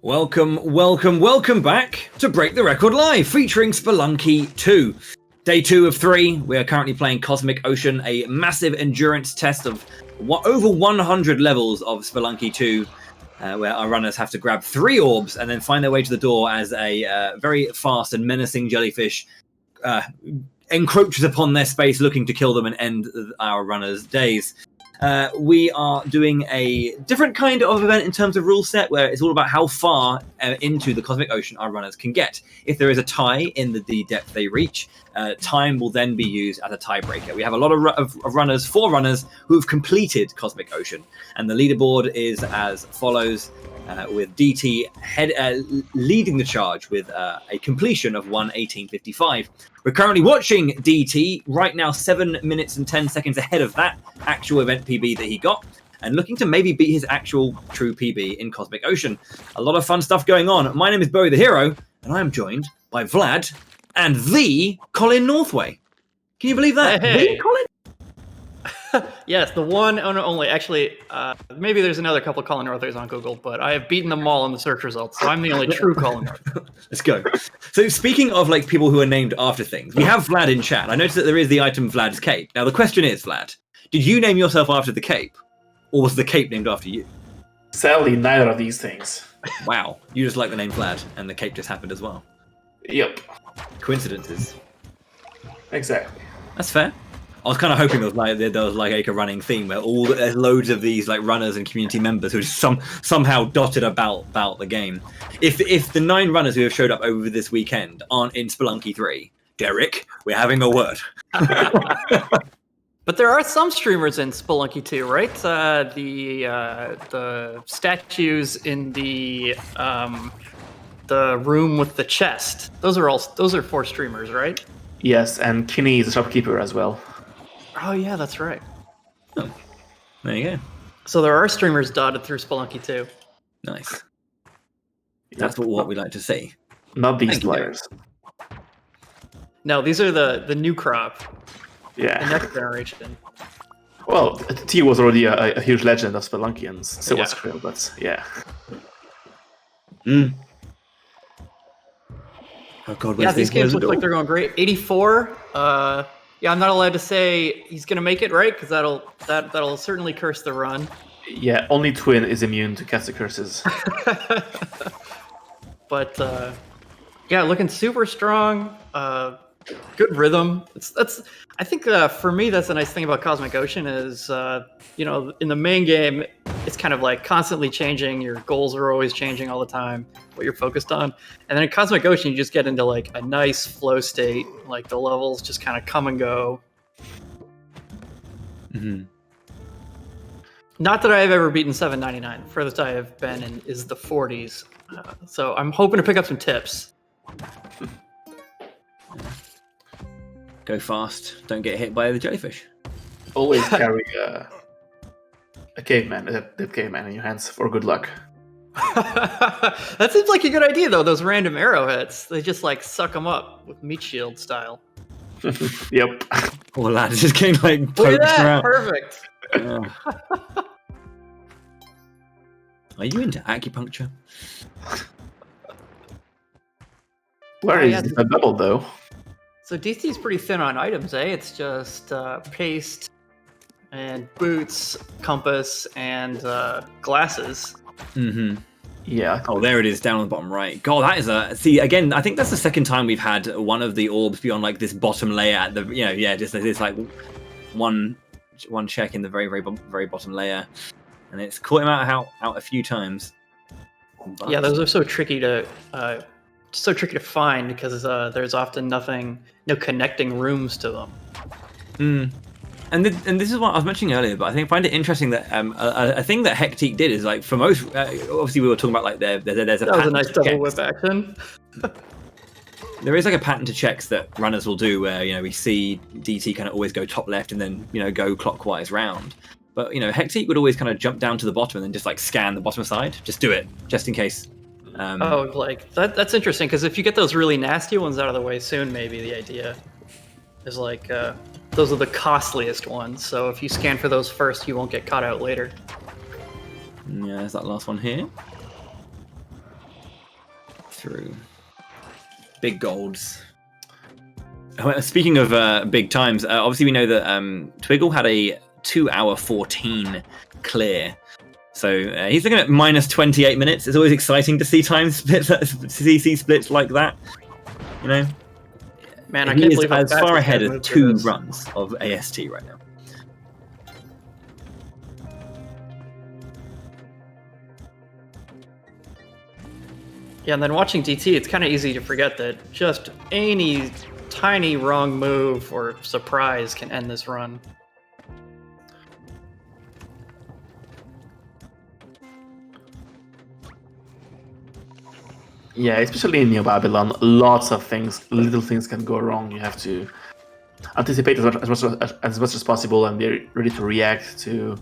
Welcome back to Break the Record Live, featuring Spelunky 2. Day 2 of 3, we are currently playing Cosmic Ocean, a massive endurance test of over 100 levels of Spelunky 2, where our runners have to grab 3 orbs and then find their way to the door as a very fast and menacing jellyfish encroaches upon their space, looking to kill them and end our runners' days. We are doing a different kind of event in terms of rule set, where it's all about how far into the Cosmic Ocean our runners can get. If there is a tie in the depth they reach, time will then be used as a tiebreaker. We have a lot of runners, 4 runners, who have completed Cosmic Ocean, and the leaderboard is as follows, with DT leading the charge with a completion of 1:18:55. We're currently watching DT right now, 7 minutes and 10 seconds ahead of that actual event PB that he got, and looking to maybe beat his actual true PB in Cosmic Ocean. A lot of fun stuff going on. My name is Bowie the Hero, and I am joined by Vlad and the Colin Northway. Can you believe that? Hey. The Colin? Yes, the one and only. Actually, maybe there's another couple of Colin Northways on Google, but I have beaten them all in the search results, so I'm the only true Colin Northway. Let's go. So speaking of like people who are named after things, we have Vlad in chat. I noticed that there is the item Vlad's cape. Now the question is, Vlad, did you name yourself after the cape, or was the cape named after you? Sadly, neither of these things. Wow, you just like the name Vlad, and the cape just happened as well. Yep. Coincidences. Exactly. That's fair. I was kind of hoping there was like a running theme where there's loads of these like runners and community members who are just somehow dotted about the game. If the 9 runners who have showed up over this weekend aren't in Spelunky 3, Derek, we're having a word. But there are some streamers in Spelunky 2, right? The statues in the room with the chest. Those are 4 streamers, right? Yes, and Kinney is a shopkeeper as well. Oh yeah, that's right. Oh, there you go. So there are streamers dotted through Spelunky 2. Nice. That's what we like to see. Not these Thank you, players. No, these are the new crop, the Yeah. next generation. Well, T was already a huge legend of Spelunkians, so was Yeah. Krill, but yeah. Mm. Oh God, Yeah, these games look the like they're going great. 84. Yeah, I'm not allowed to say he's gonna make it, right? Because that'll certainly curse the run. Yeah, only Twin is immune to cast the curses. But yeah, looking super strong. Good rhythm. I think for me that's the nice thing about Cosmic Ocean is in the main game it's kind of like constantly changing. Your goals are always changing all the time, what you're focused on. And then in Cosmic Ocean you just get into like a nice flow state, like the levels just kind of come and go. Mm-hmm. Not that I've ever beaten 799. The furthest I have been in is the 40s. So I'm hoping to pick up some tips. Go fast. Don't get hit by the jellyfish. Always carry a caveman, a dead caveman in your hands for good luck. That seems like a good idea, though. Those random arrowheads, they just like suck them up with meat shield style. Yep. Poor lad is just getting like Look at poked that! around. Perfect. Yeah. Are you into acupuncture? Where Oh, is yeah. the double though? So DC's pretty thin on items, eh? It's just paste and boots, compass, and glasses. Mm-hmm. Yeah. Oh, there it is, down on the bottom right. God, that is see again. I think that's the second time we've had one of the orbs be on like this bottom layer at the just this like one check in the very bottom layer, and it's caught him out a few times. But... Yeah, those are so tricky to find because there's often no connecting rooms to them. Mm. And this is what I was mentioning earlier, but I find it interesting that a thing that Hectique did is like for most, obviously we were talking about like there's a That was a nice double checks. whip action. There is like a pattern to checks that runners will do where we see DT kind of always go top left and then go clockwise round. But Hectique would always kind of jump down to the bottom and then just like scan the bottom side. Just do it, just in case. Like that's interesting because if you get those really nasty ones out of the way soon, maybe the idea is like those are the costliest ones. So if you scan for those first, you won't get caught out later. Yeah, there's that last one here. through. Big golds. Speaking of big times, obviously we know that Twiggle had a 2-hour 14 clear. So he's looking at minus 28 minutes. It's always exciting to see time splits, see splits like that. You know, man, I he can't is believe as far ahead as 2 this. runs of AST right now. Yeah, and then watching DT, it's kind of easy to forget that just any tiny wrong move or surprise can end this run. Yeah, especially in Neo Babylon, lots of things, little things can go wrong. You have to anticipate as much as possible and be ready to react to.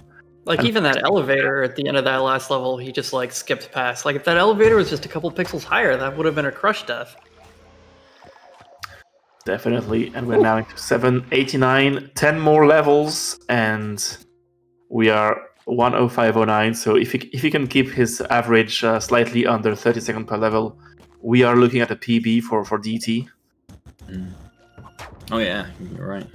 Like even that elevator at the end of that last level, he just like skipped past. Like if that elevator was just a couple pixels higher, that would have been a crush death. Definitely, and we're now into 789, 10 more levels, and we are 10509. So if he can keep his average slightly under 30 seconds per level, we are looking at a PB for DT. Mm. Oh yeah, you're right.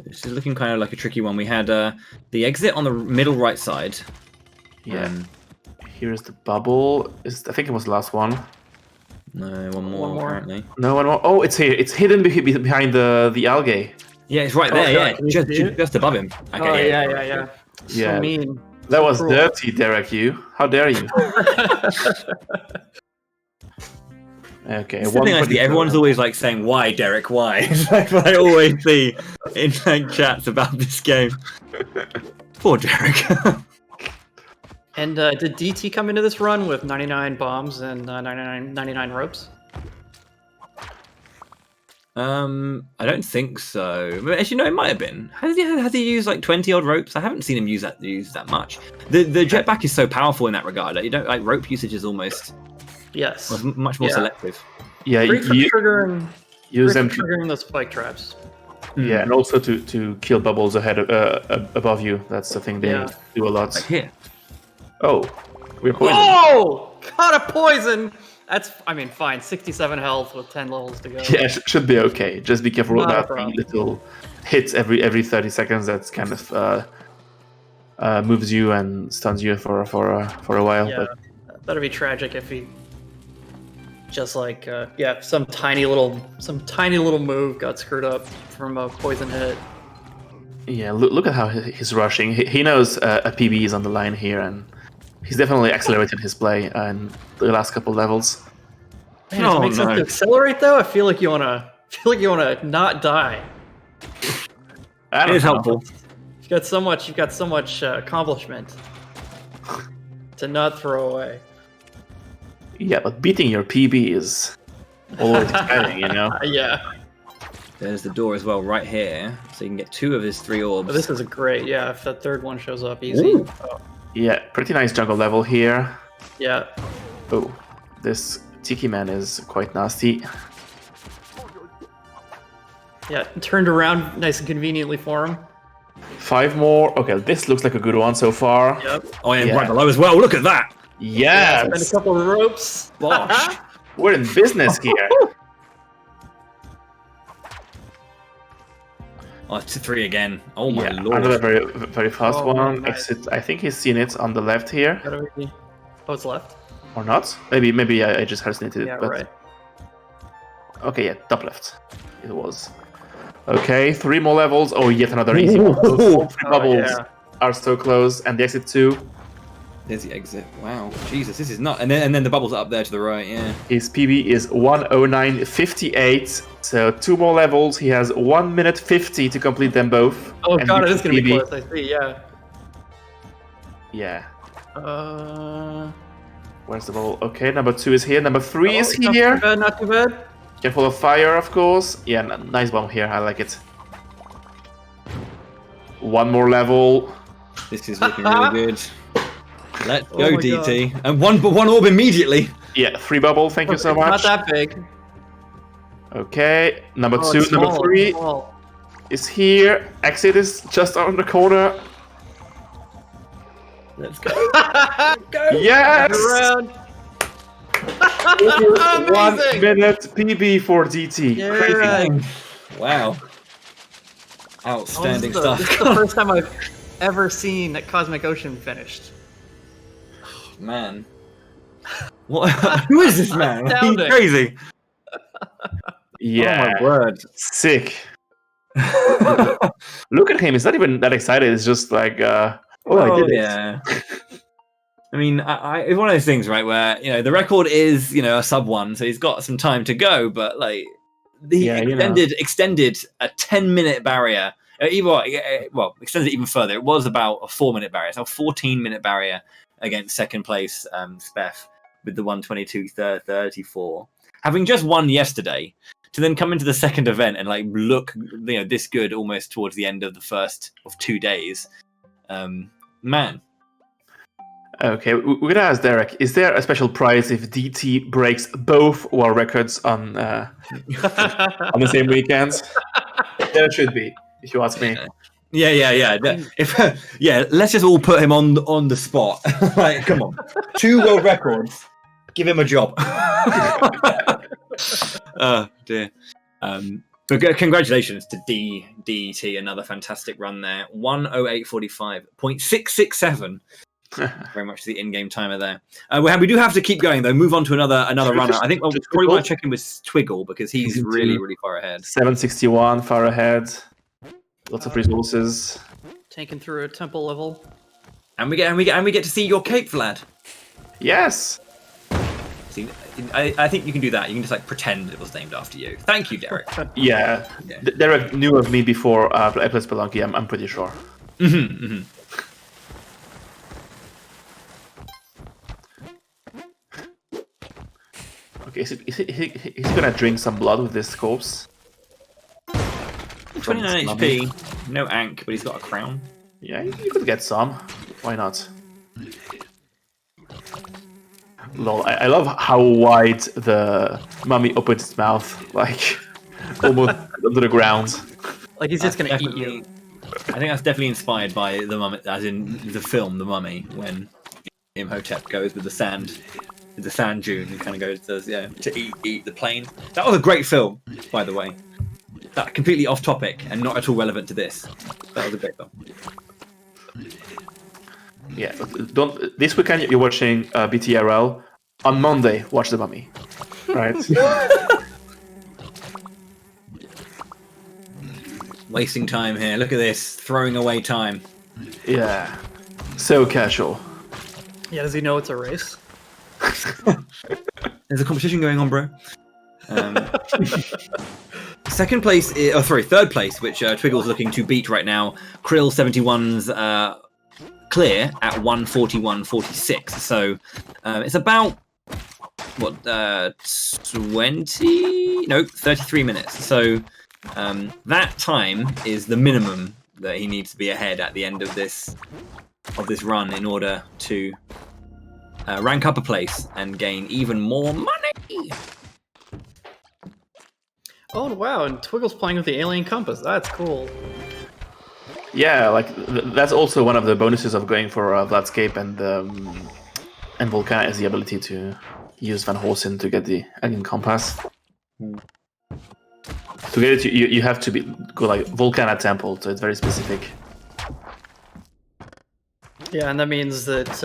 This is looking kind of like a tricky one. We had the exit on the middle right side. Yeah. Here's the bubble. I think it was the last one. No, one more apparently. No, one more. Oh, it's here. It's hidden behind the algae. Yeah, it's right there. Yeah, just above him. Okay, Oh yeah. Yeah. So mean. That was Cruel. dirty, Derek. How dare you? Okay. It's the thing I see. Everyone's always like saying, "Why, Derek? Why?" It's like what I always see in like chats about this game. Poor Derek. And did DT come into this run with 99 bombs and 99 ropes? I don't think so. But actually, no, it might have been. Has he used like 20 odd ropes? I haven't seen him use that much. The jetpack is so powerful in that regard. Like, you don't like rope usage is almost much more selective. Yeah, great for triggering. Use them triggering the spike traps. Yeah, and also to kill bubbles ahead above you. That's the thing they do a lot. Like here. Oh, we're poisoned. Oh, got a poison. That's, fine. 67 health with 10 levels to go. Yeah, should be okay. Just be careful Not a about the problem. little hits every 30 seconds. That's kind of moves you and stuns you for a while. Yeah, that'd be tragic if he just like some tiny little move got screwed up from a poison hit. Yeah, look at how he's rushing. He knows a PB is on the line here, and he's definitely accelerated his play in the last couple levels. Man, does it make sense to accelerate though? I feel like you wanna not die. It is helpful. You've got so much accomplishment to not throw away. Yeah, but beating your PB is always exciting, you know? Yeah. There's the door as well, right here, so you can get 2 of his 3 orbs. But this is great. Yeah, if that third one shows up, easy. Oh. Yeah, pretty nice jungle level here. Yeah. Oh, this Tiki Man is quite nasty. Yeah, turned around nice and conveniently for him. 5 more. Okay, this looks like a good one so far. Yep. Oh, yeah, right below as well. Look at that. Yes. Spend a couple of ropes. Bosh. We're in business here. Oh, it's 3 again. Oh my lord. Another very, very fast one. Nice. Exit. I think he's seen it on the left here. Oh, it's left? Or not? Maybe I just hallucinated it. Yeah, but... right. Okay, yeah, top left. It was. Okay, 3 more levels. Oh, yet another easy one. Those 3 bubbles are so close. And the exit 2. There's the exit. Wow. Jesus, this is not... And then the bubbles are up there to the right, yeah. His PB is 109.58. So 2 more levels. He has 1 minute 50 to complete them both. Oh and god, it is going to be PB. close, I see, yeah. Yeah. Uh... Where's the bubble? Okay, number 2 is here. Number 3 is not here. too bad, not too bad. Careful of fire, of course. Yeah, nice bomb here. I like it. 1 more level. This is looking really good. Let's go, my DT. And one orb immediately. Yeah, 3 bubble. Thank you so much. Not that big. Okay, number Oh, 2, it's number small, 3 it's small. is here. Exit is just around the corner. Let's go. Go. Yes! Around. 1 Amazing. minute PB for DT. Yeah. Crazy. Wow. Outstanding stuff. This is the first time I've ever seen that Cosmic Ocean finished. Man. What? Who is this man? He's Astounding. crazy. Yeah. Oh my word. Sick. Look at him. He's not even that excited. It's just like, I did it. Yeah. I mean, it's one of those things, right, where, you know, the record is, you know, a sub 1, so he's got some time to go, but, like, the extended a 10-minute barrier. Extended it even further. It was about a 4-minute barrier. So a 14-minute barrier against second place Spef with the 122.34. Having just won yesterday, to then come into the second event and like look, you know, this good almost towards the end of the first of 2 days, man. Okay, we're gonna ask Derek. Is there a special prize if DT breaks both world records on the same weekend? There should be, if you ask me. Yeah. Let's just all put him on the spot. Like, come on, 2 world records. Give him a job. Oh dear. But congratulations to DT, another fantastic run there. 1:08:45.667. Very much the in-game timer there. We do have to keep going though. Move on to another runner. I think we'll probably want to check in with Twiggle because he's really far ahead. 761 far ahead. Lots of resources. Taken through a temple level. And we get to see your cape, Vlad. Yes. See, I think you can do that. You can just like pretend it was named after you. Thank you, Derek. Yeah. Derek knew of me before I played Spelunky. I'm pretty sure. Okay, is he gonna drink some blood with this corpse? 29 HP, no Ankh, but he's got a crown. Yeah, you could get some. Why not? Lol, I love how wide the mummy opened its mouth, like almost under the ground. Like he's just gonna eat you. I think that's definitely inspired by the mummy, as in the film The Mummy, when Imhotep goes with the sand dune and kind of goes to eat the plane. That was a great film, by the way. That completely off topic and not at all relevant to this. That was a great film. Yeah, this weekend you're watching BTRL. On Monday, watch The Mummy. Right? Wasting time here. Look at this. Throwing away time. Yeah. So casual. Yeah, does he know it's a race? There's a competition going on, bro. Third place, which Twiggle's looking to beat right now. Krill 71's clear at 1:41:46. So it's about 33 minutes. So that time is the minimum that he needs to be ahead at the end of this run in order to rank up a place and gain even more money. Oh wow! And Twiggle's playing with the alien compass. That's cool. Yeah, like that's also one of the bonuses of going for Vladscape and Volcana is the ability to use Van Horsen to get the alien compass. To get it, you have to go like Volcana Temple, so it's very specific. Yeah, and that means that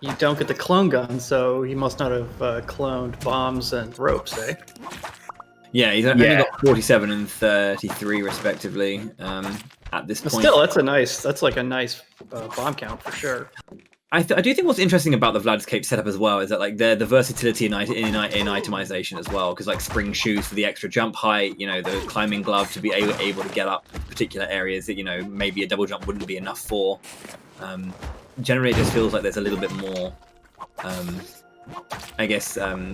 you don't get the clone gun, so he must not have cloned bombs and ropes, eh? Yeah, he's only got 47 and 33 respectively at this point. But still, that's like a nice bomb count for sure. I do think what's interesting about the Vladscape setup as well is that like the versatility in itemization as well, because like spring shoes for the extra jump height, you know, the climbing glove to be able to get up particular areas that, you know, maybe a double jump wouldn't be enough for. Generally, it just feels like there's a little bit more,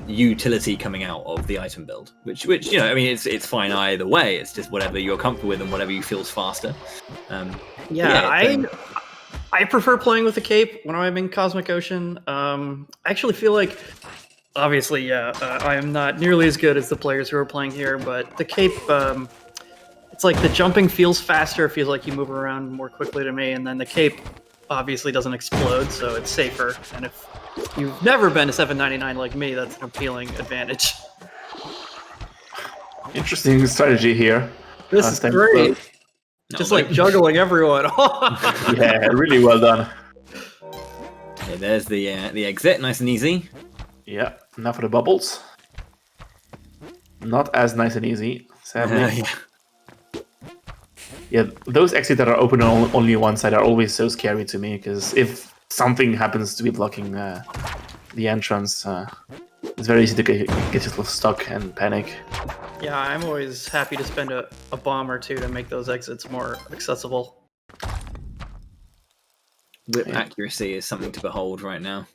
utility coming out of the item build, which you know, I mean, it's fine either way. It's just whatever you're comfortable with and whatever you feels faster. I prefer playing with the cape when I'm in Cosmic Ocean. I actually feel like, obviously, I am not nearly as good as the players who are playing here, but the cape, it's like the jumping feels faster. It feels like you move around more quickly to me, and then the cape obviously doesn't explode, so it's safer. And if you've never been to 799 like me, that's an appealing advantage. Interesting strategy here. This is great. Just like juggling everyone. Yeah, really well done. Okay, there's the exit, nice and easy. Yeah, now for the bubbles. Not as nice and easy, sadly. Yeah, those exits that are open on only one side are always so scary to me, because if something happens to be blocking the entrance, it's very easy to get yourself stuck and panic. Yeah, I'm always happy to spend a bomb or two to make those exits more accessible. Whip accuracy is something to behold right now.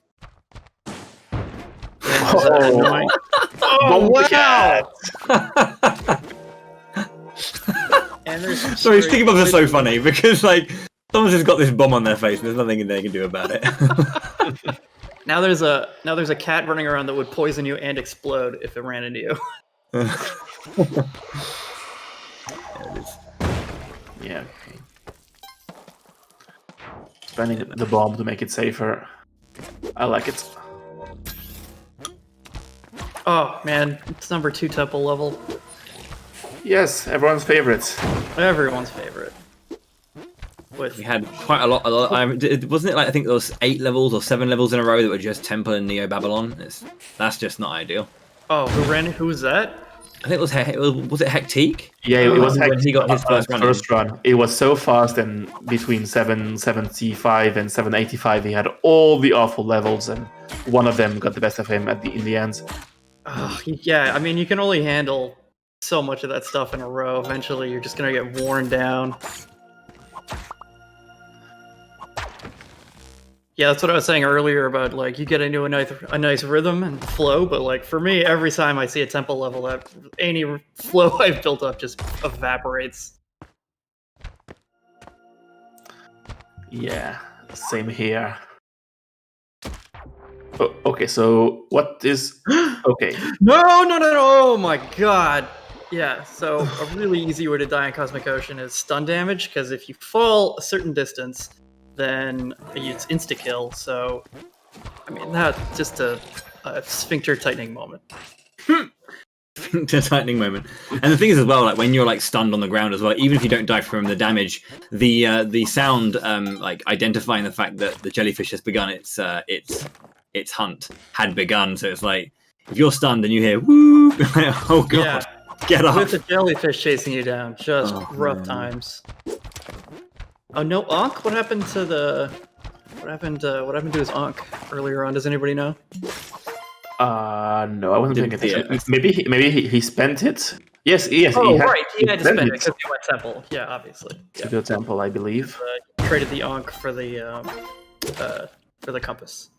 Oh, wow! And there's sorry, sticky bombs are so funny because like someone's just got this bomb on their face and there's nothing they can do about it. Now there's a cat running around that would poison you and explode if it ran into you. There it is. Yeah. Spending the bomb to make it safer. I like it. Oh man, it's number 2 temple level. Yes, everyone's favorite. Everyone's favorite. We had quite a lot. Wasn't it like I think there was 8 levels or 7 levels in a row that were just Temple and Neo Babylon? That's just not ideal. Oh, who was that? I think it was it Hectique? Yeah, it was when he got his first run. It was so fast, and between 775 and 785, he had all the awful levels, and one of them got the best of him in the end. Yeah, I mean, you can only handle so much of that stuff in a row. Eventually, you're just gonna get worn down. Yeah, that's what I was saying earlier about, like, you get into a nice rhythm and flow, but, like, for me, every time I see a temple level, that any flow I've built up just evaporates. Yeah, same here. Oh, okay, so what is... Okay. No, oh my god! Yeah, so a really easy way to die in Cosmic Ocean is stun damage, because if you fall a certain distance, then it's insta-kill, so... I mean, that's just a sphincter tightening moment. Sphincter tightening moment. And the thing is as well, like when you're like stunned on the ground as well, even if you don't die from the damage, the sound like identifying the fact that the jellyfish has begun its hunt had begun, so it's like if you're stunned and you hear woo, oh god, get up. With the jellyfish chasing you down, just rough times. Oh no, Ankh? What happened to his Ankh earlier on? Does anybody know? No, I wasn't paying attention. Maybe he spent it. Yes. Oh, right, he had to spend it because he went temple. Yeah, obviously. To go temple, I believe. Traded the Ankh for the compass.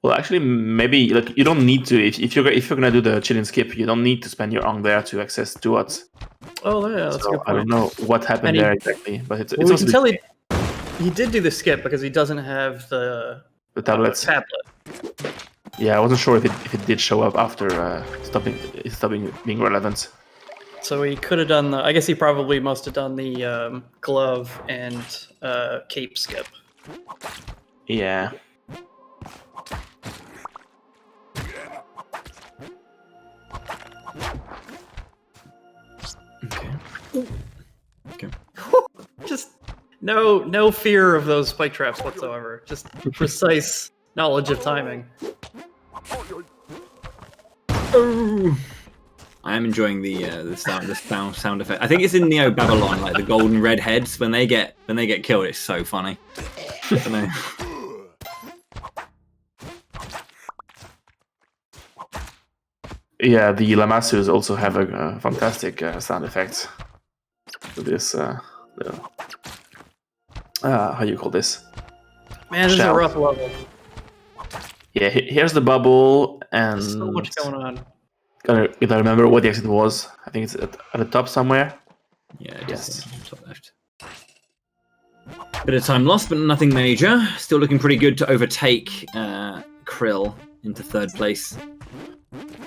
Well, actually, maybe like you don't need to. If you're gonna do the chill and skip, you don't need to spend your Ankh there to access Duat. Oh yeah, that's a good point. I don't know what happened there exactly, but it's we can tell he did do the skip because he doesn't have the tablets. Tablet. Yeah, I wasn't sure if it did show up after stopping being relevant. So he could have done I guess he probably must have done the glove and cape skip. Yeah. Okay. Just no fear of those spike traps whatsoever. Just precise knowledge of timing. I am enjoying the sound effect. I think it's in Neo Babylon, like the golden red heads when they get killed. It's so funny. I don't know. Yeah, the Lamassus also have a fantastic sound effect. This how you call this? Man, this is a rough level. Yeah, here's the bubble, and there's so much going on. Gotta remember what the exit was. I think it's at the top somewhere. Yeah, yes. Top left. Bit of time lost, but nothing major. Still looking pretty good to overtake Krill into 3rd place.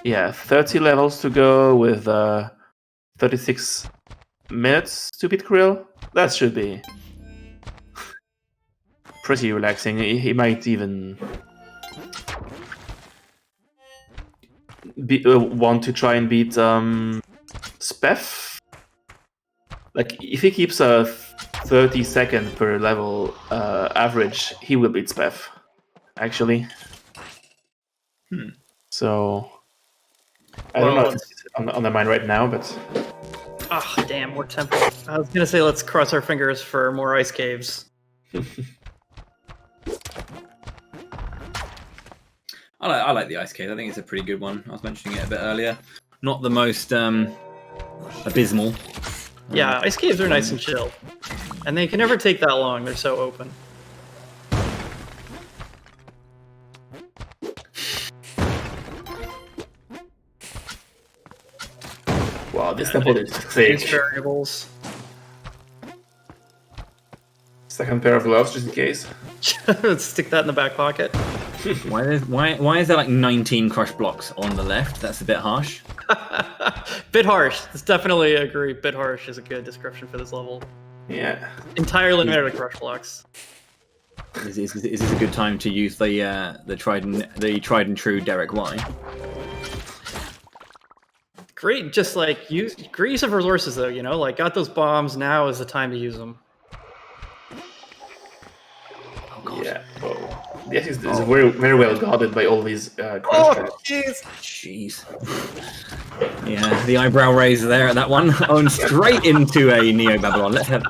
Yeah, 30 levels to go with 36 minutes to beat Krill. That should be pretty relaxing. He might even want to try and beat Spef. Like, if he keeps a 30-second per level average, he will beat Spef, actually. So, I don't know if it's on their mind right now, but... Oh, damn, we're tempted. I was gonna say let's cross our fingers for more ice caves. I like the ice cave. I think it's a pretty good one. I was mentioning it a bit earlier. Not the most abysmal. Yeah, ice caves are nice and chill. And they can never take that long, they're so open. Wow, this temple is thick. These variables. Second pair of gloves, just in case. Stick that in the back pocket. Why is there like 19 crush blocks on the left? That's a bit harsh. Bit harsh. It's definitely agree. Bit harsh is a good description for this level. Yeah. Entirely made out of crush blocks. Is this a good time to use the tried and true Derek Y? Great, just like great use of resources though. You know, like got those bombs. Now is the time to use them. Oh god. Yeah. Whoa. Yes, it's very, very well guarded by all these crush traps. Jeez. Yeah, the eyebrow raise there at that one. Oh, and straight into a Neo Babylon. Let's have.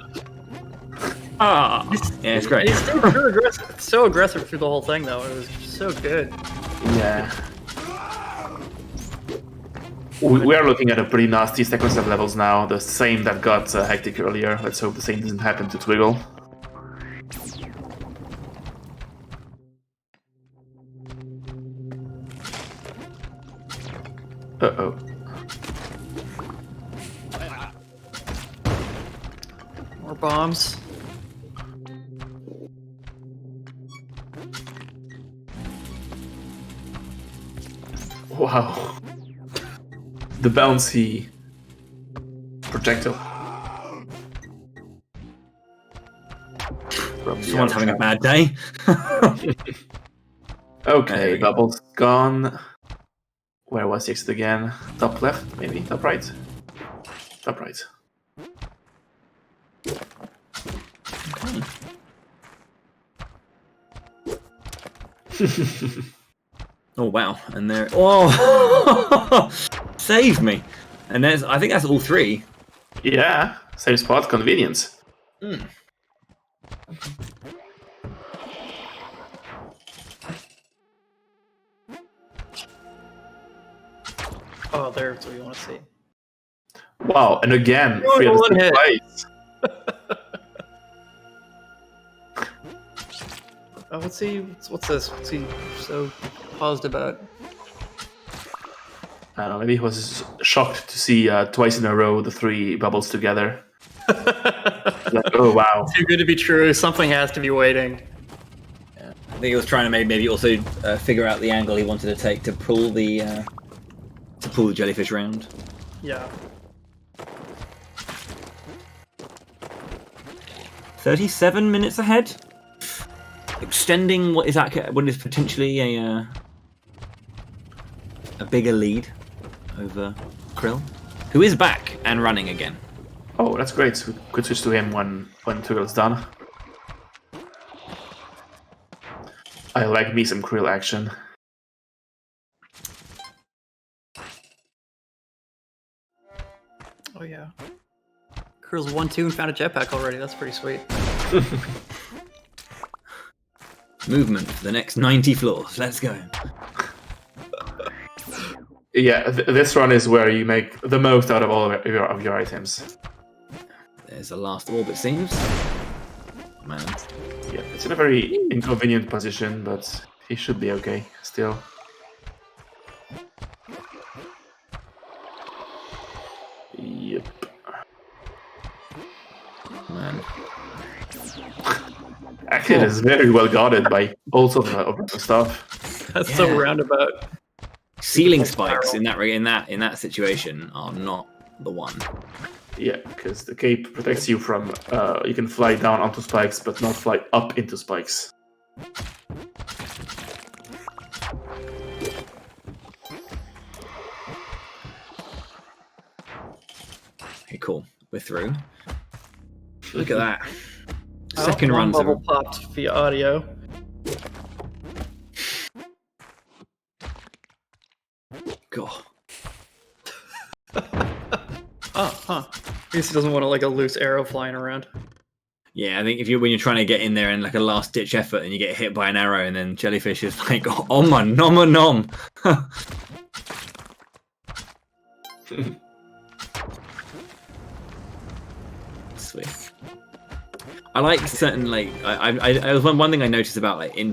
Ah, yeah, it's great. It's so aggressive through the whole thing, though. It was so good. Yeah. We are looking at a pretty nasty second step levels now. The same that got hectic earlier. Let's hope the same doesn't happen to Twiggle. Uh-oh. More bombs. Wow. The bouncy projectile. Someone's having a bad day. Okay, Bubble's gone. Where was the exit again? Top left, maybe? Top right? Top right. Okay. Oh wow, and there. Oh, save me! And there's. I think that's all three. Yeah, same spot, convenience. Oh, there's what you want to see. Wow, and again, Oh, free at the one same hit. place. Oh, what's this? What's he so paused about? I don't know, maybe he was shocked to see twice in a row the three bubbles together. Like, oh wow. Too good to be true. Something has to be waiting. Yeah. I think he was trying to maybe also figure out the angle he wanted to take to pull the jellyfish round. Yeah. 37 minutes ahead. Extending what is potentially a bigger lead over Krill, who is back and running again. Oh, that's great. So we could switch to him when Twiggle's done. I like me some Krill action. Oh yeah. Krill's 1-2 and found a jetpack already. That's pretty sweet. Movement for the next 90 floors. Let's go. Yeah, this run is where you make the most out of all of your items. There's the last orb, it seems. Man. Yeah, it's in a very inconvenient position, but he should be okay still. Yep. Man. Actually, it is very well guarded by all sorts of stuff. That's so roundabout. Ceiling spikes in that situation are not the one. Yeah, because the cape protects you from. You can fly down onto spikes, but not fly up into spikes. Okay, cool. We're through. Look at that. Oh, Second one runs of bubble popped via audio. God. Oh, huh. I guess he doesn't want like a loose arrow flying around. Yeah, I think when you're trying to get in there in like a last ditch effort and you get hit by an arrow and then Jellyfish is like, oh my nom. Sweet. I like certain like I was one thing I noticed about like the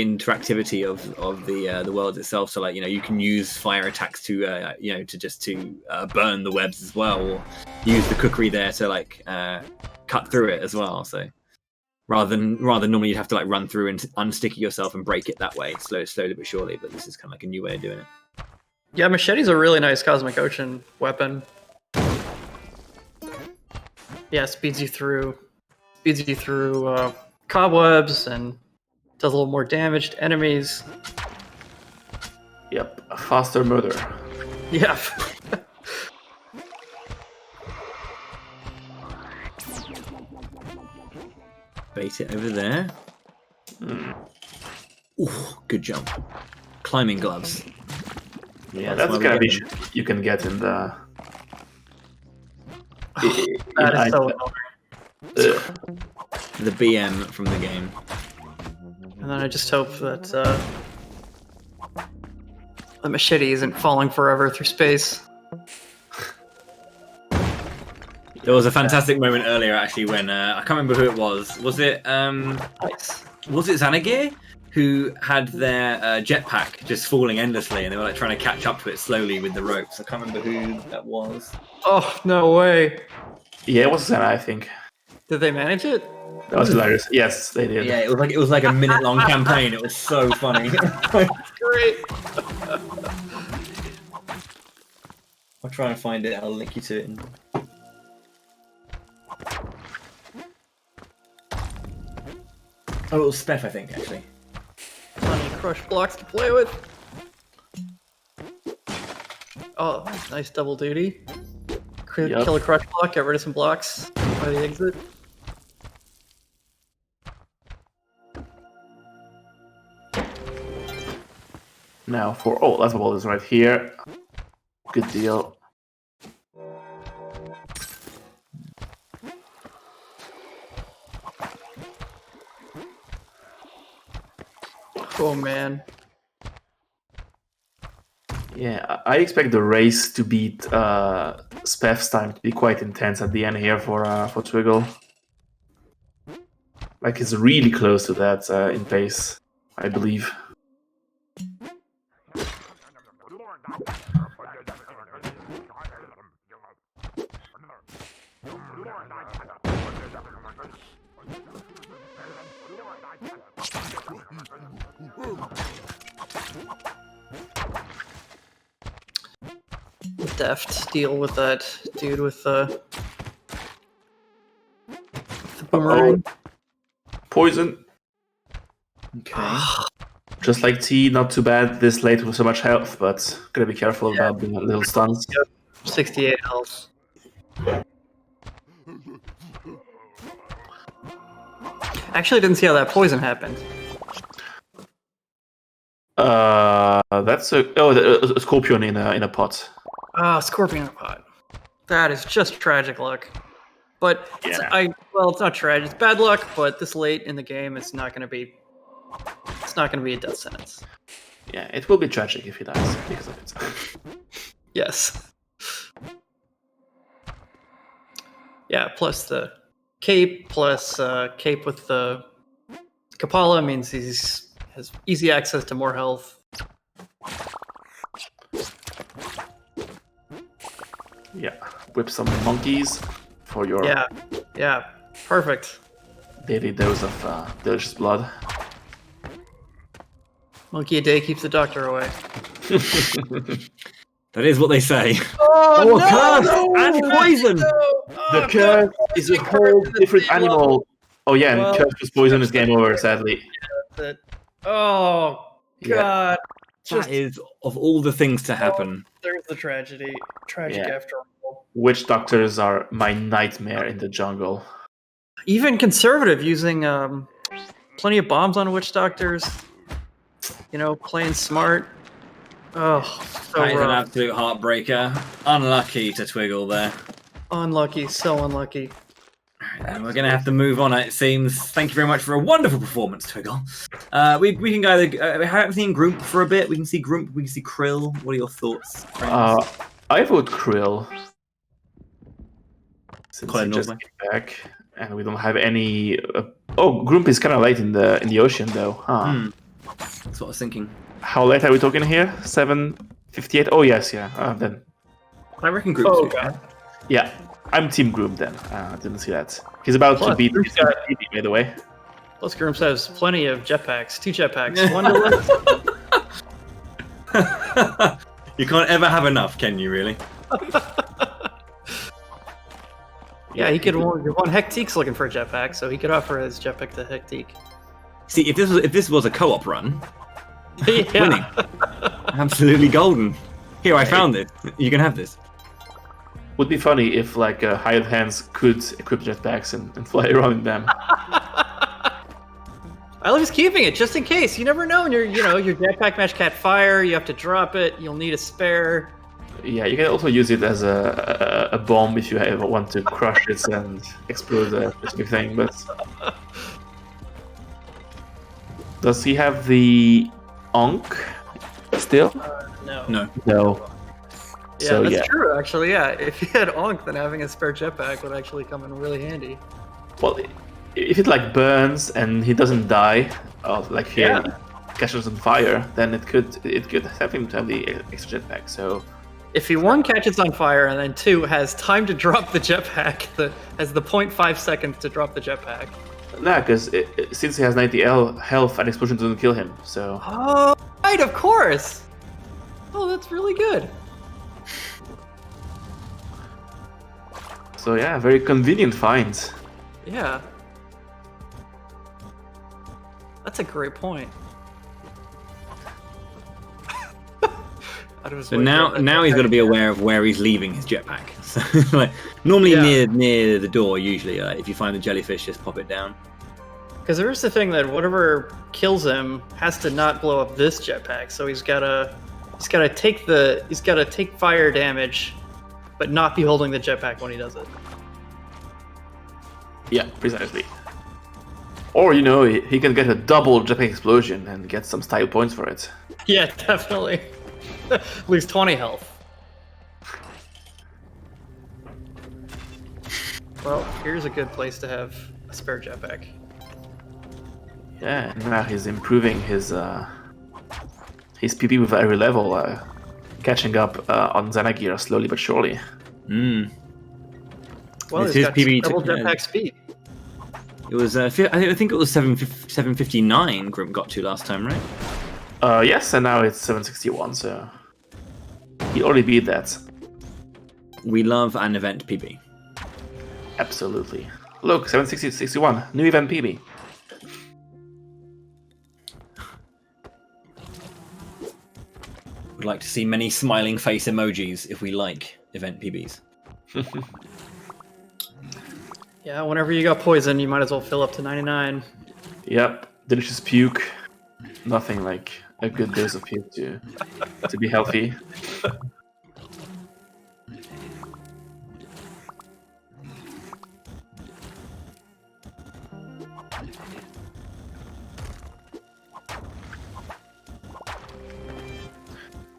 interactivity of the world itself. So like you can use fire attacks to to burn the webs as well, or use the cookery there to like cut through it as well. So rather than normally you'd have to like run through and unsticky yourself and break it that way, slowly but surely. But this is kind of like a new way of doing it. Yeah, machete's a really nice Cosmic Ocean weapon. Yeah, speeds you through cobwebs and does a little more damage to enemies. Yep, a faster murder. Yeah. Bait it over there. Ooh, good jump. Climbing gloves. Yeah, that's the kind of issue you can get in the. That is so annoying. The BM from the game. And then I just hope that the machete isn't falling forever through space. There was a fantastic moment earlier, actually, when I can't remember who it was. Was it Nice. was it Xanagir who had their jetpack just falling endlessly, and they were like trying to catch up to it slowly with the ropes? I can't remember who that was. Oh, no way. Yeah, it was Zena, I think. Did they manage it? That was hilarious. Yes, they did. Yeah, it was like a minute-long campaign. It was so funny. Great. I'll try and find it. I'll link you to it. Oh, it was Spef, I think, actually. Plenty of crush blocks to play with. Oh, nice double duty. Yep. Kill a crush block, get rid of some blocks by the exit. Now that ball is right here. Good deal. Oh man. Yeah, I expect the race to beat Spef's time to be quite intense at the end here for Twiggle. Like it's really close to that in pace, I believe. Deft deal with that dude with the boomerang. Poison. Okay. Just like T, not too bad this late with so much health, but gotta be careful about the little stuns. 68 health. Actually, didn't see how that poison happened. That's a scorpion in a pot. Ah, scorpion pot. That is just tragic luck. But it's not tragic. It's bad luck. But this late in the game, it's not going to be a death sentence. Yeah, it will be tragic if he dies because of it. Yes. Yeah. Plus the cape, plus cape with the Kapala means he has easy access to more health. Yeah, whip some monkeys for your Yeah, perfect. daily dose of delicious blood. Monkey a day keeps the doctor away. That is what they say. Oh, curse! And poison! No! The curse is a whole different animal. Oh yeah, and Well, curse was poison is game over, sadly. Oh Yeah. God! That is of all the things to happen. There's the tragedy. Tragic Yeah. after all. Witch doctors are my nightmare in the jungle. Even conservative using plenty of bombs on witch doctors. You know, playing smart. Oh, so That is an rough. absolute heartbreaker. Unlucky to Twiggle there. Unlucky, so unlucky. And we're going to have to move on, it seems. Thank you very much for a wonderful performance, Twiggle. We can go either haven't seen Grump for a bit. We can see Grump, we can see Krill. What are your thoughts, friends? I vote Krill. Since Colin he just Northway. came back, and we don't have any. Oh, Grump is kind of late in the ocean, though. Huh? That's what I was thinking. How late are we talking here? 7:58. Oh yes, yeah. Then I reckon Grump's Oh good. God! yeah, I'm Team Grump then. I didn't see that. He's about to Plus, beat Group's got- PB, by the way. Plus, Grumps has plenty of jetpacks. 2 jetpacks. 1 to left. You can't ever have enough, can you, really? Yeah, he could. One Hectique's looking for a jetpack, so he could offer his jetpack to Hectique. See, if this was a co-op run, Yeah. winning. Absolutely golden. Here, I found it. You can have this. Would be funny if like hired hands could equip jetpacks and fly around in them. I love just keeping it just in case. You never know. When your jetpack match catch fire. You have to drop it. You'll need a spare. Yeah, you can also use it as a bomb if you ever want to crush it and explode a specific thing. But does he have the Onk still? No. No. Yeah, So, that's yeah. true. Actually, yeah. If he had Onk, then having a spare jetpack would actually come in really handy. Well, if it like burns and he doesn't die, or like he Yeah. catches on fire, then it could have him to have the extra jetpack. So If he 1 catches on fire and then 2 has time to drop the jetpack, has the 0.5 seconds to drop the jetpack. nah, because since he has 90 health, an explosion doesn't kill him. So Oh, right, of course. Oh, that's really good. yeah, very convenient find. Yeah. That's a great point. So now he's got to be aware of where he's leaving his jetpack. So, like, normally Yeah. near the door. Usually, if you find the jellyfish, just pop it down. Because there is the thing that whatever kills him has to not blow up this jetpack. So he's gotta take fire damage, but not be holding the jetpack when he does it. Yeah, precisely. Or he can get a double jetpack explosion and get some style points for it. Yeah, definitely. Lose 20 health. Well, here's a good place to have a spare jetpack. Yeah, and now he's improving his PP with every level, catching up on Xanagear slowly but surely. Well, It's he's his got PB double jetpack speed. It was I think it was 759 Grimp got to last time, right? Yes, and now it's 761, so he already beat that. We love an event PB. Absolutely. Look, 761, new event PB. Would like to see many smiling face emojis if we like event PBs. Yeah, whenever you got poison, you might as well fill up to 99. Yep, delicious puke. Nothing like a good dose of puke to be healthy.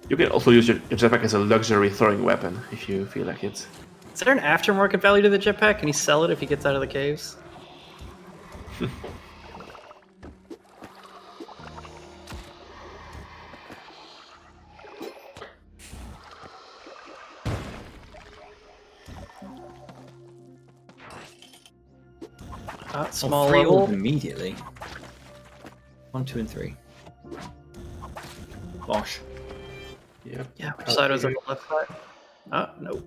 You can also use your jetpack as a luxury throwing weapon if you feel like it. Is there an aftermarket value to the jetpack? Can he sell it if he gets out of the caves? Small Three level. orbs immediately. 1, 2, and 3. Bosh. Yep. Yeah, which side was on the left side? No.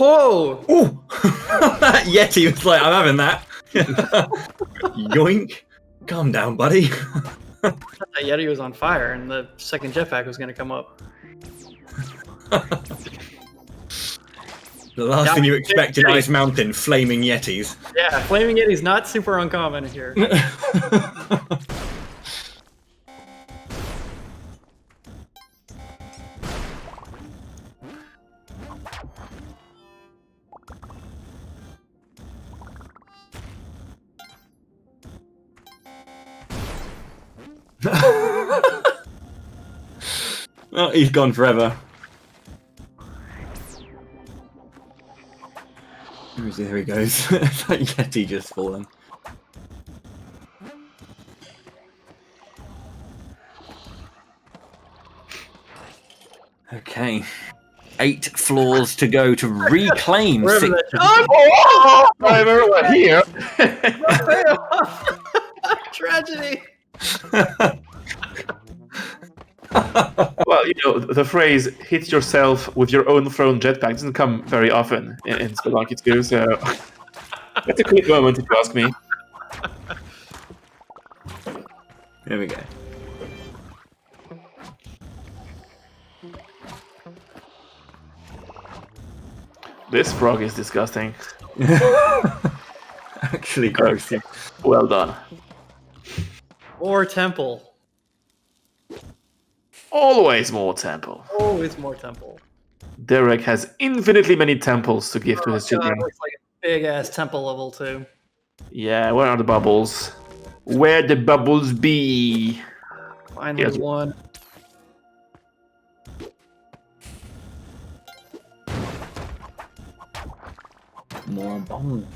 Oh! Ooh! That Yeti was like, I'm having that. Yoink. Calm down, buddy. That Yeti was on fire, and the second jetpack was going to come up. The last thing you expect in Ice Mountain, flaming Yetis. Yeah, flaming Yeti's not super uncommon here. Oh, he's gone forever. Where is he? There he goes. That Yeti just fallen. Okay. 8 floors to go to reclaim 6. Oh, we're here. Tragedy. Well, you know, the phrase "hit yourself with your own thrown jetpack" doesn't come very often in Spelunky 2, so that's a quick moment if you ask me. There we go. This frog is disgusting. Actually gross. Well done. More temple. Always more temple. Always more temple. Derek has infinitely many temples to give to his children. Looks like a big ass temple level too. Yeah, where are the bubbles? Where the bubbles be? Finally Yes. one. More bombs.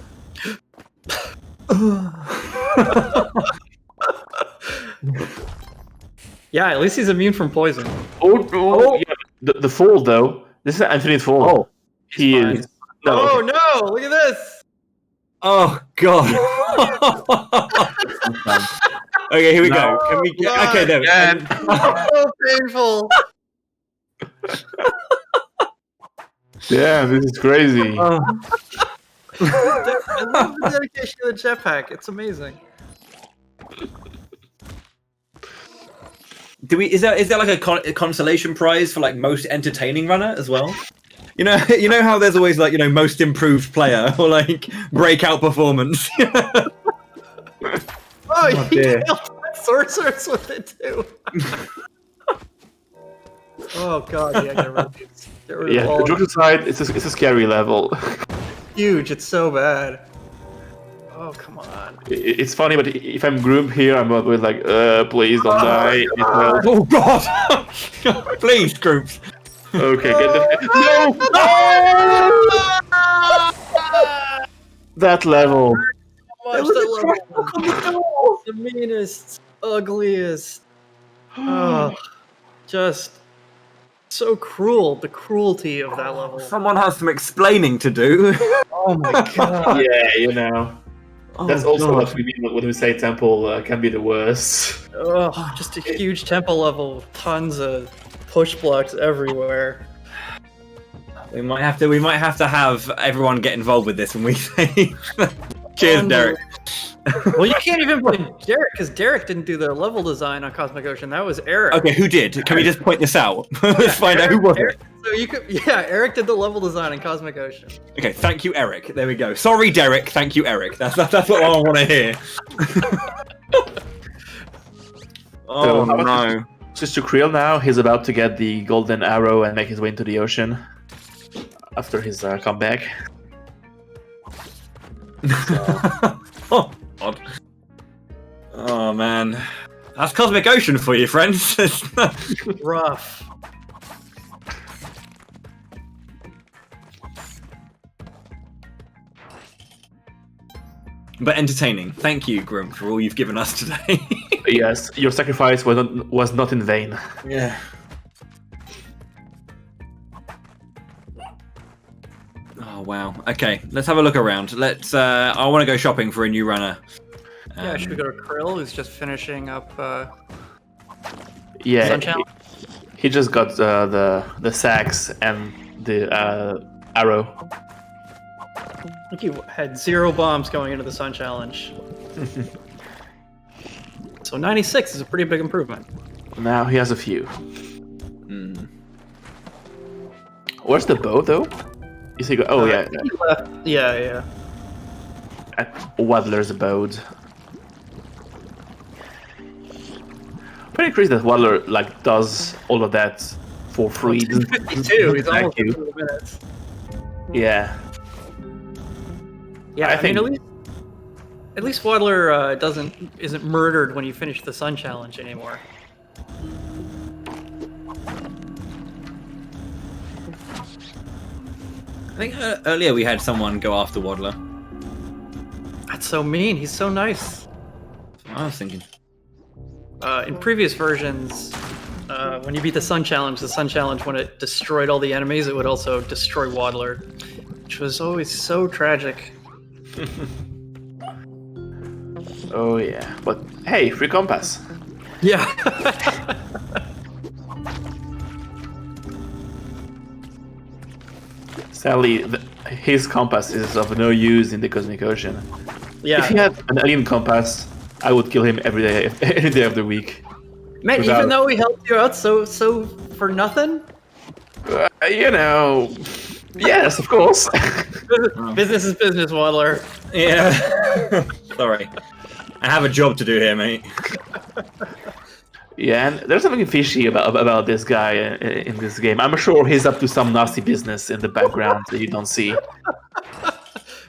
Yeah, at least he's immune from poison. Oh. Yeah. The fall though. This is an infinite fall. Oh, he fine. is. No. Oh no! Look at this. Oh god. Okay, here we go. Can we get okay there? So painful. Yeah, this is crazy. Oh. I love the dedication to the jetpack. It's amazing. Is there like a consolation prize for like most entertaining runner as well? You know how there's always like most improved player or like breakout performance. Oh, you dear. killed that sorceress with it too. Oh god, yeah, get rid of these. Get rid of Yeah, all the of joke aside, it's a scary level. huge. It's so bad. Oh come on. It's funny, but if I'm Groom here, I'm always like, please don't die. It will- Oh god! Please, groups. Okay, get the no! That level. Watch that level. The meanest, ugliest. Oh, just so cruel. The cruelty of that level. Someone has some explaining to do. Oh my god. Yeah, That's Oh, also God. what we mean when we say temple can be the worst. Oh, just a huge temple level with tons of push blocks everywhere. We might have to have everyone get involved with this when we say. Cheers, Derek. Well, you can't even blame Derek because Derek didn't do the level design on Cosmic Ocean. That was Eric. Okay, who did? Can we just point this out? Let's find out who was it. So you could, yeah, Eric did the level design in Cosmic Ocean. Okay, thank you, Eric. There we go. Sorry, Derek. Thank you, Eric. That's what I want to hear. Oh no! Just to Creel now, he's about to get the golden arrow and make his way into the ocean after his comeback. Oh God. Oh man, that's Cosmic Ocean for you, friends. Rough. But entertaining. Thank you, Grum, for all you've given us today. Yes, your sacrifice was not in vain. Yeah. Oh wow. Okay, let's have a look around. Let's. I want to go shopping for a new runner. Yeah, should we go to Krill, who's just finishing up Yeah, Sun Challenge? he just got the sacks and the arrow. I think you had 0 bombs going into the Sun Challenge. So 96 is a pretty big improvement. Now he has a few. Where's the bow, though? Is he go? Oh, yeah. He left. Yeah. At Waddler's abode. Pretty crazy that Waddler like does all of that for free. 52. He's almost 2 minutes. Yeah. Yeah, I mean, at least Waddler isn't murdered when you finish the Sun Challenge anymore. I think earlier we had someone go after Waddler. That's so mean. He's so nice. I was thinking. In previous versions, when you beat the Sun Challenge, when it destroyed all the enemies, it would also destroy Waddler, which was always so tragic. Oh yeah, but hey, free compass. Yeah. Sadly, his compass is of no use in the cosmic ocean. Yeah. If he had an alien compass, I would kill him every day, any day of the week. Man, even though he helped you out so for nothing? You know, yes, of course. Business is business, Waddler. Yeah. Sorry. I have a job to do here, mate. Yeah, and there's something fishy about this guy in this game. I'm sure he's up to some nasty business in the background that you don't see.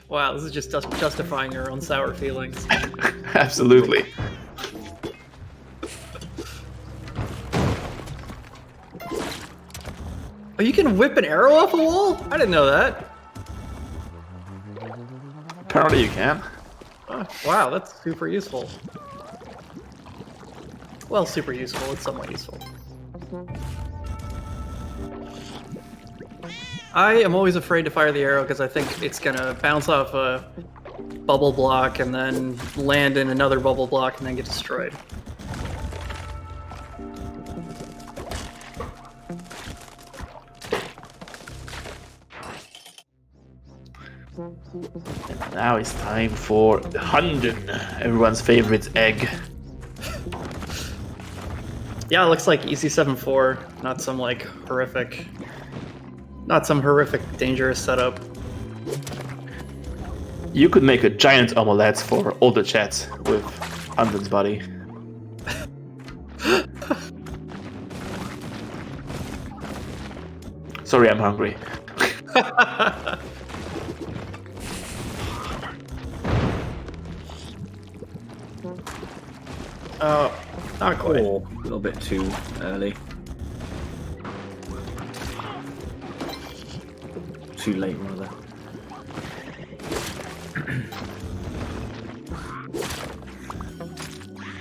Wow, this is just justifying your own sour feelings. Absolutely. Oh, you can whip an arrow off a wall? I didn't know that. Apparently you can. Oh, wow, that's super useful. Well, super useful. It's somewhat useful. I am always afraid to fire the arrow because I think it's gonna bounce off a bubble block and then land in another bubble block and then get destroyed. Now it's time for the Hunden, everyone's favorite egg. Yeah, it looks like EC74, not some horrific dangerous setup. You could make a giant omelette for all the chat with Hunden's body. Sorry, I'm hungry. Oh, not quite. A little bit too early. Too late, rather.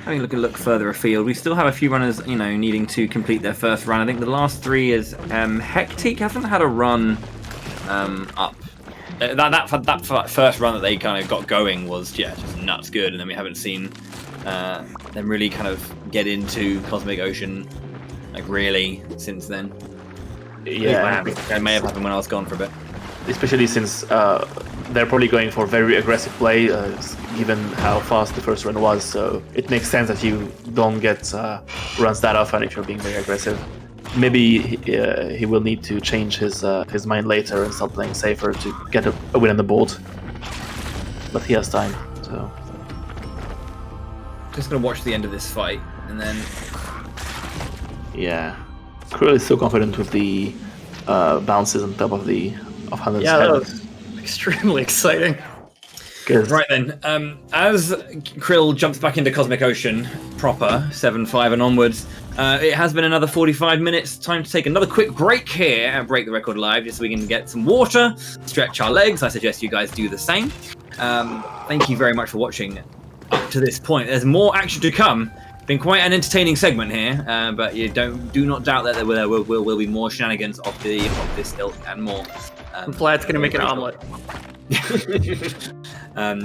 Having a look further afield, we still have a few runners, needing to complete their first run. I think the last 3 is Hectic hasn't had a run up. That first run that they kind of got going was just nuts good, and then we haven't seen them really kind of get into Cosmic Ocean really since then. Yeah, it may have happened when I was gone for a bit. Especially since they're probably going for very aggressive play, given how fast the first run was. So it makes sense that you don't get runs that often if you're being very aggressive. Maybe he will need to change his mind later and start playing safer to get a win on the board. But he has time, so. Just gonna watch the end of this fight, and then. Yeah, Krill is so confident with the bounces on top of Hunden's yeah, head. that was extremely exciting. Good. Right then, as Krill jumps back into Cosmic Ocean proper, 7-5 and onwards, it has been another 45 minutes. Time to take another quick break here and break the record live just so we can get some water, stretch our legs. I suggest you guys do the same. Thank you very much for watching up to this point. There's more action to come. Been quite an entertaining segment here, but you do not doubt that there will be more shenanigans of this ilk and more. Vlad's gonna make an omelet.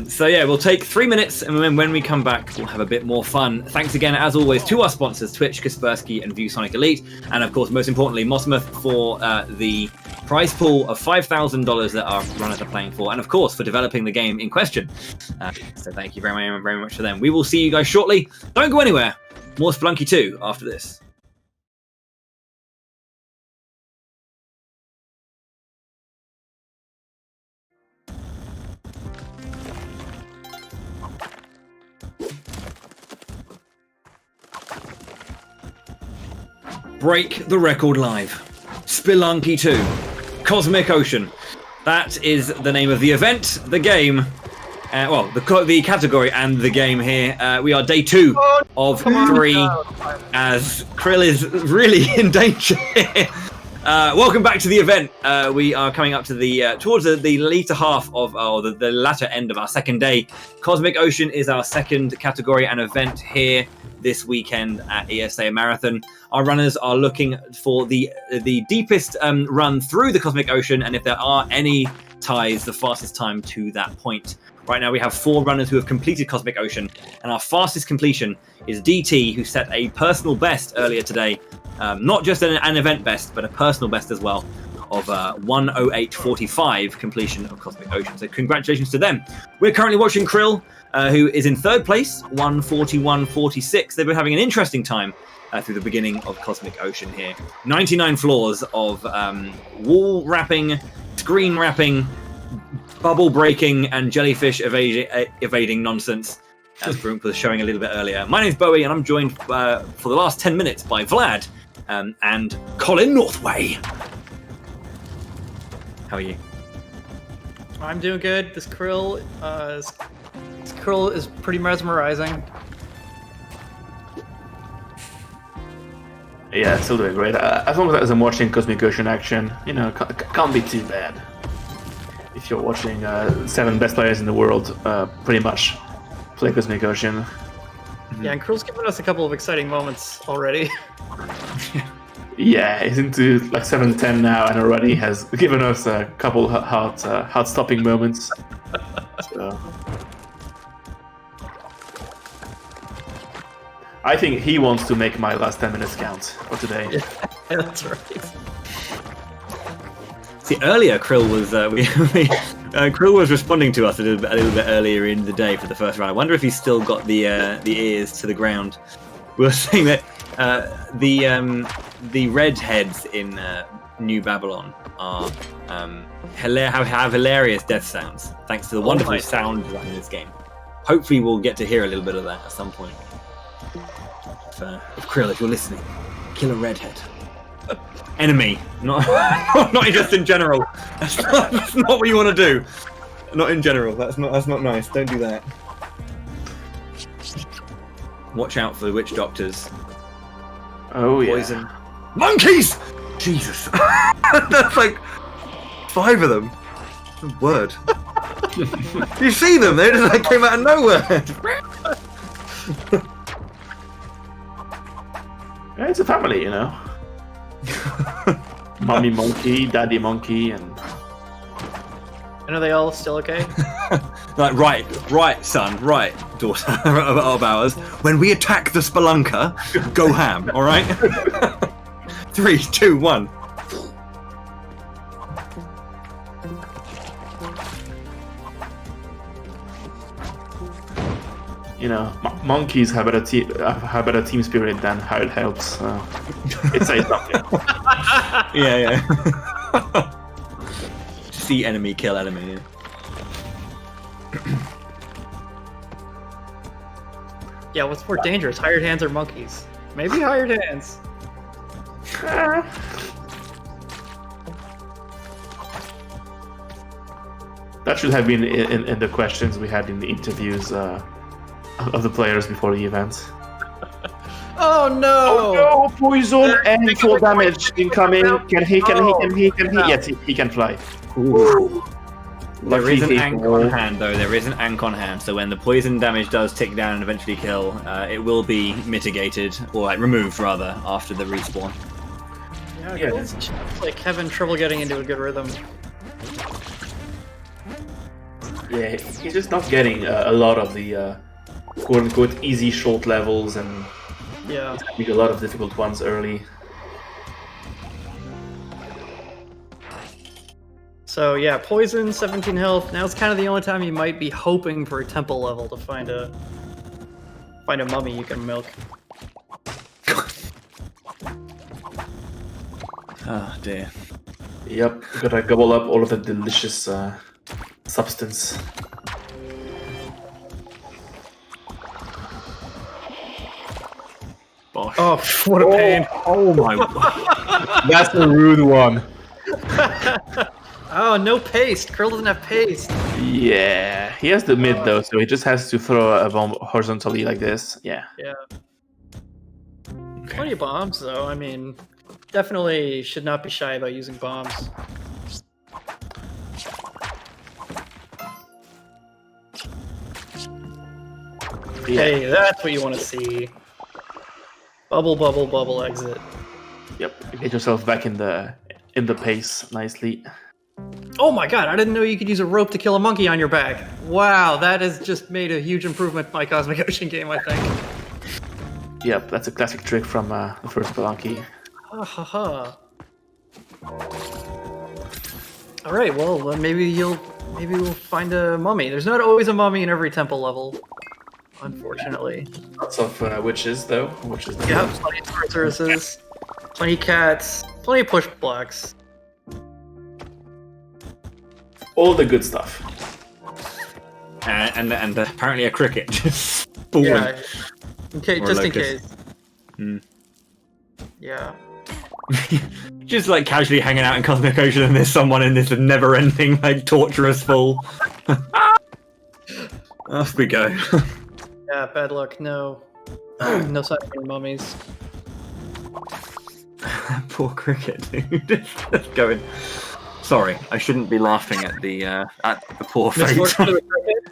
So yeah, we'll take 3 minutes, and when we come back, we'll have a bit more fun. Thanks again, as always, to our sponsors, Twitch, Kaspersky, and ViewSonic Elite, and of course, most importantly, Mossmouth for the prize pool of $5,000 that our runners are playing for, and of course for developing the game in question. So thank you very much to them. We will see you guys shortly. Don't go anywhere. More Spelunky 2 after this. Break the record live. Spelunky 2. Cosmic Ocean. That is the name of the event, the game. Well, the category and the game here. We are day 2 of 3 as Krill is really in danger here. Welcome back to the event. We are coming up to the towards the later half of the latter end of our second day. Cosmic Ocean is our second category and event here this weekend at ESA Marathon. Our runners are looking for the deepest run through the Cosmic Ocean, and if there are any ties, the fastest time to that point. Right now we have 4 runners who have completed Cosmic Ocean, and our fastest completion is DT, who set a personal best earlier today. Not just an event best, but a personal best as well, of 1:08:45 completion of Cosmic Ocean. So congratulations to them. We're currently watching Krill, who is in 3rd place, 1:41:46. They've been having an interesting time through the beginning of Cosmic Ocean here. 99 floors of wall wrapping, screen wrapping, bubble breaking, and jellyfish evading nonsense, as Brunk was showing a little bit earlier. My name's Bowie, and I'm joined for the last 10 minutes by Vlad and Colin Northway. How are you? I'm doing good. This krill is pretty mesmerizing. Yeah, still doing great. As long as I'm watching Cosmic Ocean action, you know, can't be too bad. If you're watching 7 best players in the world, pretty much play Cosmic Ocean. Yeah, and Krill's given us a couple of exciting moments already. Yeah, he's into like 7-10 now, and already has given us a couple heart-stopping moments. So. I think he wants to make my last 10 minutes count for today. Yeah, that's right. See, earlier Krill was Krill was responding to us a little bit earlier in the day for the first round. I wonder if he's still got the ears to the ground. We were saying that the redheads in New Babylon are have hilarious death sounds, thanks to the wonderful sound design in this game. Hopefully, we'll get to hear a little bit of that at some point. If Krill, if you're listening, kill a redhead. Enemy, not just in general. That's not what you want to do. Not in general. That's not nice. Don't do that. Watch out for the witch doctors. Oh yeah. Poison. Monkeys! Jesus. That's like 5 of them. Word. You see them? They just like came out of nowhere. Yeah, it's a family, you know. Mommy monkey, daddy monkey, and... And are they all still okay? Like, right, son, right, daughter of ours. When we attack the Spelunker, go ham, all right? 3, 2, 1. You know, monkeys have better team spirit than how it helps. It says something. Yeah. See enemy, kill enemy. Yeah, what's more dangerous, hired hands or monkeys? Maybe hired hands. That should have been in the questions we had in the interviews of the players before the event. Oh no! Oh no! Poison and full damage incoming. Can he? Yes, he can fly. Ooh. There is an Lucky Ankh on hand, though. There is an Ankh on hand, so when the poison damage does tick down and eventually kill, it will be mitigated, or like removed rather, after the respawn. Yeah, it's like having trouble getting into a good rhythm. Yeah, he's just not getting a lot of the quote-unquote easy short levels, and yeah, he's having a lot of difficult ones early. So yeah, poison, 17 health. Now it's kind of the only time you might be hoping for a temple level to find a mummy you can milk. Oh dear. Yep, gotta gobble up all of the delicious substance. Bosh. Oh, what a pain! Oh my god. That's a rude one. Oh, no paste. Krill doesn't have paste. Yeah, he has the mid though, so he just has to throw a bomb horizontally like this. Yeah. Yeah. Plenty of bombs, though. I mean, definitely should not be shy about using bombs. Yeah. Hey, that's what you want to see. Bubble, bubble, bubble, exit. Yep. Get yourself back in the pace nicely. Oh my god, I didn't know you could use a rope to kill a monkey on your back. Wow, that has just made a huge improvement in my Cosmic Ocean game, I think. Yep, that's a classic trick from the first Spelunky. Ha ha ha. Alright, well, maybe we'll find a mummy. There's not always a mummy in every temple level, unfortunately. Lots of witches though. Witches. Yeah, plenty of sorceresses, plenty of cats, plenty of push blocks. All the good stuff. And apparently a cricket. Boom. Yeah, okay, Or just in locust. case. Hmm. Yeah. Just like casually hanging out in Cosmic Ocean and there's someone in this never-ending, like, torturous fall. Off we go. Yeah, bad luck. No. No sign of any mummies. Poor cricket, dude. Just going. Sorry, I shouldn't be laughing at the poor fate. Misfortune of the cricket.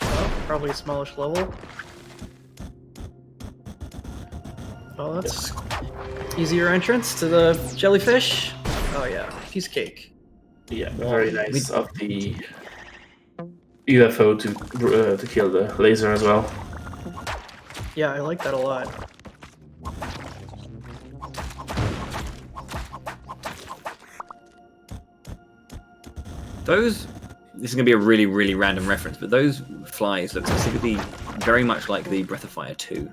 Oh, probably a smallish level. Oh, that's easier entrance to the jellyfish. Oh yeah, piece of cake. Yeah, very nice of the UFO to kill the laser as well. Yeah, I like that a lot. Those. This is going to be a really, really random reference, but those flies look specifically very much like the Breath of Fire 2.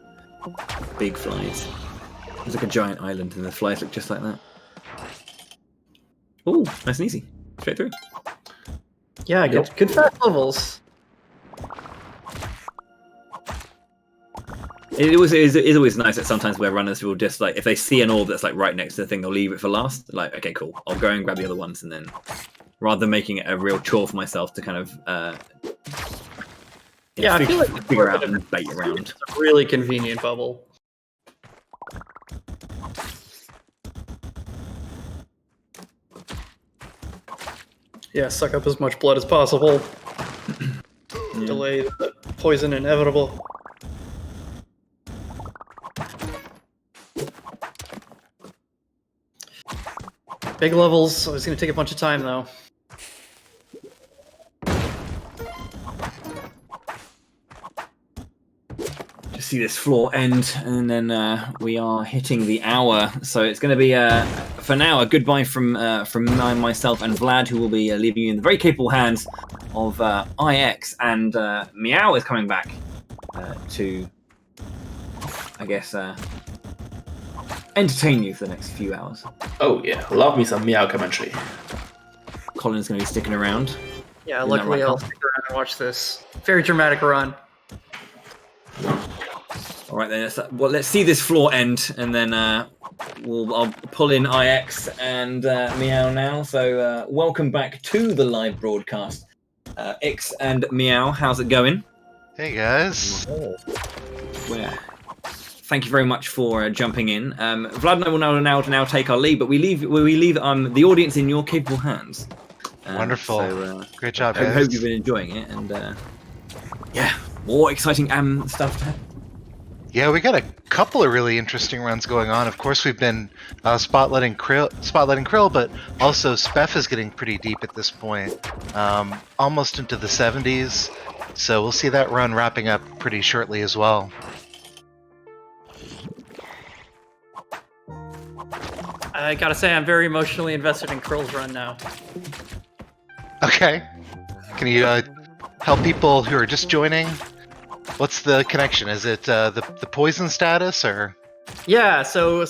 Big flies. It's like a giant island, and the flies look just like that. Ooh, nice and easy. Straight through. Yeah, good fast levels. It is always nice that sometimes where runners will just, like, if they see an orb that's like right next to the thing, they'll leave it for last. Like, okay, cool, I'll go and grab the other ones, and then rather than making it a real chore for myself to kind of Yeah, I feel like figure out and bait around. It's a really convenient bubble. Yeah, suck up as much blood as possible. Yeah. Delay the poison inevitable. Big levels, so it's going to take a bunch of time though. Just see this floor end, and then we are hitting the hour. So it's going to be, for now, a goodbye from myself and Vlad, who will be leaving you in the very capable hands of IX, and Meow is coming back to, I guess, entertain you for the next few hours. Oh yeah, love me some Meow commentary. Colin's going to be sticking around. Yeah, Isn't that luckily right, I'll Colin? stick around and watch this very dramatic run. All right, then. Let's see this floor end, and then I'll pull in IX and Meow now. So welcome back to the live broadcast. Ix and Meow, how's it going? Hey guys. Where? Thank you very much for jumping in. Vlad and I will now take our leave, but we leave the audience in your capable hands. Wonderful. So, Great job, I guys. hope you've been enjoying it, and yeah, more exciting stuff to happen. Yeah, we got a couple of really interesting runs going on. Of course, we've been spotlighting Krill, but also Spef is getting pretty deep at this point, almost into the 70s. So we'll see that run wrapping up pretty shortly as well. I gotta say, I'm very emotionally invested in Krill's run now. Okay. Can you help people who are just joining? What's the connection? Is it the poison status or? Yeah, so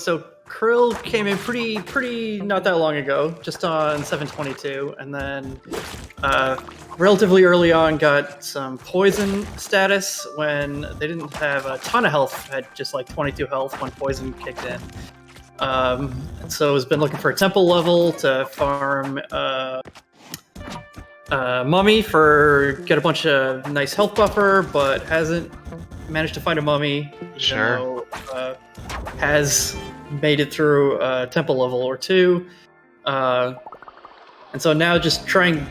Krill came in pretty not that long ago, just on 722, and then relatively early on got some poison status when they didn't have a ton of health, had just like 22 health when poison kicked in. So has been looking for a temple level to farm mummy get a bunch of nice health buffer, but hasn't managed to find a mummy. Sure. Though, has made it through a temple level or two, and so now just trying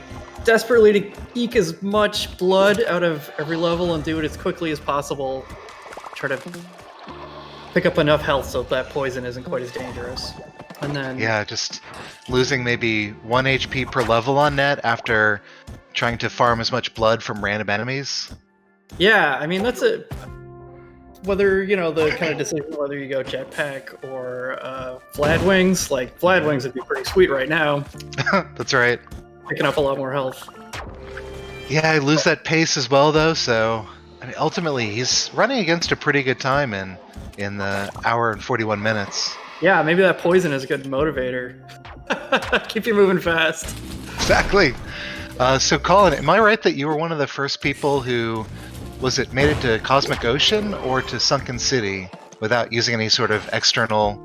desperately to eke as much blood out of every level and do it as quickly as possible. Try to pick up enough health so that poison isn't quite as dangerous. And then Yeah, just losing maybe 1 HP per level on net after trying to farm as much blood from random enemies. yeah, I mean that's it. Whether the kind of decision whether you go jetpack or Vlad wings, like Vlad wings would be pretty sweet right now, That's right. picking up a lot more health. Yeah, I lose that pace as well though, so I mean, ultimately he's running against a pretty good time in the hour and 41 minutes. Yeah, maybe that poison is a good motivator. Keep you moving fast. Exactly. So Colin, am I right that you were one of the first people who made it to Cosmic Ocean or to Sunken City without using any sort of external?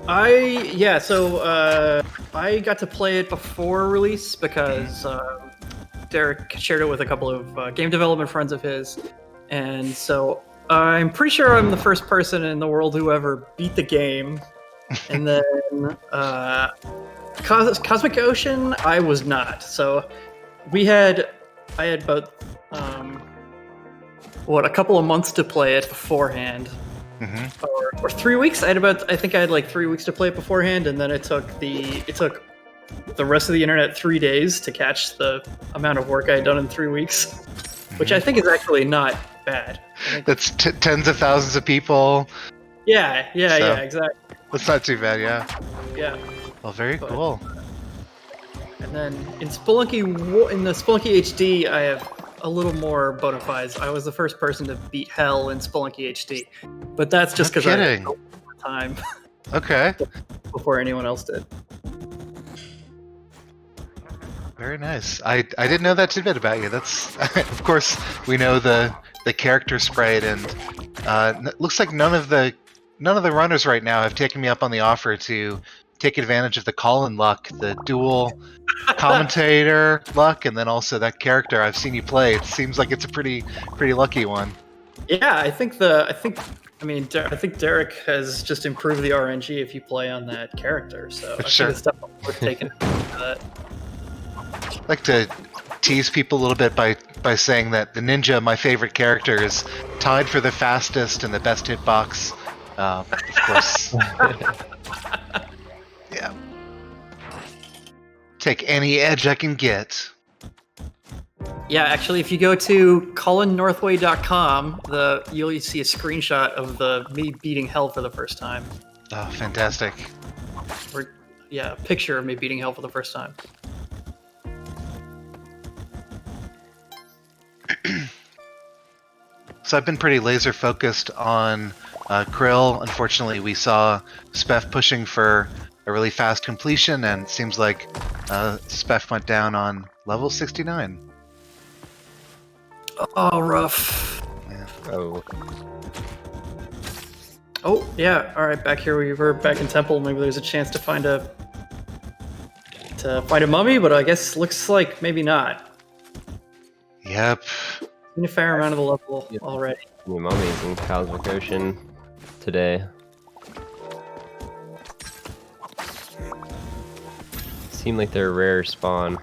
So I got to play it before release because Derek shared it with a couple of game development friends of his, and so I'm pretty sure I'm the first person in the world who ever beat the game. And then Cosmic Ocean, I was not. So I had about a couple of months to play it beforehand, or 3 weeks. I think I had like 3 weeks to play it beforehand, and then it took the rest of the internet 3 days to catch the amount of work I had done in 3 weeks, which I think is actually not bad. That's tens of thousands of people. Yeah, exactly. That's not too bad, yeah. Yeah. Well, very cool. And then in the Spelunky HD, I have a little more bona fides. I was the first person to beat Hell in Spelunky HD, but that's just because I had more time. Okay. Before anyone else did. Very nice. I didn't know that tidbit about you. That's of course we know the character sprite, and looks like none of the runners right now have taken me up on the offer to take advantage of the Colin luck, the dual commentator luck, and then also that character I've seen you play. It seems like it's a pretty lucky one. Yeah, I think Derek has just improved the RNG if you play on that character, so I Sure. think it's definitely worth taking advantage of that. I like to tease people a little bit by saying that the Ninja, my favorite character, is tied for the fastest and the best hitbox. Of course. Yeah. Take any edge I can get. Yeah, actually, if you go to colinnorthway.com, you'll see a screenshot of me beating Hell for the first time. Oh, fantastic. A picture of me beating Hell for the first time. So I've been pretty laser focused on Krill. Unfortunately, we saw Speff pushing for a really fast completion, and it seems like Speff went down on level 69. Oh, rough. Yeah. Oh, yeah. All right, back here we were back in Temple. Maybe there's a chance to find a mummy, but I guess looks like maybe not. Yep. Seen a fair amount of the level already. New mummies in Cosmic Ocean today. Seem like they're a rare spawn.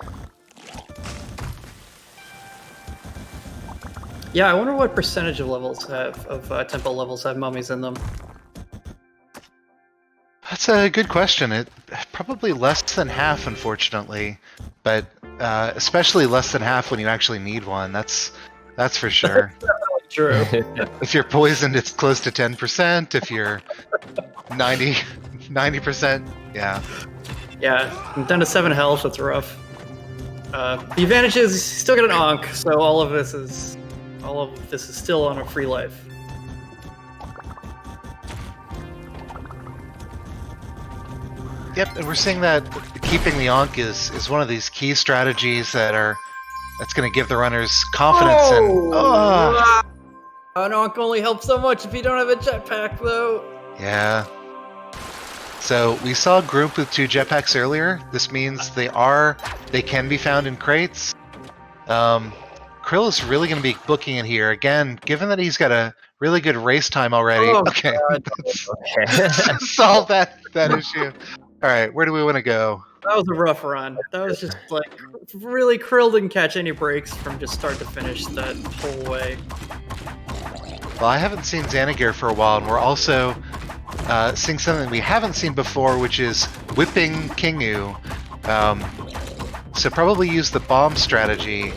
Yeah, I wonder what percentage of temple levels have mummies in them. That's a good question. It probably less than half, unfortunately, but especially less than half when you actually need one. That's for sure. True. If you're poisoned, it's close to 10%. If you're 90, 90%. Yeah. Yeah, I'm down to 7 health. That's rough. The advantage is you still get an Ankh, so all of this is still on a free life. Yep, and we're seeing that keeping the Ankh is one of these key strategies that's going to give the runners confidence An Ankh only helps so much if you don't have a jetpack, though. Yeah. So we saw a group with 2 jetpacks earlier. This means they can be found in crates. Krill is really going to be booking it here again, given that he's got a really good race time already. Oh, okay, Okay. solve that issue. All right, where do we want to go? That was a rough run. That was just like really Krill didn't catch any breaks from just start to finish that whole way. Well, I haven't seen Xanagir for a while, and we're also seeing something we haven't seen before, which is whipping Kingu. So probably use the bomb strategy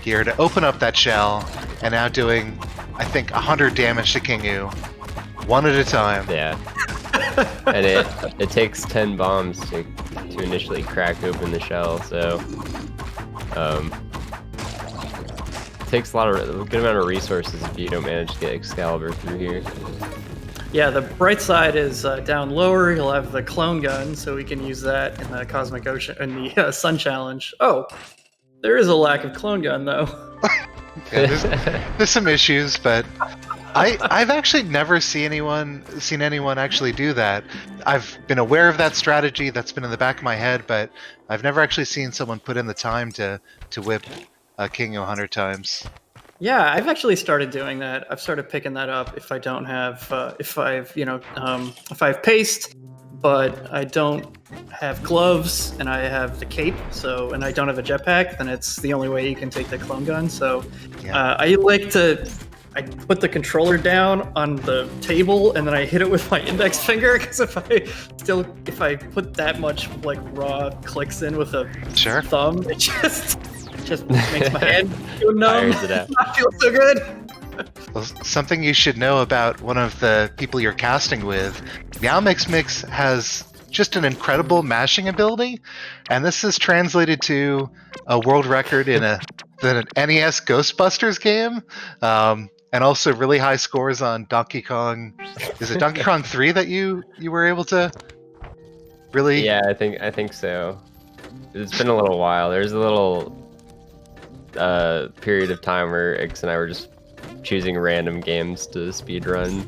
here to open up that shell, and now doing, I think, 100 damage to Kingu, one at a time. Yeah. And it takes 10 bombs to initially crack open the shell, so it takes a good amount of resources if you don't manage to get Excalibur through here. Yeah, the bright side is down lower. You'll have the clone gun, so we can use that in the Cosmic Ocean in the Sun Challenge. Oh, there is a lack of clone gun though. Yeah, there's some issues, but I've actually never seen anyone actually do that. I've been aware of that strategy. That's been in the back of my head, but I've never actually seen someone put in the time to whip Kingu 100 times. Yeah, I've actually started doing that. I've started picking that up if I don't have, if I have paste, but I don't have gloves and I have the cape, and I don't have a jetpack, then it's the only way you can take the clone gun. So Yeah. I put the controller down on the table and then I hit it with my index finger because if I put that much like raw clicks in with a Sure. thumb, it just makes my hand feel numb. Fires it out. Not feel so good. Well, something you should know about one of the people you're casting with, Mix has just an incredible mashing ability, and this is translated to a world record in an NES Ghostbusters game, and also really high scores on Donkey Kong. Is it Donkey Kong 3 that you were able to really? Yeah, I think so. It's been a little while. There's a little period of time where X and I were just choosing random games to speedrun.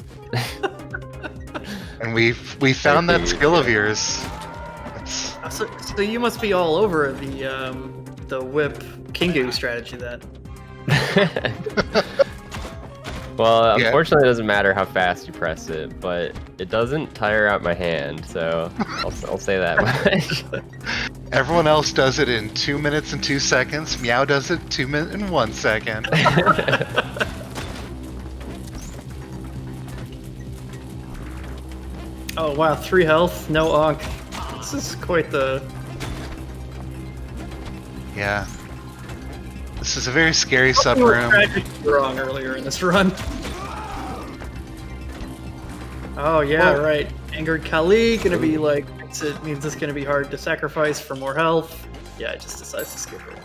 And we found that skill of yours. So you must be all over the whip Kingu strategy then. Well, Yeah. unfortunately, it doesn't matter how fast you press it, but it doesn't tire out my hand, so I'll say that much. Everyone else does it in 2 minutes and 2 seconds. Meow does it 2 minutes and 1 second. Oh wow, 3 health, no Ankh. This is quite the... Yeah. This is a very scary sub room. Wrong earlier in this run. Oh yeah, Well- right. Angered Kali gonna be like, it means it's gonna be hard to sacrifice for more health. Yeah, it just decides to skip it.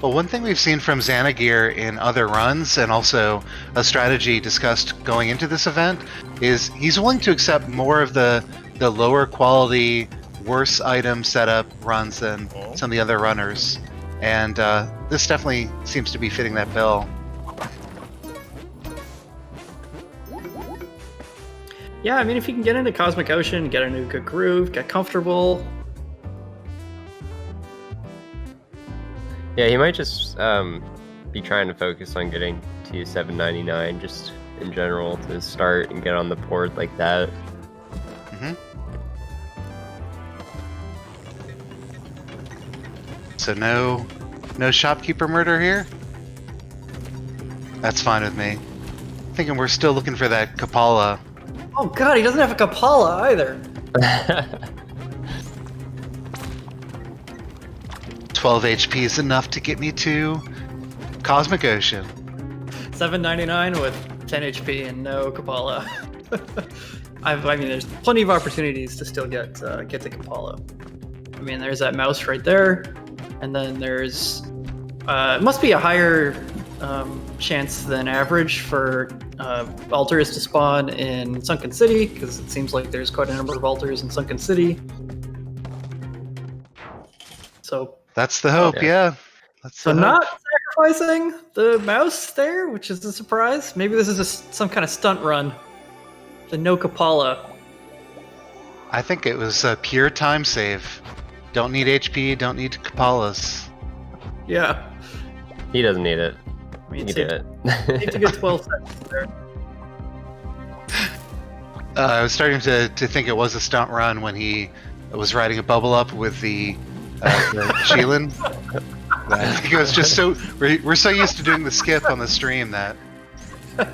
Well, one thing we've seen from Xanagir in other runs, and also a strategy discussed going into this event, is he's willing to accept more of the lower quality, worse item setup runs than some of the other runners. And this definitely seems to be fitting that bill. Yeah, I mean, if you can get into Cosmic Ocean, get into a good groove, get comfortable. Yeah, he might just be trying to focus on getting to 799 just in general to start and get on the board like that. Mm-hmm. So no shopkeeper murder here? That's fine with me. Thinking we're still looking for that Kapala. Oh god, he doesn't have a Kapala either. 12 HP is enough to get me to Cosmic Ocean. 799 with 10 HP and no Kapala. I mean, there's plenty of opportunities to still get to Kapalo. I mean, there's that mouse right there, and then there's it must be a higher chance than average for altars to spawn in Sunken City, because it seems like there's quite a number of altars in Sunken City. So That's the hope, Okay. yeah. That's so the hope. not sacrificing the mouse there, which is a surprise. Maybe this is some kind of stunt run. The no Kapala. I think it was a pure time save. Don't need HP, don't need Kapalas. Yeah. He doesn't need it. I mean, You need did it. to get 12 seconds there. I was starting to think it was a stunt run when he was riding a bubble up with the Sheelan. I think it was just so we're so used to doing the skip on the stream that. All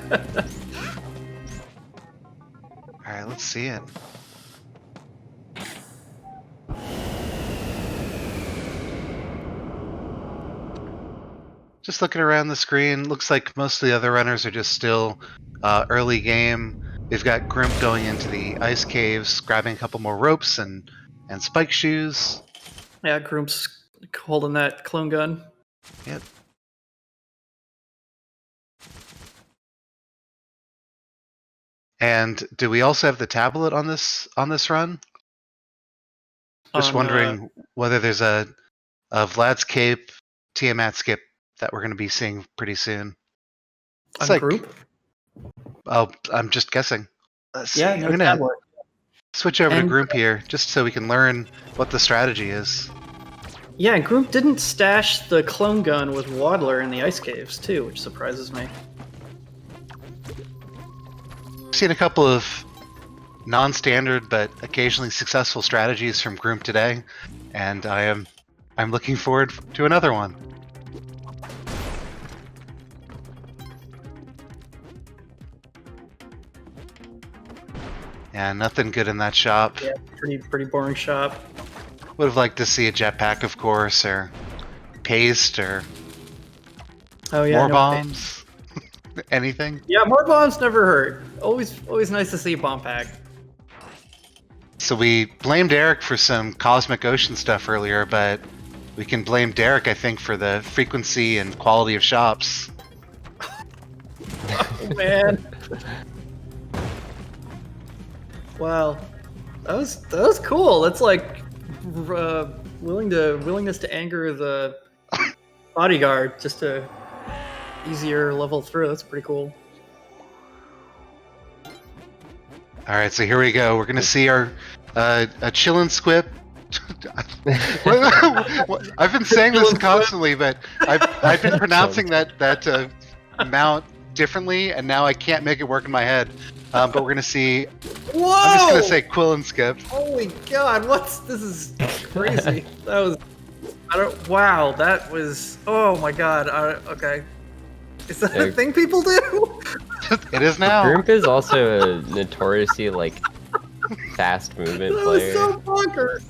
right, let's see it. Just looking around the screen, looks like most of the other runners are just still early game. We've got Grimp going into the ice caves, grabbing a couple more ropes and spike shoes. Yeah, Groom's holding that clone gun. Yep. And do we also have the tablet on this run? Just wondering whether there's a Vlad's Cape Tiamat skip that we're going to be seeing pretty soon. It's on Group? Oh, I'm just guessing. Let's see. Yeah, I'm no gonna tablet. switch over to And- Group here, just so we can learn what the strategy is. Yeah, Group didn't stash the clone gun with Waddler in the ice caves, too, which surprises me. I've seen a couple of non-standard but occasionally successful strategies from Group today, and I'm looking forward to another one. Yeah, nothing good in that shop. Yeah, pretty boring shop. Would have liked to see a jetpack, of course, or paste, or Oh yeah, more no, bombs. Anything. Yeah, more bombs never hurt. Always nice to see a bomb pack. So we blamed Eric for some Cosmic Ocean stuff earlier, but we can blame Derek, I think, for the frequency and quality of shops. Oh, man. Wow, that was cool. That's like willingness to anger the bodyguard just to easier level through. That's pretty cool. All right, so here we go. We're gonna see our a chillin' squip. I've been saying this constantly, but I've been pronouncing that mount differently, and now I can't make it work in my head. But we're gonna see. Whoa! I'm just gonna say Quill and Skip. Holy God! This is crazy. That was. Wow, that was. Oh my God. Okay. Is that a thing people do? It is now. Grimp is also a notoriously fast movement That was player. so bonkers.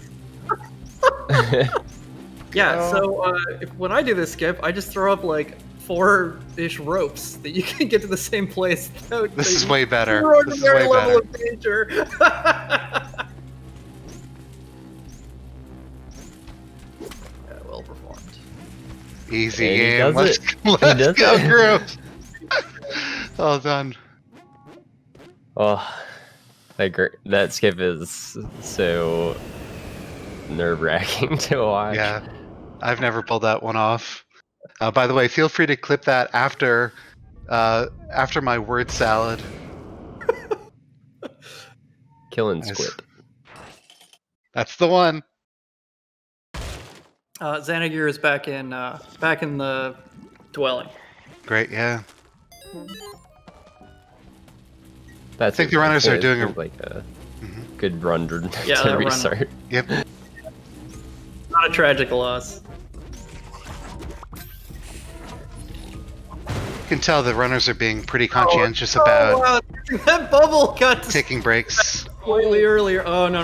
Yeah. So when I do this skip, I just throw up 4-ish ropes that you can get to the same place. This is way better. This is Extraordinary way level better. of danger. Yeah, well performed. Easy Yeah, he game. does Let's it. let's does go, it. group. Well done. Oh, that skip is so nerve-wracking to watch. Yeah, I've never pulled that one off. By the way, feel free to clip that after my word salad. Killing Nice. Squip. That's the one. Xanagir is back in the dwelling. Great, yeah. That's I think the runners are doing a good run to Yeah, they're running. restart. Yep. Not a tragic loss. You can tell the runners are being pretty conscientious about wow, that bubble got taking breaks. slightly earlier. Oh no!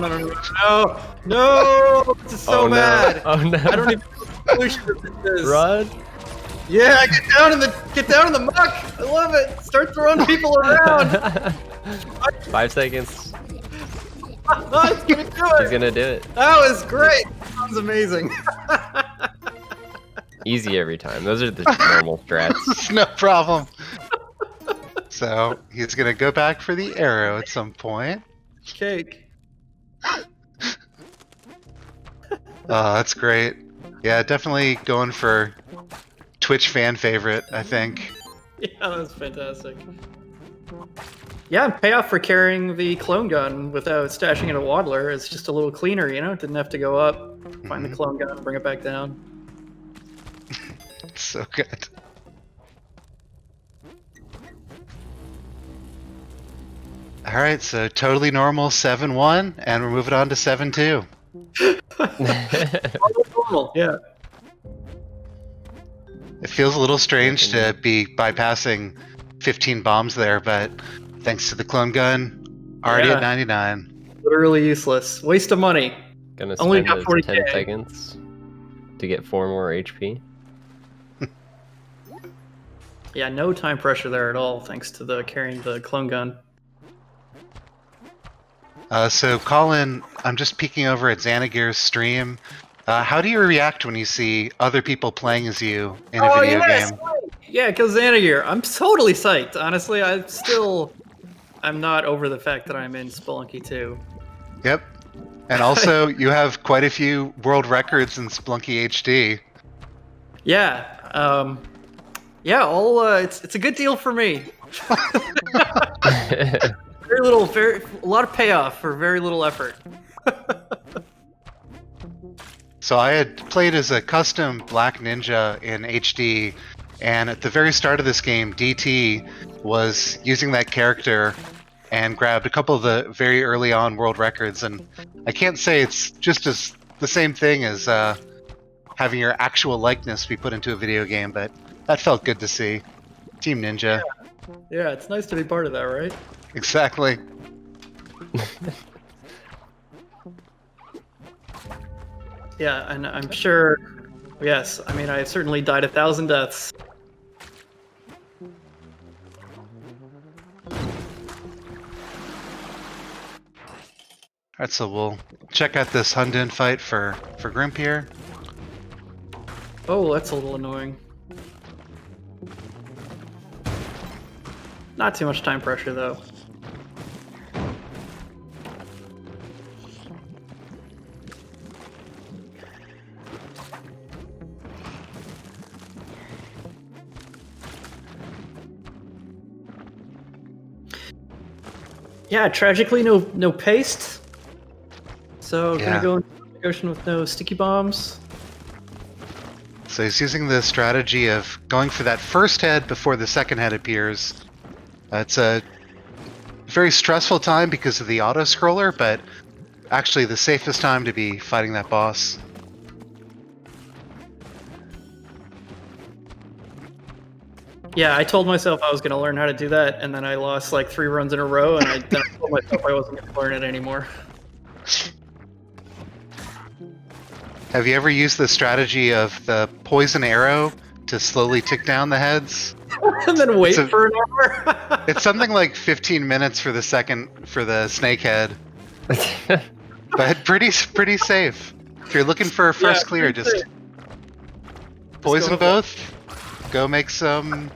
This is so bad. Oh no! I don't even know what the solution to this is. Run! Yeah, get down in the muck. I love it. Start throwing people around. 5 seconds. He's gonna do He's it. gonna do it. That was great. That was amazing. Easy every time. Those are the normal strats. No problem. So he's gonna go back for the arrow at some point. Cake. Oh, that's great. Yeah, definitely going for Twitch fan favorite, I think. Yeah, that was fantastic. Yeah, payoff for carrying the clone gun without stashing in a waddler. It's just a little cleaner, you know? Didn't have to go up, find the clone gun, bring it back down. So good. Alright, so totally normal 7-1, and we're moving on to 7-2. Normal, yeah. It feels a little strange to be bypassing 15 bombs there, but thanks to the clone gun, already Yeah. at 99. Literally useless. Waste of money. Gonna Only spend got those 40K. 10 seconds to get 4 more HP. Yeah, no time pressure there at all, thanks to the carrying the clone gun. So Colin, I'm just peeking over at Xanagir's stream. How do you react when you see other people playing as you in a video game? Yeah, because Xanagir. I'm totally psyched. Honestly, I'm not over the fact that I'm in Spelunky 2. Yep. And also, you have quite a few world records in Spelunky HD. Yeah, yeah. It's a good deal for me. A lot of payoff for very little effort. So I had played as a custom Black Ninja in HD, and at the very start of this game, DT was using that character and grabbed a couple of the very early on world records, and I can't say it's just as the same thing as having your actual likeness be put into a video game, but that felt good to see. Team Ninja. Yeah, it's nice to be part of that, right? Exactly. Yeah, and I'm sure. Yes, I mean I've certainly died 1,000 deaths. Alright, so we'll check out this Hundun fight for Grimp here. Oh, that's a little annoying. Not too much time pressure though. Yeah, tragically no paste. So Yeah. gonna go into the ocean with no sticky bombs. So he's using the strategy of going for that first head before the second head appears. It's a very stressful time because of the auto-scroller, but actually the safest time to be fighting that boss. Yeah, I told myself I was gonna learn how to do that, and then I lost like 3 runs in a row, and then I told myself I wasn't gonna learn it anymore. Have you ever used the strategy of the poison arrow to slowly tick down the heads? And then wait So- for an hour. It's something like 15 minutes for the snake head, but pretty safe. If you're looking for a first Yeah, clear, pretty just safe. poison with it. both. Go make some,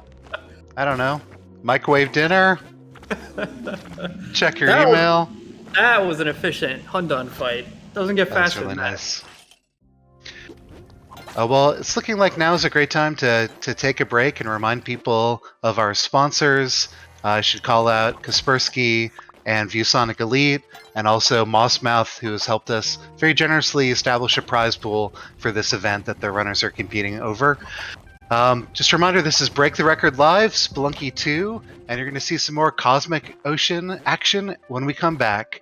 I don't know, microwave dinner. Check your That was- email. That was an efficient Hundun fight. Doesn't get That's faster really than that. nice. Well, it's looking like now is a great time to take a break and remind people of our sponsors. I should call out Kaspersky and ViewSonic Elite, and also Mossmouth, who has helped us very generously establish a prize pool for this event that the runners are competing over. Just a reminder, this is Break the Record Live, Spelunky 2, and you're going to see some more Cosmic Ocean action when we come back.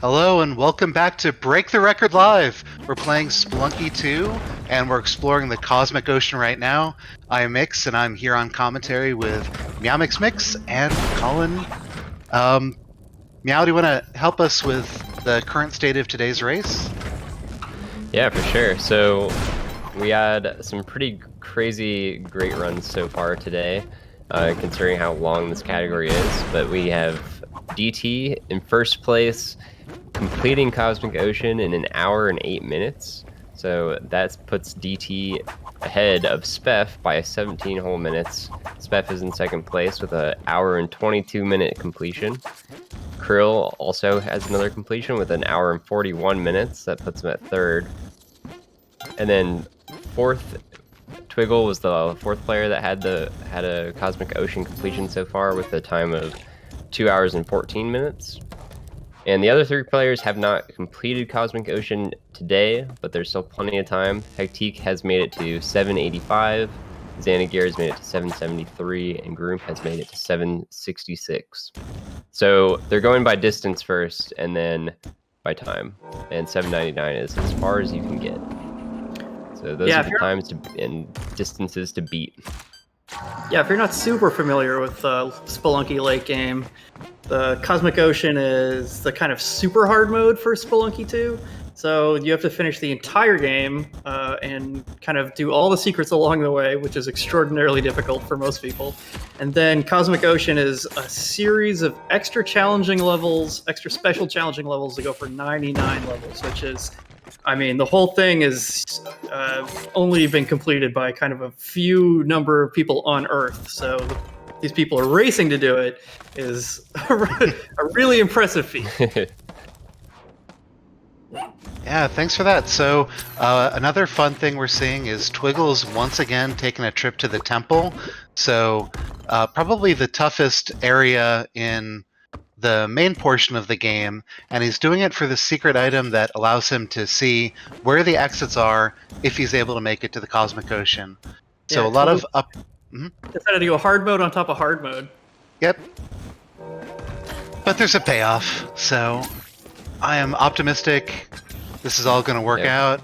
Hello and welcome back to Break the Record Live. We're playing Spelunky 2 and we're exploring the Cosmic Ocean right now. I am Mix and I'm here on commentary with Meow Mix and Colin. Meow, do you want to help us with the current state of today's race? Yeah, for sure. So we had some pretty crazy great runs so far today, considering how long this category is. But we have DT in first place, completing Cosmic Ocean in 1 hour and 8 minutes. So that puts DT ahead of Speff by 17 whole minutes. Speff is in second place with 1 hour and 22 minute completion. Krill also has another completion with 1 hour and 41 minutes. That puts him at third. And then fourth, Twiggle was the fourth player that had a Cosmic Ocean completion so far with a time of 2 hours and 14 minutes. And the other 3 players have not completed Cosmic Ocean today, but there's still plenty of time. Hectique has made it to 785, Xanagir has made it to 773, and Groomp has made it to 766. So they're going by distance first, and then by time. And 799 is as far as you can get. So those are the times and distances to beat. Yeah, if you're not super familiar with Spelunky late game, the Cosmic Ocean is the kind of super hard mode for Spelunky 2. So you have to finish the entire game and kind of do all the secrets along the way, which is extraordinarily difficult for most people. And then Cosmic Ocean is a series of extra challenging levels, extra special challenging levels that go for 99 levels, which is, I mean, the whole thing is only been completed by kind of a few number of people on Earth. So these people are racing to do it is a really impressive feat. Yeah, thanks for that. So another fun thing we're seeing is Twiggle's once again taking a trip to the temple. So probably the toughest area in the main portion of the game, and he's doing it for the secret item that allows him to see where the exits are if he's able to make it to the Cosmic Ocean. So Yeah, a lot of up. Decided to go hard mode on top of hard mode. Yep. But there's a payoff, so I am optimistic this is all going to work out,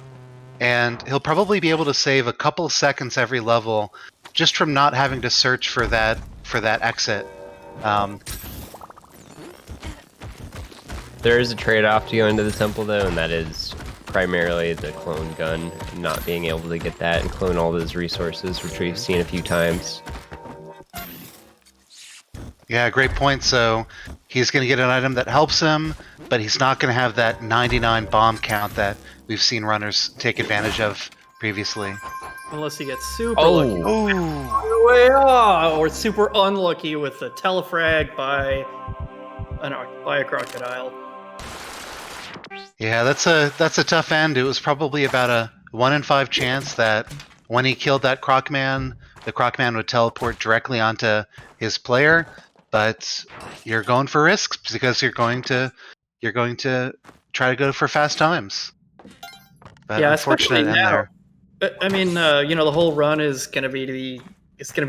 and he'll probably be able to save a couple seconds every level just from not having to search for that exit. There is a trade-off to go into the temple, though, and that is primarily the clone gun, not being able to get that and clone all those resources, which we've seen a few times. Yeah, great point. So he's going to get an item that helps him, but he's not going to have that 99 bomb count that we've seen runners take advantage of previously. Unless he gets super lucky. Oh. Way off, or super unlucky with a telefrag by a crocodile. Yeah, that's a tough end. It was probably about a 1 in 5 chance that when he killed that Crocman, the Crocman would teleport directly onto his player. But you're going for risks because you're going to try to go for fast times. But yeah, unfortunate especially now. I mean, the whole run is going to be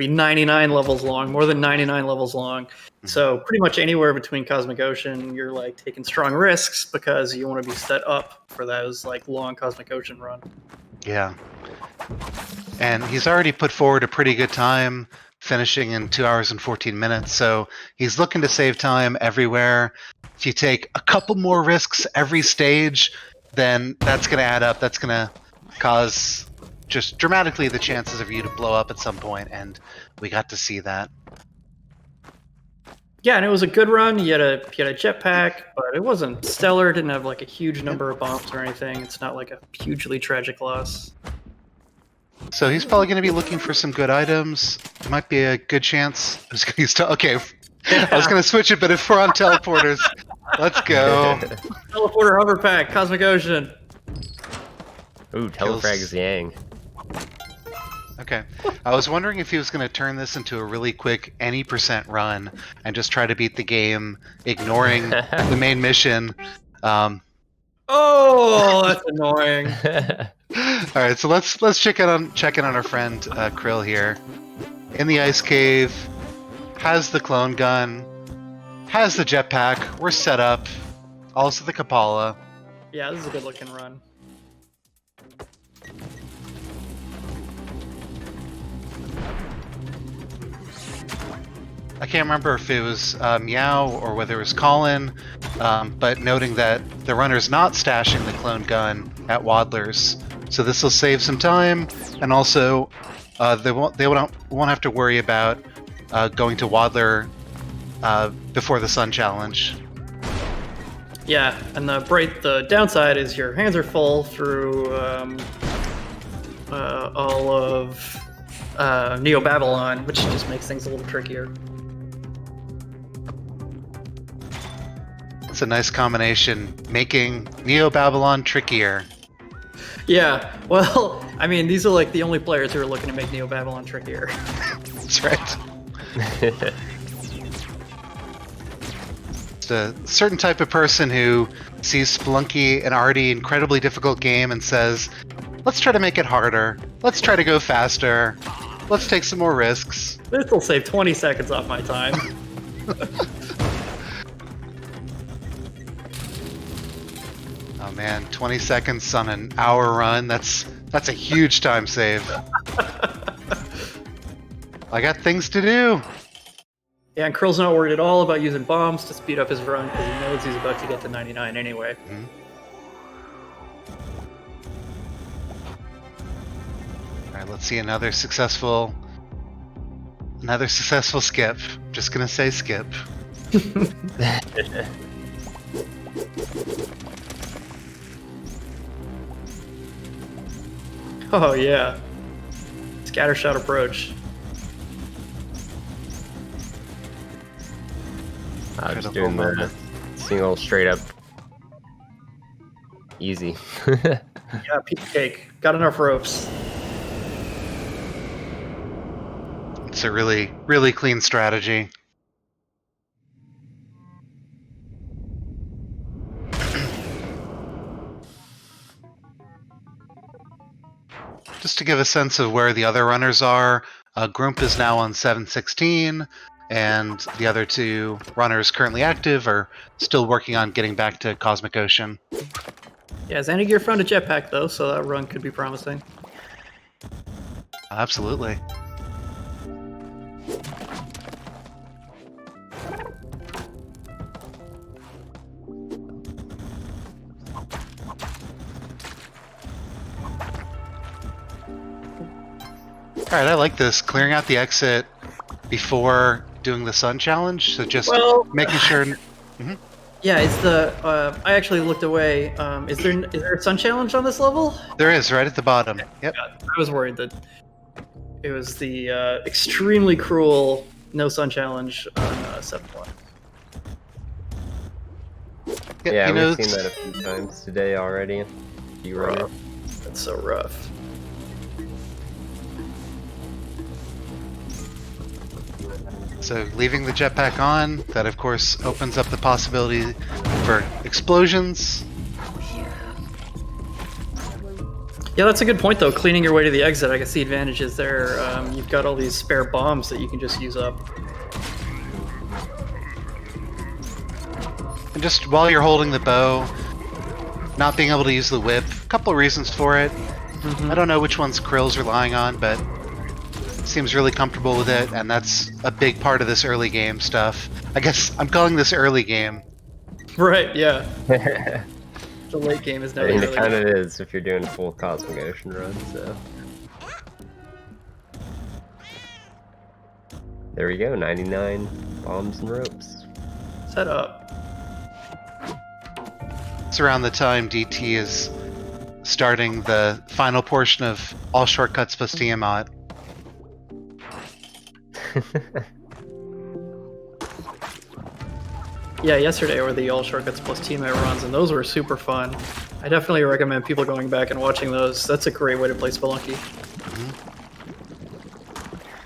99 levels long, more than 99 levels long. So pretty much anywhere between Cosmic Ocean, you're like taking strong risks because you want to be set up for those like long Cosmic Ocean run. Yeah. And he's already put forward a pretty good time, finishing in 2 hours and 14 minutes. So he's looking to save time everywhere. If you take a couple more risks every stage, then that's going to add up. That's going to cause just dramatically the chances of you to blow up at some point, and we got to see that. Yeah, and it was a good run. He had a jetpack, but it wasn't stellar. Didn't have like a huge number of bombs or anything. It's not like a hugely tragic loss. So he's probably going to be looking for some good items. It might be a good chance. I was going to use I was going to switch it, but if we're on teleporters, let's go. Teleporter hover pack, Cosmic Ocean. Ooh, telefrag Yang. Okay. I was wondering if he was going to turn this into a really quick any % run and just try to beat the game, ignoring the main mission. Oh, that's annoying. All right, so let's check in on our friend Krill here. In the ice cave, has the clone gun, has the jetpack. We're set up. Also the Kapala. Yeah, this is a good looking run. I can't remember if it was Meow or whether it was Colin, but noting that the runner's not stashing the clone gun at Waddler's. So this will save some time, and also they won't have to worry about going to Waddler before the Sun Challenge. Yeah, and the downside is your hands are full through all of Neo Babylon, which just makes things a little trickier. It's a nice combination, making Neo Babylon trickier. Yeah, well, I mean, these are like the only players who are looking to make Neo Babylon trickier. That's right. It's a certain type of person who sees Spelunky, an already incredibly difficult game, and says, let's try to make it harder. Let's try to go faster. Let's take some more risks. This will save 20 seconds off my time. Oh man, 20 seconds on an hour run, that's a huge time save. I got things to do. Yeah, and Krill's not worried at all about using bombs to speed up his run because he knows he's about to get to 99 anyway. Mm-hmm. Alright, let's see another successful skip. Just gonna say skip. Oh yeah. Scattershot approach. I'm just doing the single straight up easy. Yeah, piece of cake. Got enough ropes. It's a really, really clean strategy. Just to give a sense of where the other runners are, Grump is now on 716, and the other two runners currently active are still working on getting back to Cosmic Ocean. Yeah, Xanagear found a jetpack though, so that run could be promising. Absolutely. Alright, I like this. Clearing out the exit before doing the Sun Challenge, so just making sure... Yeah, it's the. I actually looked away. Is there a Sun Challenge on this level? There is, right at the bottom. Yep. I was worried that it was the extremely cruel no Sun Challenge on 7-1. Yep, Yeah, he knows. we've seen that a few times today already. You runner. That's so rough. So leaving the jetpack on, that of course opens up the possibility for explosions. Yeah, that's a good point though. Cleaning your way to the exit, I can see advantages there. You've got all these spare bombs that you can just use up. And just while you're holding the bow, not being able to use the whip, a couple of reasons for it. I don't know which ones Krill's relying on, but seems really comfortable with it, and that's a big part of this early game stuff. I guess I'm calling this early game. Right, yeah. The late game is I never mean, really... it kind of is if you're doing a full Cosmic Ocean run, so. There we go, 99 bombs and ropes. Set up. It's around the time DT is starting the final portion of All Shortcuts plus Tiamat. Yeah, yesterday were the All Shortcuts plus Tiamat runs, and those were super fun. I definitely recommend people going back and watching those. That's a great way to play Spelunky.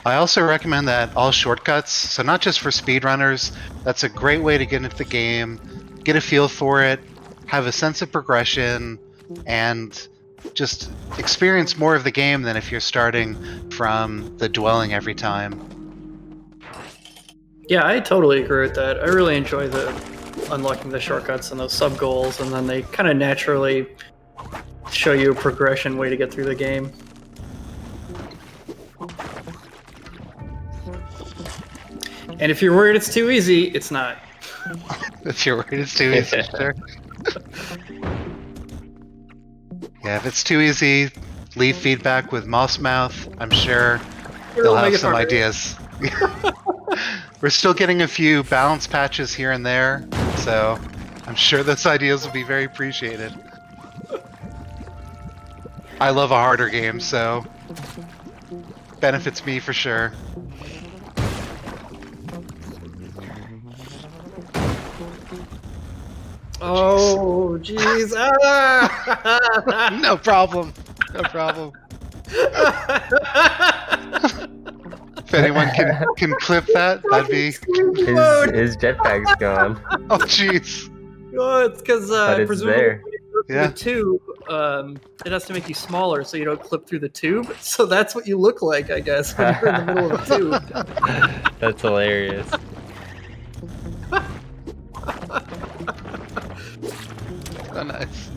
I also recommend that All Shortcuts, so not just for speedrunners, that's a great way to get into the game, get a feel for it, have a sense of progression, and just experience more of the game than if you're starting from the dwelling every time. Yeah, I totally agree with that. I really enjoy the unlocking the shortcuts and those sub goals, and then they kind of naturally show you a progression way to get through the game. And if you're worried it's too easy, it's not. If you're worried it's too easy, sure. Yeah, if it's too easy, leave feedback with Mossmouth. I'm sure It'll they'll make have it some harder. ideas. We're still getting a few balance patches here and there, so I'm sure those ideas will be very appreciated. I love a harder game, so benefits me for sure. Oh, jeez. Ah! No problem. No problem. If anyone can clip that, that'd be. His jetpack's gone. Oh, jeez. Oh, it's because But it's presumably there. when you go through Yeah. the tube, it has to make you smaller so you don't clip through the tube. So that's what you look like, I guess, when you're in the middle of a tube. That's hilarious. Oh, nice.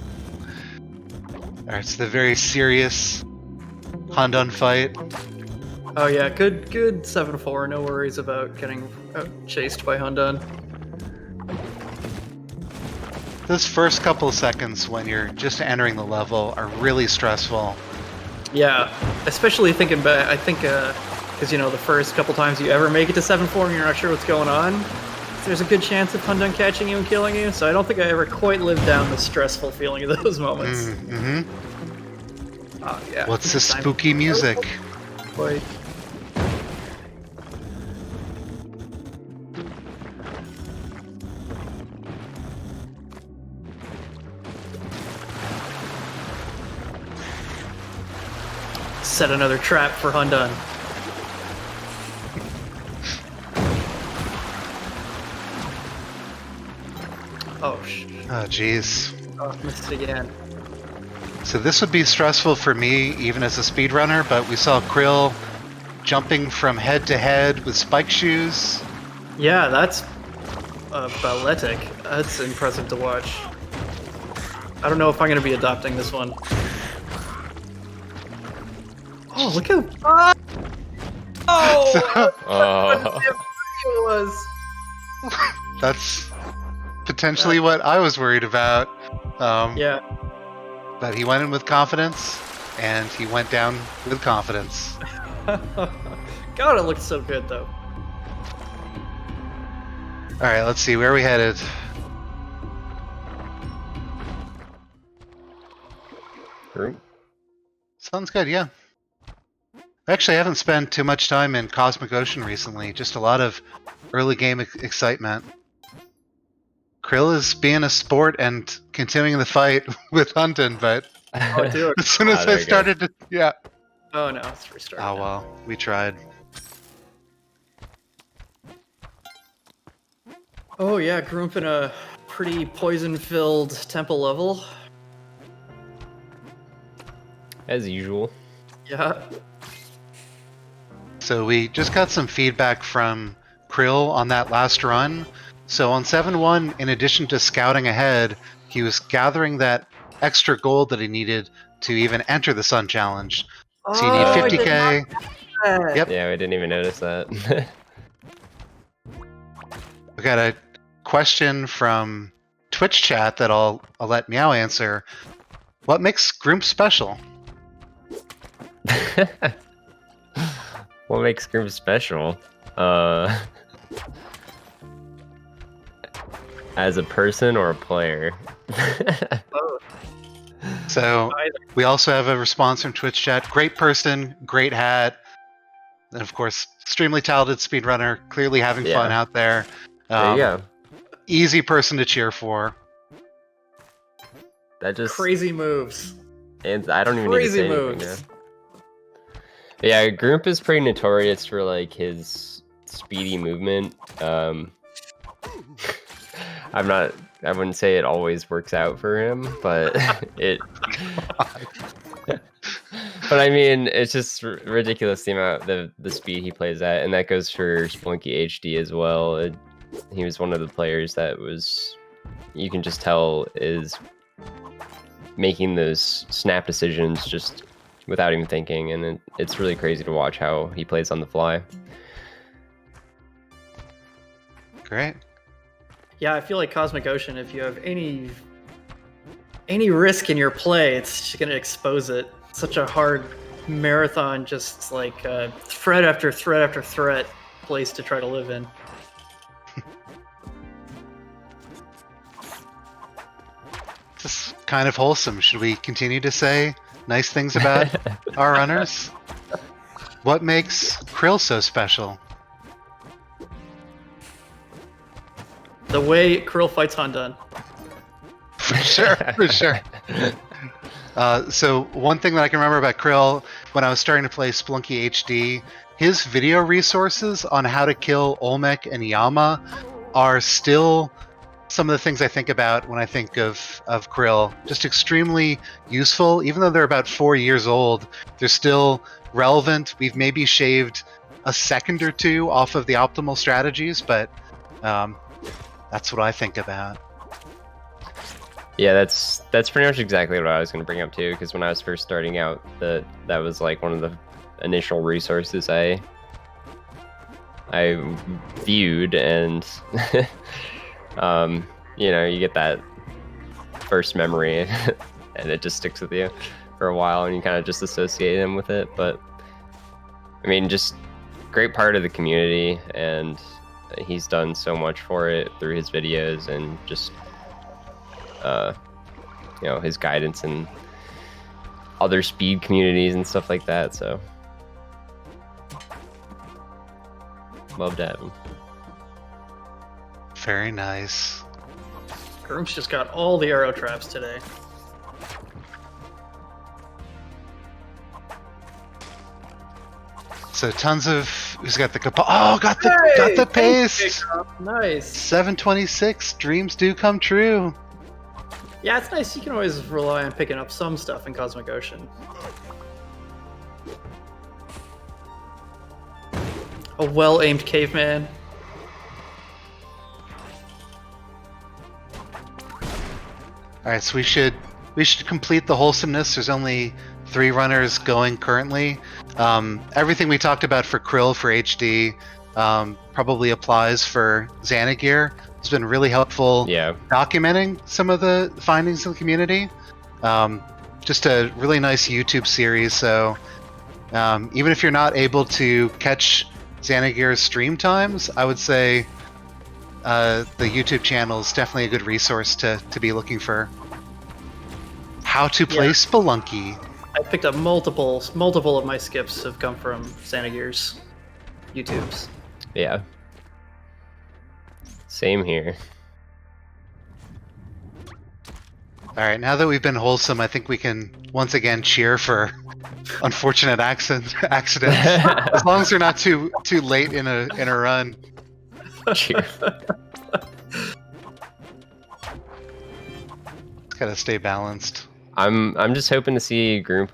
Alright, so the very serious Handun fight. Oh yeah, good 7-4. No worries about getting chased by Hundun. Those first couple of seconds when you're just entering the level are really stressful. Yeah, especially thinking back. I think because the first couple times you ever make it to 7-4 and you're not sure what's going on, there's a good chance of Hundun catching you and killing you. So I don't think I ever quite lived down the stressful feeling of those moments. Mm-hmm. Oh yeah. What's the Time- spooky music? Like, set another trap for Hundun. Oh, Oh, jeez. oh, missed it again. So this would be stressful for me, even as a speedrunner, but we saw Krill jumping from head to head with spike shoes. Yeah, that's balletic. That's impressive to watch. I don't know if I'm going to be adopting this one. Oh, look how... Oh! Oh. It was. That's potentially what I was worried about. Yeah. But he went in with confidence, and he went down with confidence. God, it looks so good, though. Alright, let's see, where are we headed? Group? Sounds good, yeah. Actually, I haven't spent too much time in Cosmic Ocean recently, just a lot of early game excitement. Krill is being a sport and continuing the fight with Hunton, but Oh, dude. as soon as there I you go. started to... Yeah. Oh, no, it's restarted. Oh well, we tried. Oh, yeah, grew up in a pretty poison-filled temple level. As usual. Yeah. So we just got some feedback from Krill on that last run. So on 7-1, in addition to scouting ahead, he was gathering that extra gold that he needed to even enter the Sun Challenge. So you need I did 50k. not- Yep. Yeah, we didn't even notice that. We got a question from Twitch chat that I'll let Meow answer. What makes Groomp special? What makes Group special? As a person or a player? Oh, So either. we also have a response from Twitch chat. Great person, great hat. And of course, extremely talented speedrunner, clearly having fun Yeah. out there. There you go. Easy person to cheer for. That just Crazy moves. and I don't even Crazy need to say anything moves. now. Yeah, Group is pretty notorious for like his speedy movement. I wouldn't say it always works out for him, but it. But I mean, it's just ridiculous the amount the speed he plays at, and that goes for Spelunky HD as well. He was one of the players that was, you can just tell, is making those snap decisions just without even thinking, and it's really crazy to watch how he plays on the fly. Great. Yeah, I feel like Cosmic Ocean, if you have any risk in your play, it's just gonna expose it. such a hard marathon, just like threat after threat after threat place to try to live in. This is kind of wholesome. Should we continue to say nice things about our runners? What makes Krill so special? The way Krill fights Handan. For sure, for sure. So one thing that I can remember about Krill, when I was starting to play Spelunky HD, his video resources on how to kill Olmec and Yama are still some of the things I think about when I think of Krill. Just extremely useful. Even though they're about 4 years old, they're still relevant. We've maybe shaved a second or two off of the optimal strategies, but that's what I think about. Yeah, that's pretty much exactly what I was going to bring up too. Because when I was first starting out, that was like one of the initial resources I viewed, and you know, you get that first memory, and it just sticks with you for a while, and you kind of just associate him with it. But I mean, just great part of the community, and he's done so much for it through his videos and just you know, his guidance and other speed communities and stuff like that. So love to have him. Very nice. Groom's just got all the arrow traps today. So tons of who's got the got the pace. Nice. 726. Dreams do come true. Yeah, it's nice. You can always rely on picking up some stuff in Cosmic Ocean. A well-aimed caveman. All right, so we should complete the wholesomeness. There's only 3 runners going currently. Everything we talked about for Krill for HD probably applies for Xanagir. It's been really helpful documenting some of the findings in the community. Just a really nice YouTube series. So even if you're not able to catch Xanagir's stream times, I would say the YouTube channel is definitely a good resource to be looking for how to play Spelunky. I picked up multiple of my skips have come from Xanagir's YouTubes. Yeah. Same here. All right, now that we've been wholesome, I think we can once again cheer for unfortunate accidents, as long as they're not too late in a run. Cheer. Gotta stay balanced. I'm just hoping to see Groom.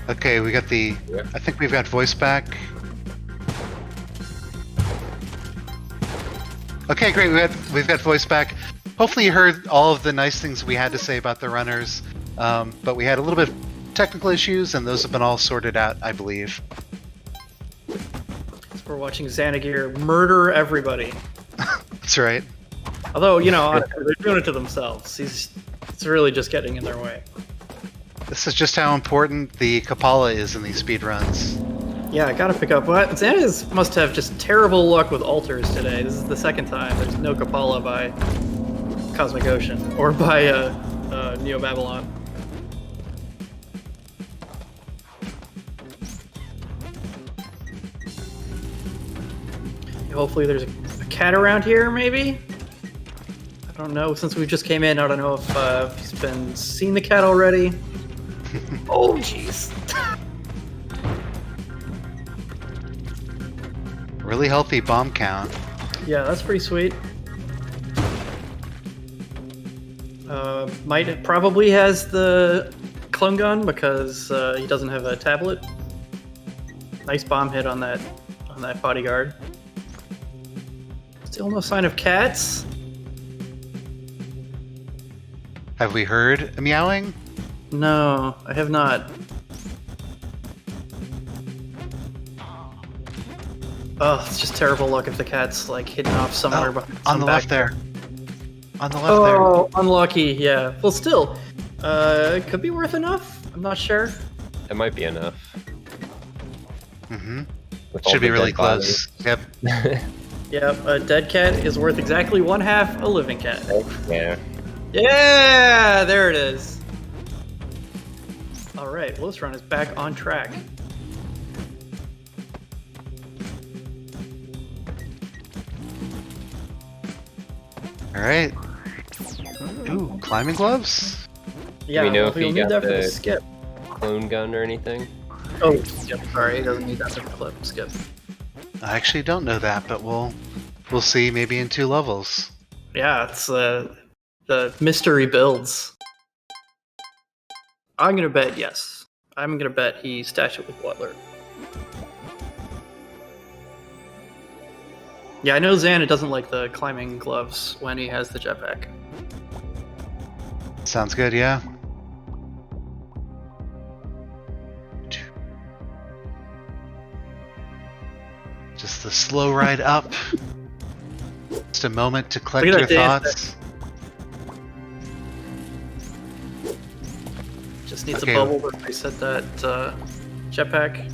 Okay, we got the. I think we've got voice back. Okay, great. We've got voice back. Hopefully, you heard all of the nice things we had to say about the runners. But we had a little bit technical issues, and those have been all sorted out, I believe. So we're watching Xanagir murder everybody. That's right. Although, you know, honestly, they're doing it to themselves. It's really just getting in their way. This is just how important the Kapala is in these speedruns. Yeah, I gotta pick up. What? Xana's must have just terrible luck with altars today. This is the second time there's no Kapala by Cosmic Ocean or by Neo Babylon. Hopefully there's a cat around here, maybe? I don't know. Since we just came in, I don't know if he's been seen the cat already. Oh, jeez. Really healthy bomb count. Yeah, that's pretty sweet. Probably has the clone gun because he doesn't have a tablet. Nice bomb hit on that bodyguard. Still no sign of cats. Have we heard a meowing? No, I have not. Oh, it's just terrible luck if the cat's like hidden off somewhere. On the left there. On the left Oh, unlucky. Yeah. Well, still, it could be worth enough. I'm not sure. It might be enough. Mm-hmm. With all Should be the really dead close. Yep. Yeah, a dead cat is worth exactly 1/2 a living cat. Yeah. Yeah, there it is. All right, well, this run is back on track. All right. Ooh, climbing gloves? Yeah, Do we know if we'll he need got that for the the skip. clone gun or anything? Oh, skip. Sorry, he doesn't need that for the clip. Skip. I actually don't know that, but we'll see maybe in 2 levels. Yeah, it's the mystery builds. I'm gonna bet yes. I'm gonna bet he stashed it with Butler. Yeah, I know Xana doesn't like the climbing gloves when he has the jetpack. Sounds good, yeah. Just the slow ride up. Just a moment to collect Look your at that dance thoughts. Just needs Okay. a bubble to reset that jetpack.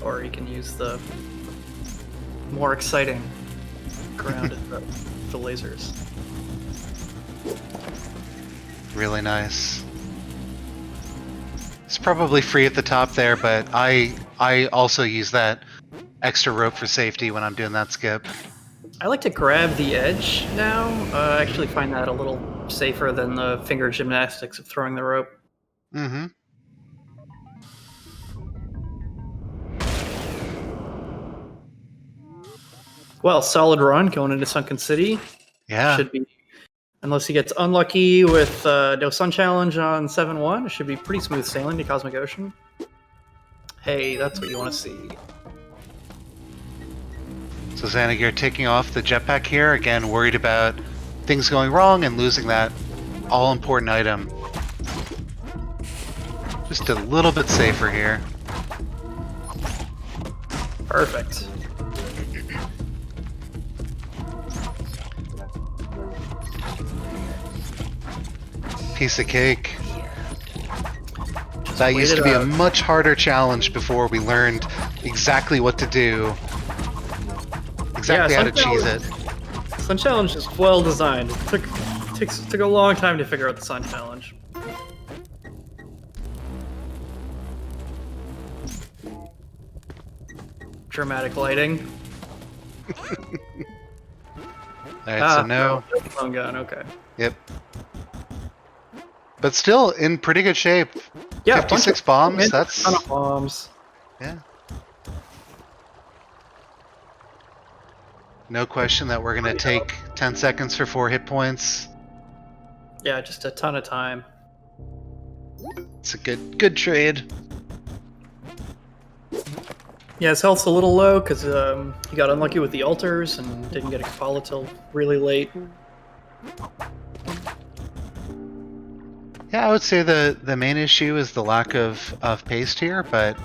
Or he can use the more exciting ground at the lasers. Really nice. It's probably free at the top there, but I also use that extra rope for safety when I'm doing that skip. I like to grab the edge now. I actually find that a little safer than the finger gymnastics of throwing the rope. Mm-hmm. Well, solid run going into Sunken City. Yeah. Should be, unless he gets unlucky with no Sun Challenge on 7-1, it should be pretty smooth sailing to Cosmic Ocean. Hey, that's what you want to see. So Xanagir taking off the jetpack here, again worried about things going wrong and losing that all-important item. Just a little bit safer here. Perfect. Piece of cake. That used to be a much harder challenge before we learned exactly what to do. Exactly how to cheese it. Sun Challenge is well designed. It took a long time to figure out the Sun Challenge. Dramatic lighting. Alright, so no. Clone gun, okay. Yep. But still in pretty good shape. Yeah, 56 bombs, that's... a ton of bombs. Yeah. No question that we're gonna take 10 seconds for 4 hit points. Yeah, just a ton of time. It's a good trade. Yeah, his health's a little low because he got unlucky with the altars and didn't get a Kapala till really late. Yeah, I would say the main issue is the lack of paste here, but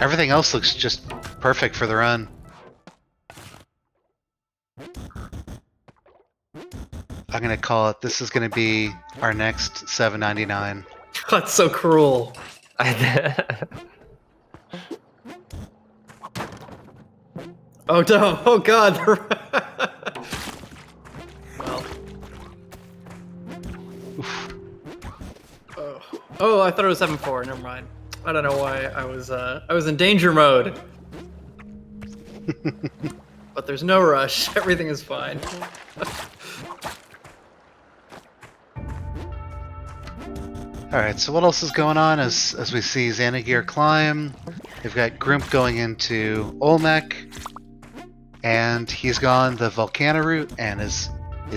everything else looks just perfect for the run. I'm gonna call it. This is gonna be our next 7.99. That's so cruel. Oh no! Oh god! Well. Oh, I thought it was 7-4. Never mind. I don't know why I was in danger mode. But there's no rush. Everything is fine. Alright, so what else is going on as we see Xanagir climb? We've got Grump going into Olmec, and he's gone the Volcano route and is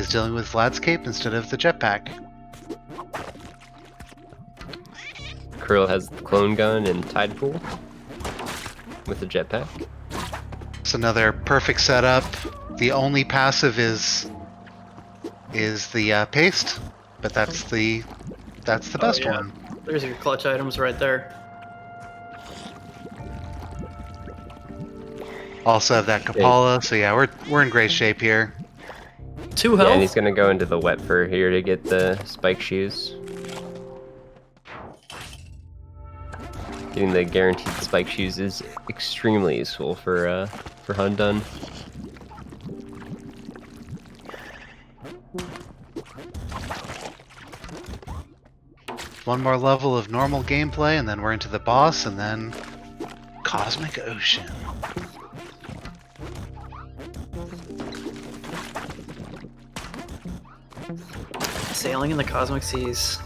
dealing with Vlad's Cape instead of the jetpack. Krill has the clone gun and tide pool with the jetpack. It's another perfect setup. The only passive is the paste, but that's the best one. There's your clutch items right there. Also have that Kapala, so yeah, we're in great shape here. 2 health. Yeah, and he's gonna go into the wet fur here to get the spike shoes. Getting the guaranteed spike shoes is extremely useful for Hundun. One more level of normal gameplay, and then we're into the boss, and then Cosmic Ocean. Sailing in the cosmic seas.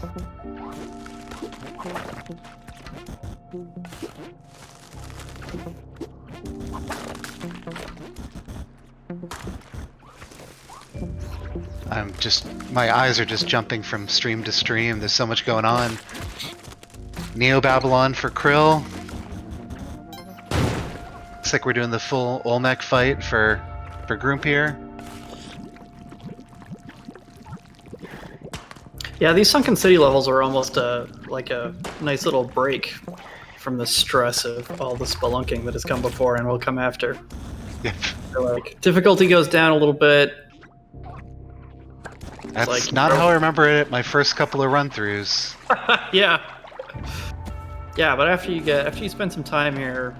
My eyes are just jumping from stream to stream. There's so much going on. Neo Babylon for Krill. Looks like we're doing the full Olmec fight for Grump here. Yeah, these sunken city levels are almost like a nice little break from the stress of all the spelunking that has come before and will come after. Yep. So, like, difficulty goes down a little bit. That's like, not how I remember it my first couple of run-throughs. Yeah. Yeah, but after you spend some time here,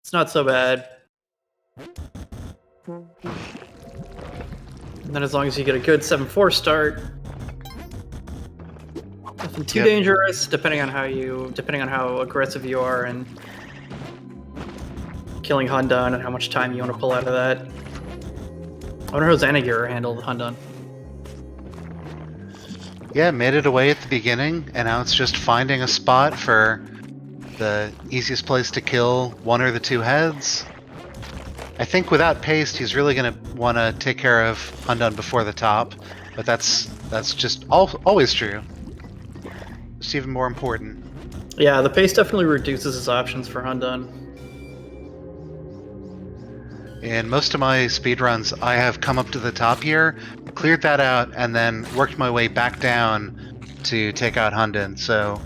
it's not so bad. And then as long as you get a good 7-4 start, nothing too dangerous, depending on how aggressive you are and killing Hundun and how much time you want to pull out of that. I wonder how Xanagir handled Hundun. Yeah, made it away at the beginning, and now it's just finding a spot for the easiest place to kill one or the two heads. I think without paste, he's really going to want to take care of Hundun before the top, but that's just always true. It's even more important. Yeah, the pace definitely reduces his options for Hundun. In most of my speedruns, I have come up to the top here, cleared that out, and then worked my way back down to take out Hundun. So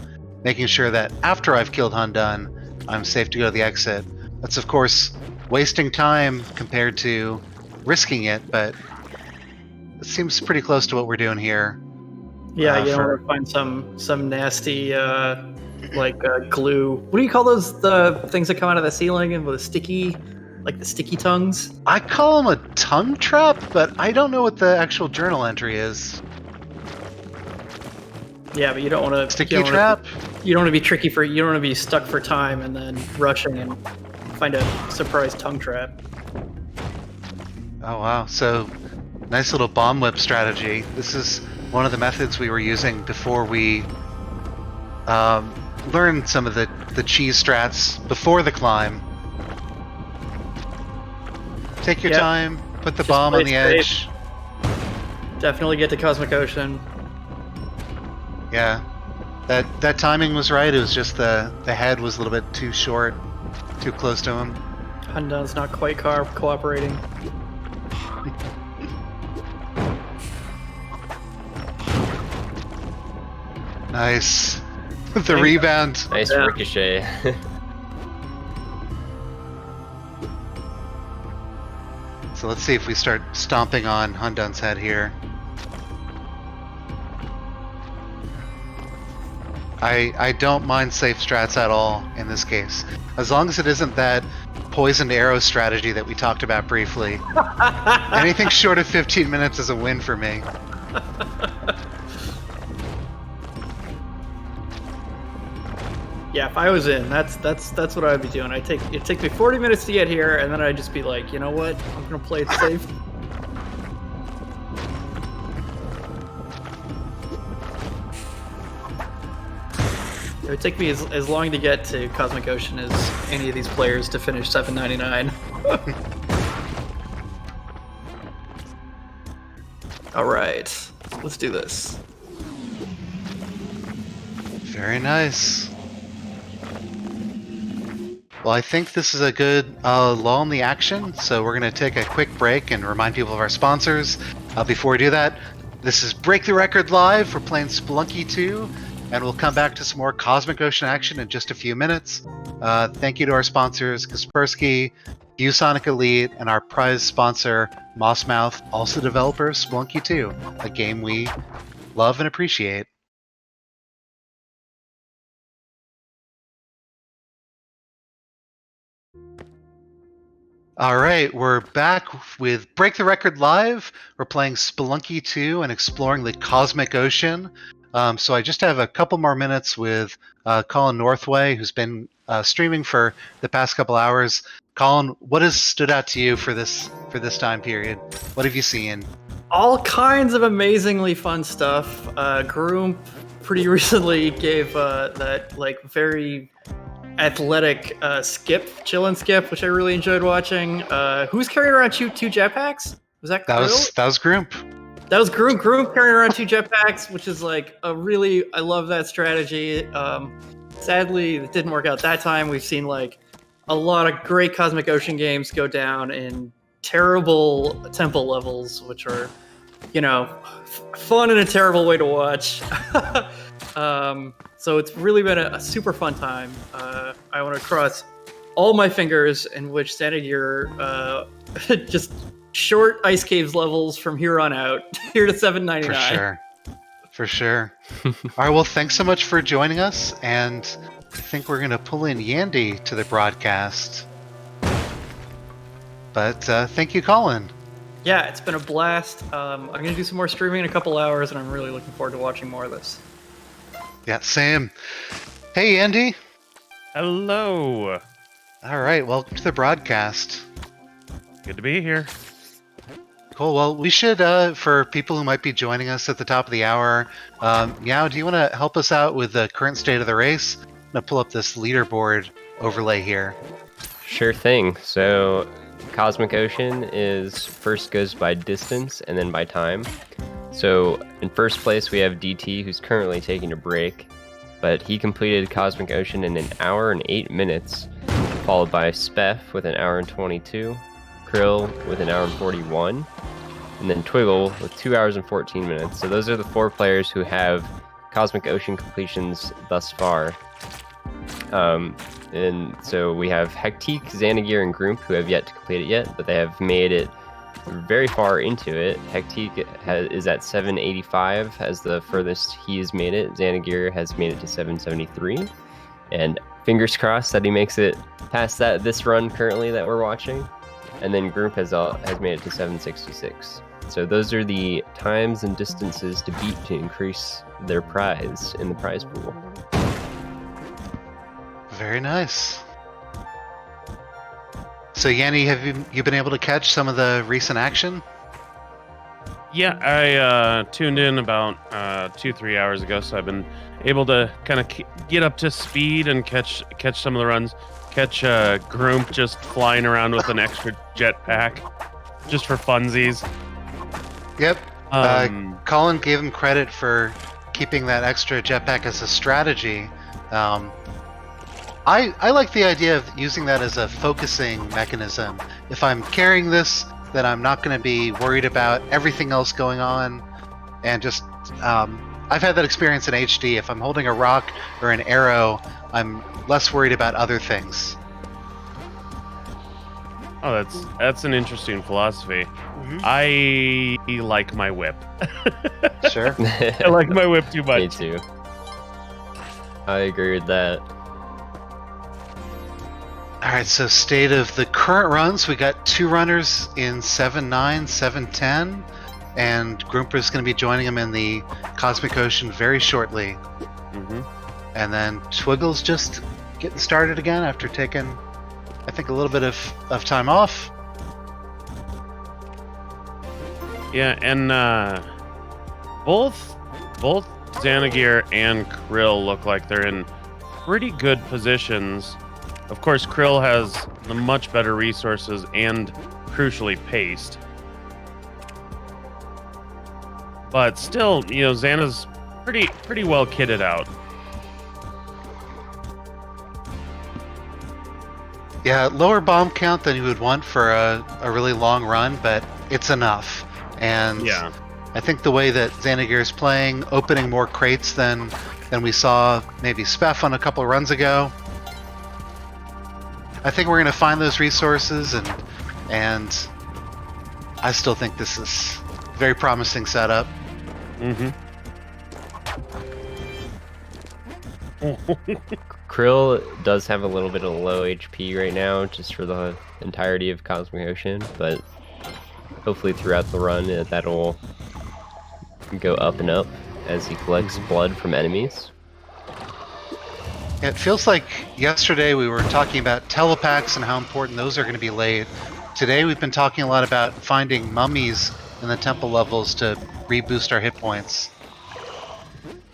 making sure that after I've killed Hundun, I'm safe to go to the exit. That's of course wasting time compared to risking it, but it seems pretty close to what we're doing here. Yeah, you don't want to find some nasty glue. What do you call those? The things that come out of the ceiling and with a sticky, like the sticky tongues? I call them a tongue trap, but I don't know what the actual journal entry is. Yeah, but you don't want to sticky trap. You don't want to be tricky for. You don't want to be stuck for time and then rushing and find a surprise tongue trap. Oh wow! So nice little bomb whip strategy. This is one of the methods we were using before we learned some of the cheese strats before the climb. Take your time, put the bomb on the edge. Definitely get to Cosmic Ocean. Yeah, that timing was right. It was just the head was a little bit too short, too close to him. Hundun's not quite cooperating. Nice. The rebound. Nice Yeah. ricochet. So let's see if we start stomping on Hundun's head here. I don't mind safe strats at all in this case. As long as it isn't that poisoned arrow strategy that we talked about briefly. Anything short of 15 minutes is a win for me. Yeah, if I was in, that's what I'd be doing. It'd take me 40 minutes to get here, and then I'd just be like, you know what? I'm gonna play it safe. It would take me as long to get to Cosmic Ocean as any of these players to finish 799. All right, let's do this. Very nice. Well, I think this is a good lull in the action, so we're going to take a quick break and remind people of our sponsors. Before we do that, this is Break the Record Live. We're playing Spelunky 2, and we'll come back to some more Cosmic Ocean action in just a few minutes. Thank you to our sponsors, Kaspersky, ViewSonic Elite, and our prize sponsor, Mossmouth, also developer of Spelunky 2, a game we love and appreciate. All right, we're back with Break the Record Live. We're playing Spelunky 2 and exploring the Cosmic Ocean. So I just have a couple more minutes with Colin Northway, who's been streaming for the past couple hours. Colin, what has stood out to you for this time period? What have you seen? All kinds of amazingly fun stuff. Groom pretty recently gave that like very athletic chill and skip, which I really enjoyed watching. Who's carrying around two jetpacks? Was that That was Groom. That was Groom carrying around two jetpacks, which is like I love that strategy. Sadly, it didn't work out that time. We've seen like a lot of great Cosmic Ocean games go down in terrible tempo levels, which are, fun in a terrible way to watch. So it's really been a super fun time. I want to cross all my fingers in which Xanadu just short ice caves levels from here on out, here to 799. For sure. All right, well, thanks so much for joining us, and I think we're going to pull in Yandy to the broadcast. But thank you, Colin. Yeah, it's been a blast. I'm going to do some more streaming in a couple hours, and I'm really looking forward to watching more of this. Yeah, same. Hey, Andy. Hello. All right, welcome to the broadcast. Good to be here. Cool. Well, we should, for people who might be joining us at the top of the hour, Meow, do you want to help us out with the current state of the race? I'm going to pull up this leaderboard overlay here. Sure thing. So Cosmic Ocean first goes by distance and then by time. So in first place we have DT, who's currently taking a break, but he completed Cosmic Ocean in 1 hour and 8 minutes, followed by Speff with 1 hour and 22, Krill with 1 hour and 41, and then Twiggle with 2 hours and 14 minutes. So those are the 4 players who have Cosmic Ocean completions thus far. And so we have Hectique, Xanagir, and Groomp, who have yet to complete it yet, but they have made it very far into it. Hectique is at 785 as the furthest he has made it. Xanagir has made it to 773, and fingers crossed that he makes it past this run currently that we're watching. And then Groomp has made it to 766. So those are the times and distances to beat to increase their prize in the prize pool. Very nice. So, Yanni, have you been able to catch some of the recent action? Yeah, I tuned in about 2-3 hours ago, so I've been able to kind of get up to speed and catch some of the runs. Catch Groomp just flying around with an extra jetpack, just for funsies. Yep. Colin gave him credit for keeping that extra jetpack as a strategy. I like the idea of using that as a focusing mechanism. If I'm carrying this, then I'm not going to be worried about everything else going on, and just I've had that experience in HD. If I'm holding a rock or an arrow, I'm less worried about other things. Oh, that's an interesting philosophy. Mm-hmm. I like my whip. Sure. I like my whip too much. Me too. I agree with that. All right, so state of the current runs, we got 2 runners in 7-9, 7-10, and Groomper's going to be joining him in the Cosmic Ocean very shortly. Mm-hmm. And then Twiggle's just getting started again after taking, I think, a little bit of time off. Yeah, and both Xanagir and Krill look like they're in pretty good positions. Of course, Krill has the much better resources and, crucially, paced. But still, Xana's pretty well kitted out. Yeah, lower bomb count than you would want for a really long run, but it's enough. And Yeah. I think the way that Xanagir is playing, opening more crates than we saw maybe Speff on a couple of runs ago. I think we're going to find those resources, and I still think this is a very promising setup. Mm-hmm. Krill does have a little bit of low HP right now, just for the entirety of Cosmic Ocean, but hopefully throughout the run that'll go up and up as he collects blood from enemies. It feels like yesterday we were talking about telepacks and how important those are going to be laid. Today we've been talking a lot about finding mummies in the temple levels to reboost our hit points.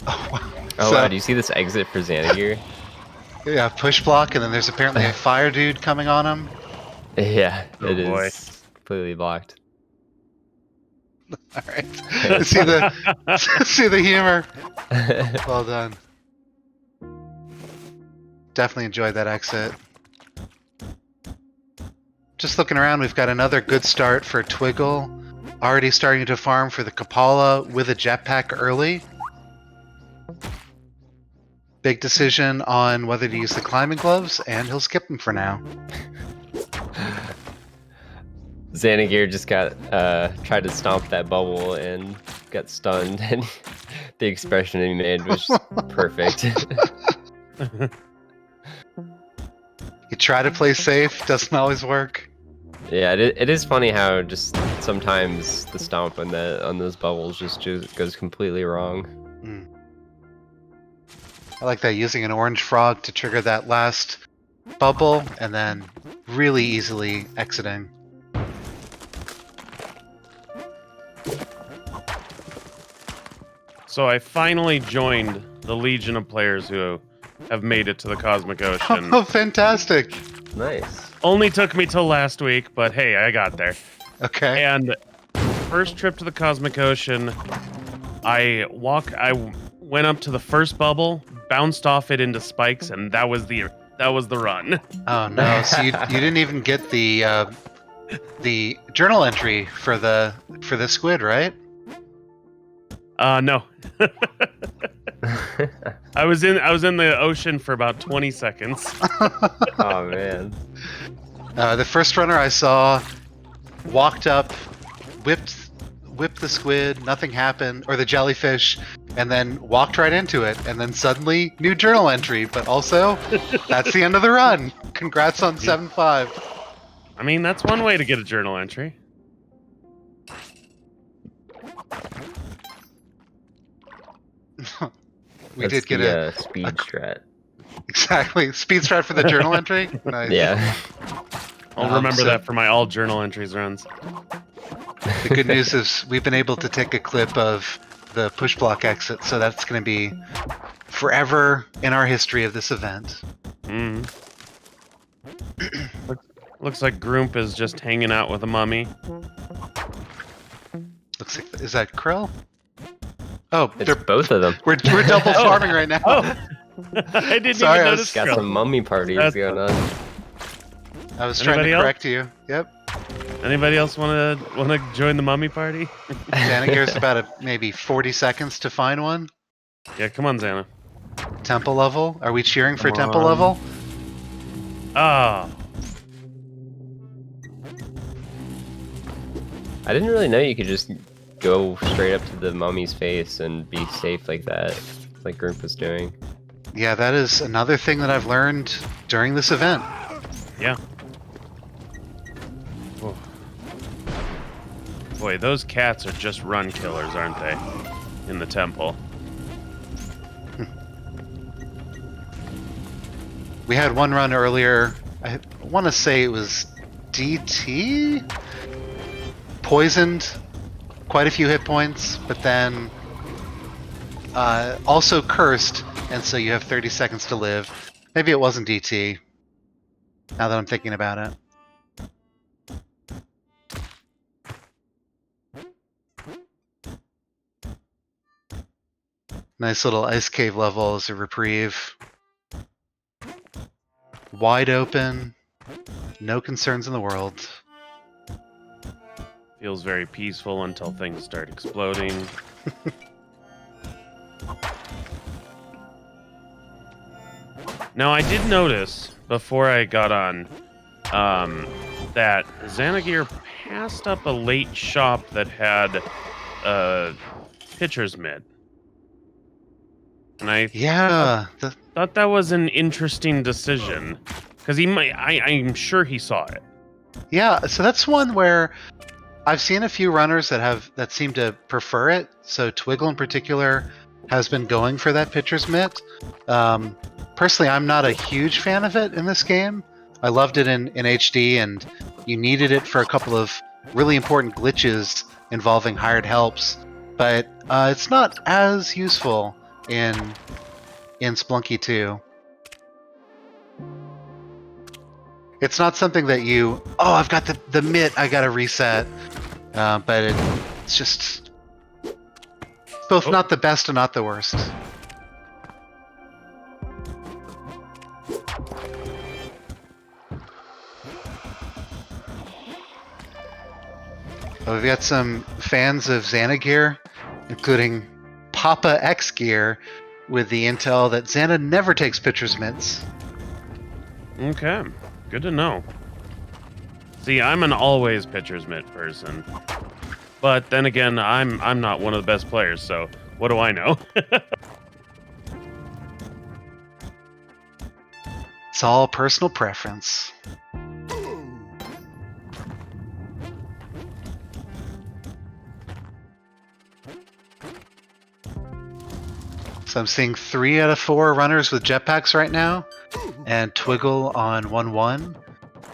Oh, wow. Oh wow, do you see this exit for Xanagir? Yeah, push block, and then there's apparently a fire dude coming on him. Yeah, Oh, it boy. is completely blocked. All right, see the humor. Well done. Definitely enjoyed that exit. Just looking around, we've got another good start for Twiggle. Already starting to farm for the Kapala with a jetpack early. Big decision on whether to use the climbing gloves, and he'll skip them for now. Xanagir just got tried to stomp that bubble and got stunned, and the expression he made was perfect. You try to play safe, doesn't always work. Yeah, it is funny how just sometimes the stomp on those bubbles just goes completely wrong. I like that, using an orange frog to trigger that last bubble, and then really easily exiting. So I finally joined the legion of players who have made it to the Cosmic Ocean. Oh, fantastic! Nice. Only took me till last week, but hey, I got there. Okay. And first trip to the Cosmic Ocean, I went up to the first bubble, bounced off it into spikes, and that was the run. Oh no! So you didn't even get the journal entry for the squid, right? No. I was in the ocean for about 20 seconds. Oh man. The first runner I saw walked up, whipped the squid, nothing happened, or the jellyfish, and then walked right into it, and then suddenly new journal entry. But also, that's the end of the run. Congrats on 7-5. I mean, that's one way to get a journal entry. We did get a speed strat. exactly speed strat for the journal entry. Nice. Yeah. I'll remember that for my all journal entries runs. The good news is we've been able to take a clip of the push block exit, so that's going to be forever in our history of this event. Looks like Groomp is just hanging out with a mummy. Looks like, is that Krill? Oh, It's both of them. we're double farming right now. Oh, I didn't Sorry, even I notice. Got Krill. some mummy parties That's- going on. I was trying Anybody to else? correct you. Yep. Anybody else want to join the mummy party? Xanagir's about maybe 40 seconds to find one. Yeah, come on, Xana. Temple level? Are we cheering for Come temple on. level? Oh, I didn't really know you could just go straight up to the mummy's face and be safe like that, like Group was doing. Yeah, that is another thing that I've learned during this event. yeah. Oh. Boy, those cats are just run killers, aren't they? In the temple. We had one run earlier. I want to say it was DT? Poisoned quite a few hit points, but then also cursed, and so you have 30 seconds to live. Maybe it wasn't DT, now that I'm thinking about it. Nice little ice cave level as a reprieve. Wide open, no concerns in the world. Feels very peaceful until things start exploding. Now, I did notice before I got on that Xanagir passed up a late shop that had pitcher's mitt. And I Yeah, thought that was an interesting decision. Because I'm sure he saw it. yeah. So that's one where I've seen a few runners that seem to prefer it. So Twiggle in particular has been going for that pitcher's mitt. Personally, I'm not a huge fan of it in this game. I loved it in HD, and you needed it for a couple of really important glitches involving hired helps. But it's not as useful in Spelunky 2. It's not something that you, oh, I've got the mitt, I gotta reset. But it's just both not the best and not the worst. Well, we've got some fans of Xana gear, including Papa X gear, with the intel that Xana never takes pitcher's mitts. Okay, good to know. See, I'm an always pitcher's mitt person. But then again, I'm not one of the best players, so what do I know? It's all personal preference. So I'm seeing 3 out of 4 runners with jetpacks right now, and Twiggle on 1-1.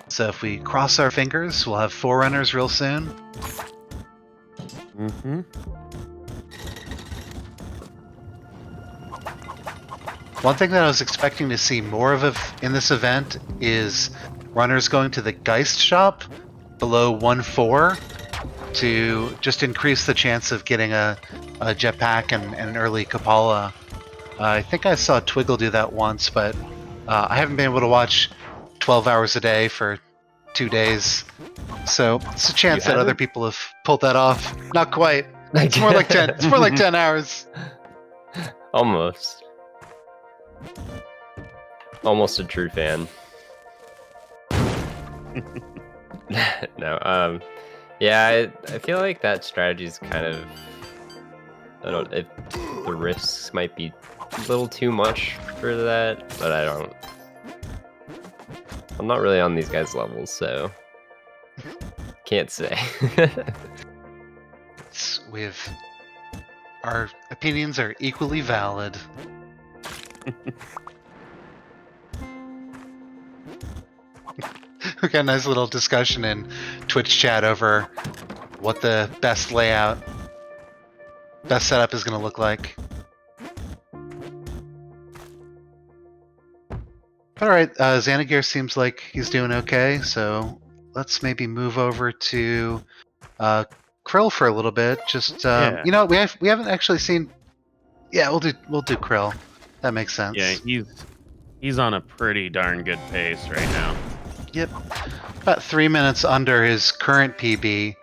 So if we cross our fingers, we'll have 4 runners real soon. Mm-hmm. One thing that I was expecting to see more of in this event is runners going to the Geist shop below 1-4 to just increase the chance of getting a jetpack and an early Kapala. I think I saw Twiggle do that once, but I haven't been able to watch 12 hours a day for 2 days. So it's a chance that other people have pulled that off. Not quite. It's more like 10. It's more like 10 hours. Almost. Almost a true fan. No, yeah, I feel like that strategy is kind of, I don't, the risks might be a little too much for that, but I'm not really on these guys' levels, so can't say. Our opinions are equally valid. We got a nice little discussion in Twitch chat over what the best setup is going to look like. Alright, Xanagir seems like he's doing okay, so let's maybe move over to Krill for a little bit. Just Yeah. you know, we haven't actually seen. Yeah, we'll do Krill. That makes sense. Yeah, he's on a pretty darn good pace right now. Yep. About 3 minutes under his current PB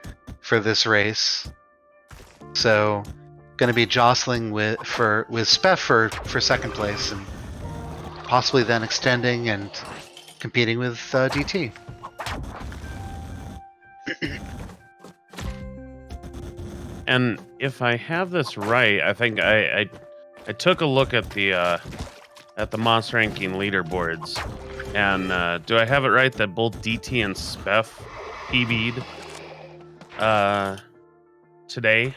for this race. So going to be jostling with Speff for second place, and possibly then extending and competing with DT. And if I have this right, I think I took a look at the Mossranking leaderboards, and do I have it right that both DT and Speff PB'd today?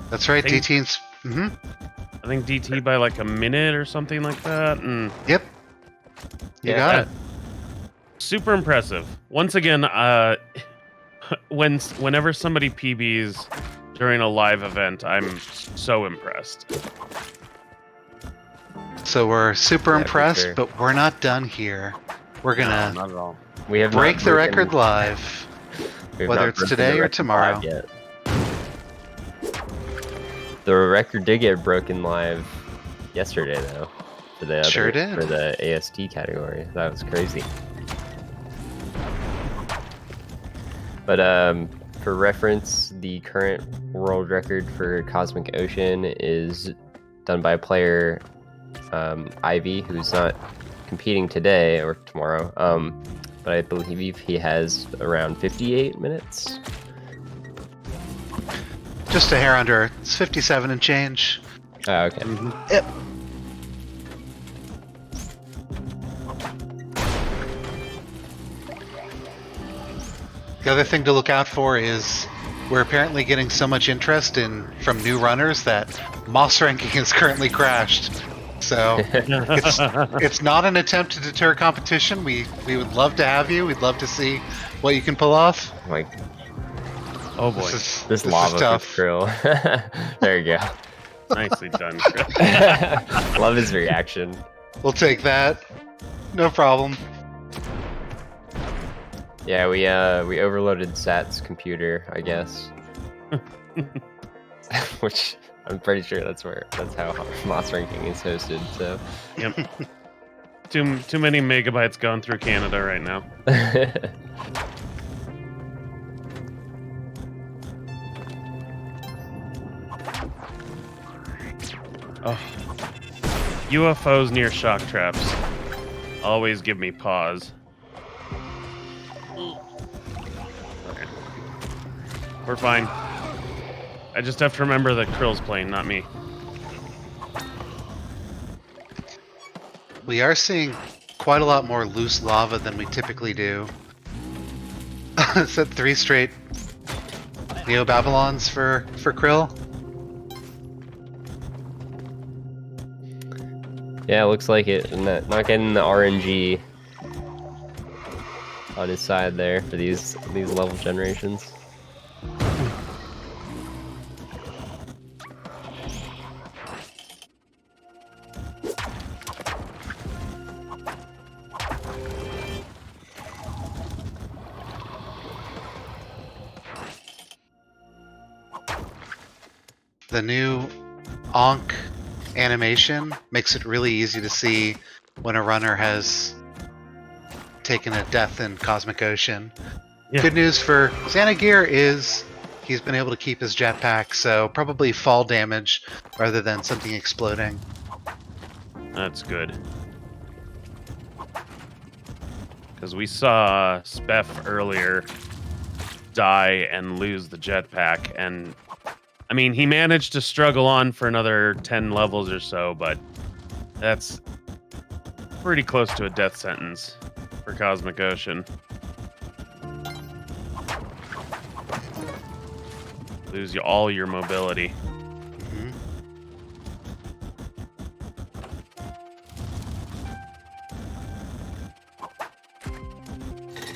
That's right, I think- DT. I think DT by like a minute or something like that. And Yep. You Yeah, got it. super impressive. Once again, whenever somebody PBs during a live event, I'm so impressed. So we're super Yeah, for impressed, sure. but we're not done here. We're gonna Not at all. We have break not the broken- record live. we have whether not it's broken today the or record tomorrow. live yet. The record did get broken live yesterday, though. For the Sure did. For the AST category. That was crazy. But for reference, the current world record for Cosmic Ocean is done by player Ivy, who's not competing today or tomorrow. But I believe he has around 58 minutes. Just a hair under. It's 57 and change. Oh, okay. Yep. The other thing to look out for is we're apparently getting so much interest from new runners that Mossranking is currently crashed. So it's not an attempt to deter competition. We would love to have you. We'd love to see what you can pull off. Like Oh boy, this is lava tough. for Krill. There you go. nicely done, Chris. Love his reaction. We'll take that. No problem. Yeah, we overloaded Sat's computer, I guess. Which I'm pretty sure that's how Mossranking is hosted. So Yep. Too many megabytes going through Canada right now. Oh. UFOs near shock traps always give me pause. Okay. We're fine. I just have to remember that Krill's playing, not me. We are seeing quite a lot more loose lava than we typically do. It's at 3 straight Neo Babylons for Krill. yeah, it looks like it. Not getting the RNG on his side there for these level generations. The new Onk animation makes it really easy to see when a runner has taken a death in Cosmic Ocean. Yeah. Good news for Xanagear is he's been able to keep his jetpack, so probably fall damage rather than something exploding. That's good. Because we saw Speff earlier die and lose the jetpack, and I mean, he managed to struggle on for another 10 levels or so, but that's pretty close to a death sentence for Cosmic Ocean. Lose all your mobility. Mhm.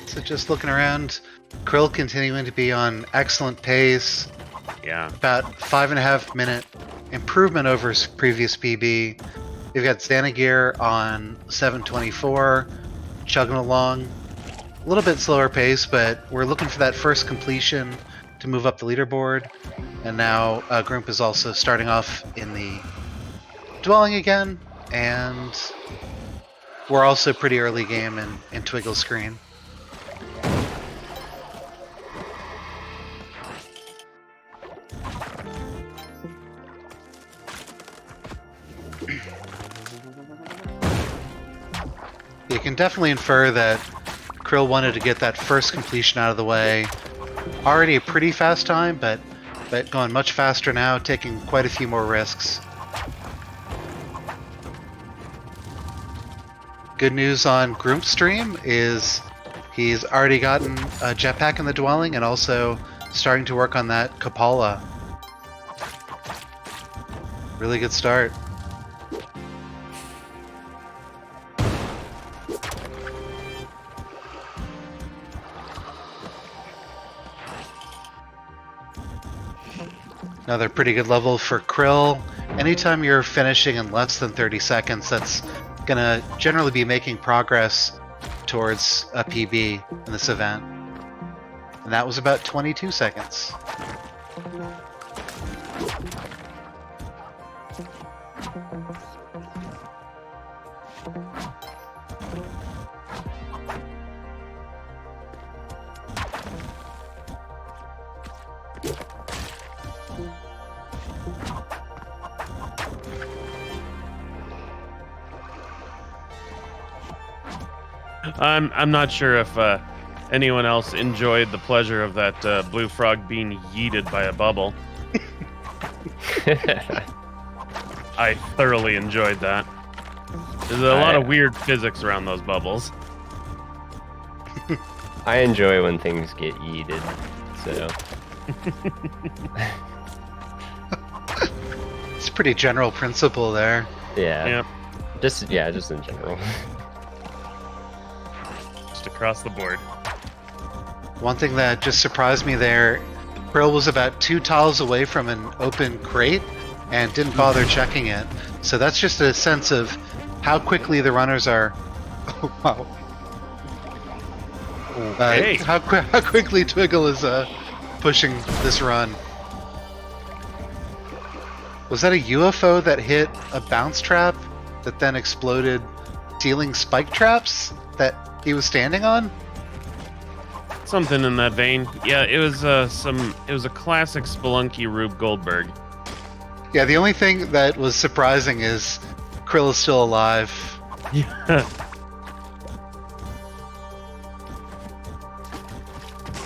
So just looking around, Krill continuing to be on excellent pace. Yeah. About 5.5 minute improvement over his previous PB. We've got Xanagear on 7:24, chugging along. A little bit slower pace, but we're looking for that first completion to move up the leaderboard. And now Grump is also starting off in the dwelling again, and we're also pretty early game in Twiggle's screen. You can definitely infer that Krill wanted to get that first completion out of the way. Already a pretty fast time, but going much faster now, taking quite a few more risks. Good news on Groom's stream is he's already gotten a jetpack in the dwelling and also starting to work on that Kapala. Really good start. Another pretty good level for Krill. Anytime you're finishing in less than 30 seconds, that's gonna generally be making progress towards a PB in this event. And that was about 22 seconds. I'm not sure if anyone else enjoyed the pleasure of that blue frog being yeeted by a bubble. I thoroughly enjoyed that. There's a lot of weird physics around those bubbles. I enjoy when things get yeeted, so. It's a pretty general principle there. Yeah. Yep. Just in general. Just across the board. One thing that just surprised me there, Krill was about 2 tiles away from an open crate and didn't bother checking it. So that's just a sense of how quickly the runners are. Oh, wow. Okay. How quickly Twiggle is pushing this run. Was that a UFO that hit a bounce trap that then exploded ceiling spike traps that he was standing on? Something in that vein. Yeah, it was it was a classic Spelunky Rube Goldberg. Yeah, the only thing that was surprising is Krill is still alive. Yeah.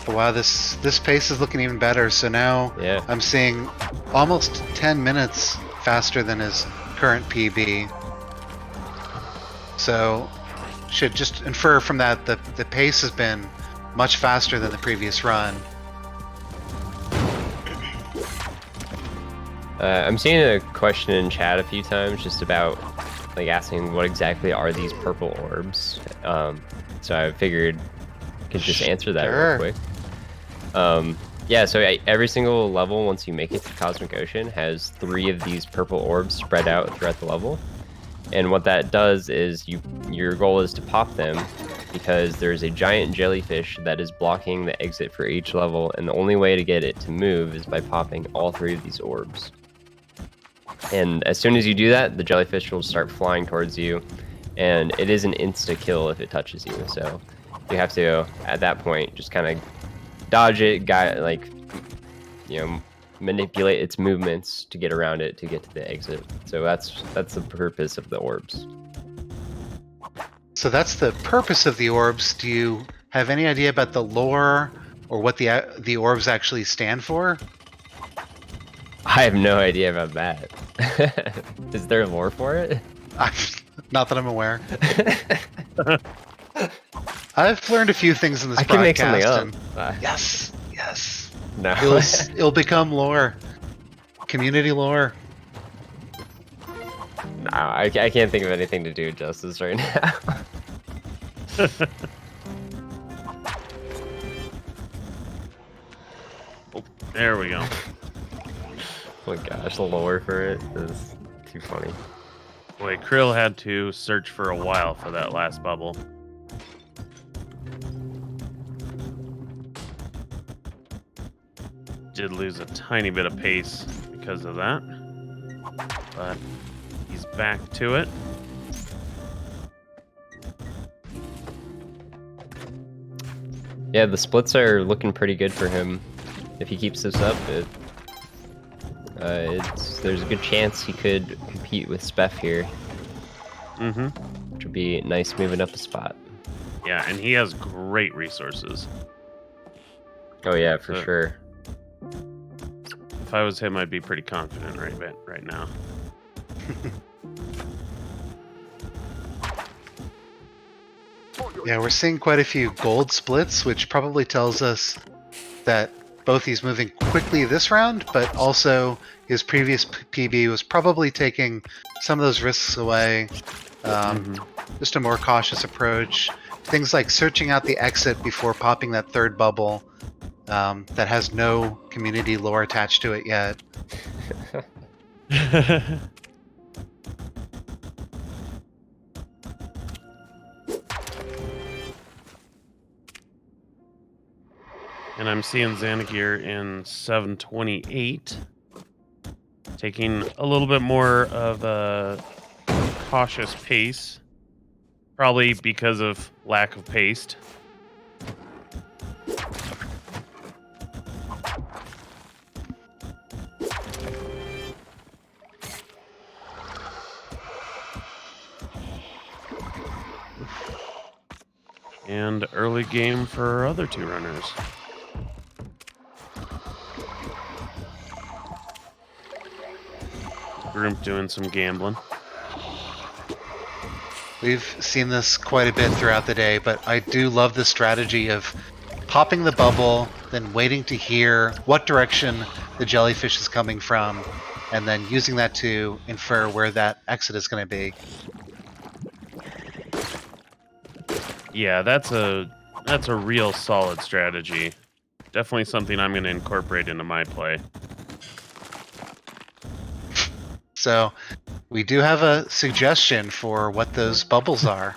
Wow, this pace is looking even better. So now Yeah. I'm seeing almost 10 minutes faster than his current PB. So should just infer from that the pace has been much faster than the previous run. I'm seeing a question in chat a few times just about like asking what exactly are these purple orbs. So I figured I could just answer that Sure. real quick. Yeah, so every single level, once you make it to Cosmic Ocean, has 3 of these purple orbs spread out throughout the level. And what that does is your goal is to pop them because there's a giant jellyfish that is blocking the exit for each level, and the only way to get it to move is by popping all 3 of these orbs. And as soon as you do that, the jellyfish will start flying towards you, and it is an insta-kill if it touches you. So you have to, at that point, just kind of dodge it, manipulate its movements to get around it to get to the exit. So that's the purpose of the orbs. So that's the purpose of the orbs. Do you have any idea about the lore or what the orbs actually stand for? I have no idea about that. Is there lore for it? Not that I'm aware. I've learned a few things in this I podcast. can make something up. And yes. No. It'll become lore. Community lore. No, I can't think of anything to do justice right now. Oh, there we go. Oh my gosh, the lore for it is too funny. Boy, Krill had to search for a while for that last bubble. Did lose a tiny bit of pace because of that, but he's back to it. Yeah, the splits are looking pretty good for him. If he keeps this up, there's a good chance he could compete with Speff here. Mm-hmm. Which would could be nice moving up a spot. Yeah, and he has great resources. Oh yeah, for sure. If I was him, I'd be pretty confident right now. Yeah, we're seeing quite a few gold splits, which probably tells us that both he's moving quickly this round, but also his previous PB was probably taking some of those risks away. Just a more cautious approach. Things like searching out the exit before popping that third bubble that has no community lore attached to it yet. And I'm seeing Xanagir in 728, taking a little bit more of a cautious pace, probably because of lack of paste. And early game for our other two runners. Group doing some gambling. We've seen this quite a bit throughout the day, but I do love the strategy of popping the bubble, then waiting to hear what direction the jellyfish is coming from, and then using that to infer where that exit is going to be. Yeah, that's a real solid strategy. Definitely something I'm going to incorporate into my play. So we do have a suggestion for what those bubbles are.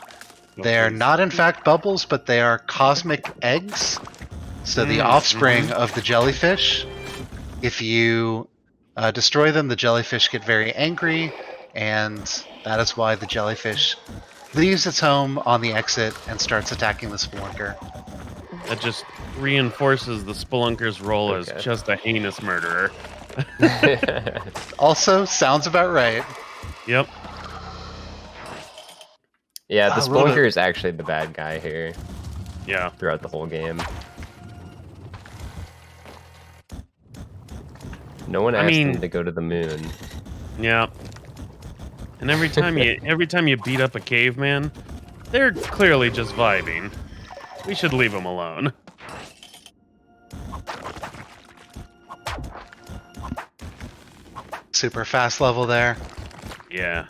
They are not in fact bubbles, but they are cosmic eggs. So the offspring of the jellyfish. If you destroy them, the jellyfish get very angry, and that is why the jellyfish leaves its home on the exit and starts attacking the spelunker. That just reinforces the spelunker's role as just a heinous murderer. Also, sounds about right. Yep. Yeah, the spelunker is actually the bad guy here. Yeah. Throughout the whole game. No one asked him to go to the moon. Yeah. And every time you beat up a caveman, they're clearly just vibing. We should leave them alone. Super fast level there. Yeah.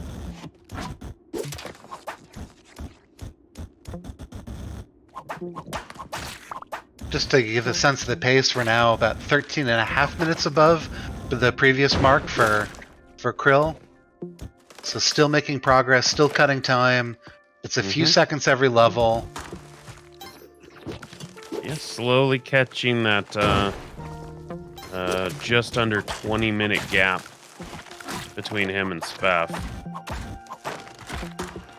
Just to give a sense of the pace, we're now about 13 and a half minutes above the previous mark for Krill. So still making progress, still cutting time. It's a few seconds every level. Yeah, slowly catching that just under 20-minute gap between him and Speff.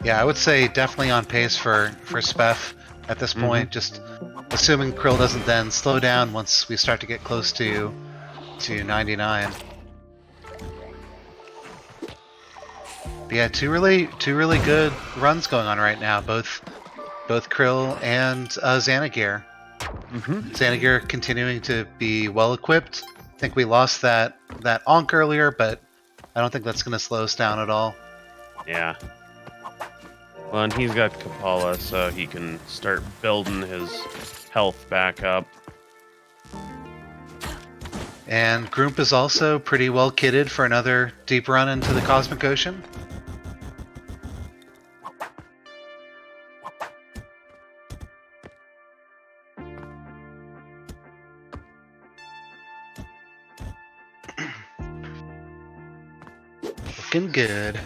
Yeah, I would say definitely on pace for Speff at this point. Just assuming Krill doesn't then slow down once we start to get close to 99. But yeah, two really good runs going on right now. Both Krill and Xanagir. Xanagir continuing to be well equipped. I think we lost that Onk earlier, but I don't think that's going to slow us down at all. Yeah. Well, and he's got Kapala, so he can start building his health back up. And Groomp is also pretty well kitted for another deep run into the Cosmic Ocean. Looking good.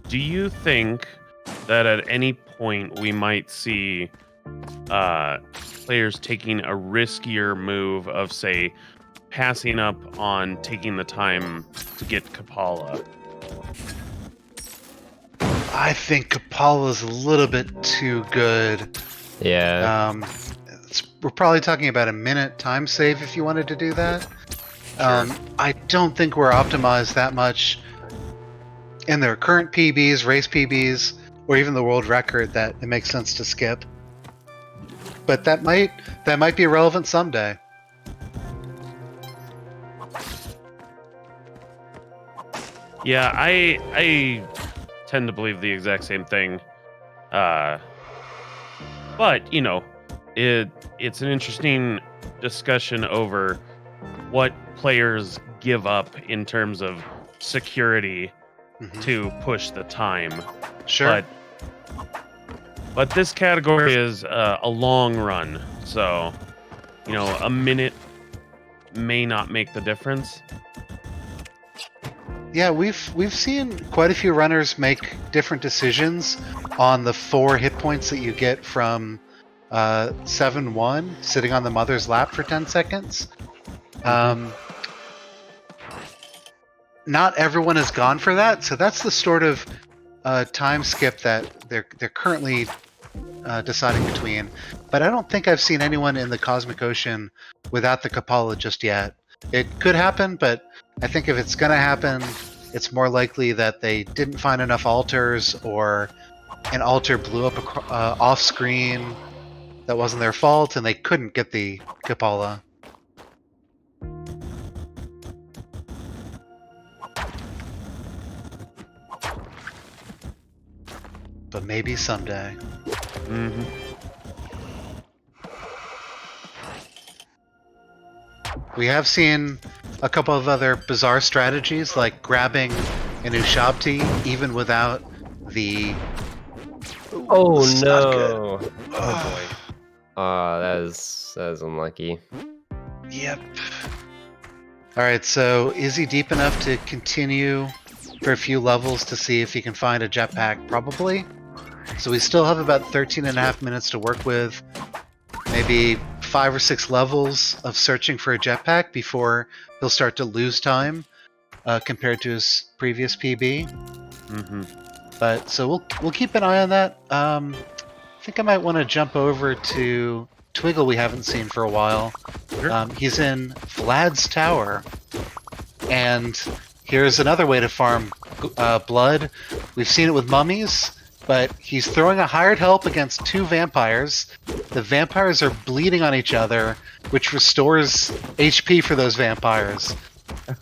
Do you think that at any point we might see players taking a riskier move of, say, passing up on taking the time to get Kapala? I think Kapala's a little bit too good. Yeah. We're probably talking about a minute time save if you wanted to do that. I don't think we're optimized that much in their current PBs, race PBs, or even the world record that it makes sense to skip. But that might be relevant someday. Yeah, I tend to believe the exact same thing. But you know, it's an interesting discussion over what players give up in terms of security to push the time. Sure. But this category is a long run, so you know, a minute may not make the difference. Yeah, we've seen quite a few runners make different decisions on the 4 hit points that you get from 7-1 sitting on the mother's lap for 10 seconds. Not everyone has gone for that, so that's the sort of time skip that they're currently deciding between. But I don't think I've seen anyone in the Cosmic Ocean without the Kapala just yet. It could happen, but I think if it's going to happen, it's more likely that they didn't find enough altars, or an altar blew up off screen that wasn't their fault, and they couldn't get the Kapala. But maybe someday. We have seen a couple of other bizarre strategies, like grabbing a new Shabti even without the... Oh It's not good. no! Oh boy. That is unlucky. Yep. Alright, so is he deep enough to continue for a few levels to see if he can find a jetpack? Probably. So we still have about 13.5 minutes to work with. Maybe 5 or 6 levels of searching for a jetpack before he'll start to lose time compared to his previous PB. But so we'll keep an eye on that. I think I might want to jump over to Twiggle we haven't seen for a while. Sure. He's in Vlad's Tower, and here's another way to farm blood. We've seen it with mummies, but he's throwing a hired help against 2 vampires. The vampires are bleeding on each other, which restores HP for those vampires.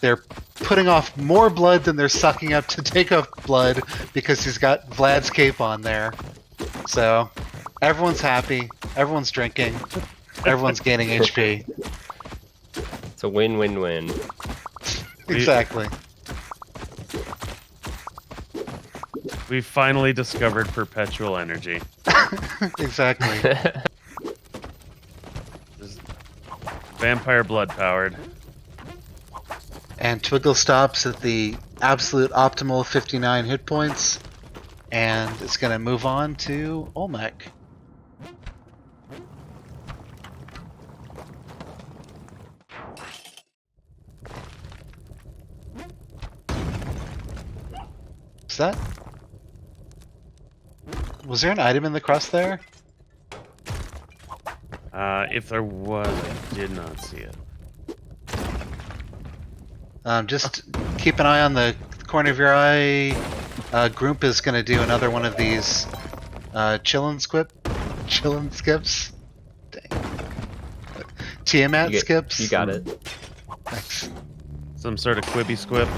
They're putting off more blood than they're sucking up to take off blood because he's got Vlad's cape on there. So everyone's happy, everyone's drinking, everyone's gaining HP. It's a win-win-win. Exactly. We finally discovered perpetual energy. Exactly. Just vampire blood powered. And Twiggle stops at the absolute optimal 59 hit points, and it's going to move on to Olmec. Is that? Was there an item in the crust there? If there was, I did not see it. Just keep an eye on the corner of your eye. Group is going to do another one of these chillin' skips. Dang. Tiamat skips. You got it. Thanks. Some sort of quibby squib.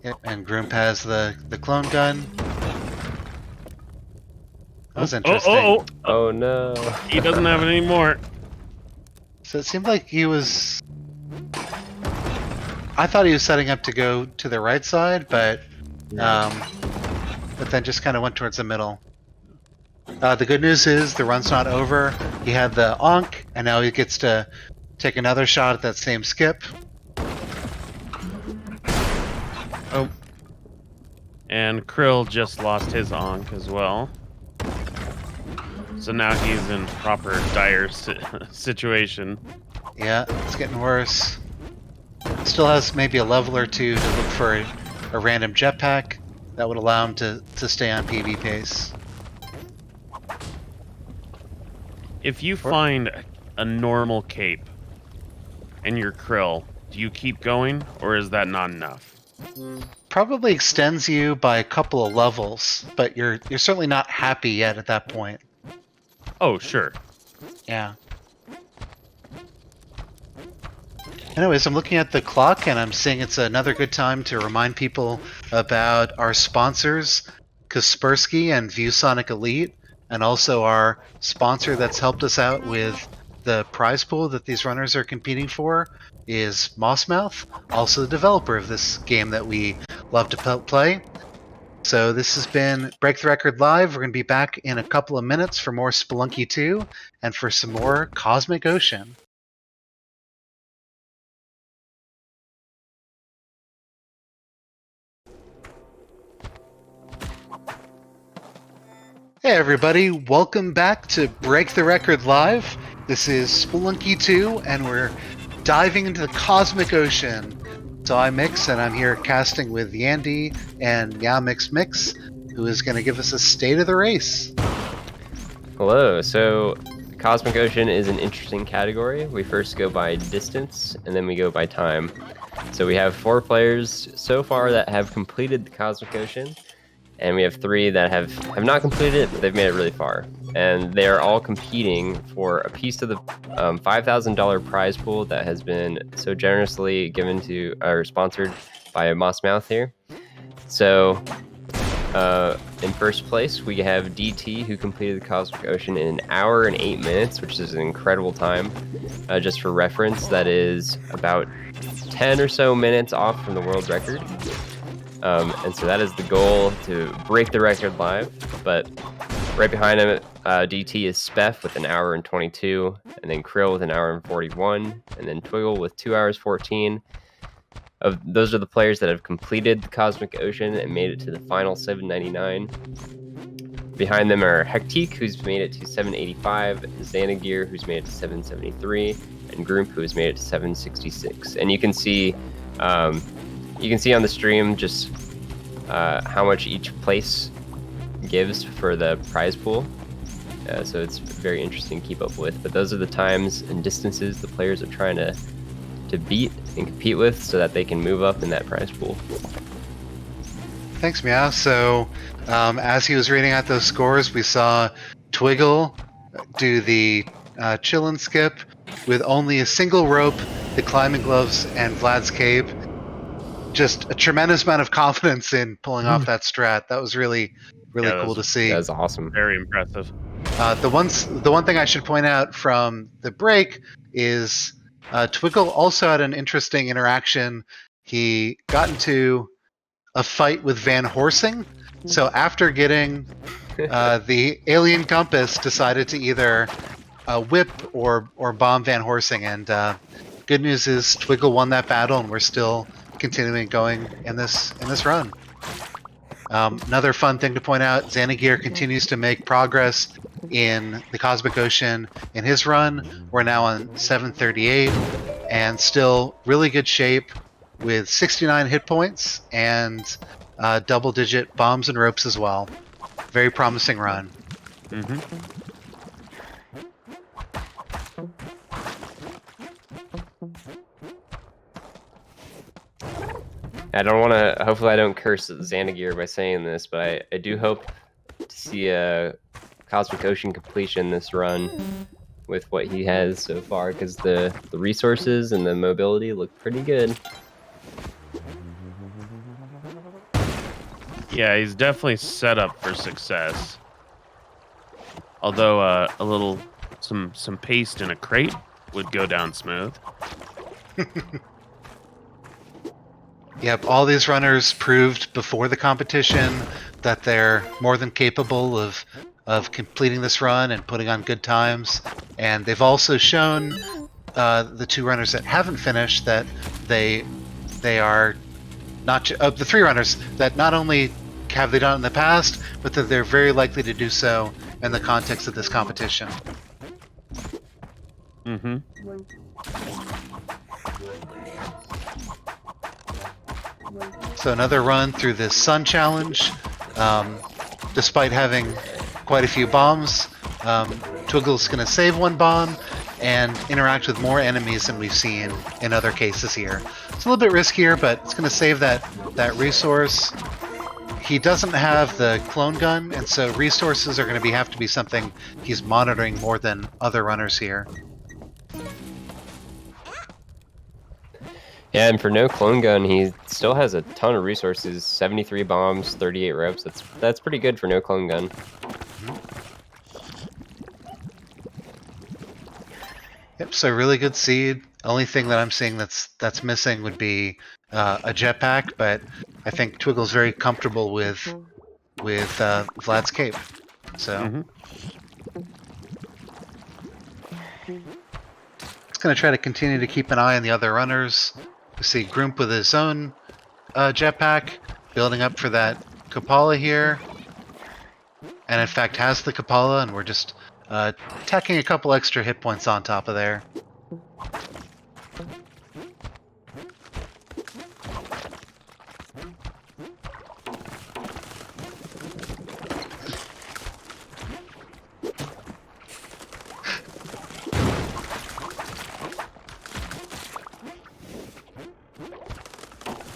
Yep, and Grimp has the clone gun. That was interesting. Oh no. He doesn't have it anymore. So it seemed like he was... I thought he was setting up to go to the right side, but then just kind of went towards the middle. The good news is the run's not over. He had the Ankh, and now he gets to take another shot at that same skip. Oh. And Krill just lost his Ankh as well. So now he's in proper dire situation. Yeah, it's getting worse. Still has maybe a level or two to look for a random jetpack that would allow him to stay on PB pace. If you find a normal cape and your krill, do you keep going, or is that not enough? Probably extends you by a couple of levels, but you're certainly not happy yet at that point. Oh, sure. Yeah. Anyways, I'm looking at the clock and I'm seeing it's another good time to remind people about our sponsors, Kaspersky and ViewSonic Elite, and also our sponsor that's helped us out with the prize pool that these runners are competing for is Mossmouth, also the developer of this game that we love to play. So this has been Break the Record Live. We're going to be back in a couple of minutes for more Spelunky 2 and for some more Cosmic Ocean. Hey everybody, welcome back to Break the Record Live. This is Spelunky 2 and we're diving into the Cosmic Ocean. So I'm Mix and I'm here casting with Yandy and Mix, who is going to give us a state of the race. Hello. So Cosmic Ocean is an interesting category. We first go by distance and then we go by time. So we have 4 players so far that have completed the Cosmic Ocean. And we have 3 that have not completed it, but they've made it really far. And they are all competing for a piece of the $5,000 prize pool that has been so generously given to, or sponsored by Mossmouth here. So, in first place, we have DT, who completed the Cosmic Ocean in 1 hour and 8 minutes, which is an incredible time. Just for reference, that is about 10 or so minutes off from the world record. And so that is the goal, to break the record live. But right behind him, DT is Speff with 1 hour and 22, and then Krill with 1 hour and 41, and then Twiggle with 2 hours 14. Those are the players that have completed the Cosmic Ocean and made it to the final 799. Behind them are Hectique, who's made it to 785, Xanagir, who's made it to 773, and Groomp, who has made it to 766. And you can see on the stream just how much each place gives for the prize pool. So it's very interesting to keep up with. But those are the times and distances the players are trying to beat and compete with so that they can move up in that prize pool. Thanks, Meow. So as he was reading out those scores, we saw Twiggle do the chill and skip with only a single rope, the climbing gloves, and Vlad's cape. Just a tremendous amount of confidence in pulling off that strat. That was really cool to see. That was awesome. Very impressive. The one thing I should point out from the break is Twiggle also had an interesting interaction. He got into a fight with Van Horsing. So after getting the alien compass, decided to either whip or bomb Van Horsing. And good news is Twiggle won that battle, and we're still continuing going in this run. Another fun thing to point out, Xanagir continues to make progress in the Cosmic Ocean in his run. We're now on 738 and still really good shape with 69 hit points and double-digit bombs and ropes as well. Very promising run. I don't want to, hopefully I don't curse Xanagir by saying this, but I do hope to see a Cosmic Ocean completion this run with what he has so far, because the resources and the mobility look pretty good. Yeah, he's definitely set up for success. Although some paste in a crate would go down smooth. Yep, all these runners proved before the competition that they're more than capable of completing this run and putting on good times. And they've also shown, the 2 runners that haven't finished, that they are not the 3 runners that not only have they done it in the past, but that they're very likely to do so in the context of this competition. So another run through this Sun Challenge. Despite having quite a few bombs, Twiggle's going to save one bomb and interact with more enemies than we've seen in other cases here. It's a little bit riskier, but it's going to save that resource. He doesn't have the clone gun, and so resources are going to have to be something he's monitoring more than other runners here. Yeah, and for no clone gun, he still has a ton of resources. 73 bombs, 38 ropes. That's pretty good for no clone gun. Yep, so really good seed. Only thing that I'm seeing that's missing would be a jetpack, but I think Twiggle's very comfortable with Vlad's cape. So it's going to try to continue to keep an eye on the other runners. We see Groomp with his own jetpack, building up for that Kapala here, and in fact has the Kapala, and we're just tacking a couple extra hit points on top of there.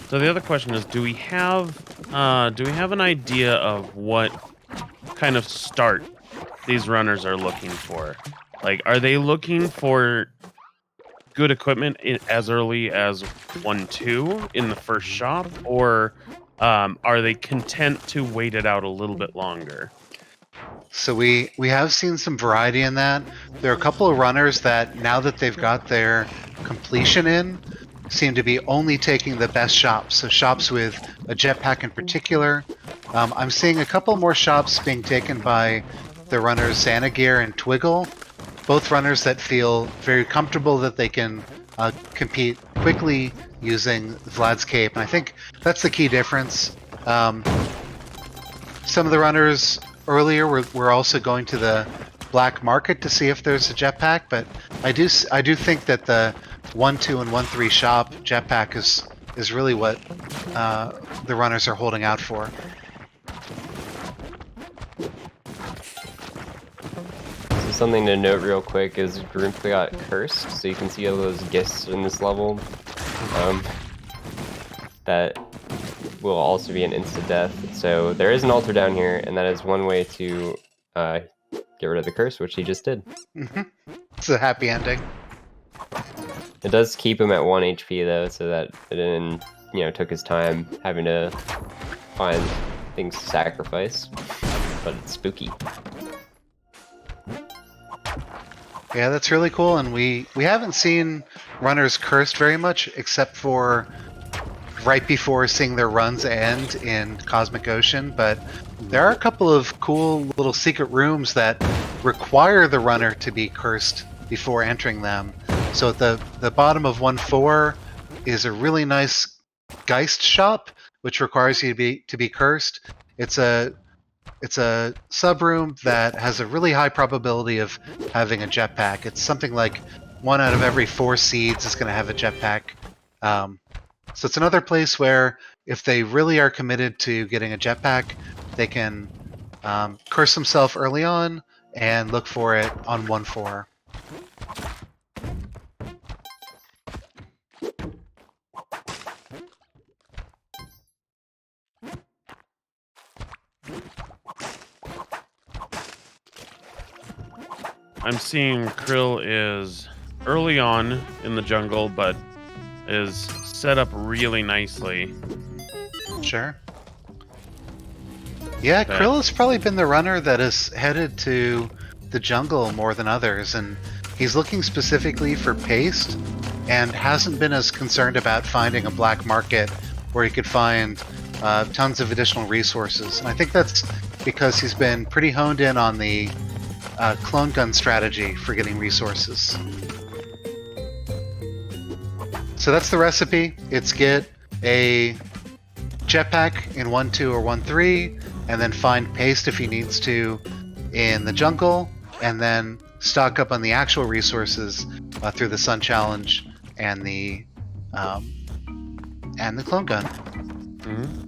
So the other question is, do we have an idea of what kind of start these runners are looking for? Like, are they looking for good equipment as early as 1-2 in the first shop, or are they content to wait it out a little bit longer? So we have seen some variety in that. There are a couple of runners that, now that they've got their completion in, seem to be only taking the best shops. So shops with a jetpack in particular. I'm seeing a couple more shops being taken by the runners Xanagear and Twiggle. Both runners that feel very comfortable that they can compete quickly using Vlad's cape. And I think that's the key difference. Some of the runners earlier were also going to the black market to see if there's a jetpack, but I do think that the 1-2 and 1-3 shop jetpack is really what the runners are holding out for. So something to note real quick is Groomp got cursed, so you can see all those gifts in this level. That will also be an insta-death. So there is an altar down here, and that is one way to get rid of the curse, which he just did. It's a happy ending. It does keep him at 1 HP though, so that it didn't, took his time having to find things to sacrifice. But it's spooky. Yeah, that's really cool, and we haven't seen runners cursed very much, except for right before seeing their runs end in Cosmic Ocean, but there are a couple of cool little secret rooms that require the runner to be cursed before entering them. So at the bottom of 1-4 is a really nice Geist shop, which requires you to be cursed. It's a sub room that has a really high probability of having a jetpack. It's something like 1 out of every 4 seeds is going to have a jetpack. So it's another place where if they really are committed to getting a jetpack, they can curse themselves early on and look for it on 1-4. I'm seeing Krill is early on in the jungle, but is set up really nicely. Sure. Yeah, Okay. Krill has probably been the runner that has headed to the jungle more than others, and he's looking specifically for paste and hasn't been as concerned about finding a black market where he could find tons of additional resources. And I think that's because he's been pretty honed in on the clone gun strategy for getting resources. So that's the recipe. It's get a jetpack in 1-2 or 1-3, and then find paste if he needs to in the jungle, and then stock up on the actual resources through the Sun Challenge and the clone gun. Mm-hmm.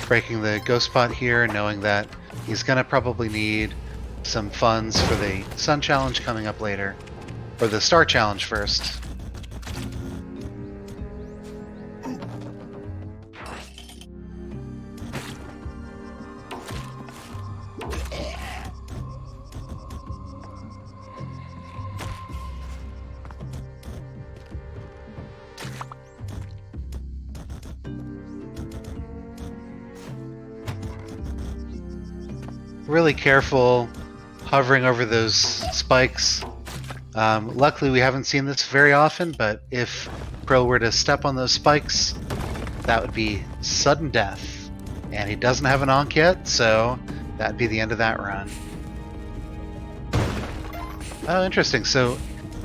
breaking the ghost pot here, knowing that he's going to probably need some funds for the Sun Challenge coming up later. Or the Star Challenge first. Really careful hovering over those spikes. Luckily we haven't seen this very often, but if Krill were to step on those spikes, that would be sudden death. And he doesn't have an Ankh yet, so that'd be the end of that run. Oh, interesting. So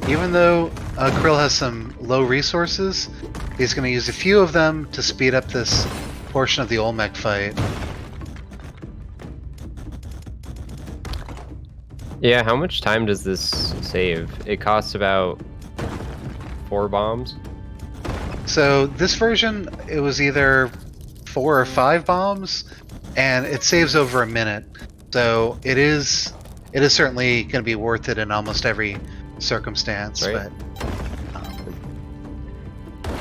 even though Krill has some low resources, he's going to use a few of them to speed up this portion of the Olmec fight. Yeah, how much time does this save? It costs about 4 bombs. So this version, it was either 4 or 5 bombs, and it saves over a minute. So it is certainly going to be worth it in almost every circumstance. Right.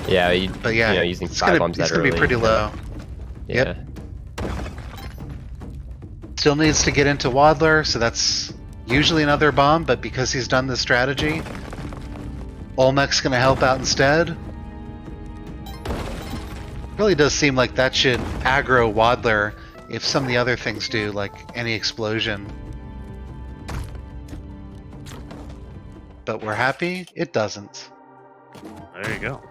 But yeah, yeah, you know, using it's 5 bombs that it's going to early. be pretty low. Yeah. Still needs to get into Waddler, so that's usually another bomb, but because he's done this strategy, Olmec's going to help out instead. Really does seem like that should aggro Waddler if some of the other things do, like any explosion. But we're happy it doesn't. There you go.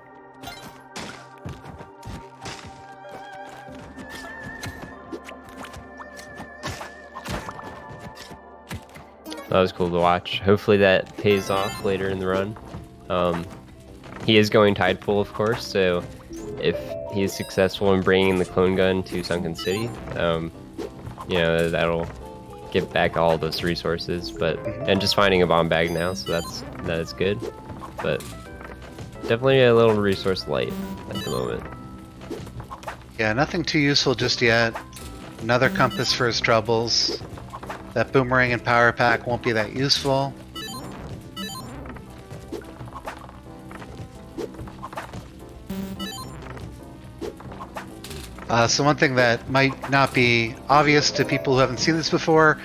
That was cool to watch. Hopefully that pays off later in the run. He is going tide pool, of course, so if he is successful in bringing the clone gun to Sunken City, you know, that'll get back all those resources. But and just finding a bomb bag now, so that is good. But definitely a little resource light at the moment. Yeah, nothing too useful just yet. Another compass for his troubles. That boomerang and power pack won't be that useful. So one thing that might not be obvious to people who haven't seen this before,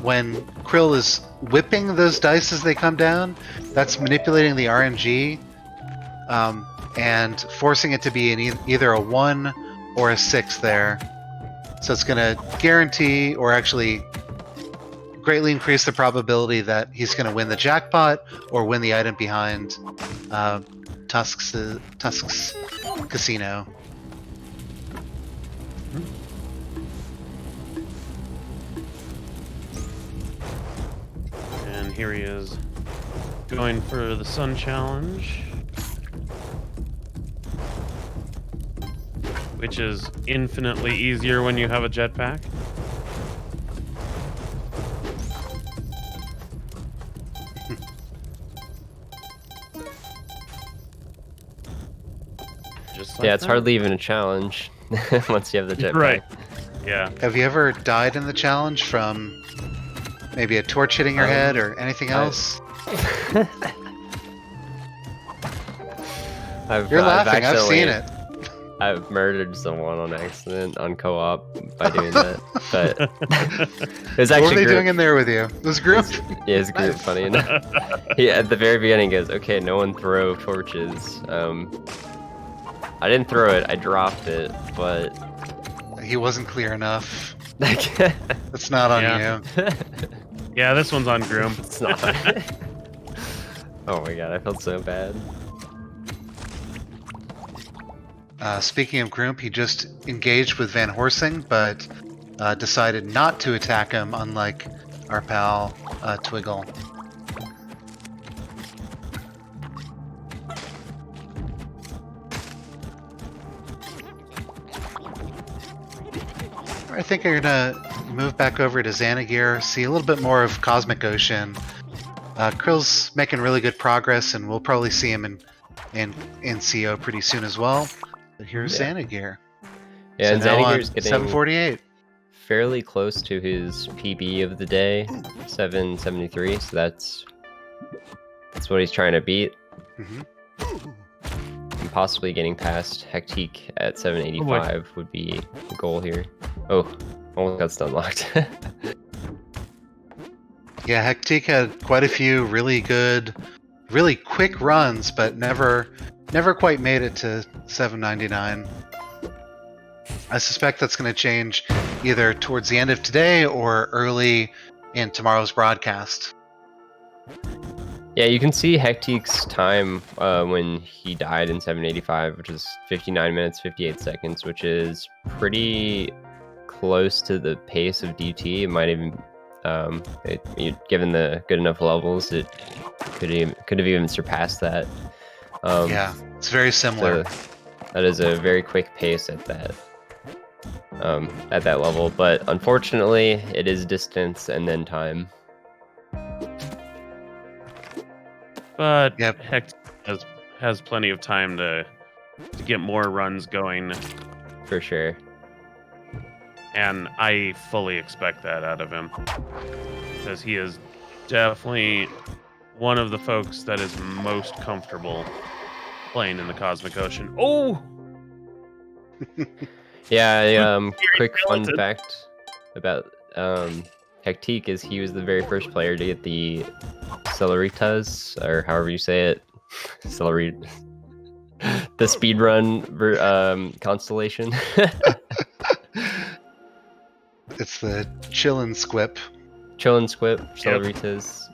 when Krill is whipping those dice as they come down, that's manipulating the RNG and forcing it to be in either a 1 or a 6 there. So it's going to guarantee, or actually greatly increase the probability that he's going to win the jackpot or win the item behind Tusk's casino. And here he is going for the Sun Challenge, which is infinitely easier when you have a jetpack. Just like Yeah, it's that. hardly even a challenge once you have the jetpack. Right. Yeah. Have you ever died in the challenge from maybe a torch hitting your head or anything else? You're laughing, I've seen it. I've murdered someone on accident on co-op by doing that. But it was What actually were they group. doing in there with you? This group? Yeah, it's group, funny enough. He at the very beginning goes, "Okay, no one throw torches." I didn't throw it, I dropped it, but He wasn't clear enough. like, It's not on Yeah. you. Yeah, this one's on Groom. it's not. Oh my god, I felt so bad. Speaking of Groomp, he just engaged with Van Horsing, but decided not to attack him, unlike our pal Twiggle. I think I'm gonna move back over to Xanagir, see a little bit more of Cosmic Ocean. Krill's making really good progress, and we'll probably see him in CO pretty soon as well. But here's Yeah. Xanagir. Yeah, and now on Zaniger's getting 748. fairly close to his PB of the day, 773. So that's what he's trying to beat. Hmm. And possibly getting past Hectique at 785 would be the goal here. Oh, almost got stun locked. Yeah, Hectique had quite a few really good, really quick runs, but never quite made it to 799. I suspect that's going to change either towards the end of today or early in tomorrow's broadcast. Yeah, you can see Hectique's time when he died in 785, which is 59 minutes 58 seconds, which is pretty close to the pace of DT. It might even, given the good enough levels, it could have even surpassed that. Yeah, it's very similar. So that is a very quick pace at that level, but unfortunately, it is distance and then time. But Yep. Hex has plenty of time to get more runs going, For sure. and I fully expect that out of him, because he is definitely one of the folks that is most comfortable playing in the Cosmic Ocean. Oh! Yeah, quick fun talented. fact about Hectique is he was the very first player to get the Celeritas, or however you say it, the speedrun constellation. It's the Chillin' Squip. Chillin' Squip, Celeritas,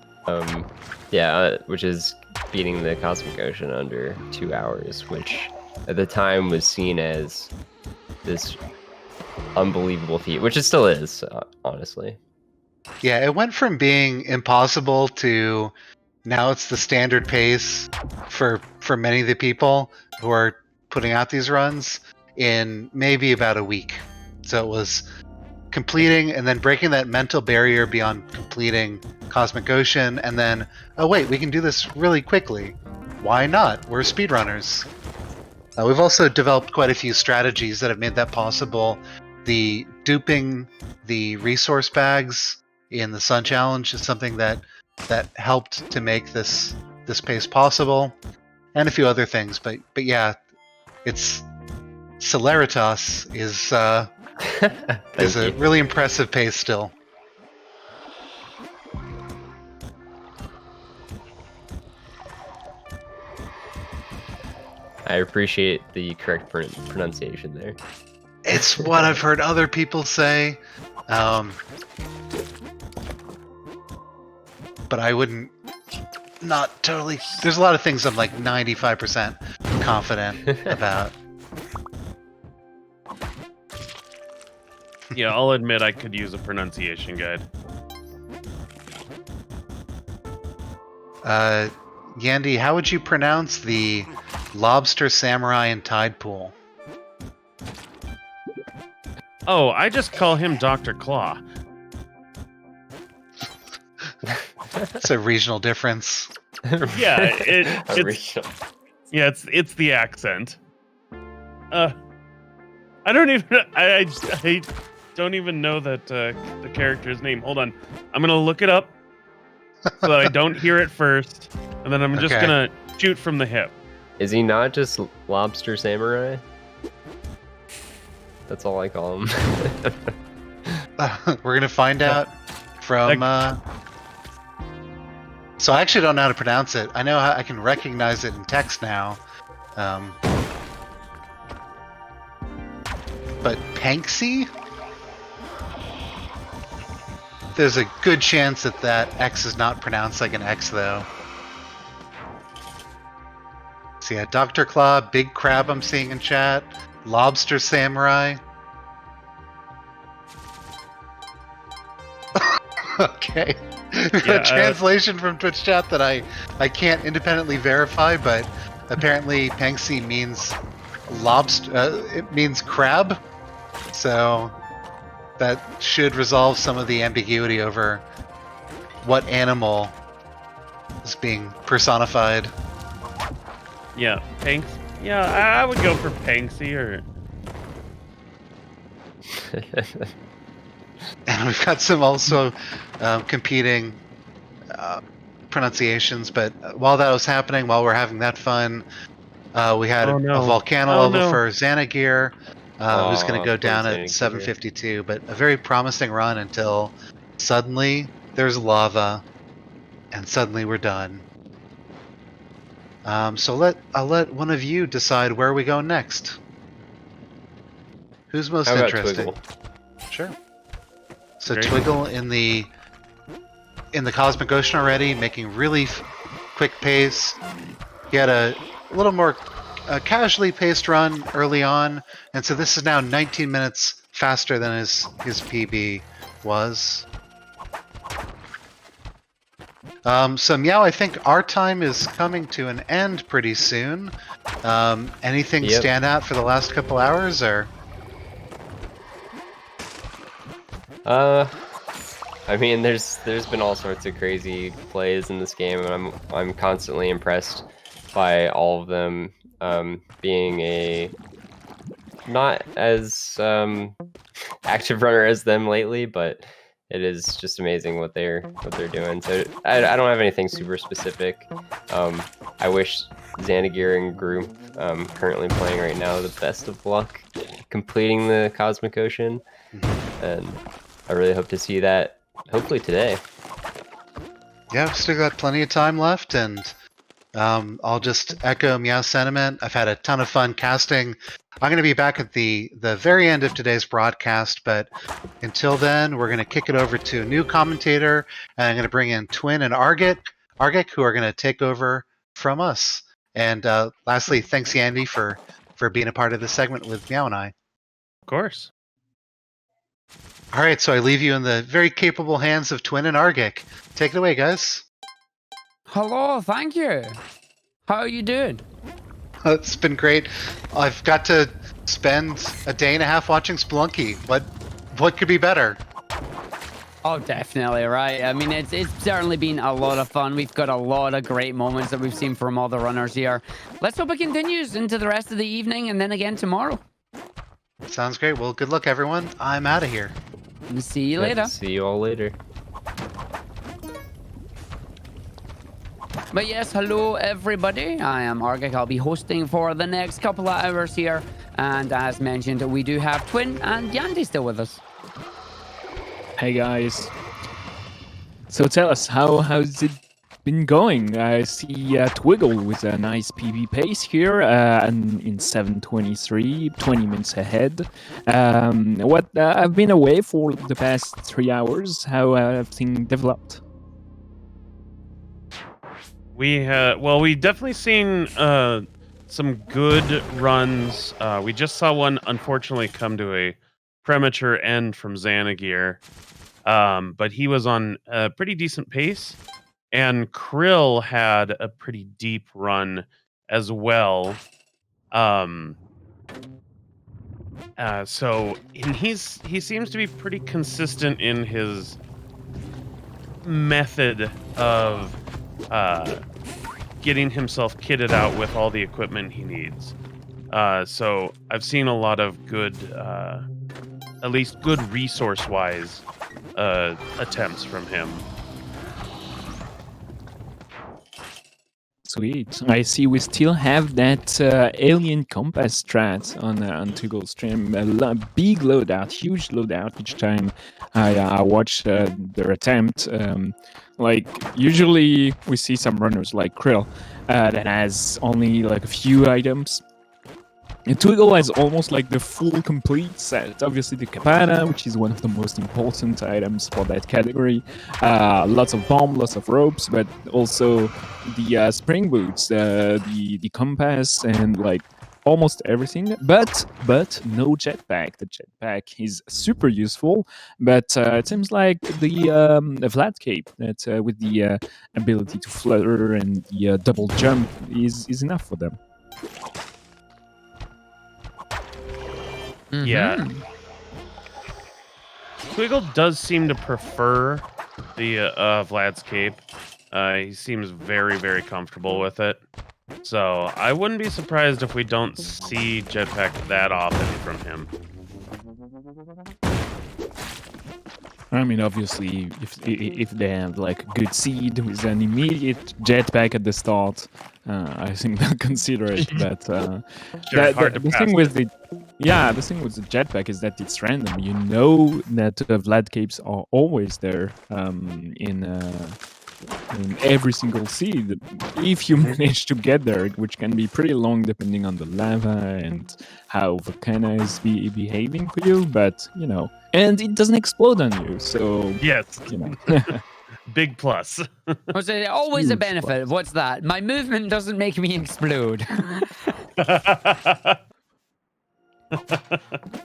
which is beating the Cosmic Ocean under 2 hours, which at the time was seen as this unbelievable feat, which it still is, honestly. Yeah, it went from being impossible to now it's the standard pace for many of the people who are putting out these runs in maybe about a week. So it was completing and then breaking that mental barrier beyond completing Cosmic Ocean, and then, oh wait, we can do this really quickly. Why not? We're speedrunners. We've also developed quite a few strategies that have made that possible. The duping the resource bags in the Sun Challenge is something that helped to make this pace possible, and a few other things. But yeah, it's Celeritas is a really impressive pace still. I appreciate the correct pronunciation there. It's what I've heard other people say, but I wouldn't. Not totally. There's a lot of things I'm like 95% confident about. Yeah, I'll admit I could use a pronunciation guide. Yandy, how would you pronounce the Lobster Samurai and Tide Pool? Oh, I just call him Dr. Claw. It's a regional difference. Yeah, it's the accent. I don't even know that the character's name. Hold on, I'm gonna look it up so that I don't hear it first, and then I'm just gonna shoot from the hip. Is he not just Lobster Samurai? That's all I call him. We're gonna find out from. So I actually don't know how to pronounce it. I know how I can recognize it in text now. But Panksy? There's a good chance that X is not pronounced like an X, though. So yeah, Dr. Claw, Big Crab I'm seeing in chat, Lobster Samurai. Okay. Yeah, A translation from Twitch chat that I can't independently verify, but apparently Panksy means lobster. It means crab, so that should resolve some of the ambiguity over what animal is being personified. Yeah, Panks. Yeah, I would go for Panksy or. And we've got some also competing pronunciations. But while that was happening, while we're having that fun, we had Oh, a no. volcano Oh, level no. for Xanagir, who's going to go poor down at Xanagir. 752. But a very promising run until suddenly there's lava, and suddenly we're done. So I'll let one of you decide where we go next. Who's most How about interested? Twiggle? Sure. So Great. Twiggle in the Cosmic Ocean already, making really quick pace. He had a little more casually paced run early on, and so this is now 19 minutes faster than his PB was. So Meow, I think our time is coming to an end pretty soon. Anything Yep. stand out for the last couple hours, or? I mean, there's been all sorts of crazy plays in this game, and I'm constantly impressed by all of them. Being a not as active runner as them lately, but it is just amazing what they're doing. So I don't have anything super specific. I wish Xanagir and Gru, currently playing right now, the best of luck completing the Cosmic Ocean, and I really hope to see that hopefully today. Yeah, we've still got plenty of time left, and I'll just echo Meow's sentiment. I've had a ton of fun casting. I'm going to be back at the very end of today's broadcast, but until then, we're going to kick it over to a new commentator, and I'm going to bring in Twin and Argik, who are going to take over from us. And lastly, thanks, Yandy, for being a part of this segment with Meow and I. Of course. All right, so I leave you in the very capable hands of Twin and Argik. Take it away, guys. Hello, thank you. How are you doing? It's been great. I've got to spend a day and a half watching Spelunky. What could be better? Oh, definitely, right. I mean, it's certainly been a lot of fun. We've got a lot of great moments that we've seen from all the runners here. Let's hope it continues into the rest of the evening and then again tomorrow. Sounds great. Well, good luck, everyone. I'm out of here. See you later. See you all later. But yes, hello everybody. I am Argik. I'll be hosting for the next couple of hours here. And as mentioned, we do have Twin and Yandy still with us. Hey guys. So tell us, how's it been going? I see Twiggle with a nice PB pace here, and in 7:23, 20 minutes ahead. I've been away for the past 3 hours. How have things developed? We definitely seen some good runs. We just saw one unfortunately come to a premature end from Xanagir, but he was on a pretty decent pace, and Krill had a pretty deep run as well. So he seems to be pretty consistent in his method of getting himself kitted out with all the equipment he needs. So I've seen a lot of good, at least good resource-wise attempts from him. Sweet. I see we still have that alien compass strat on Twiggle stream. A big loadout, huge loadout each time I watch their attempt. Like, usually we see some runners like Krill that has only like a few items. And Twiggle has almost like the full complete set. Obviously the Katana, which is one of the most important items for that category. Lots of bomb, lots of ropes, but also the spring boots, the compass, and like almost everything. But no jetpack. The jetpack is super useful, but it seems like the flat cape that with the ability to flutter and the double jump is enough for them. Mm-hmm. Yeah. Twiggle does seem to prefer the Vlad's cape. He seems very, very comfortable with it. So I wouldn't be surprised if we don't see jetpack that often from him. I mean, obviously, if they have like a good seed with an immediate jetpack at the start, I think they'll consider it. But Sure, hard to the pass thing with it. the thing with the jetpack is that it's random. You know that Vlad capes are always there in every single seed. If you manage to get there, which can be pretty long depending on the lava and how Volcano is behaving for you, but you know, and it doesn't explode on you, so Yes. you know. Big plus. Was it always a Huge benefit? What's that? My movement doesn't make me explode.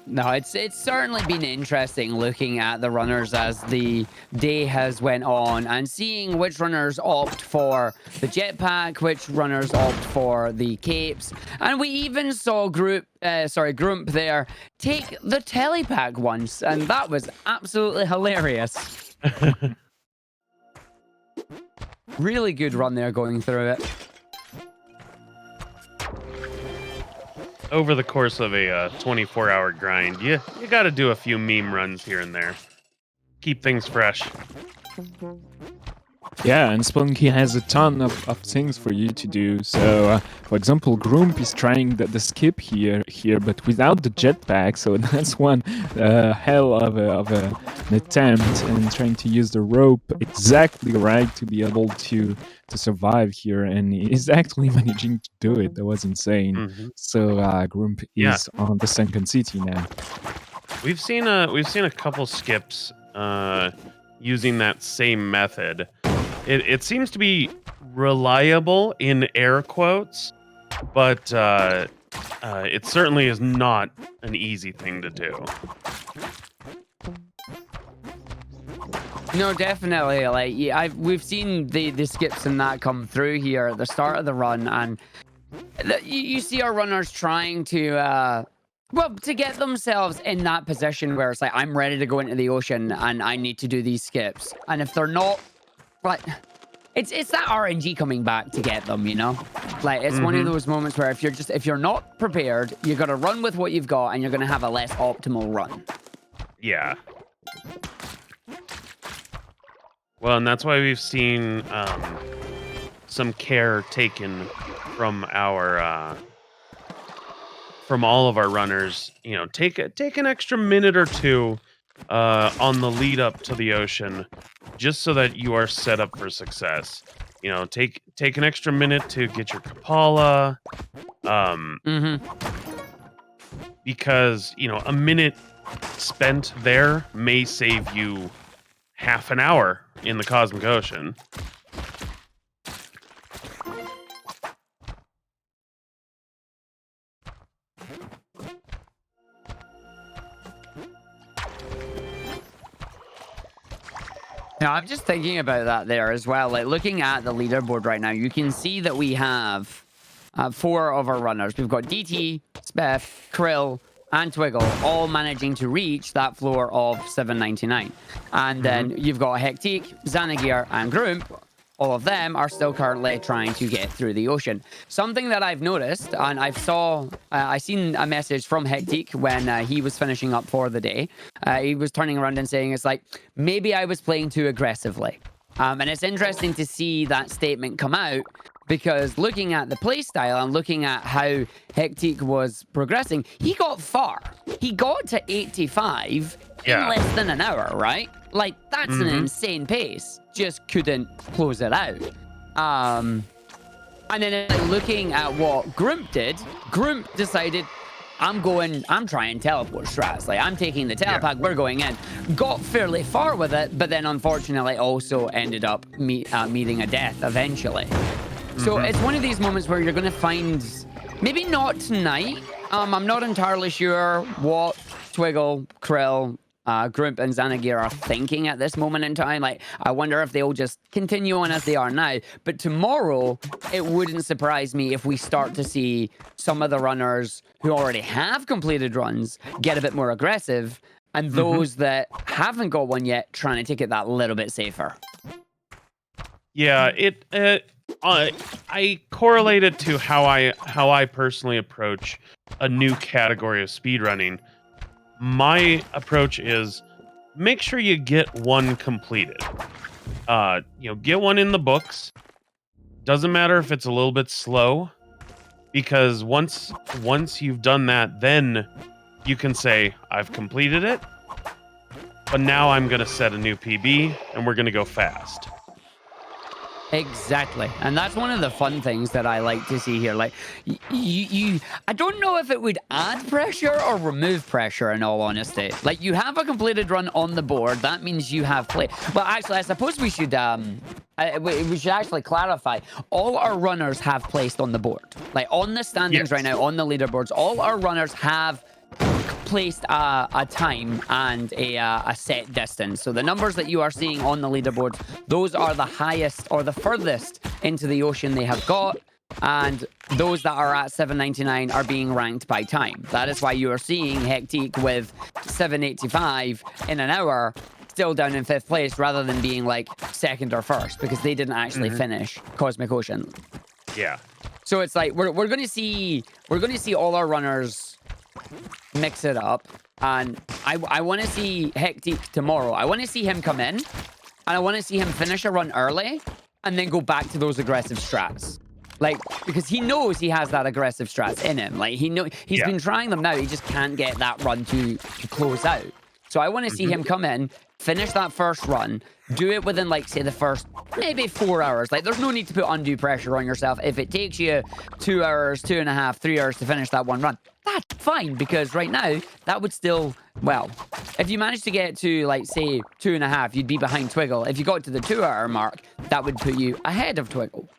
No, it's certainly been interesting looking at the runners as the day has went on and seeing which runners opt for the jetpack, which runners opt for the capes, and we even saw Grump there take the telepack once, and that was absolutely hilarious. Really good run there going through it. Over the course of a 24-hour grind, you got to do a few meme runs here and there. Keep things fresh. Yeah, and Spelunky has a ton of things for you to do. So, for example, Grump is trying the skip here, but without the jetpack. So that's one hell of an attempt, and trying to use the rope exactly right to be able to survive here. And he's actually managing to do it. That was insane. Mhm. So Grump is on the second city now. We've seen a couple skips using that same method. It seems to be reliable in air quotes, but it certainly is not an easy thing to do. No, definitely. Like, we've seen the skips and that come through here at the start of the run, and you see our runners trying to to get themselves in that position where it's like, I'm ready to go into the ocean and I need to do these skips, and if they're not, like, it's that RNG coming back to get them, you know? Like, it's one of those moments where if you're not prepared, you're gonna run with what you've got and you're gonna have a less optimal run. Yeah. Well, and that's why we've seen some care taken from our from all of our runners. You know, take an extra minute or two on the lead up to the ocean, just so that you are set up for success. You know, take an extra minute to get your Kapala, because you know, a minute spent there may save you half an hour in the cosmic ocean. Now, I'm just thinking about that there as well. Like, looking at the leaderboard right now, you can see that we have 4 of our runners. We've got DT, Spef, Krill, and Twiggle all managing to reach that floor of 799. And then you've got Hectic, Xanagir, and Grump. All of them are still currently trying to get through the ocean. Something that I've noticed, and I seen a message from Hectic when he was finishing up for the day. He was turning around and saying, it's like, maybe I was playing too aggressively. And it's interesting to see that statement come out, because looking at the playstyle and looking at how Hectic was progressing, he got far. He got to 85 in less than an hour, right? Like, that's an insane pace. Just couldn't close it out. And then looking at what Grump did, Grump decided, I'm trying teleport strats. Like, I'm taking the telepack, we're going in. Got fairly far with it, but then unfortunately also ended up meeting a death eventually. So it's one of these moments where you're going to find, maybe not tonight. I'm not entirely sure what Twiggle, Krill, Grump, and Xanagir are thinking at this moment in time. Like, I wonder if they'll just continue on as they are now. But tomorrow, it wouldn't surprise me if we start to see some of the runners who already have completed runs get a bit more aggressive, and those that haven't got one yet trying to take it that little bit safer. Yeah, I correlate it to how I personally approach a new category of speedrunning. my approach is make sure you get one completed. Get one in the books. Doesn't matter if it's a little bit slow, because once you've done that, then you can say, I've completed it, but now I'm going to set a new PB and we're going to go fast. Exactly, and that's one of the fun things that I like to see here. Like, I don't know if it would add pressure or remove pressure. In all honesty, like you have a completed run on the board, that means you have played. Well, actually, I suppose we should actually clarify. All our runners have placed on the board, like on the standings right now on the leaderboards. All our runners have placed a time and a set distance. So the numbers that you are seeing on the leaderboard, those are the highest or the furthest into the ocean they have got, and those that are at 799 are being ranked by time. That is why you are seeing Hectic with 785 in an hour still down in 5th place rather than being like 2nd or 1st, because they didn't actually finish Cosmic Ocean. Yeah. So it's like we're going to see all our runners mix it up, and I want to see Hectic tomorrow. I want to see him come in, and I want to see him finish a run early and then go back to those aggressive strats. Like, because he knows he has that aggressive strats in him. Like, he's been trying them now. He just can't get that run to close out. So I want to see him come in, finish that first run, do it within, like, say, the first maybe 4 hours. Like, there's no need to put undue pressure on yourself. If it takes you 2 hours, 2.5, 3 hours to finish that one run, that's fine, because right now, that would still, well, if you managed to get to, like, say, 2.5, you'd be behind Twiggle. If you got to the 2-hour mark, that would put you ahead of Twiggle.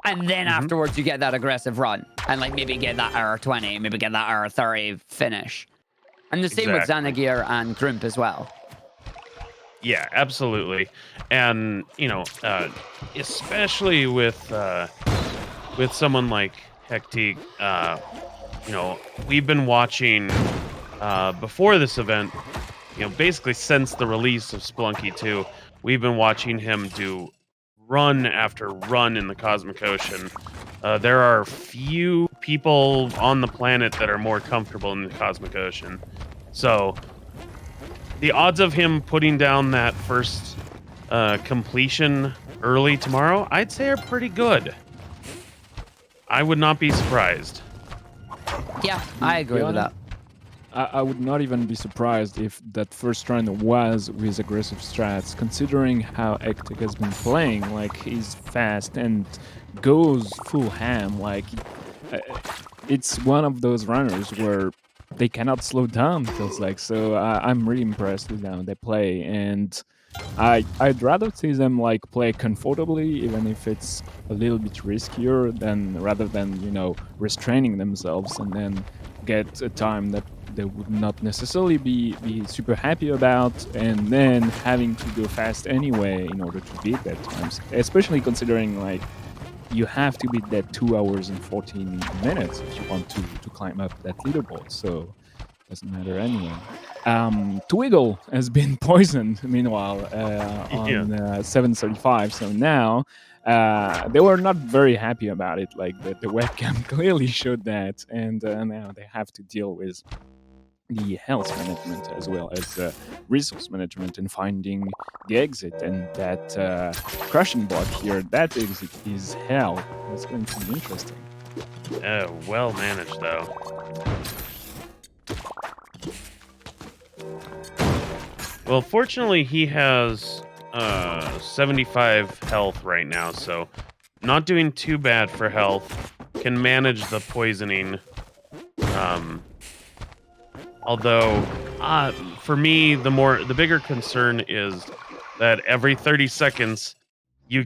And then afterwards, you get that aggressive run. And, like, maybe get that hour 20, maybe get that hour 30 finish. And the same with Xanagir and Grump as well. Yeah, absolutely. And, especially with someone like Hectic, we've been watching before this event, basically since the release of Spelunky 2, we've been watching him do run after run in the Cosmic Ocean. There are few people on the planet that are more comfortable in the Cosmic Ocean. So the odds of him putting down that first completion early tomorrow, I'd say are pretty good. I would not be surprised. Yeah, I agree with that. I would not even be surprised if that first run was with aggressive strats, considering how Hectic has been playing. Like, he's fast and goes full ham. Like, it's one of those runners where they cannot slow down, feels like. So I'm really impressed with how they play, and I'd rather see them like play comfortably, even if it's a little bit riskier, rather than restraining themselves and then get a time that they would not necessarily be super happy about, and then having to go fast anyway in order to beat that time. Especially considering like you have to beat that 2 hours and 14 minutes if you want to climb up that leaderboard. So it doesn't matter anyway. Twiggle has been poisoned, meanwhile, on 735. So now they were not very happy about it. Like the webcam clearly showed that, and now they have to deal with the health management as well as resource management and finding the exit. And that crushing block here, that exit is hell. It's going to be interesting. Well managed, though. Well, fortunately, he has 75 health right now, so not doing too bad for health. Can manage the poisoning. Although, for me, the bigger concern is that every 30 seconds you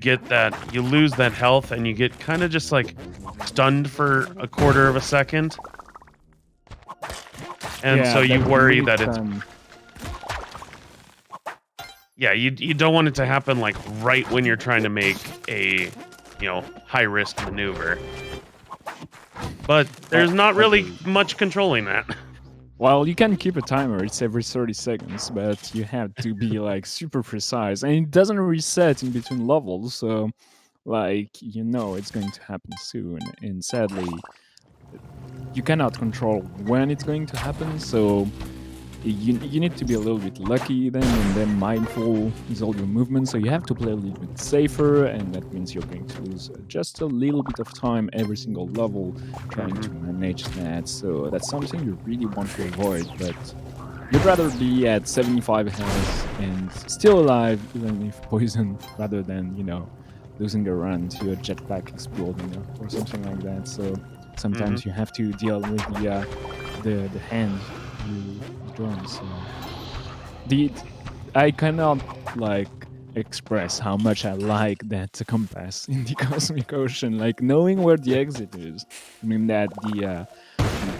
lose that health, and you get kind of just like stunned for a quarter of a second. And so you worry that it's... Yeah, you don't want it to happen like right when you're trying to make a, high risk maneuver. But there's not really much controlling that. Well, you can keep a timer. It's every 30 seconds, but you have to be like super precise, and it doesn't reset in between levels. So, like, it's going to happen soon, and sadly, you cannot control when it's going to happen. So you need to be a little bit lucky then, and then mindful is all your movements. So you have to play a little bit safer, and that means you're going to lose just a little bit of time every single level trying to manage that. So that's something you really want to avoid. But you'd rather be at 75 health and still alive, even if poisoned, rather than losing a run to a jetpack exploding or something like that. So sometimes you have to deal with the hand you drawn. So I cannot express how much I like that compass in the Cosmic Ocean. Like knowing where the exit is. I mean that the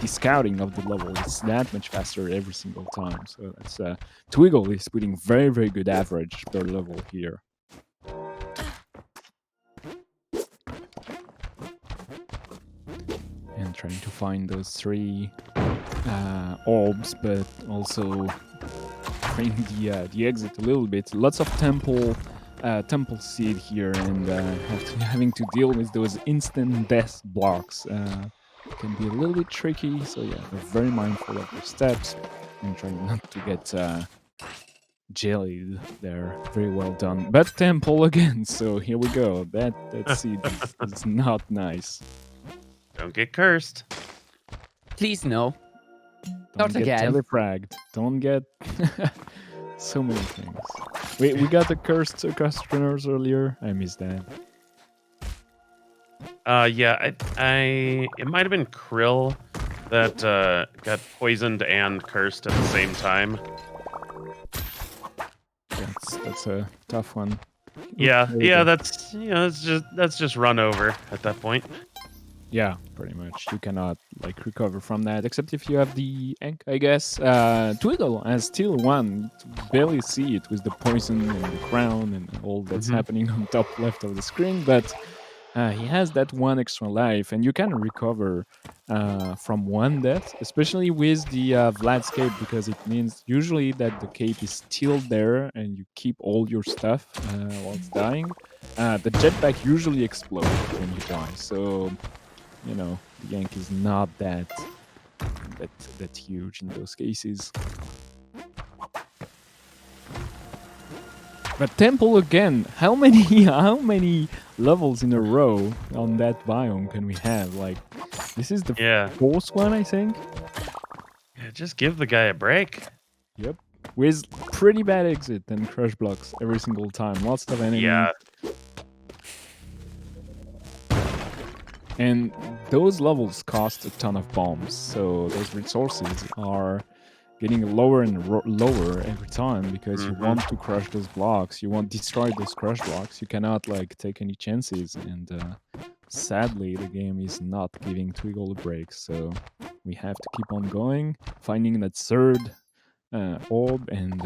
scouting of the level is that much faster every single time. So that's Twiggle is putting very, very good average per level here. And trying to find those 3 orbs, but also bring the exit a little bit. Lots of temple seed here, and having to deal with those instant death blocks can be a little bit tricky. So yeah, they're very mindful of their steps and trying not to get jellied there. Very well done. But temple again. So here we go. That seed is not nice. Don't get cursed. Please no. Don't Not get again. telefragged. Don't get so many things. We got the cursed Speedrunners earlier. I missed that. Yeah, it might have been Krill that got poisoned and cursed at the same time. That's a tough one. Yeah, Okay. that's just run over at that point. Yeah, pretty much. You cannot recover from that, except if you have the ink, I guess. Twiggle has still one. You barely see it with the poison and the crown and all that's happening on top left of the screen, but he has that one extra life, and you can recover from one death, especially with the Vlad's cape, because it means usually that the cape is still there and you keep all your stuff while it's dying. The jetpack usually explodes when you die, so the yank is not that huge in those cases. But temple again. How many levels in a row on that biome can we have? This is the 4th one, I think. Yeah, just give the guy a break. Yep. With pretty bad exit and crush blocks every single time. Lots of enemies. Yeah. And those levels cost a ton of bombs, so those resources are getting lower and lower every time because you want to crush those blocks, you want to destroy those crush blocks, you cannot take any chances, and sadly the game is not giving Twiggle a break, so we have to keep on going, finding that 3rd orb and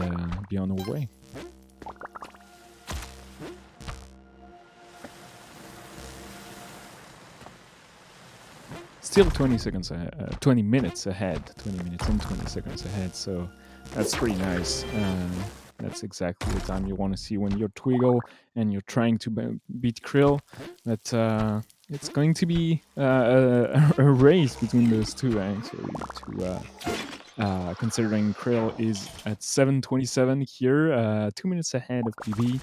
be on our way. Still 20 seconds ahead, 20 minutes ahead, 20 minutes and 20 seconds ahead, so that's pretty nice. That's exactly the time you want to see when you're Twiggle and you're trying to beat Krill. But it's going to be a race between those two, actually. Considering Krill is at 7:27 here, 2 minutes ahead of PB.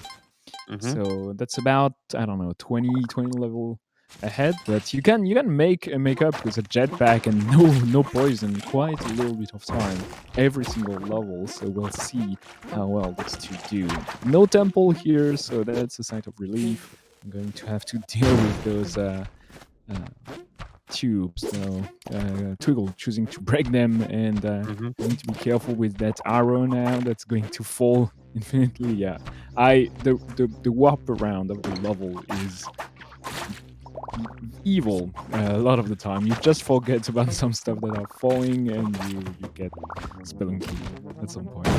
So that's about, I don't know, 20 level ahead, but you can make up with a jetpack and no poison quite a little bit of time every single level, so we'll see how well these two do. No temple here, so that's a sign of relief. I'm going to have to deal with those tubes, Twiggle choosing to break them, and going to be careful with that arrow now that's going to fall infinitely. Yeah, the warp around of the level is evil a lot of the time. You just forget about some stuff that are falling and you get Spelunky at some point.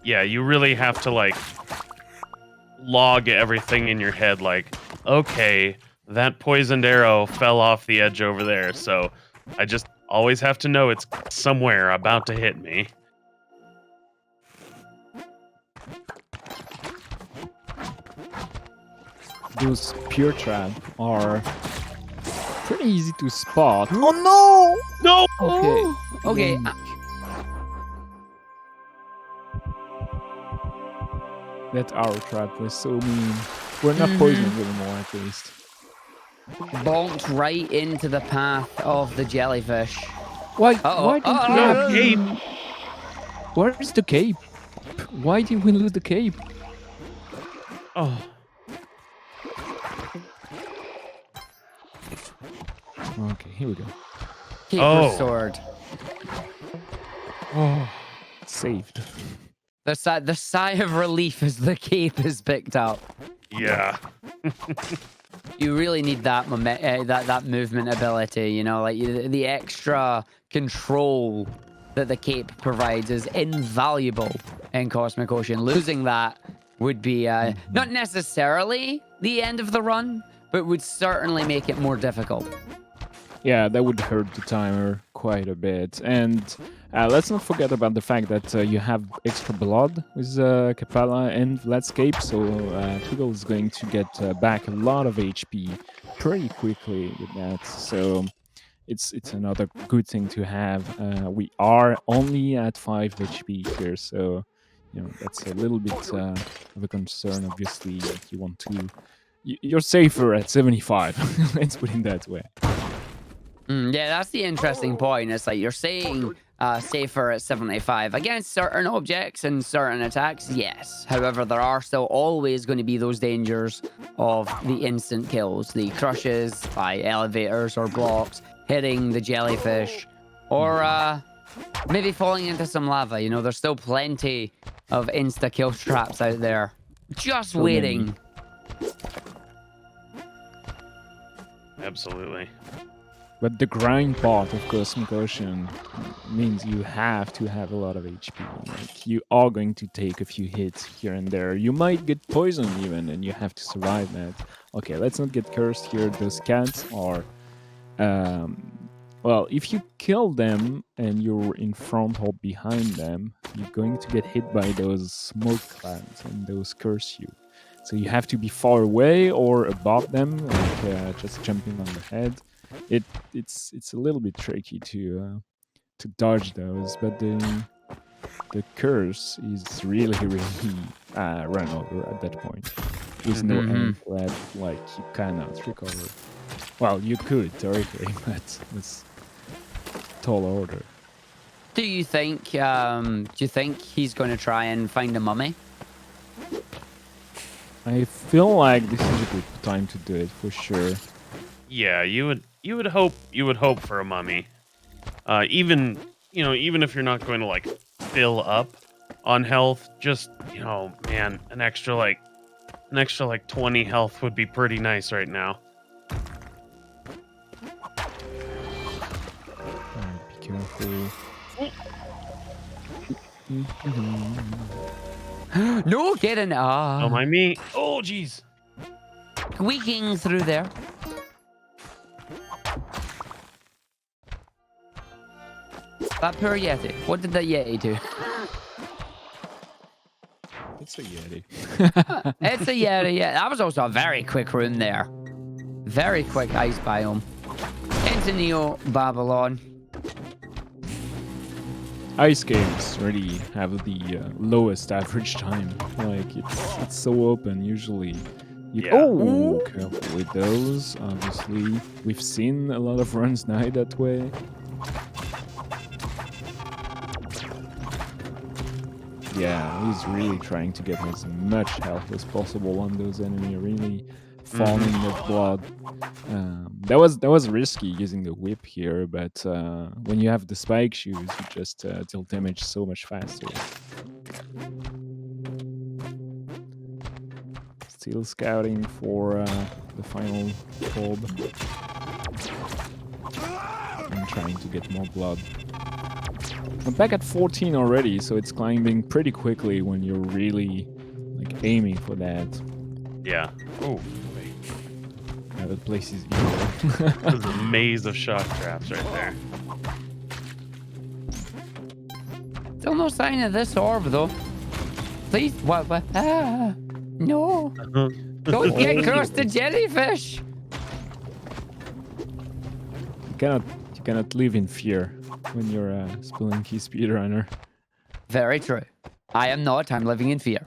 Yeah, you really have to log everything in your head, okay, that poisoned arrow fell off the edge over there, so I just always have to know it's somewhere about to hit me. Those pure trap are pretty easy to spot. Oh no! No! Okay. That arrow trap was so mean. We're not poisoned anymore, at least. Bonked right into the path of the jellyfish. Why? Uh-oh. Why don't we Uh-oh. have Cape. Where's the cape? Why did we lose the cape? Oh, Okay, here we go. Keeper Oh. sword. Oh, saved. The sigh of relief as the cape is picked up. yeah. You really need that that movement ability, you know, like the extra control that the cape provides is invaluable in Cosmic Ocean. Losing that would be not necessarily the end of the run, but would certainly make it more difficult. Yeah, that would hurt the timer quite a bit. And let's not forget about the fact that you have extra blood with Capella and Vlad's cape, so Twiggle is going to get back a lot of HP pretty quickly with that. So it's another good thing to have. We are only at 5 HP here, so you know that's a little bit of a concern. Obviously, if you want to, you're safer at 75. Let's put it that way. Yeah, that's the interesting point. It's like you're saying safer at 75 against certain objects and certain attacks, yes. However, there are still always going to be those dangers of the instant kills, the crushes by elevators or blocks, hitting the jellyfish, or maybe falling into some lava. You know, there's still plenty of insta-kill traps out there just So waiting. Absolutely. But the grind part of Cosmic Ocean means you have to have a lot of HP. Like, you are going to take a few hits here and there. You might get poisoned even, and you have to survive that. Okay, let's not get cursed here. Those cats are... well, if you kill them and you're in front or behind them, you're going to get hit by those smoke clouds, and those curse you. So you have to be far away or above them, like just jumping on the head. It's a little bit tricky to dodge those, but the curse is really run over at that point. There's no end left, like you cannot recover. Well, you could theoretically, but it's tall order. Do you think he's going to try and find a mummy? I feel like this is a good time to do it for sure. Yeah, you would hope for a mummy. Even if you're not going to like fill up on health, just man, an extra 20 health would be pretty nice right now. Alright, be careful. No, get in. Don't mind me. Oh, jeez. Squeaking through there. That poor Yeti. What did that Yeti do? It's a Yeti. It's a Yeti, yeah. That was also a very quick run there. Very quick ice biome. Into Neo Babylon. Ice games really have the lowest average time. Like it's so open usually. Yeah. Oh, careful with those. Obviously, we've seen a lot of runs die that way. Yeah, he's really trying to get as much health as possible on those enemies. Really falling the blood. That was risky using the whip here, but when you have the spike shoes, you just deal damage so much faster. Still scouting for the final orb. I'm trying to get more blood. I'm back at 14 already, so it's climbing pretty quickly when you're really like aiming for that. Yeah. Oh. The place is evil. There's a maze of shock traps right there. Still no sign of this orb, though. Please, what? Ah, no. Don't get cursed to jellyfish. You cannot live in fear when you're a Spelunky speedrunner. Very true. I am not. I'm living in fear.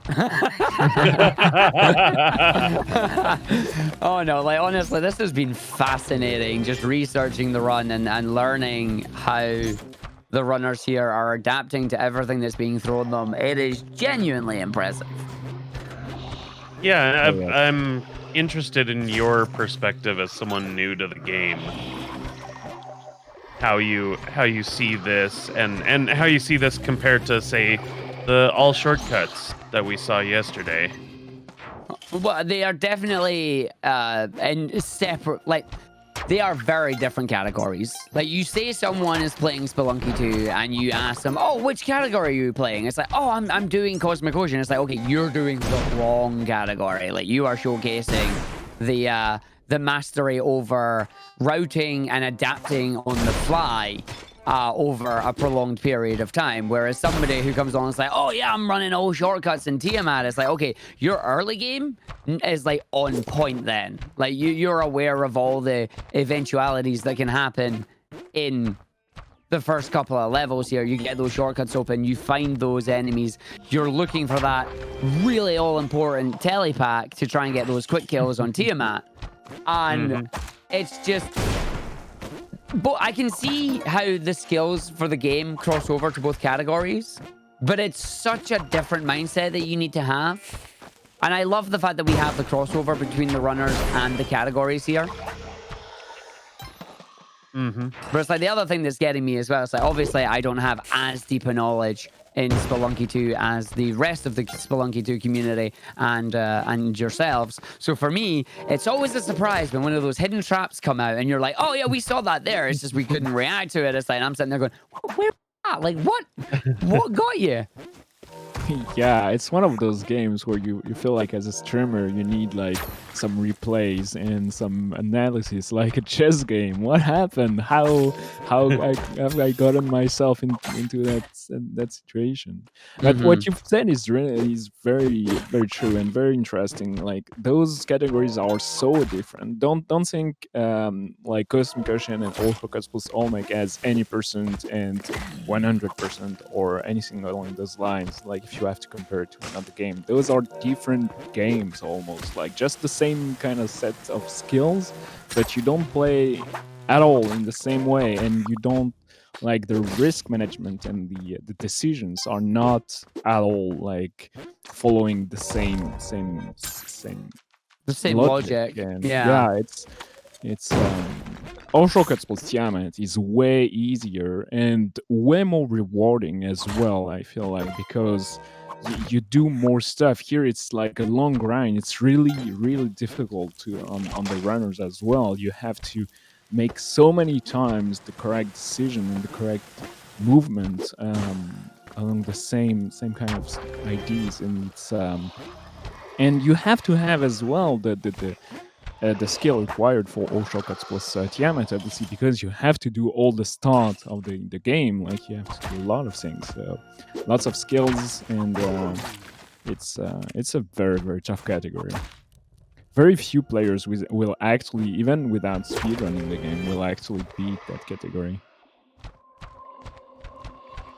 Oh no, like honestly, this has been fascinating. Just researching the run and learning how the runners here are adapting to everything that's being thrown them. It is genuinely impressive. Yeah, I'm interested in your perspective as someone new to the game. How you see this and how you see this compared to, say, the All Shortcuts that we saw yesterday. Well, they are definitely in separate, like, they are very different categories. Like, you say someone is playing Spelunky 2 and you ask them, oh, which category are you playing? It's like, oh, I'm doing Cosmic Ocean. It's like, okay, you're doing the wrong category. Like, you are showcasing the mastery over routing and adapting on the fly over a prolonged period of time. Whereas somebody who comes on and is like, oh yeah, I'm running all shortcuts in Tiamat, it's like, okay, your early game is like on point then. Like you're aware of all the eventualities that can happen in the first couple of levels here. You get those shortcuts open, you find those enemies, you're looking for that really all-important telepack to try and get those quick kills on Tiamat. And it's just... But I can see how the skills for the game cross over to both categories, but it's such a different mindset that you need to have. And I love the fact that we have the crossover between the runners and the categories here. But it's like the other thing that's getting me as well. It's like, obviously, I don't have as deep a knowledge in Spelunky 2 as the rest of the Spelunky 2 community and yourselves. So for me, it's always a surprise when one of those hidden traps come out and you're like, oh yeah, we saw that there. It's just we couldn't react to it. It's like I'm sitting there going, where? Like what? What got you? Yeah, it's one of those games where you feel like as a streamer you need like some replays and some analysis, like a chess game. What happened? How have I gotten myself into that situation? But what you've said is very very true and very interesting. Like those categories are so different. Don't think like Cosmic Ocean and All Shortcuts plus Olmec as any percent and 100% or anything along those lines. Like if you have to compare it to another game, those are different games almost, like just the same kind of set of skills, but you don't play at all in the same way, and you don't like the risk management and the decisions are not at all like following the same logic. And yeah, it's All Shortcuts plus Tiamat is way easier and way more rewarding as well, I feel like, because you do more stuff. Here it's like a long grind. It's really, really difficult to on the runners as well. You have to make so many times the correct decision and the correct movement along the same kind of ideas, and it's and you have to have as well the skill required for All Shortcuts plus Tiamat, obviously, because you have to do all the start of the game. Like you have to do a lot of things, so lots of skills, and it's a very, very tough category. Very few players will actually, even without speedrunning the game, will actually beat that category.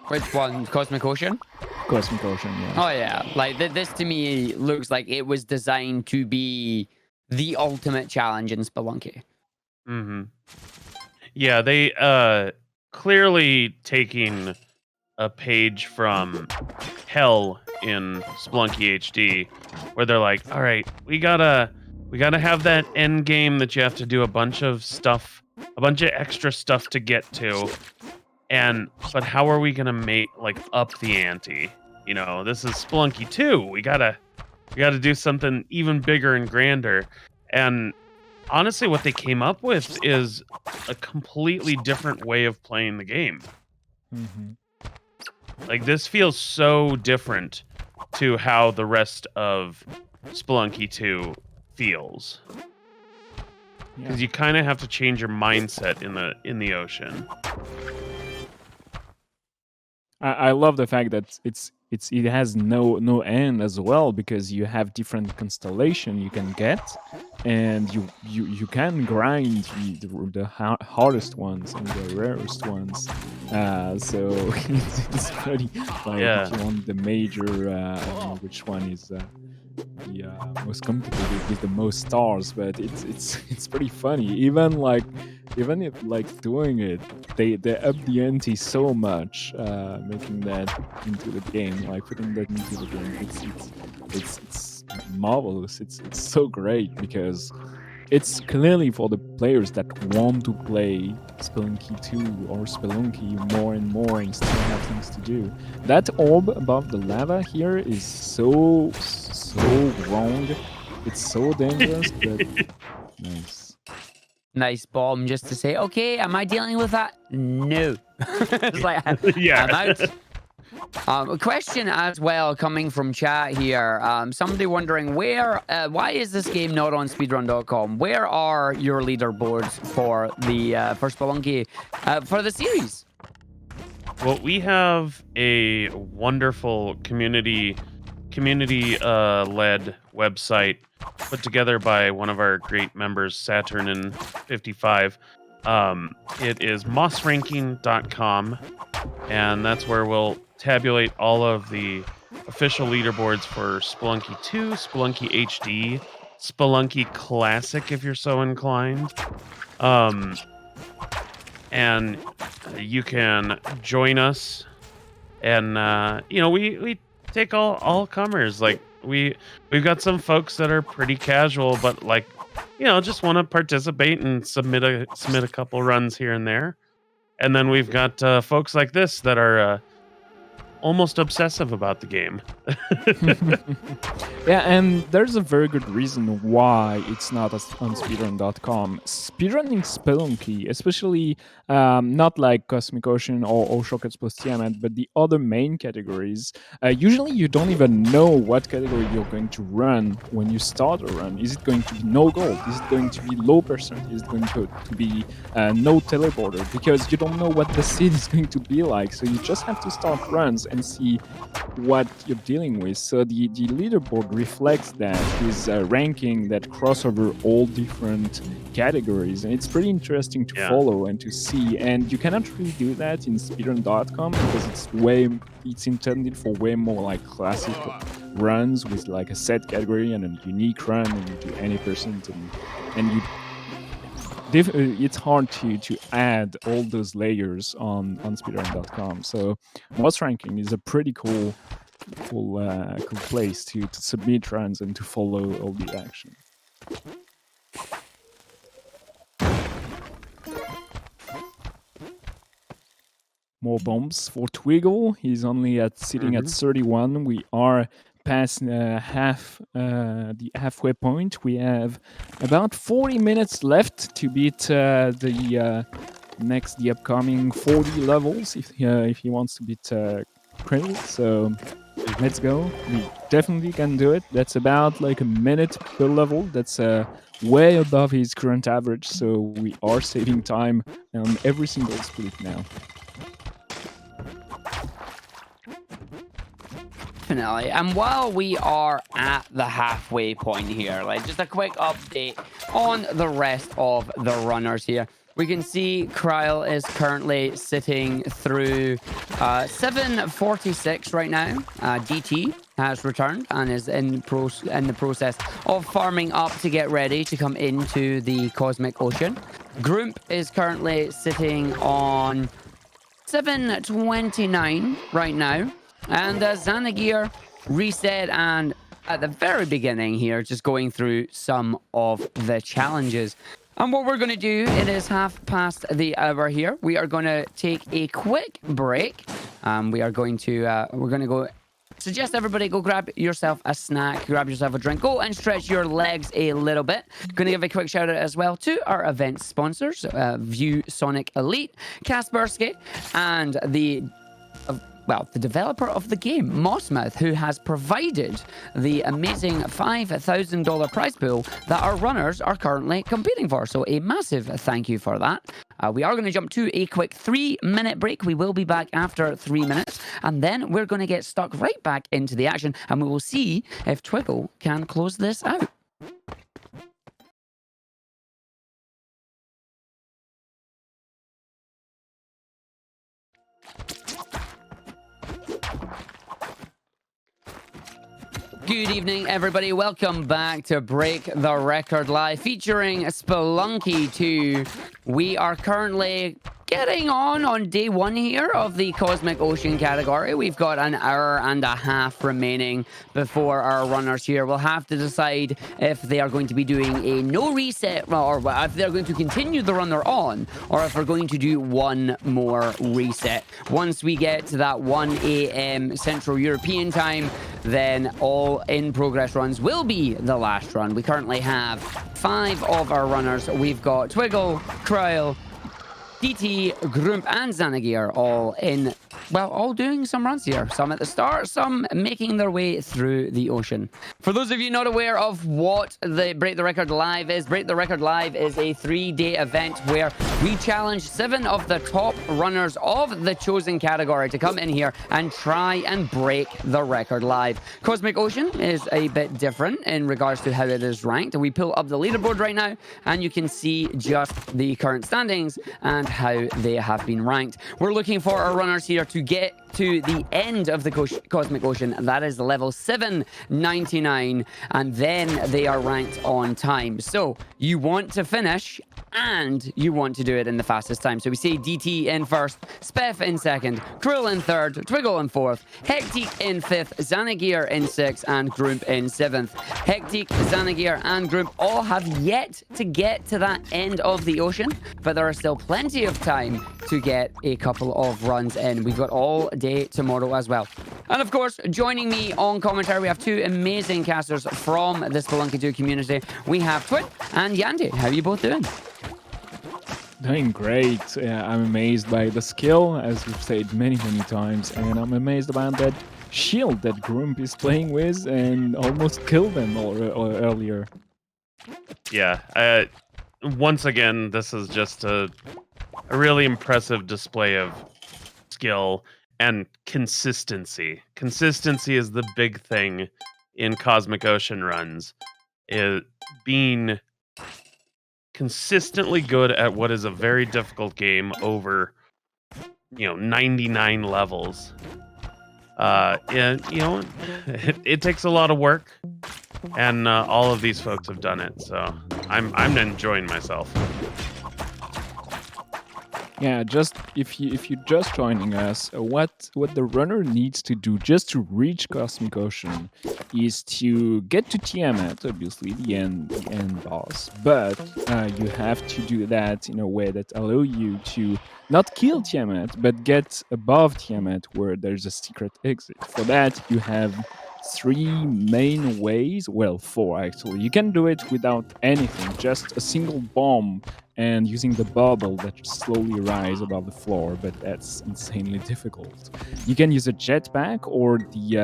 Which one? Cosmic Ocean? Cosmic Ocean, yeah. Oh yeah, like this to me looks like it was designed to be the ultimate challenge in Spelunky. Yeah, they clearly taking a page from Hell in Spelunky HD, where they're like, all right, we gotta have that end game that you have to do a bunch of extra stuff to get to, but how are we gonna make up the ante? You know, this is Spelunky 2. We gotta do something even bigger and grander. And honestly, what they came up with is a completely different way of playing the game. Like, this feels so different to how the rest of Spelunky 2 feels. Because you kind of have to change your mindset in the ocean. I love the fact that it has no end as well, because you have different constellation you can get, and you can grind the hardest ones and the rarest ones So it's pretty like Yeah. if you want the major, I don't know which one is the most competitive with the most stars, but it's pretty funny. Even if like doing it, they up the ante so much, making that into the game, like putting that into the game. It's marvelous. It's so great because it's clearly for the players that want to play Spelunky 2 or Spelunky more and more and still have things to do. That orb above the lava here is so wrong. It's so dangerous, but nice. Nice bomb just to say, okay, am I dealing with that? No. It's like, Yeah. I'm out. A question as well coming from chat here. Somebody wondering why is this game not on speedrun.com? Where are your leaderboards for the for Spelunky for the series? Well, we have a wonderful community led website put together by one of our great members, Saturn and 55. It is mossranking.com, and that's where we'll tabulate all of the official leaderboards for Spelunky 2, Spelunky HD, Spelunky Classic if you're so inclined. And you can join us, and we take all comers. Like we've got some folks that are pretty casual, but like just want to participate and submit a couple runs here and there. And then we've got folks like this that are almost obsessive about the game. Yeah, and there's a very good reason why it's not on speedrun.com. Speedrunning Spelunky, especially not like Cosmic Ocean or All Shortcuts Tiamat, but the other main categories, usually you don't even know what category you're going to run when you start a run. Is it going to be no gold? Is it going to be low percent? Is it going to be no teleporter? Because you don't know what the seed is going to be like, so you just have to start runs and see what you're dealing with. So the leaderboard reflects that with ranking that cross over all different categories, and it's pretty interesting to follow and to see. And you cannot really do that in speedrun.com because it's intended for way more like classic runs with like a set category and a unique run, and you do any percent, and you it's hard to add all those layers on speedrun.com. So Mossranking is a pretty cool place to submit runs and to follow all the action. More bombs for Twiggle. He's only sitting at 31. We are past the halfway point. We have about 40 minutes left to beat the upcoming 40 levels if he wants to beat Krill. So let's go. We definitely can do it. That's about like a minute per level. That's way above his current average. So we are saving time on every single split now. Definitely. And while we are at the halfway point here, like just a quick update on the rest of the runners here. We can see Kryle is currently sitting through 746 right now. DT has returned and is in the process of farming up to get ready to come into the Cosmic Ocean. Grump is currently sitting on 729 right now. And Zanagir reset, and at the very beginning here, just going through some of the challenges. And what we're going to do, it is half past the hour here. We are going to take a quick break. We're going to go suggest everybody go grab yourself a snack, grab yourself a drink, go and stretch your legs a little bit. Going to give a quick shout out as well to our event sponsors, ViewSonic Elite, Kaspersky, and the developer of the game, Mossmouth, who has provided the amazing $5,000 prize pool that our runners are currently competing for. So a massive thank you for that. We are going to jump to a quick 3-minute break. We will be back after 3 minutes, and then we're going to get stuck right back into the action, and we will see if Twiggle can close this out. Good evening, everybody. Welcome back to Break the Record Live, featuring Spelunky 2. We are currently getting on day 1 here of the Cosmic Ocean category. We've got an hour and a half remaining before our runners here will have to decide if they are going to be doing a no reset, or if they're going to continue the run they're on, or if we're going to do one more reset. Once we get to that 1 a.m. Central European time, then all in-progress runs will be the last run. We currently have 5 of our runners. We've got Twiggle, Kryl, DT, Grump, and Zanagir all in, well, all doing some runs here. Some at the start, some making their way through the ocean. For those of you not aware of what the Break the Record Live is, Break the Record Live is a 3-day event where we challenge 7 of the top runners of the chosen category to come in here and try and break the record live. Cosmic Ocean is a bit different in regards to how it is ranked. We pull up the leaderboard right now, and you can see just the current standings and how they have been ranked. We're looking for our runners here to get to the end of the Cosmic Ocean. That is level 799, and then they are ranked on time. So you want to finish and you want to do it in the fastest time. So we see DT in first, Spef in second, Krill in third, Twiggle in fourth, Hectic in fifth, Zanagir in sixth, and Grump in seventh. Hectic, Zanagir, and Grump all have yet to get to that end of the ocean, but there are still plenty of time to get a couple of runs in. We've got all day tomorrow as well. And of course, joining me on commentary, we have 2 amazing casters from the Spelunky 2 community. We have Twit and Yandy. How are you both doing? Doing great. I'm amazed by the skill, as we've said many times, and I'm amazed about that shield that Grump is playing with and almost killed them earlier. Yeah. Once again, this is just a really impressive display of skill and consistency. Consistency is the big thing in Cosmic Ocean runs. Being consistently good at what is a very difficult game over 99 levels. And it takes a lot of work, and all of these folks have done it, so I'm enjoying myself. Yeah, just if you're just joining us, what the runner needs to do just to reach Cosmic Ocean is to get to Tiamat, obviously the end boss. But you have to do that in a way that allow you to not kill Tiamat, but get above Tiamat where there's a secret exit. For that, you have 3 main ways. Well, 4 actually. You can do it without anything, just a single bomb and using the bubble that slowly rise above the floor, but that's insanely difficult. You can use a jetpack or the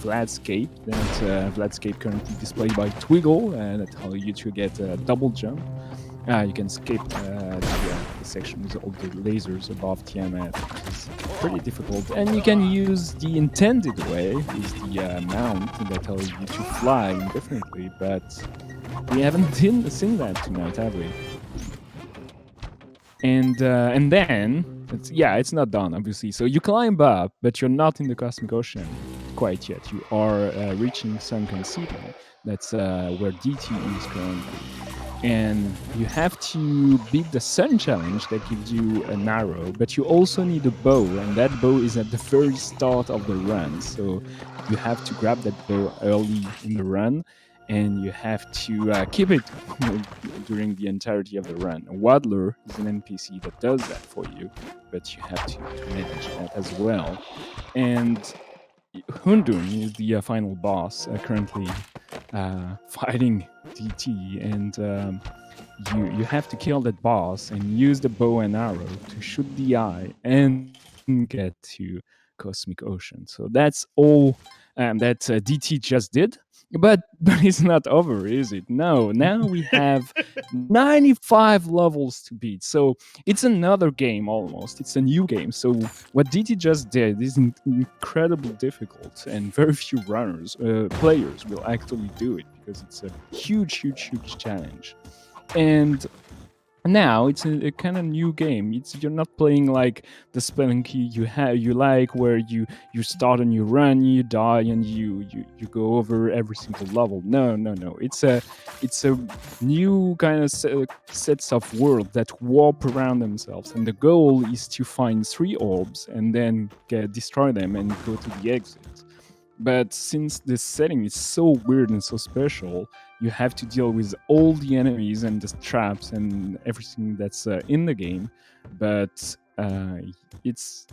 Vladscape that Vladscape currently displayed by Twiggle that allow you to get a double jump. You can skip the section with all the lasers above Tiamat, which is pretty difficult. And you can use the intended way, is the mount that allows you to fly indefinitely, but we haven't seen that tonight, have we? And then, it's not done, obviously. So you climb up, but you're not in the Cosmic Ocean quite yet. You are reaching Sunken City. That's where DT is currently. And you have to beat the Sun Challenge that gives you an arrow, but you also need a bow, and that bow is at the very start of the run. So you have to grab that bow early in the run, and you have to keep it during the entirety of the run. A Waddler is an NPC that does that for you, but you have to manage that as well. And Hundun is the final boss, currently fighting DT, and you have to kill that boss and use the bow and arrow to shoot the eye and get to Cosmic Ocean. So that's all that DT just did. But it's not over, is it? No, now we have 95 levels to beat. So it's another game almost. It's a new game. So what DT just did is incredibly difficult, and very few players will actually do it because it's a huge challenge. And now it's a kind of new game. You're not playing like the Spelunky you like, where you start and you run, you die, and you go over every single level. No. It's a new kind of sets of world that warp around themselves, and the goal is to find 3 orbs and then destroy them and go to the exit. But since this setting is so weird and so special, you have to deal with all the enemies and the traps and everything that's in the game. But it's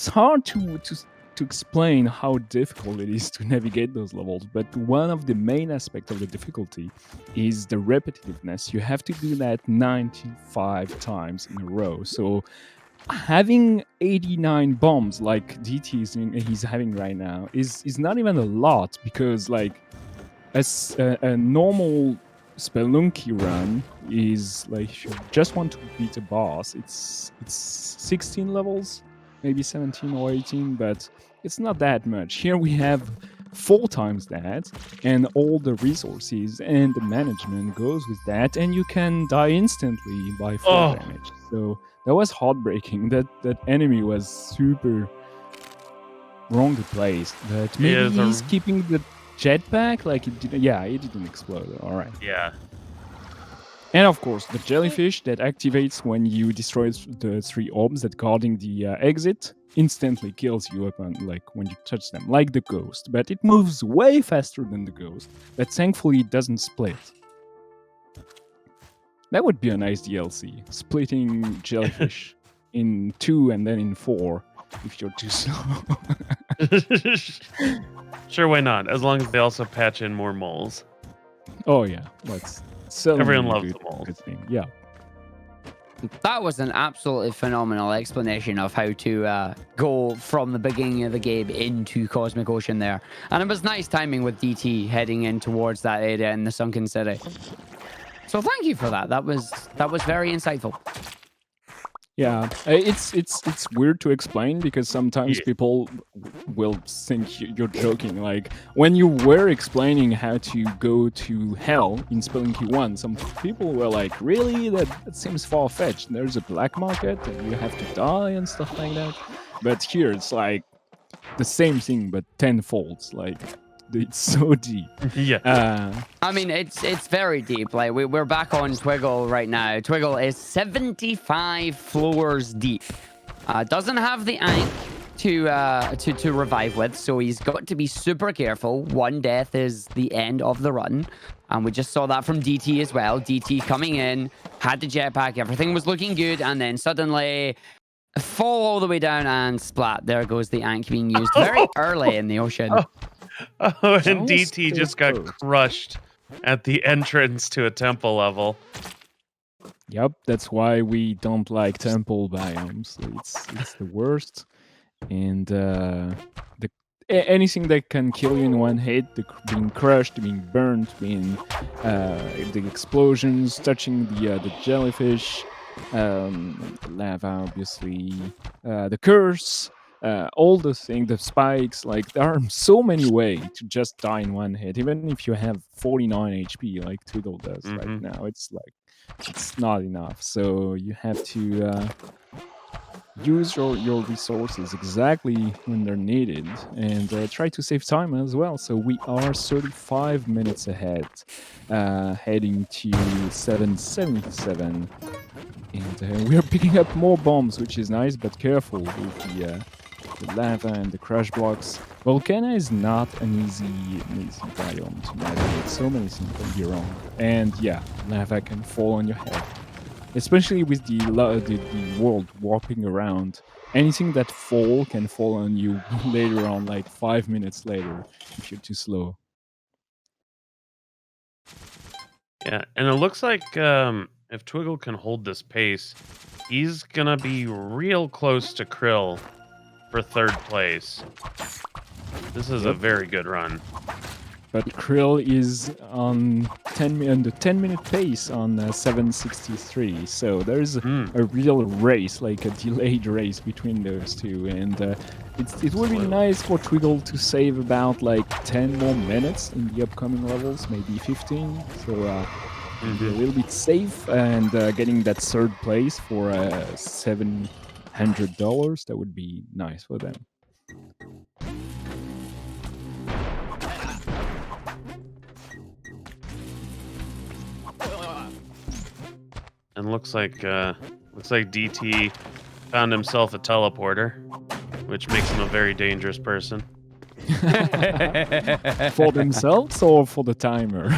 hard to explain how difficult it is to navigate those levels. But one of the main aspects of the difficulty is the repetitiveness. You have to do that 95 times in a row. So having 89 bombs like DT he's having right now is not even a lot, because like a normal Spelunky run is like, if you just want to beat a boss, it's 16 levels, maybe 17 or 18, but it's not that much. Here we have 4 times that, and all the resources and the management goes with that, and you can die instantly by 4 damage. So that was heartbreaking. That enemy was super wrongly placed. But maybe he's keeping the jetpack, like it didn't. Yeah, it didn't explode. All right. Yeah. And of course, the jellyfish that activates when you destroy the 3 orbs that guarding the exit instantly kills you upon, like, when you touch them, like the ghost. But it moves way faster than the ghost. But thankfully, it doesn't split. That would be a nice DLC, splitting jellyfish in 2 and then in 4 if you're too slow. Sure, why not? As long as they also patch in more moles. Oh yeah, that's so. Everyone loves the moles. Good thing. Yeah. That was an absolutely phenomenal explanation of how to go from the beginning of the game into Cosmic Ocean there. And it was nice timing with DT heading in towards that area in the Sunken City. So thank you for that. That was very insightful. Yeah, it's weird to explain, because sometimes people will think you're joking. Like, when you were explaining how to go to hell in Spelunky 1, some people were like, really? That seems far-fetched. There's a black market and you have to die and stuff like that. But here it's like the same thing, but tenfold. Like, it's so deep. Yeah. I mean, it's very deep. Like, we're back on Twiggle right now. Twiggle is 75 floors deep. Doesn't have the Ankh to revive with, so he's got to be super careful. 1 death is the end of the run. And we just saw that from DT as well. DT coming in, had the jetpack, everything was looking good, and then suddenly fall all the way down and splat. There goes the Ankh being used very early in the ocean. Oh, and DT just got crushed at the entrance to a temple level. Yep, that's why we don't like temple biomes. It's the worst. And anything that can kill you in one hit, being crushed, being burnt, being the explosions, touching the jellyfish, lava, obviously, the curse. All the things, the spikes, like, there are so many ways to just die in one hit, even if you have 49 HP like Twiddle does right now. It's not enough. So you have to use your resources exactly when they're needed, and try to save time as well. So we are 35 minutes ahead, heading to 777, and we are picking up more bombs, which is nice, but careful with the lava and the crush blocks. Volcano is not an easy biome to navigate. So many things can be wrong, and yeah, lava can fall on your head, especially with the world warping around. Anything that can fall on you later on, like 5 minutes later, if you're too slow. Yeah, and it looks like if Twiggle can hold this pace, he's gonna be real close to Krill for 3rd place. This is a very good run. But Krill is on the 10-minute pace on 763, so there's a real race, like a delayed race between those two, and it would be nice for Twiggle to save about like 10 more minutes in the upcoming levels, maybe 15. So be a little bit safe and getting that third place for $700. That would be nice for them. And looks like DT found himself a teleporter, which makes him a very dangerous person. For themselves or for the timer?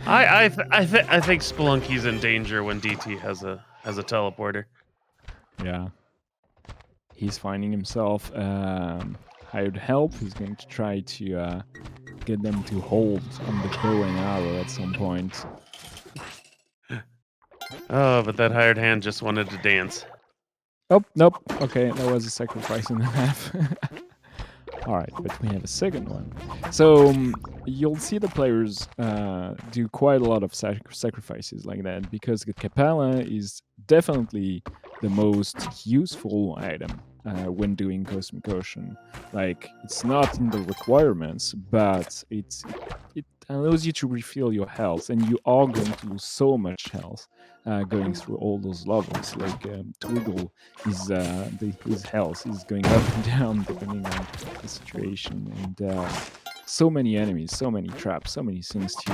I think Spelunky's in danger when DT has a teleporter. Yeah. He's finding himself hired help. He's going to try to get them to hold on the bow and arrow at some point. Oh, but that hired hand just wanted to dance. Oh, nope. Okay, that was a sacrifice and a half. All right, but we have a second one. So you'll see the players do quite a lot of sacrifices like that because the Capella is definitely the most useful item when doing Cosmic Ocean. Like, it's not in the requirements, but it allows you to refill your health, and you are going to lose so much health going through all those levels. Like Twiggle, his health is going up and down depending on the situation, and so many enemies, so many traps, so many things to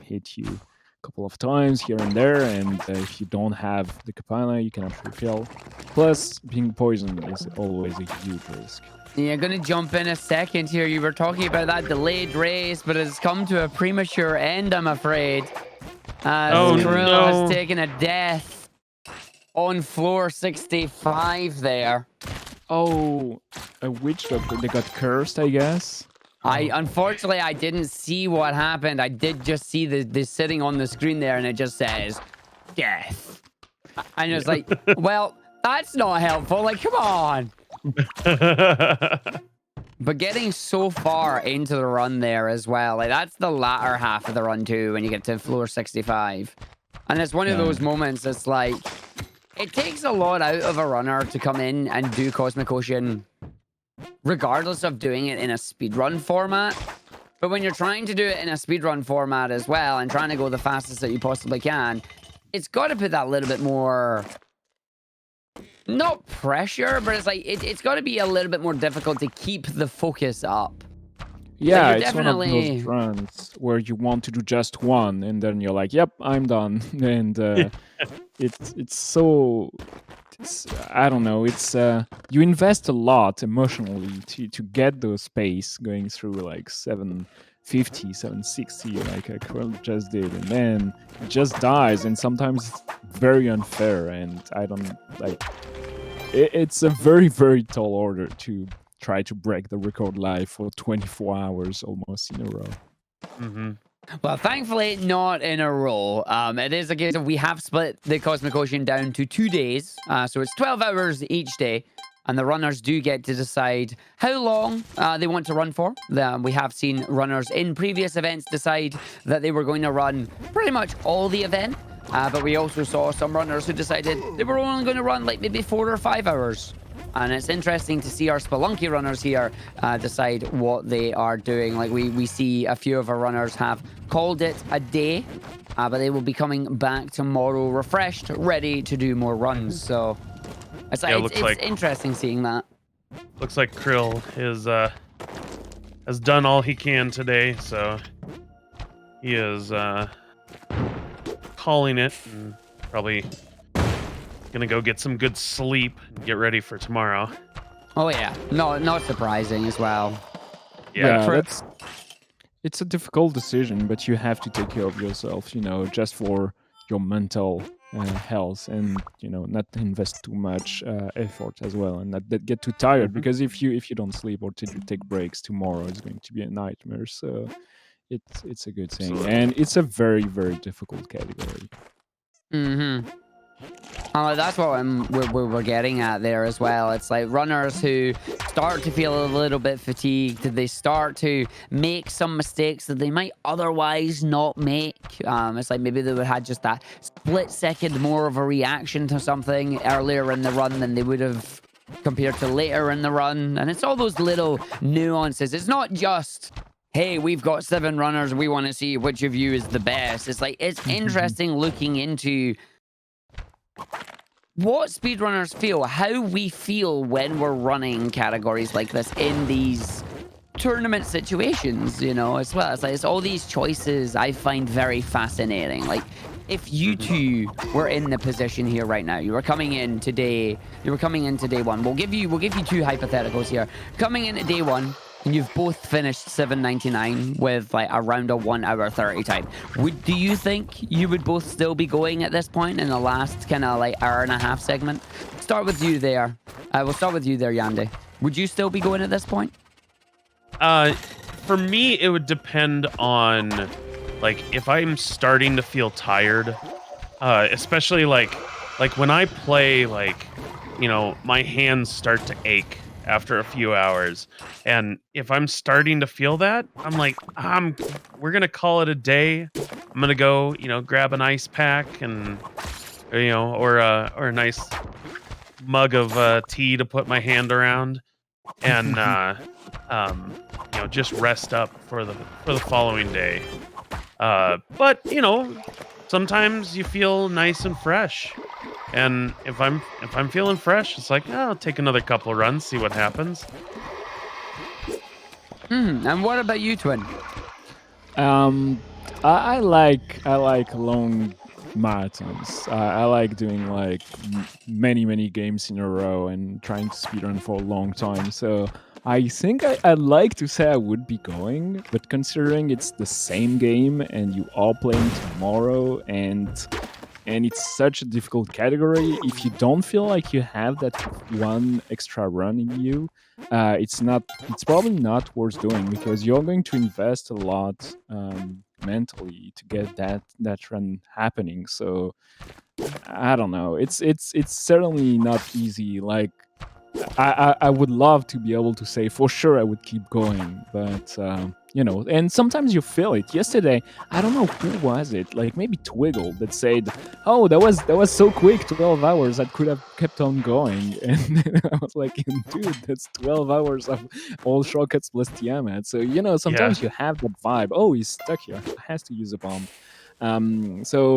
hit you a couple of times here and there, and if you don't have the Kapana, you cannot refill. Plus, being poisoned is always a huge risk. Yeah, gonna jump in a second here. You were talking about that delayed race, but it's come to a premature end, I'm afraid. Krill has taken a death on floor 65 there. Oh, a witch doctor. They got cursed, I guess. Unfortunately, I didn't see what happened. I did just see the sitting on the screen there, and it just says death. And it's like, well, that's not helpful. Like, come on. But getting so far into the run there as well, like that's the latter half of the run too, when you get to floor 65. And it's one of those moments that's like, it takes a lot out of a runner to come in and do Cosmic Ocean regardless of doing it in a speedrun format. But when you're trying to do it in a speedrun format as well and trying to go the fastest that you possibly can, it's got to put that little bit more, not pressure, but it's like it's got to be a little bit more difficult to keep the focus up. Yeah, like it's definitely one of those runs where you want to do just one, and then you're like, "Yep, I'm done." And it's so, I don't know. It's you invest a lot emotionally to get those pace going through like 750, 760, like Krill just did, and then it just dies, and sometimes it's very unfair, and I don't like. It's a very, very tall order to try to break the record live for 24 hours almost in a row. Mm-hmm. Well, thankfully, not in a row. It is a case of we have split the Cosmic Ocean down to 2 days. So it's 12 hours each day. And the runners do get to decide how long they want to run for. We have seen runners in previous events decide that they were going to run pretty much all the event. But we also saw some runners who decided they were only going to run like maybe 4 or 5 hours. And it's interesting to see our Spelunky runners here decide what they are doing. Like we see a few of our runners have called it a day, but they will be coming back tomorrow refreshed, ready to do more runs. So it's interesting seeing that. Looks like Krill has done all he can today, so he is calling it and probably gonna go get some good sleep and get ready for tomorrow. Oh yeah, no, not surprising as well. Yeah, it's a difficult decision, but you have to take care of yourself, just for your mental health, and not invest too much effort as well, and not get too tired, because if you don't sleep or take breaks, tomorrow is going to be a nightmare. So it's a good thing. Absolutely. And it's a very, very difficult category. That's what we're getting at there as well. It's like runners who start to feel a little bit fatigued. They start to make some mistakes that they might otherwise not make. It's like maybe they would have just that split second more of a reaction to something earlier in the run than they would have compared to later in the run. And it's all those little nuances. It's not just hey, we've got 7 runners. We want to see which of you is the best. It's like, it's interesting looking into what speedrunners feel, how we feel when we're running categories like this in these tournament situations, you know, as well. It's like, it's all these choices I find very fascinating. Like, if you two were in the position here right now, you were coming in to day one. We'll give you 2 hypotheticals here. Coming in at day 1, and you've both finished 7.99 with like around a 1 hour 30 time. Do you think you would both still be going at this point in the last kind of like hour and a half segment? Start with you there. We'll start with you there, Yandy. Would you still be going at this point? For me, it would depend on, like, if I'm starting to feel tired, especially like when I play, like, you know, my hands start to ache after a few hours, and if I'm starting to feel that, I'm like, we're gonna call it a day. I'm gonna go, you know, grab an ice pack and, you know, or a nice mug of tea to put my hand around, and you know, just rest up for the following day. But you know, sometimes you feel nice and fresh, and if I'm feeling fresh, it's like, I'll take another couple of runs, see what happens. And what about you, Twin? I like long marathons. I like doing like many games in a row and trying to speedrun for a long time. So I think I'd like to say I would be going, but considering it's the same game and you are playing tomorrow and it's such a difficult category, if you don't feel like you have that one extra run in you, it's probably not worth doing, because you're going to invest a lot mentally to get that run happening. So I don't know. It's certainly not easy. Like, I would love to be able to say for sure I would keep going, but you know, and sometimes you feel it. Yesterday, I don't know who was it, like maybe Twiggle, that said, "Oh, that was so quick, 12 hours. I could have kept on going." And I was like, "Dude, that's 12 hours of all shortcuts plus Tiamat." So you know, sometimes you have that vibe. Oh, he's stuck here. Has to use a bomb. So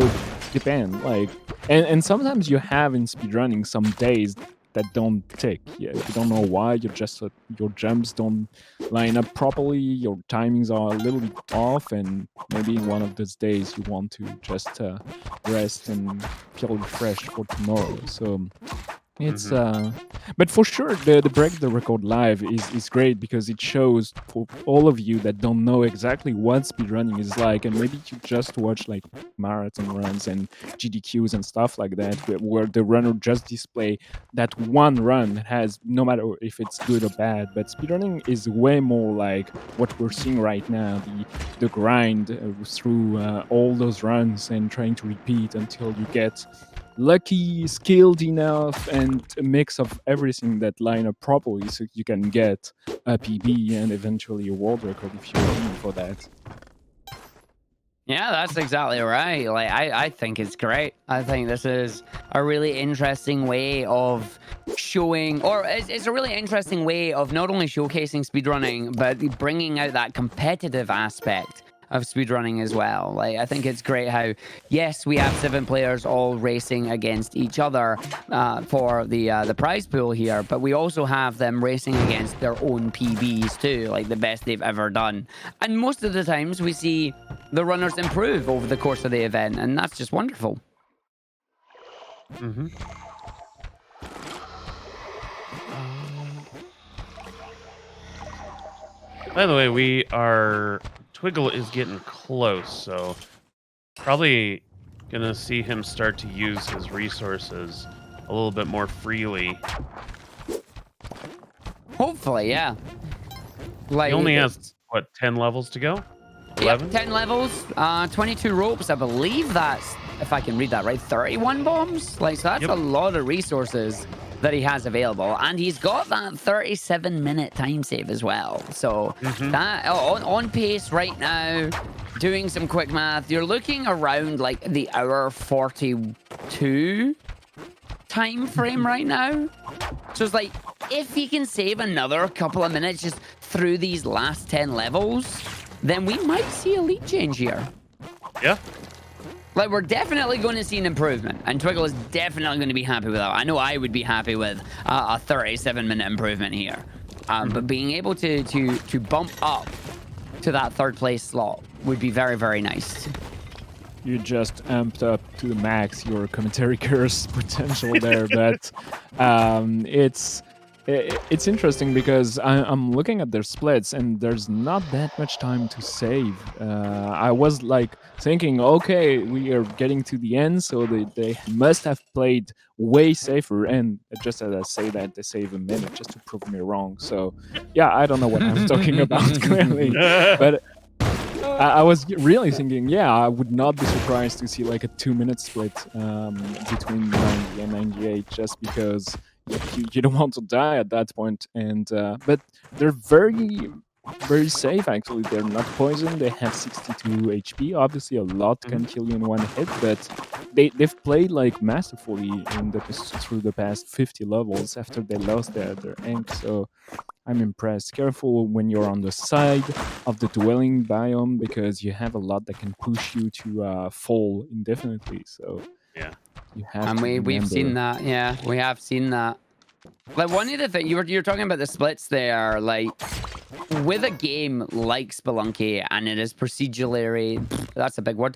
depend, like, and sometimes you have in speedrunning some days that don't tick. Yeah, you don't know why. You're just your jumps don't line up properly. Your timings are a little bit off, and maybe one of those days you want to just rest and feel refreshed for tomorrow. So it's but for sure the break the record live is great, because it shows for all of you that don't know exactly what speedrunning is like, and maybe you just watch like marathon runs and GDQs and stuff like that, where the runner just display that one run that has, no matter if it's good or bad. But speedrunning is way more like what we're seeing right now, the grind through all those runs and trying to repeat until you get lucky, skilled enough, and a mix of everything that line up properly, so you can get a PB and eventually a world record if you're aiming for that. Yeah, that's exactly right. Like, I think it's great. I think this is a really interesting way of showing, or it's a really interesting way of not only showcasing speedrunning, but bringing out that competitive aspect of speedrunning as well. Like, I think it's great how, yes, we have 7 players all racing against each other for the prize pool here, but we also have them racing against their own PBs too, like the best they've ever done. And most of the times we see the runners improve over the course of the event, and that's just wonderful. By the way, Twiggle is getting close, so probably gonna see him start to use his resources a little bit more freely. Hopefully, yeah. Like, He only has, what, 10 levels to go? 11? Yep, 10 levels, 22 ropes. I believe that's, if I can read that right, 31 bombs. Like, so that's a lot of resources that he has available, and he's got that 37-minute time save as well. So that on pace right now, doing some quick math, you're looking around like the hour 42 time frame right now. So it's like, if he can save another couple of minutes just through these last 10 levels, then we might see Elite change here. Yeah. Like, we're definitely going to see an improvement, and Twiggle is definitely going to be happy with that. I know I would be happy with a 37-minute improvement here. But being able to bump up to that third place slot would be very, very nice. You just amped up to the max your commentary curse potential there, but it's interesting because I'm looking at their splits and there's not that much time to save. I was like thinking, okay, we are getting to the end, so they must have played way safer. And just as I say that, they save a minute just to prove me wrong. So yeah, I don't know what I'm talking about clearly, but I was really thinking, yeah, I would not be surprised to see like a 2-minute split between 90 and 98, just because you don't want to die at that point. And but they're very, very safe actually. They're not poisoned. They have 62 HP. Obviously, a lot can kill you in one hit, but they've played like masterfully through the past 50 levels after they lost their ink. So I'm impressed. Careful when you're on the side of the dwelling biome, because you have a lot that can push you to fall indefinitely. So Yeah. you have And to we've seen remember. that. Yeah, we have seen that. Like, one of the things you're talking about the splits there, like with a game like Spelunky, and it is procedurally, that's a big word,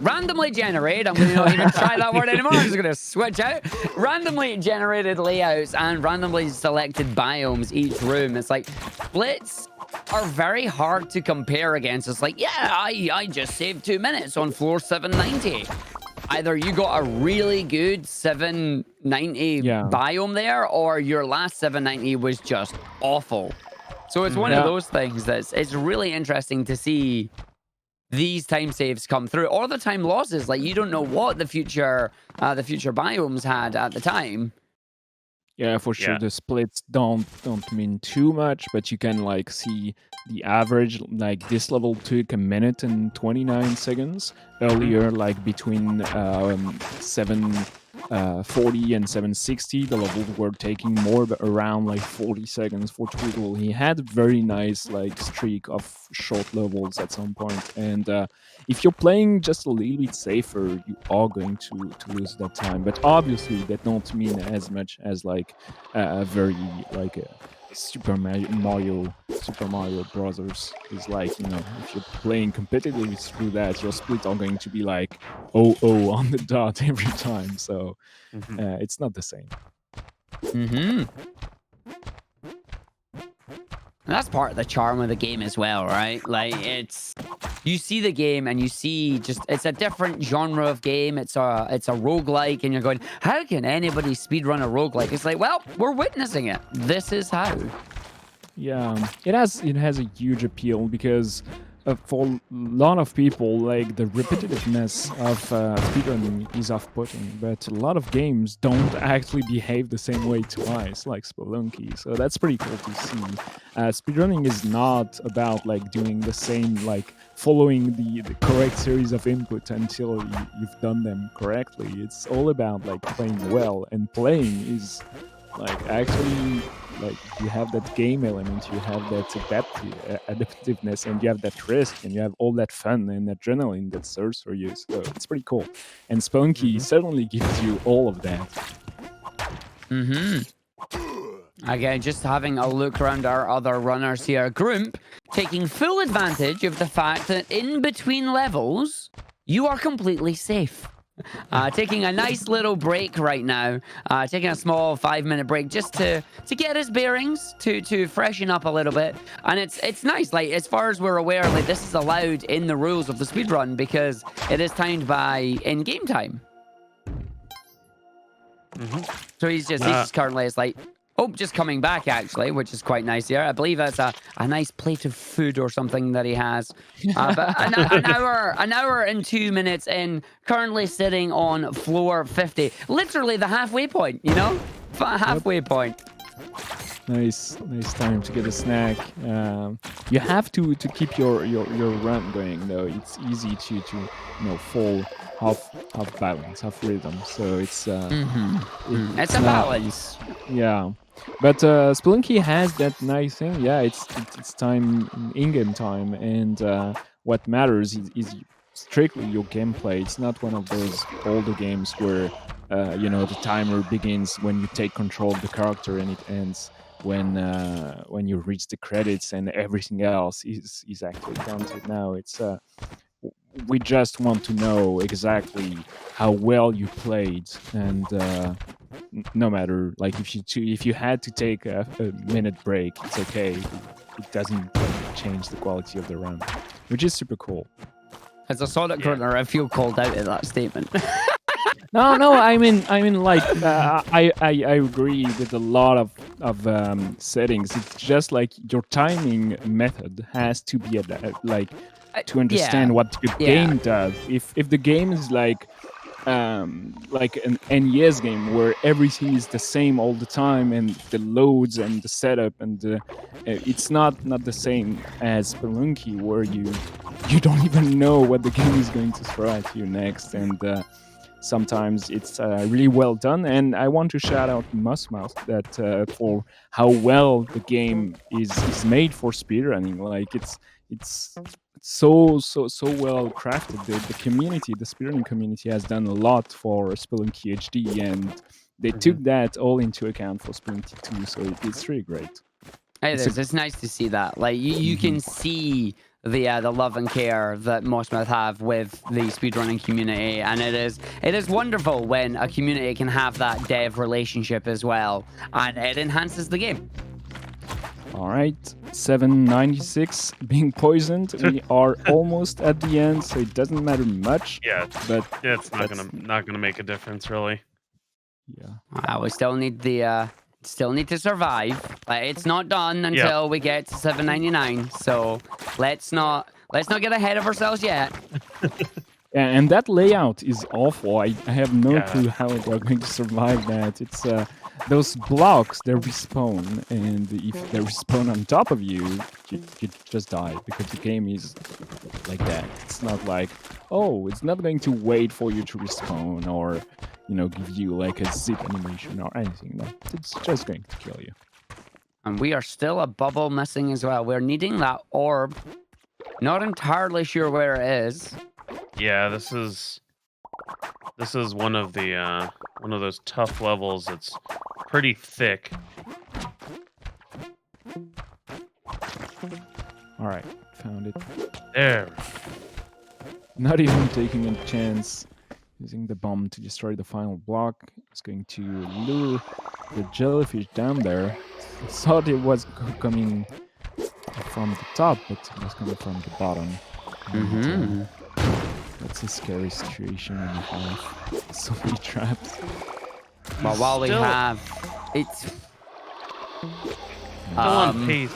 randomly generated. I'm going to not even try that word anymore. I'm just going to switch out. Randomly generated layouts and randomly selected biomes each room. It's like splits are very hard to compare against. It's like, yeah, I just saved 2 minutes on floor 790. Either you got a really good 790 biome there, or your last 790 was just awful. So it's one of those things it's really interesting to see these time saves come through, or the time losses. Like, you don't know what the future biomes had at the time. Yeah, for sure. The splits don't mean too much, but you can like see the average. Like, this level took 1 minute and 29 seconds. Earlier, like between 740 and 760, the levels were taking more, but around like 40 seconds for Twiddle. He had a very nice like streak of short levels at some point, and if you're playing just a little bit safer, you are going to lose that time. But obviously, that don't mean as much as like a very like a Super Mario Brothers is like, you know, if you're playing competitively through that, your splits are going to be like 0-0 on the dot every time. So it's not the same. And that's part of the charm of the game as well, right? Like, you see the game and you see it's a different genre of game. It's a roguelike, and you're going, how can anybody speedrun a roguelike? It's like, well, we're witnessing it. This is how. Yeah, it has a huge appeal because for a lot of people, like, the repetitiveness of speedrunning is off-putting, but a lot of games don't actually behave the same way twice, like Spelunky. So that's pretty cool to see. Speedrunning is not about like doing the same, like following the correct series of input until you've done them correctly. It's all about like playing well, and playing is like actually, like, you have that game element, you have that adaptiveness, and you have that risk, and you have all that fun and adrenaline that serves for you. So it's pretty cool. And Spelunky certainly gives you all of that. Again, just having a look around our other runners here. Grump taking full advantage of the fact that in between levels, you are completely safe. Taking a nice little break right now, taking a small 5-minute break just to get his bearings, to freshen up a little bit. And it's nice, like, as far as we're aware, like, this is allowed in the rules of the speedrun because it is timed by in-game time. So he's just currently, it's like, just coming back, actually, which is quite nice here. I believe that's a nice plate of food or something that he has. But an hour and 2 minutes in, currently sitting on floor 50. Literally the halfway point, you know? Halfway point. Nice time to get a snack. You have to keep your run going, though. It's easy to fall off balance, off rhythm. So it's it's a balance. Yeah. But Spelunky has that nice thing. Yeah, it's time, in-game time, and what matters is strictly your gameplay. It's not one of those older games where the timer begins when you take control of the character and it ends when you reach the credits and everything else is actually counted. Now it's we just want to know exactly how well you played, and no matter like if you had to take a minute break, it's okay. It doesn't change the quality of the run, which is super cool. As a Sonic runner, I feel called out in that statement. No, I mean, like I agree with a lot of settings. It's just like your timing method has to be to understand what the game does. If the game is like an NES game where everything is the same all the time and the loads and the setup and it's not the same as Spelunky where you don't even know what the game is going to throw at you next, and sometimes it's really well done. And I want to shout out Mossmouse that for how well the game is made for speedrunning. Like it's so well crafted. The community, the speedrunning community, has done a lot for Spelunky HD, and they took that all into account for Spelunky 2. So it's really great. It's nice to see that. Like you can see the love and care that Mossmouth have with the speedrunning community, and it is wonderful when a community can have that dev relationship as well, and it enhances the game. All right, 796 being poisoned. We are almost at the end, so it doesn't matter much. Yeah, but it's not gonna make a difference really. Yeah. We still need to survive. It's not done until we get to 799. So let's not get ahead of ourselves yet. Yeah, and that layout is awful. I have no clue how they're going to survive that. It's those blocks, they respawn, and if they respawn on top of you, you just die, because the game is like that. It's not like, it's not going to wait for you to respawn or give you like a zip animation or anything. No, it's just going to kill you. And we are still a bubble missing as well. We're needing that orb. Not entirely sure where it is. Yeah, this is one of those tough levels. It's pretty thick. All right, found it. There. Not even taking a chance. Using the bomb to destroy the final block. It's going to lure the jellyfish down there. I thought it was coming from the top, but it was coming from the bottom. And, that's a scary situation when you have so many traps. But while we have... It's... Still on pace.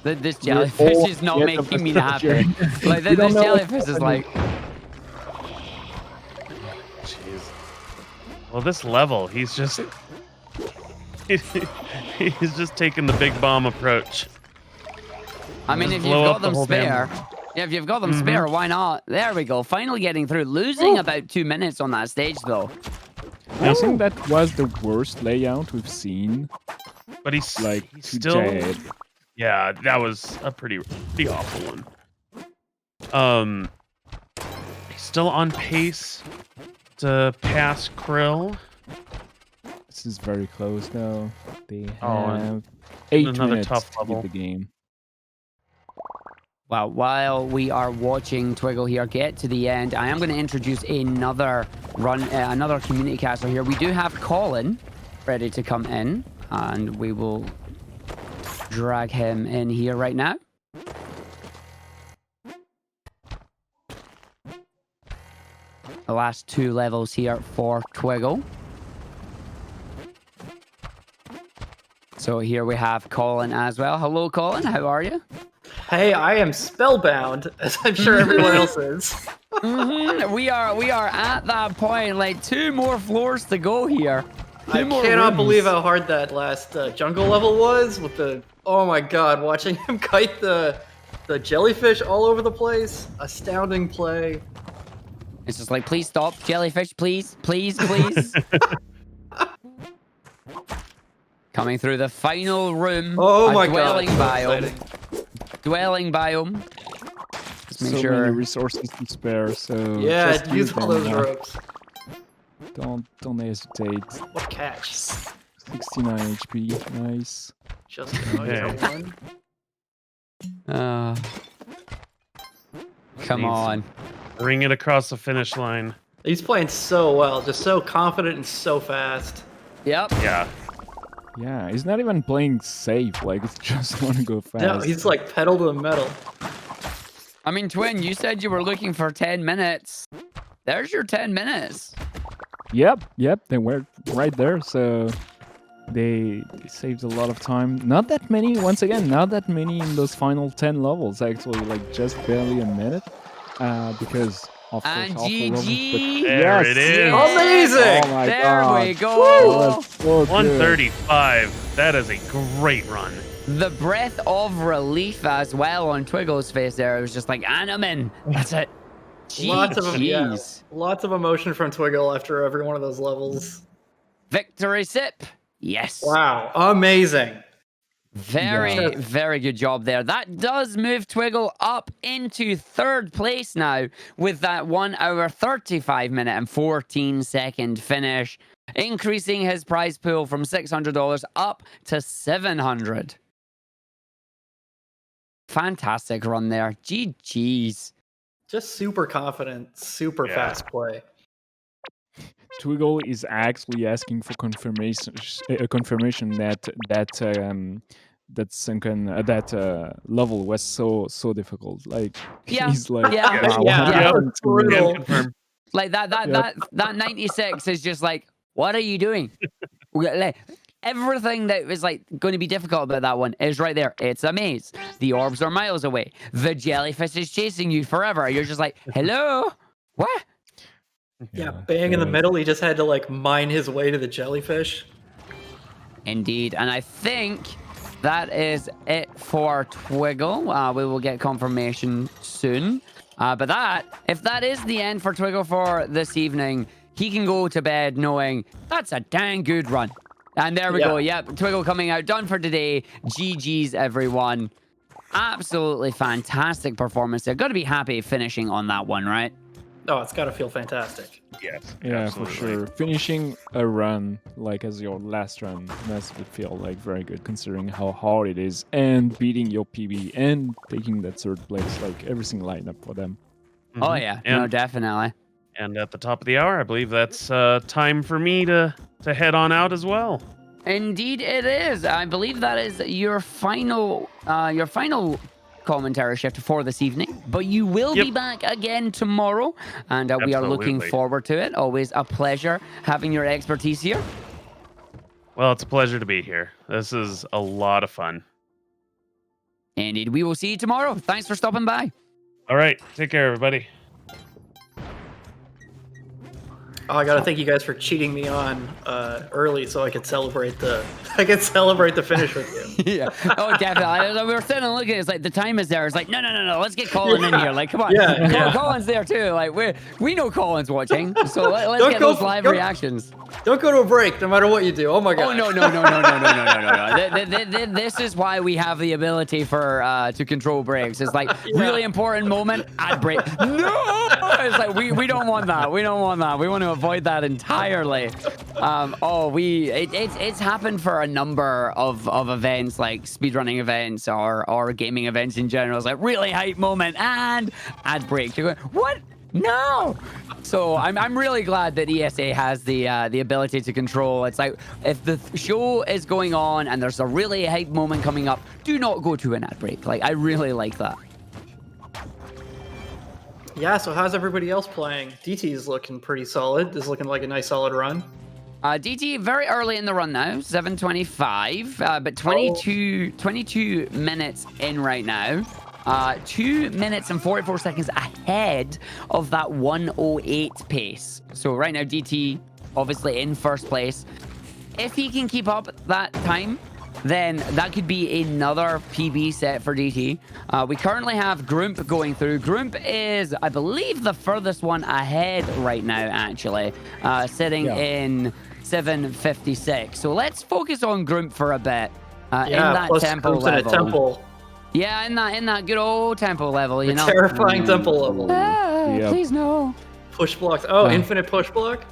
This jellyfish is not making me happy. Like, this jellyfish is like... Jeez. Well, this level, he's just... he's just taking the big bomb approach. I mean, if you've got them spare... Yeah, if you've got them spare, why not? There we go. Finally getting through. Losing about 2 minutes on that stage, though. I think that was the worst layout we've seen. But he's still... dead. Yeah, that was a pretty awful one. He's still on pace to pass Krill. This is very close now. They have 8 minutes tough to level. beat the game. Well, while we are watching Twiggle here get to the end, I am going to introduce another community caster here. We do have Colin ready to come in, and we will drag him in here right now. The last 2 levels here for Twiggle. So here we have Colin as well. Hello, Colin. How are you? Hey, I am spellbound, as I'm sure everyone else is. We are at that point. Like 2 more floors to go here. I cannot believe how hard that last jungle level was with the... Oh my god, watching him kite the jellyfish all over the place. Astounding play. It's just like, please stop, jellyfish, please, please, please. Coming through the final room. Oh my dwelling god. biome. Dwelling biome. Just make So sure. many resources to spare. So Yeah, just use all them those now. ropes. Don't hesitate. What catch? 69 HP. Nice. Just one. Come on. Bring it across the finish line. He's playing so well, just so confident and so fast. Yep. Yeah. Yeah, he's not even playing safe. Like, he just want to go fast. No, he's like pedal to the metal. I mean, Twin, you said you were looking for 10 minutes. There's your 10 minutes. Yep. They were right there. So they saved a lot of time. Not that many. Once again, not that many in those final 10 levels. Actually, like just barely a minute. Because of And those awful levels. GG. But There it is. Amazing! Oh my There god. we go. That was so good. 135. That is a great run. The breath of relief as well on Twiggle's face there. It was just like, and I'm in. That's it. Lots of Jeez. lots of emotion from Twiggle after every one of those levels. Victory sip. Yes. Wow, amazing. Very, very good job there. That does move Twiggle up into third place now with that 1 hour, 35 minute and 14 second finish, increasing his prize pool from $600 up to $700. Fantastic run there. GG's. Just super confident, super Yeah. fast play. Twiggle is actually asking for confirmation that level was so difficult. Like Yeah. he's like, Yeah. wow, Yeah. what happened to me?" Brutal. Confirm. Like that 96 is just like, what are you doing? Like, everything that was like going to be difficult about that one is right there. It's a maze. The orbs are miles away. The jellyfish is chasing you forever. You're just like, hello? What? Yeah, bang in the middle. He just had to like mine his way to the jellyfish. Indeed. And I think that is it for Twiggle. We will get confirmation soon. But if that is the end for Twiggle for this evening, he can go to bed knowing that's a dang good run. And there we go. Yep, Twiggle coming out. Done for today. GG's, everyone. Absolutely fantastic performance there. Got to be happy finishing on that one, right? Oh, it's got to feel fantastic. Yes. Yeah, absolutely. for sure. Finishing a run like as your last run must feel like very good considering how hard it is, and beating your PB and taking that third place, like everything lined up for them. Oh, yeah. And, No, definitely. and at the top of the hour, I believe that's time for me to head on out as well. Indeed, it is. I believe that is your final commentary shift for this evening. But you will be back again tomorrow, and we are looking Absolutely. forward to it. Always a pleasure having your expertise here. Well, it's a pleasure to be here. This is a lot of fun. Indeed, we will see you tomorrow. Thanks for stopping by. All right. Take care, everybody. Oh, I gotta thank you guys for cheating me on early so I could celebrate the finish with you. Yeah. Oh, definitely. We were sitting and looking. It's like the time is there. It's like no. Let's get Colin in here. Like, come on. Yeah. Colin's there too. Like we know Colin's watching, so let's Don't get go- those live don't- reactions. Don't go to a break, no matter what you do. Oh my god. Oh no. This is why we have the ability for to control breaks. It's like really important moment, ad break. No, it's like we don't want that. We don't want that. We want to avoid that entirely. It's happened for a number of events, like speedrunning events or gaming events in general. It's like really hype moment and ad break. You're going, what? No. So I'm really glad that ESA has the ability to control. It's like if the show is going on and there's a really hype moment coming up, do not go to an ad break. Like I really like that. Yeah, so how's everybody else playing? DT is looking pretty solid. This is looking like a nice solid run. DT very early in the run now, 7:25, but 22 minutes in right now. 2 minutes and 44 seconds ahead of that 108 pace. So right now, DT obviously in first place. If he can keep up that time, then that could be another PB set for DT. We currently have Grump going through. Grump is, I believe, the furthest one ahead right now, actually, sitting in 756. So let's focus on Grump for a bit. In that plus tempo Grump's in a level. temple. Yeah, in that good old tempo level, you know. Terrifying temple level. Please no. Push blocks. Oh, infinite push block.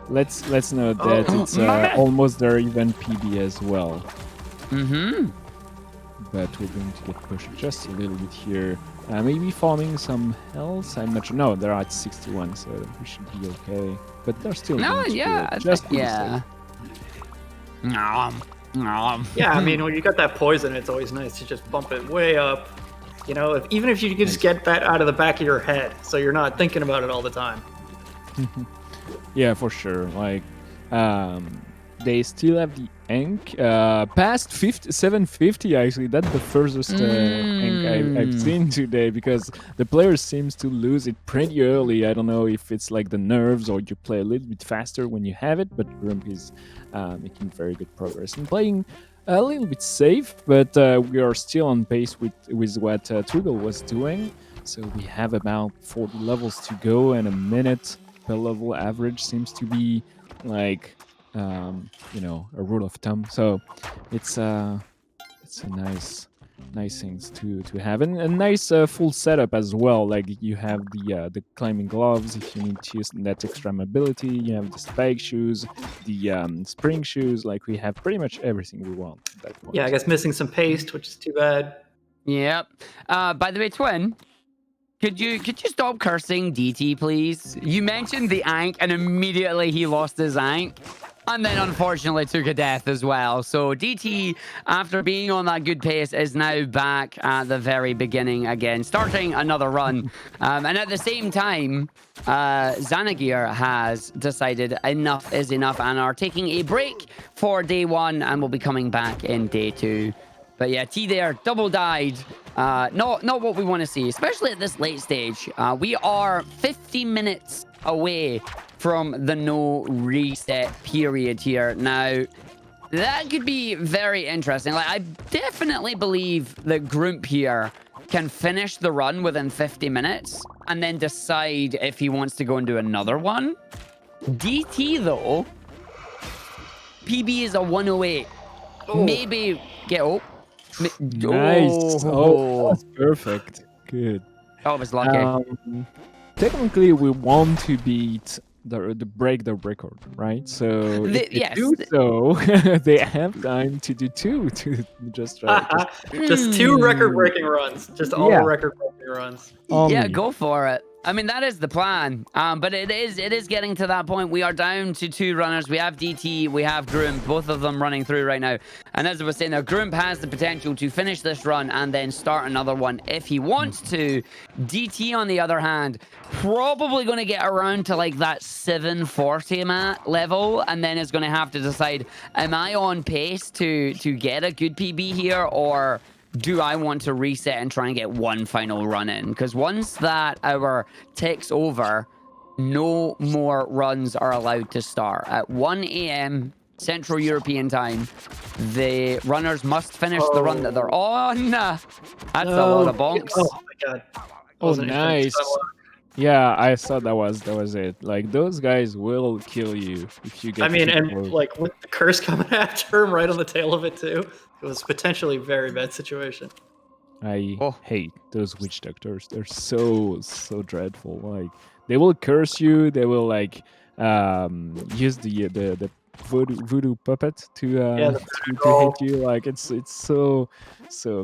Let's note that it's almost their event PB as well. Mm-hmm. But we're going to get pushed just a little bit here. Maybe farming some health. I'm not sure. No, they're at 61, so we should be okay. But they're still going to yeah, just yeah. Yeah, I mean, when you got that poison, it's always nice to just bump it way up. You know, even if you could just get that out of the back of your head, so you're not thinking about it all the time. Yeah, for sure. Like, they still have the ink past 750. Actually, that's the furthest ink I've seen today, because the player seems to lose it pretty early. I don't know if it's like the nerves or you play a little bit faster when you have it, but Grump is making very good progress and playing a little bit safe, but we are still on pace with what Tugel was doing. So we have about 40 levels to go, and a minute per level average seems to be like you know, a rule of thumb. So it's a nice things to have, and a nice full setup as well. Like you have the climbing gloves if you need to use that extra mobility. You have the spike shoes, the spring shoes. Like we have pretty much everything we want at that point. Yeah, I guess missing some paste, which is too bad. Yep. By the way, Twin, could you stop cursing DT, please? You mentioned the Ankh, and immediately he lost his Ankh. And then, unfortunately, took a death as well. So DT, after being on that good pace, is now back at the very beginning again, starting another run. And at the same time, Zanagir has decided enough is enough and are taking a break for day 1 and will be coming back in day 2. But yeah, T there, double died. Not what we want to see, especially at this late stage. We are 50 minutes away from the no reset period here. Now, that could be very interesting. Like, I definitely believe that Grump here can finish the run within 50 minutes and then decide if he wants to go and do another one. DT, though, PB is a 108. Oh. Maybe get up. Nice. Oh, that's perfect. Good. Oh, it was lucky. Technically, we want to beat the break the record, right? So if they do so, they have time to do 2 to just try. Just 2 record-breaking runs. Just all record-breaking runs. Yeah, go for it. I mean, that is the plan. But it is getting to that point. We are down to 2 runners. We have DT, we have Grump, both of them running through right now. And as I was saying, now Grump has the potential to finish this run and then start another one if he wants to. DT, on the other hand, probably going to get around to like that 740 level, and then is going to have to decide, am I on pace to get a good PB here, or do I want to reset and try and get one final run in? Because once that hour ticks over, no more runs are allowed to start. At 1 a.m. Central European time, the runners must finish the run that they're on. That's a lot of bonks. Oh my god. Oh, nice. Yeah, I thought that was it. Like, those guys will kill you if you get. I mean, too and close. like with the curse coming after him right on the tail of it too, it was potentially a very bad situation. I hate those witch doctors. They're so dreadful. Like, they will curse you. They will like use the voodoo puppet to hit you. Like, it's so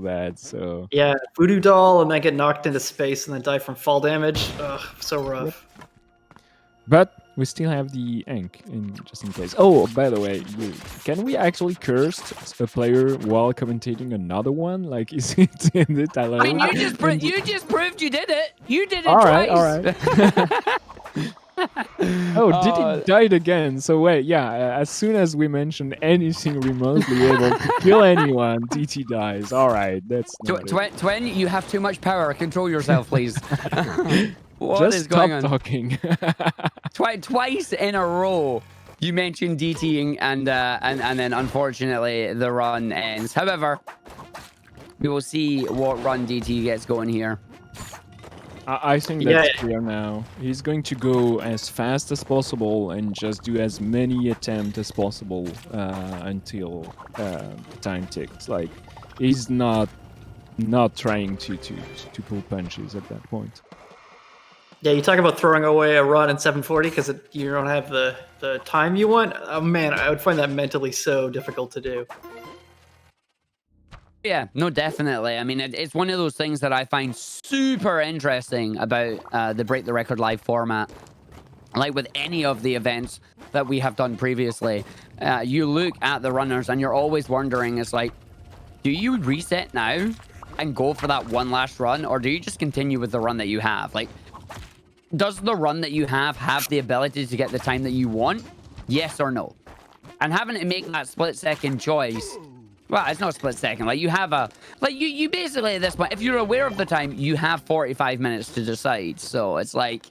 bad. So yeah, voodoo doll, and then get knocked into space and then die from fall damage. Ugh, so rough. But we still have the ink just in case. Oh, by the way, can we actually curse a player while commentating another one? Like, is it in it allowed? I mean, you just proved you did it. You did it all twice. Right. Did it died again? So wait, yeah. As soon as we mention anything remotely able to kill anyone, DT dies. All right, that's Twin. You have too much power. Control yourself, please. What just is going stop on? talking. Twice in a row. You mentioned DTing, and then unfortunately the run ends. However, we will see what run DT gets going here. I think that's clear now. He's going to go as fast as possible and just do as many attempts as possible until the time ticks. Like, he's not trying to pull punches at that point. Yeah, you talk about throwing away a run in 740 because you don't have the time you want. Oh man, I would find that mentally so difficult to do. Yeah, no, definitely. I mean, it's one of those things that I find super interesting about the Break the Record Live format. Like with any of the events that we have done previously, you look at the runners and you're always wondering, it's like, do you reset now and go for that one last run, or do you just continue with the run that you have? Like, does the run that you have the ability to get the time that you want? Yes or no? And having to make that split-second choice, well, it's not split second. Like, you have you basically at this point, if you're aware of the time, you have 45 minutes to decide. So it's like,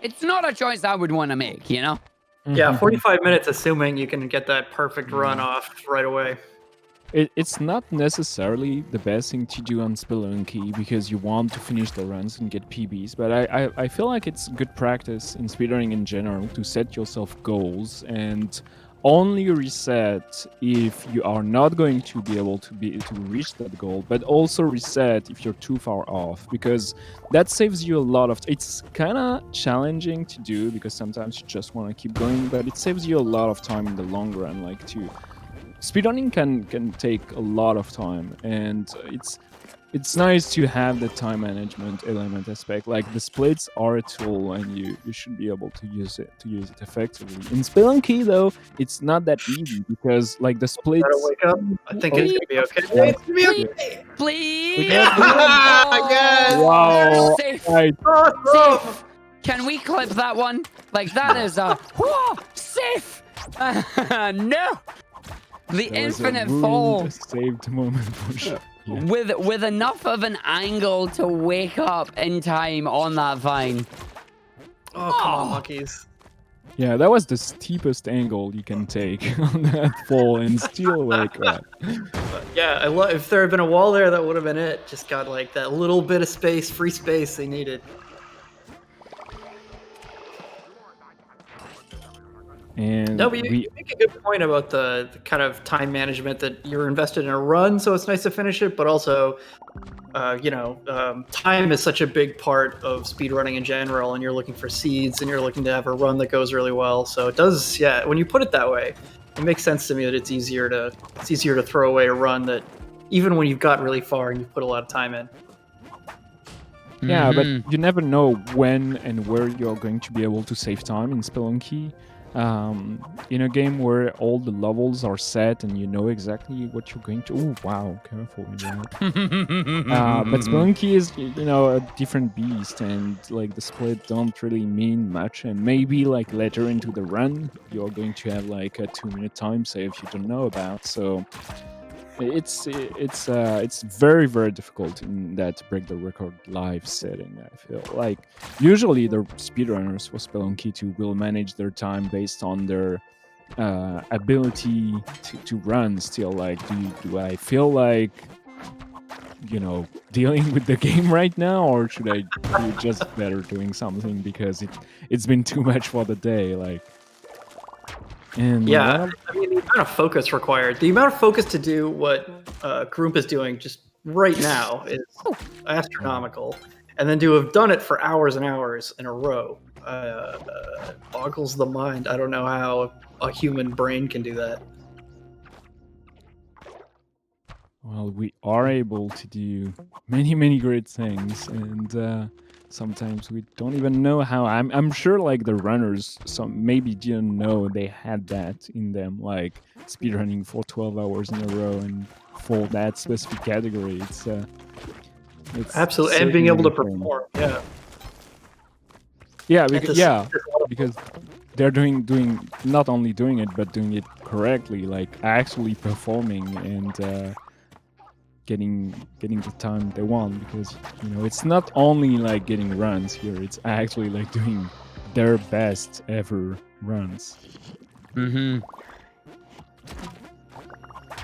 it's not a choice I would want to make, you know? Yeah, 45 minutes, assuming you can get that perfect run off right away. It's not necessarily the best thing to do on Spelunky because you want to finish the runs and get PBs, but I feel like it's good practice in speedrunning in general to set yourself goals and only reset if you are not going to be able to reach that goal, but also reset if you're too far off, because that saves you a lot of it's kind of challenging to do because sometimes you just want to keep going, but it saves you a lot of time in the long run. Like, speedrunning can take a lot of time, and it's nice to have the time management element aspect. Like, the splits are a tool, and you should be able to use it effectively. In Spelunky, though, it's not that easy because, like, the splits. Gotta wake up. I think it's gonna be okay. It's gonna be okay. Please. Yes. Wow! Safe. Right. Safe. Can we clip that one? Like, that is a safe. No. The There was a infinite ruined, fall saved moment for sure. Yeah. with enough of an angle to wake up in time on that vine. Oh, come on, monkeys. Yeah, that was the steepest angle you can take on that fall and still wake up. But yeah, if there had been a wall there, that would have been it. Just got like that little bit of space, free space they needed. And No, but you make a good point about the kind of time management, that you're invested in a run, so it's nice to finish it, but also, time is such a big part of speedrunning in general, and you're looking for seeds, and you're looking to have a run that goes really well. So it does, when you put it that way, it makes sense to me that it's easier to throw away a run that, even when you've got really far and you've put a lot of time in. Yeah, but you never know when and where you're going to be able to save time in Spelunky. In a game where all the levels are set and you know exactly what you're going to... Oh, wow, careful with that. But Spelunky is, a different beast, and like the split don't really mean much, and maybe like later into the run, you're going to have like a 2-minute time save you don't know about, so... It's very, very difficult in that Break the Record Live setting, I feel. Like, usually the speedrunners for Spelunky 2 will manage their time based on their ability to run still. Like, do I feel like, dealing with the game right now, or should I do just better doing something because it's been too much for the day, like... And I mean, the amount of focus required, the amount of focus to do what Groomp is doing just right now is astronomical. And then to have done it for hours and hours in a row boggles the mind. I don't know how a human brain can do that. Well, we are able to do many, many great things, and sometimes we don't even know how. I'm sure like the runners maybe didn't know they had that in them, like speedrunning for 12 hours in a row and for that specific category. It's absolutely, and being able to perform. Because they're doing not only doing it but doing it correctly, like actually performing and getting the time they want, because it's not only like getting runs here, it's actually like doing their best ever runs. Mm-hmm.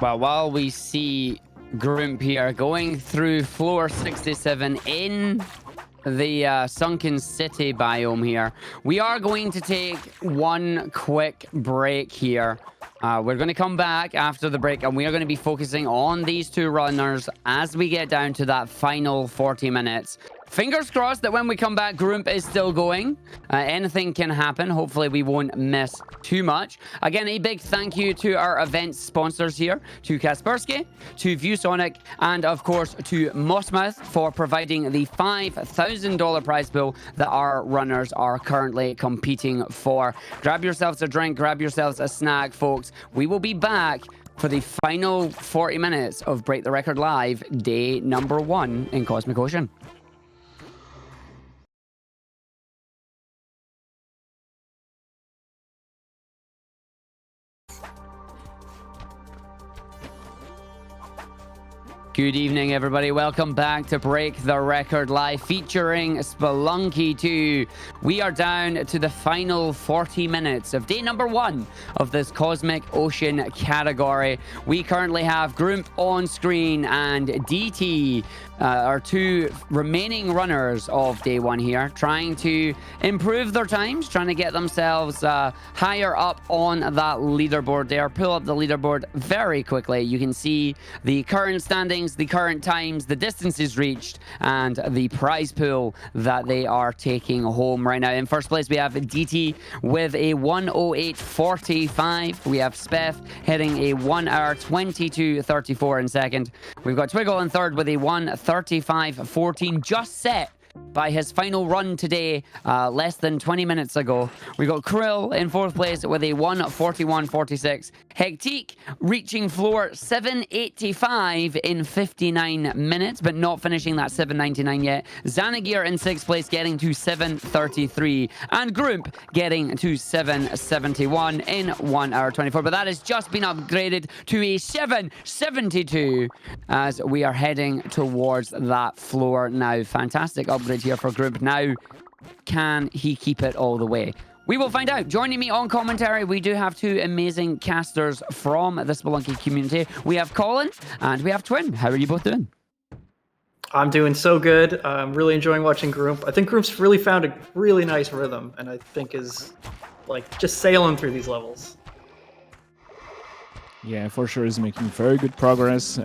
Well, while we see Grump here going through floor 67 in the Sunken City biome here, we are going to take one quick break here. We're going to come back after the break, and we are going to be focusing on these two runners as we get down to that final 40 minutes. Fingers crossed that when we come back, Grump is still going. Anything can happen. Hopefully, we won't miss too much. Again, a big thank you to our event sponsors here, to Kaspersky, to ViewSonic, and of course, to Mossmouth for providing the $5,000 prize pool that our runners are currently competing for. Grab yourselves a drink, grab yourselves a snack, folks. We will be back for the final 40 minutes of Break the Record Live, day number 1 in Cosmic Ocean. Good evening, everybody. Welcome back to Break the Record Live, featuring Spelunky 2. We are down to the final 40 minutes of day number 1 of this Cosmic Ocean category. We currently have Grump on screen and DT, our two remaining runners of day 1 here, trying to improve their times, trying to get themselves higher up on that leaderboard there. Pull up the leaderboard very quickly. You can see the current standings, the current times, the distances reached, and the prize pool that they are taking home right now. In first place, we have DT with a 1:08.45. We have Speth hitting a 1:22.34 in second. We've got Twiggle in third with a 1:35.14, just set by his final run today, less than 20 minutes ago. We got Krill in fourth place with a 1:41.46. Hectique reaching floor 785 in 59 minutes, but not finishing that 799 yet. Xanagir in sixth place, getting to 7:33, and Grump getting to 7:71 in 1:24. But that has just been upgraded to a 7:72 as we are heading towards that floor now. Fantastic upgrade here for Grump. Now, can he keep it all the way? We will find out. Joining me on commentary, we do have two amazing casters from the Spelunky community. We have Colin and we have Twin. How are you both doing? I'm doing so good. I'm really enjoying watching Grump. I think Grump's really found a really nice rhythm, and I think is like just sailing through these levels. Yeah, for sure, is making very good progress.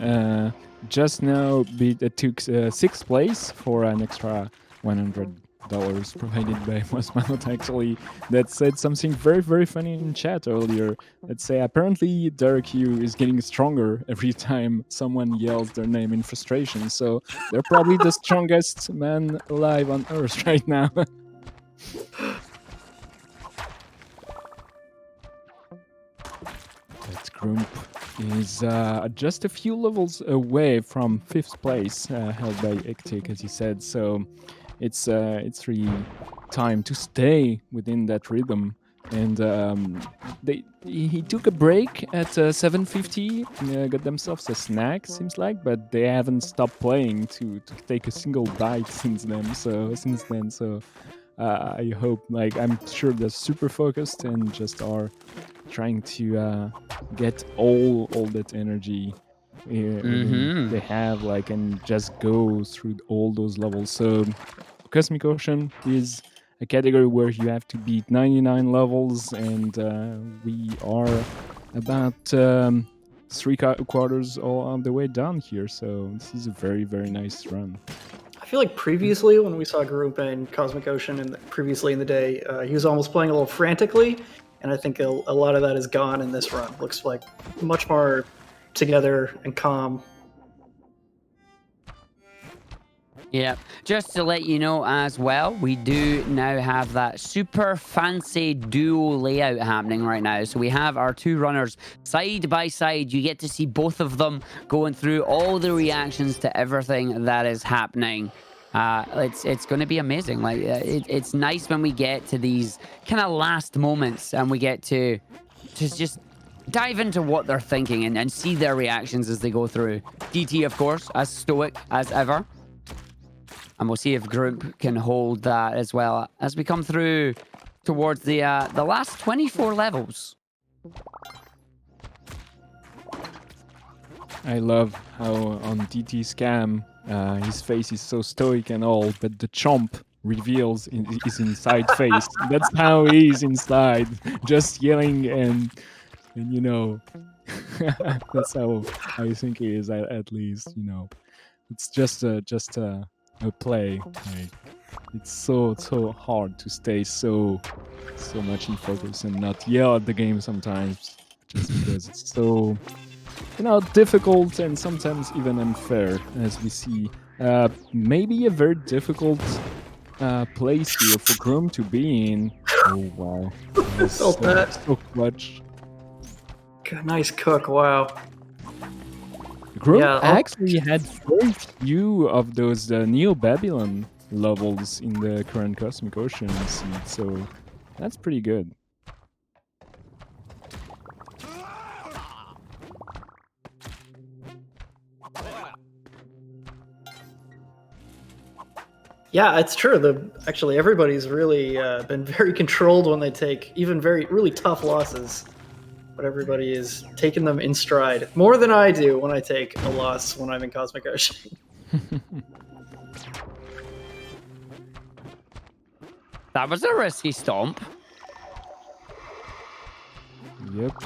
Just now, took sixth place for an extra $100 provided by Mossmouth. Actually, that said something very, very funny in chat earlier. Let's say apparently Derek Hugh is getting stronger every time someone yells their name in frustration. So they're probably the strongest man alive on Earth right now. That Grump is just a few levels away from fifth place, held by Ectic, as he said. So it's really time to stay within that rhythm. And he took a break at 7:50, got themselves a snack, seems like, but they haven't stopped playing to take a single bite since then. So I hope, like, I'm sure they're super focused and just are trying to get all that energy they have, like, and just go through all those levels. So Cosmic Ocean is a category where you have to beat 99 levels, and we are about 3/4 all the way down here. So this is a very, very nice run. I feel like previously when we saw Grump in Cosmic Ocean and previously in the day, he was almost playing a little frantically, and I think a lot of that is gone in this run. Looks like much more together and calm. Yeah, just to let you know as well, we do now have that super fancy duo layout happening right now. So we have our two runners side by side. You get to see both of them going through all the reactions to everything that is happening. It's going to be amazing. Like it's nice when we get to these kind of last moments and we get to just dive into what they're thinking and see their reactions as they go through. DT, of course, as stoic as ever. And we'll see if Grump can hold that as well as we come through towards the last 24 levels I love how on DT Scam, his face is so stoic and all, but the chomp reveals his inside face. That's how he is inside, just yelling and you know, that's how I think he is at least. You know, it's just a play. Like, it's so hard to stay so much in focus and not yell at the game sometimes, just because it's so, you know, difficult and sometimes even unfair, as we see. Maybe a very difficult place here for Groom to be in. Oh wow, Felt that. So clutch. Nice cook, wow. Groom Yeah, actually had very few of those Neo-Babylon levels in the current Cosmic Ocean seed, so that's pretty good. Yeah, it's true. Actually, everybody's really been very controlled when they take even really tough losses. But everybody is taking them in stride. More than I do when I take a loss when I'm in Cosmic Ocean. That was a risky stomp. Yep.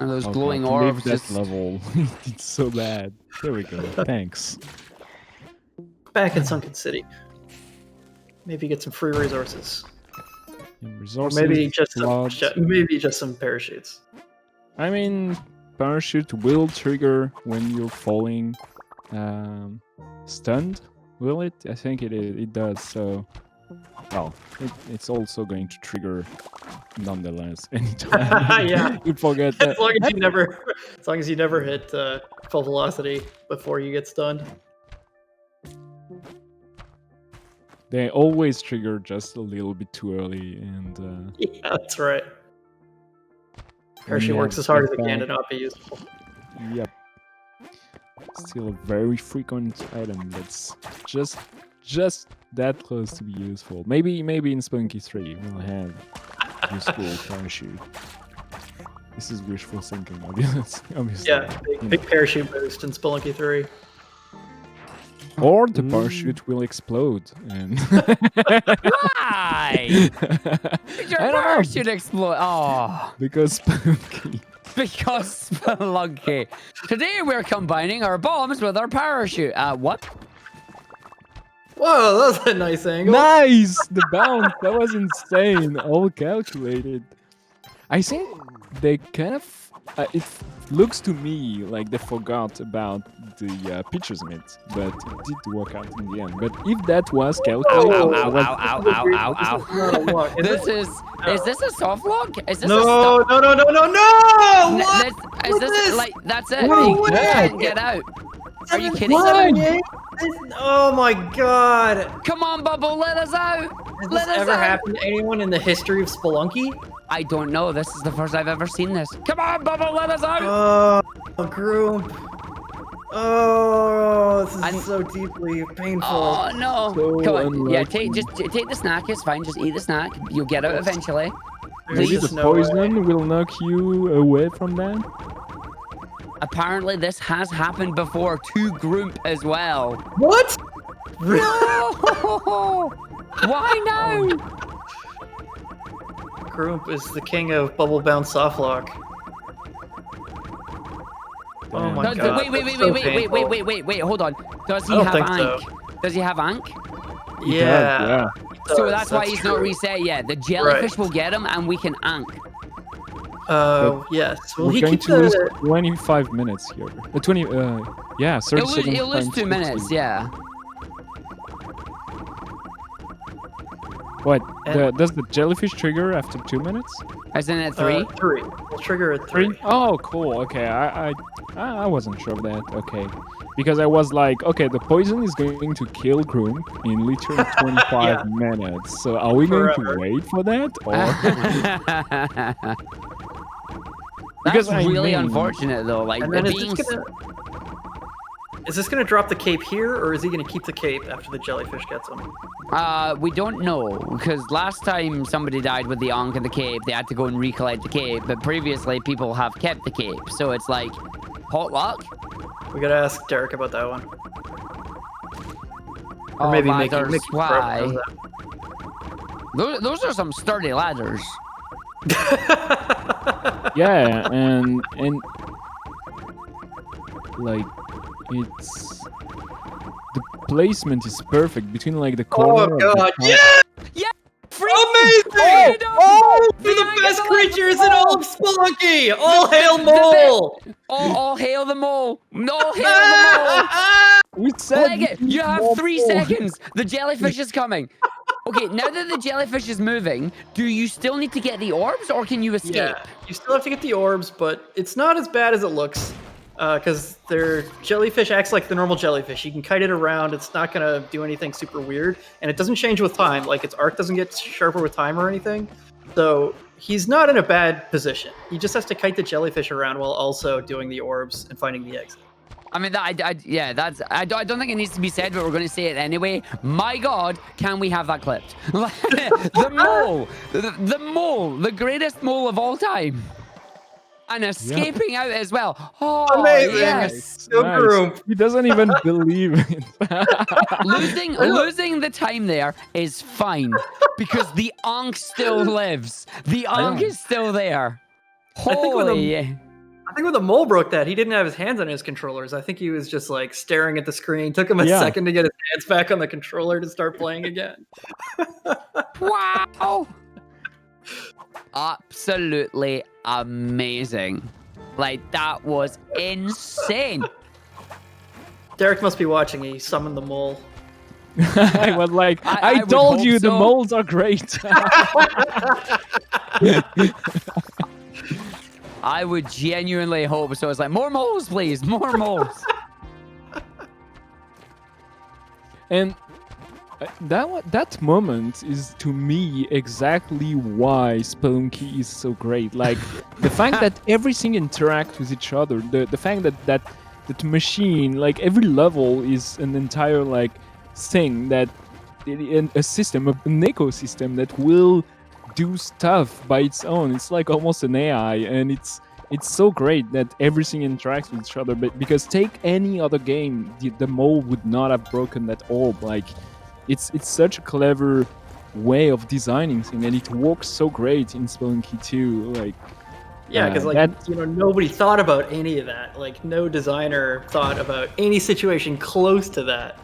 And those Oh, glowing God, orbs leave just... that level. It's so bad. There we go. Thanks. Back in Sunken City. Maybe get some free resources. And Or resources, maybe just slots. some parachutes. I mean, parachute will trigger when you're falling stunned, will it? I think it does, so... Well, it's also going to trigger nonetheless anytime Yeah. you forget that. As long as you never hit full velocity before you get stunned. They always trigger just a little bit too early, and Yeah, that's right. Parachute you works have as hard to as it get can to back. not be useful. Yep. Still a very frequent item that's just that close to be useful. Maybe in Spelunky 3 we'll have useful parachute. This is wishful thinking, obviously. Yeah, big parachute boost in Spelunky 3. Or the parachute will explode and Why? Your I don't know. parachute explode. Oh, Because Spelunky. because Spelunky. Today we're combining our bombs with our parachute. What? Whoa, that was a nice angle. Nice! The bounce, that was insane. All calculated. I think they kind of... it looks to me like they forgot about the pitcher's mitt, but it did work out in the end. But if that was calculated... Ow, I ow, was- ow, ow, ow, ow, ow. No, what? Is this a soft lock? Is this No, a no, no, no, no, no! What? Is this this? like that's it? No You way! can't get out. Are you kidding? What? me? Oh my god! Come on, Bubble, let us out. Has Let this us ever out. happened to anyone in the history of Spelunky? I don't know. This is the first I've ever seen this. Come on, Bubble, let us out. Oh, Groom. Oh, this is I'm- so deeply painful. Oh no! So Come on, yeah, unlucky. take the snack. It's fine. Just eat the snack. You'll get out eventually. There's Maybe just the no way. poison will knock you away from that? Apparently, this has happened before to Groomp as well. What? No! Why now? Groomp is the king of bubble bound softlock. Oh my Does- god. Wait, hold on. Does he I don't have think Ankh? so. Does he have Ankh? Yeah. So that's why he's not true. reset yet. The jellyfish will get him and we can Ankh. Yes. Will We're he going keep to lose the... 25 minutes here. 20, yeah, 30 He'll lose, seconds. he'll lose times 2 minutes, 60. yeah. What? And- Does the jellyfish trigger after 2 minutes? Isn't it 3? 3. We'll trigger at 3. Oh, cool. Okay, I wasn't sure of that. Okay, because I was like, okay, the poison is going to kill Groom in literally 25 Yeah. minutes. So are we going Forever. to wait for that? Or That's Because I really mean- unfortunate though. Like And then it it's being just gonna... Is this going to drop the cape here, or is he going to keep the cape after the jellyfish gets him? We don't know, because last time somebody died with the Ankh and the cape, they had to go and recollect the cape, but previously people have kept the cape, so it's like, hot luck? We got to ask Derek about that one. Or Oh, maybe ladders, make why? Those are some sturdy ladders. Yeah, and like it's the placement is perfect between like the corner. Oh god, yeah! Yeah! Amazing! Oh, you're the best creatures in all of Spelunky! All hail Mole! All hail the mole! All hail the mole! We said Leg it! You have 3 seconds! The jellyfish is coming! Okay, now that the jellyfish is moving, do you still need to get the orbs, or can you escape? Yeah, you still have to get the orbs, but it's not as bad as it looks. Because their jellyfish acts like the normal jellyfish. You can kite it around. It's not going to do anything super weird. And it doesn't change with time. Like, its arc doesn't get sharper with time or anything. So he's not in a bad position. He just has to kite the jellyfish around while also doing the orbs and finding the exit. I mean, I don't think it needs to be said, but we're going to say it anyway. My God, can we have that clipped? The mole, the mole, the greatest mole of all time. And escaping out as well. Oh, amazing! Yes. Nice. He doesn't even believe it. losing the time there is fine because the Ankh still lives. The Ankh is still there. I think when the mole broke that, he didn't have his hands on his controllers. I think he was just like staring at the screen. Took him a second to get his hands back on the controller to start playing again. Wow! Absolutely amazing. Like, that was insane. Derek must be watching. He summoned the mole. I was like, I would told hope you the so. moles are great. I would genuinely hope so. It's like, more moles, please. More moles. And that moment is, to me, exactly why Spelunky is so great. Like, the fact that everything interacts with each other, the fact that machine, like, every level is an entire, like, thing that, a system, an ecosystem that will do stuff by its own. It's like almost an AI, and it's so great that everything interacts with each other. But because take any other game, the mole would not have broken that orb. Like, it's such a clever way of designing things, and it works so great in Spelunky 2. Like, yeah, because nobody thought about any of that. Like, no designer thought about any situation close to that,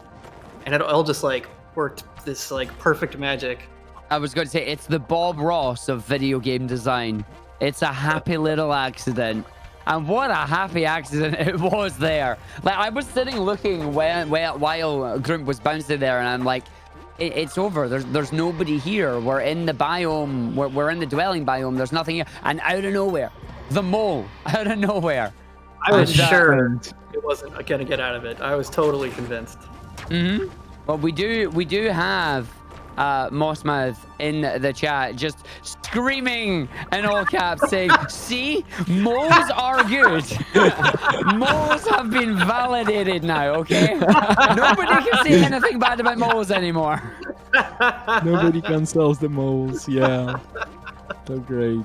and it all just like worked this like perfect magic. I was going to say, it's the Bob Ross of video game design. It's a happy little accident. And what a happy accident it was there. Like, I was sitting looking while Grump was bouncing there, and I'm like, it's over. There's nobody here. We're in the biome. We're in the dwelling biome. There's nothing here. And out of nowhere, the mole, out of nowhere. I was sure it wasn't going to get out of it. I was totally convinced. Mm-hmm. But we do have Mossmouth in the chat just screaming in all caps saying, see, moles are good. Moles have been validated now, okay? Nobody can say anything bad about moles anymore. nobody cancels the moles. Yeah, they're great.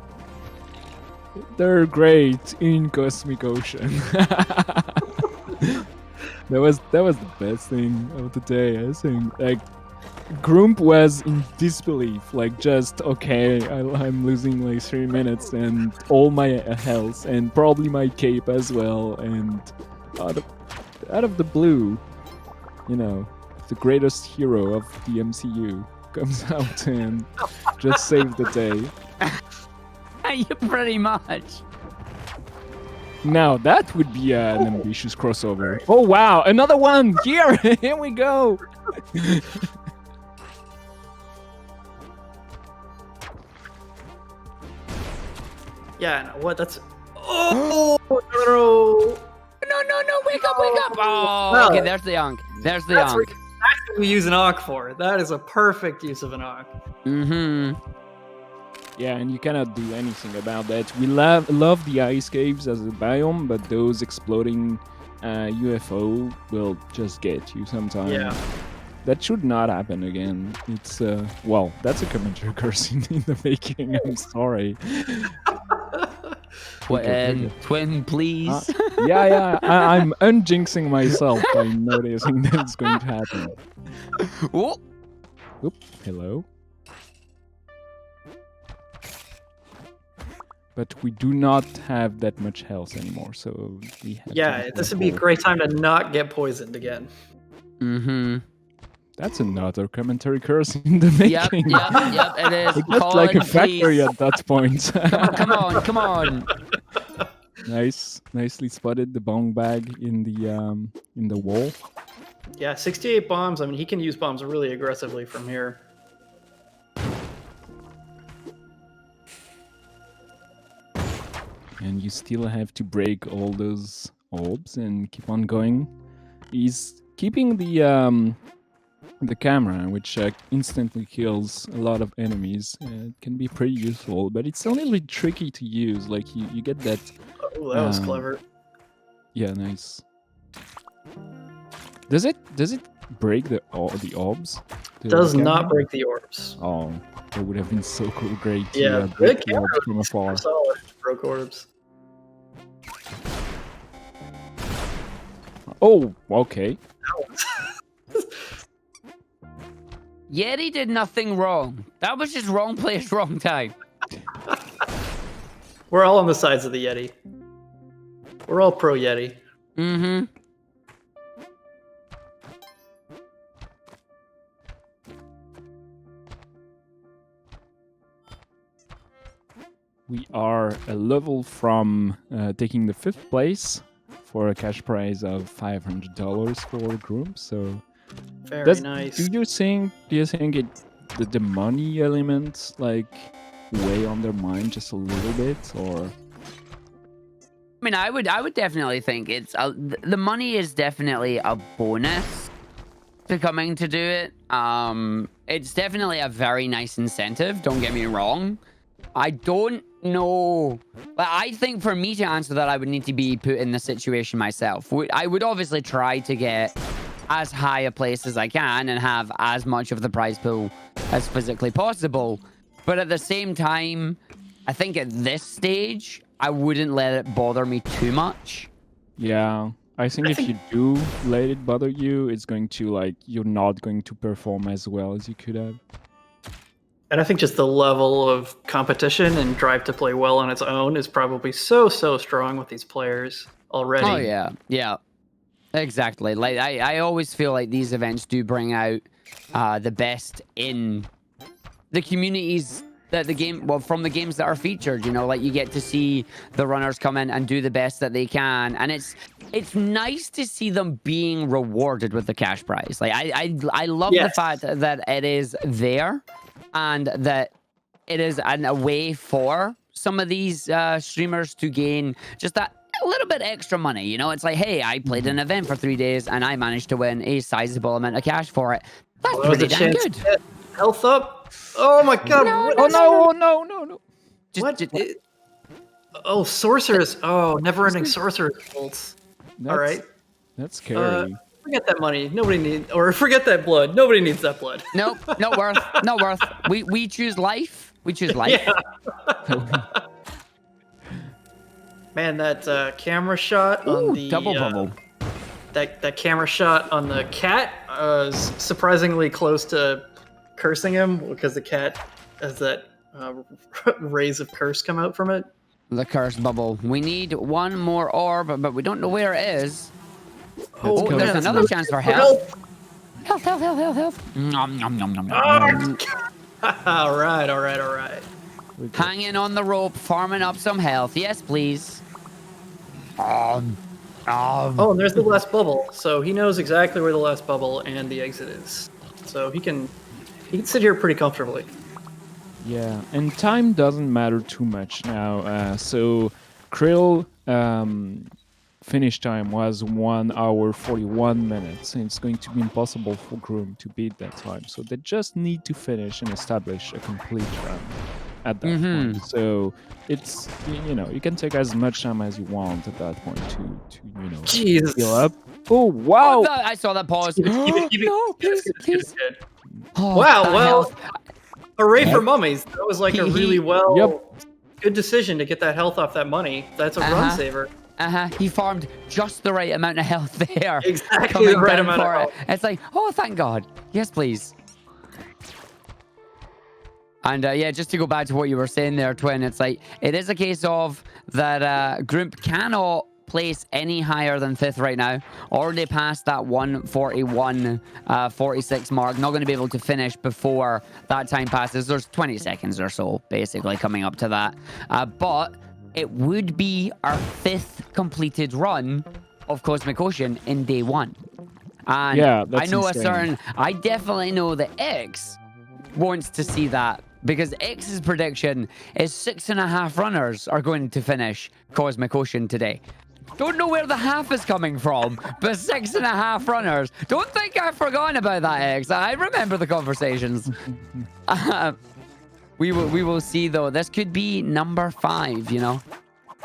They're great in Cosmic Ocean. That was the best thing of the day, I think. Like, Grump was in disbelief, like, just, okay, I'm losing like 3 minutes and all my health and probably my cape as well, and out of the blue, you know, the greatest hero of the MCU comes out and just saves the day. You pretty much. Now that would be an ambitious crossover. Oh wow, another one! Here! Here we go! Yeah, no, what? That's... Oh, no! No, wake up! Oh, Well, okay, there's the Ankh. There's the That's Ankh. what we use an Ankh for. That is a perfect use of an Ankh. Mm-hmm. Yeah, and you cannot do anything about that. We love the ice caves as a biome, but those exploding UFO will just get you sometime. Yeah. That should not happen again. It's well, that's a commentary curse in the making. I'm sorry. Twin, please. Yeah. I'm unjinxing myself by noticing that it's going to happen. Oh, Oop, hello. But we do not have that much health anymore, so we have Yeah, to this would be a great time to not get poisoned again. mm-hmm. That's another commentary curse in the making. Yep, it is. It's just like a factory at that point. Come on. Nicely spotted the bong bag in the wall. Yeah, 68 bombs. I mean, he can use bombs really aggressively from here. And you still have to break all those orbs and keep on going. He's keeping the camera, which instantly kills a lot of enemies. It can be pretty useful, but it's a little bit tricky to use. Like you get that. Oh, that was clever. Yeah, nice. Does it break the orbs? Does not break the orbs. Oh, that would have been so cool, great to Yeah, break the the orbs from afar. solid. Broke orbs. Oh, okay. Yeti did nothing wrong. That was just wrong place, wrong time. We're all on the sides of the Yeti. We're all pro Yeti. Mm-hmm. We are a level from taking the 5th place for a cash prize of $500 for a group. So, Very nice. Do you think the money element like weigh on their mind just a little bit, or? I mean, I would definitely think it's the money is definitely a bonus to coming to do it. It's definitely a very nice incentive. Don't get me wrong. I don't know. But I think for me to answer that, I would need to be put in the situation myself. I would obviously try to get as high a place as I can and have as much of the prize pool as physically possible. But at the same time, I think at this stage, I wouldn't let it bother me too much. Yeah, I think if you do let it bother you, it's going to you're not going to perform as well as you could have. And I think just the level of competition and drive to play well on its own is probably so strong with these players already. Oh, yeah. Exactly. Like I always feel like these events do bring out the best in the communities that from the games that are featured. You know, like you get to see the runners come in and do the best that they can, and it's nice to see them being rewarded with the cash prize. Like I love the fact that it is there, and that it is a way for some of these streamers to gain just that a little bit extra money. You know, it's like, hey, I played an event for 3 days and I managed to win a sizable amount of cash for it. That's pretty damn good. Health up. Oh my god. No. Oh, sorcerers. Oh, never-ending sorcerers bolts. All right. That's scary. Forget that money. Forget that blood. Nobody needs that blood. Nope, not worth. We choose life. We choose life. Yeah. Man, that camera shot on the double bubble. That camera shot on the cat is surprisingly close to cursing him, because the cat has that rays of curse come out from it. The curse bubble. We need one more orb, but we don't know where it is. Oh, there's another chance for health. Health. Nom, nom, nom, nom, nom. All right. Hanging on the rope, farming up some health. Yes, please. Oh, and there's the last bubble. So he knows exactly where the last bubble and the exit is. So he can sit here pretty comfortably. Yeah, and time doesn't matter too much now. So Krill finish time was 1 hour 41 minutes, and it's going to be impossible for Groom to beat that time. So they just need to finish and establish a complete run. at that point. So it's you can take as much time as you want at that point to Jesus. heal up. Oh wow! I saw that pause. Keep it. No, please, Good, please. good. Oh, Wow, that well, health. hooray for mummies. That was like a really Yep. good decision to get that health off that money. That's a run saver. He farmed just the right amount of health there. Exactly Coming the right down amount of for it. health. It's like, oh, thank God. Yes, please. And yeah, just to go back to what you were saying there, Twin, it's like, it is a case of that Grump cannot place any higher than 5th right now. Already past that 141, 46 mark. Not going to be able to finish before that time passes. There's 20 seconds or so, basically, coming up to that. But it would be our 5th completed run of Cosmic Ocean in day 1. And Yeah, that's I know insane. I definitely know that X wants to see that, because X's prediction is 6.5 runners are going to finish Cosmic Ocean today. Don't know where the half is coming from, but 6.5 runners. Don't think I've forgotten about that, X. I remember the conversations. We will see, though. This could be number 5, you know?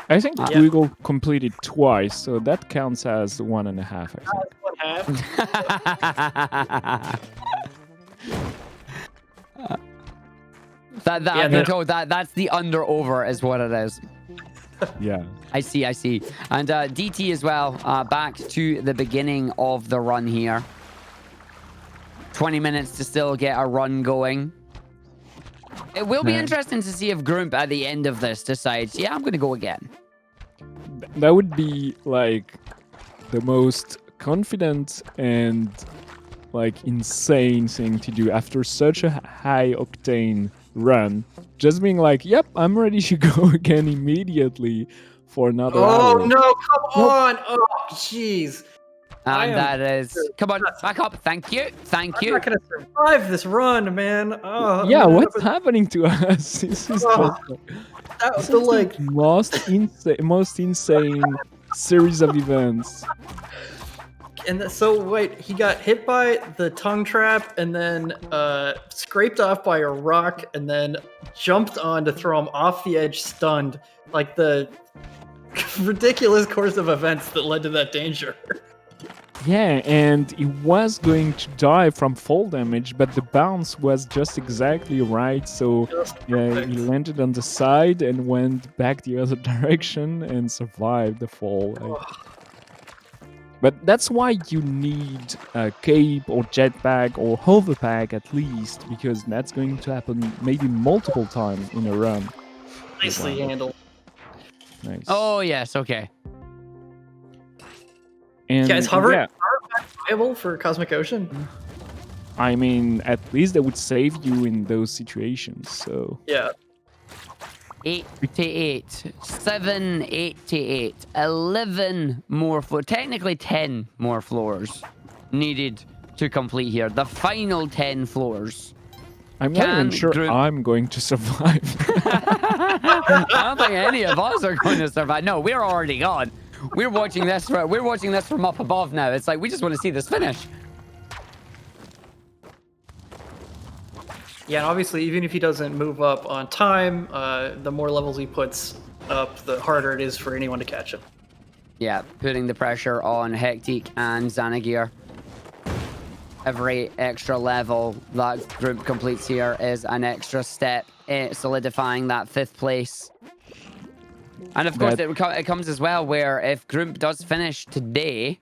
I think Yeah. we will complete it twice, so that counts as 1.5. I think. I've been told that's the under-over is what it is. Yeah. I see. And DT as well, back to the beginning of the run here. 20 minutes to still get a run going. It will be Yeah. interesting to see if Grump at the end of this decides, yeah, I'm going to go again. That would be like the most confident and like insane thing to do after such a high octane run. Just being like, yep, I'm ready to go again immediately for another hour. Oh, no, come on. Oh, jeez. I And am- that is... Come on, back up. Thank you. Thank I'm you. not going to survive this run, man. Oh, Yeah, I'm gonna what's have happening to us? This is Oh, just that was this is like... the most insane series of events. And so, wait, he got hit by the tongue trap and then scraped off by a rock and then jumped on to throw him off the edge stunned. Like the ridiculous course of events that led to that danger. Yeah, and he was going to die from fall damage, but the bounce was just exactly right. So yeah, he landed on the side and went back the other direction and survived the fall. But that's why you need a cape or jetpack or hoverpack at least, because that's going to happen maybe multiple times in a run. Nicely handled. Nice. Oh, yes. Okay. And Guys, hover yeah, viable for Cosmic Ocean? I mean, at least they would save you in those situations. So Yeah. 8 to 8, 7, 8 to 8, 11 more floors, technically 10 more floors needed to complete here. The final 10 floors. I'm not even Can sure Grump- I'm going to survive. I don't think any of us are going to survive. No, we're already gone. We're watching this. We're watching this from up above now. It's like we just want to see this finish. Yeah, and obviously, even if he doesn't move up on time, the more levels he puts up, the harder it is for anyone to catch him. Yeah, putting the pressure on Hectic and Xanagir. Every extra level that group completes here is an extra step, solidifying that 5th place. And of course, it comes as well where if Grump does finish today,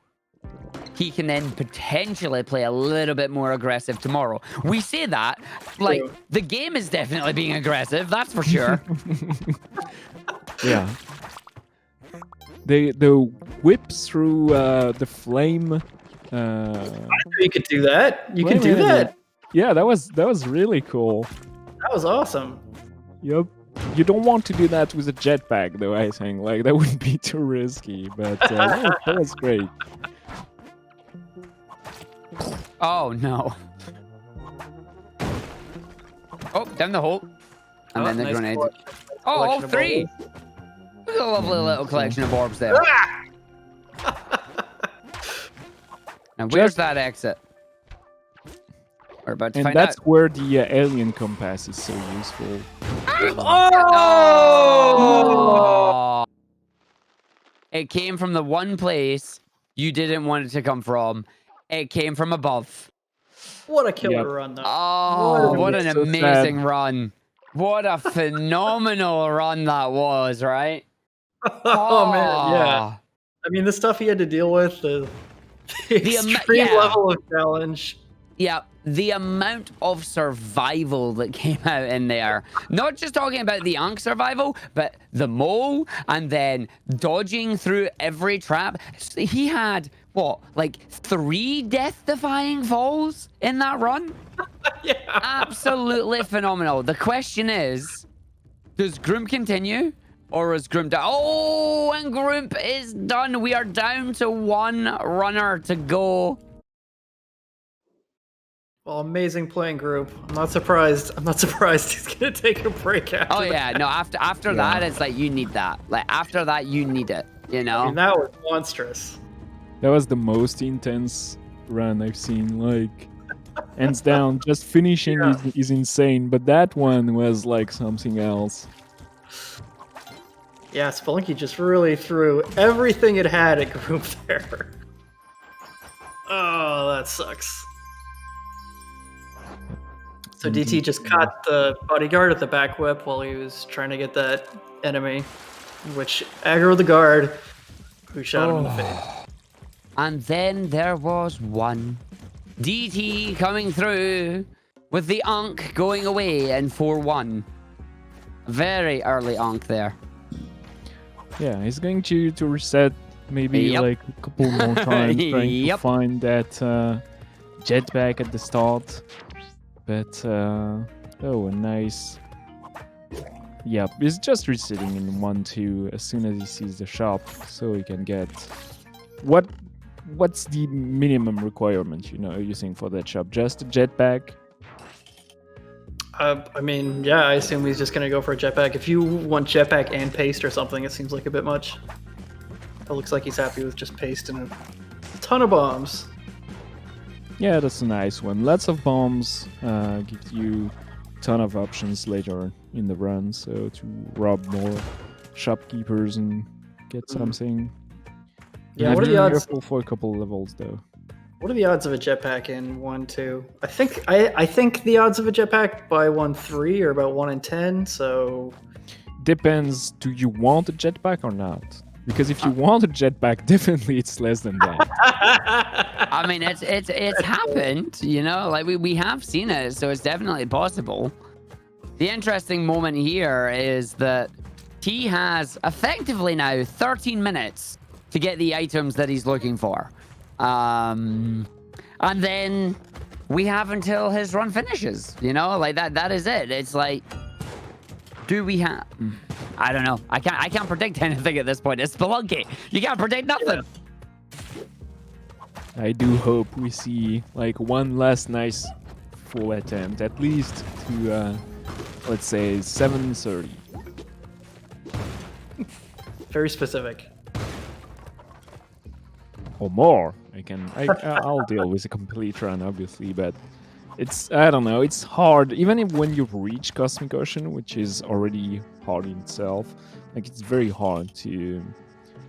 he can then potentially play a little bit more aggressive tomorrow. We say that, like, True. the game is definitely being aggressive, that's for sure. Yeah. The whips through the flame. You could do that. You can Wait a do minute. that. Yeah, that was really cool. That was awesome. Yep. You don't want to do that with a jetpack, though. I think like that would be too risky. But that was great. Oh, no. Oh, down the hole. And then the nice grenade. collection- Oh, all collection of 3. bubbles. Look at a lovely little collection of orbs there. And where's that exit? We're about to And find that's out. where the alien compass is so useful. Oh! It came from the one place you didn't want it to come from. It came from above. What a killer Yep. run, though. Oh, what an So amazing sad. run. What a phenomenal run that was, right? Oh, man, yeah. Oh. I mean, the stuff he had to deal with, the extreme yeah. level of challenge. Yeah, the amount of survival that came out in there. Not just talking about the Ankh survival, but the mole and then dodging through every trap. He had, what, like 3 death-defying falls in that run? Yeah. Absolutely phenomenal. The question is, does Groomp continue? Or is Groomp done? Oh, and Groomp is done. We are down to 1 runner to go. Well, amazing playing group. I'm not surprised. I'm not surprised he's gonna take a break after. Oh yeah, no. After that, it's like you need that. Like after that, you need it. You know. I mean, that was monstrous. That was the most intense run I've seen. Like, hands down, just finishing is insane. But that one was like something else. Yeah, Spelunky just really threw everything it had at group there. Oh, that sucks. So DT just caught the bodyguard at the back whip while he was trying to get that enemy, which aggroed the guard, who shot him in the face. And then there was one. DT coming through with the Ankh going away in 4-1. Very early Ankh there. Yeah, he's going to reset maybe like a couple more times, trying to find that jetpack at the start. But oh, a nice. Yep, he's just resetting in 1-2 as soon as he sees the shop, so he can get what's the minimum requirement you think for that shop? Just a jetpack? I mean, yeah, I assume he's just gonna go for a jetpack. If you want jetpack and paste or something, it seems like a bit much. It looks like he's happy with just paste and a ton of bombs. Yeah, that's a nice one. Lots of bombs gives you a ton of options later in the run, so to rob more shopkeepers and get something. Yeah, what are the odds? Careful for a couple levels though. What are the odds of a jetpack in 1-2? I think the odds of a jetpack by 1-3 are about 1 in 10. So depends. Do you want a jetpack or not? Because if you want a jetpack, definitely it's less than that. I mean, it's happened, like we have seen it, so it's definitely possible. The interesting moment here is that he has effectively now 13 minutes to get the items that he's looking for. And then we have until his run finishes, like that is it. It's like, do we have... I don't know. I can't predict anything at this point. It's Spelunky. You can't predict nothing. I do hope we see like one last nice full attempt, at least to let's say 7:30. very specific. Or more. I'll deal with a complete run, obviously, but I don't know, it's hard. Even when you reach Cosmic Ocean, which is already hard in itself, like it's very hard to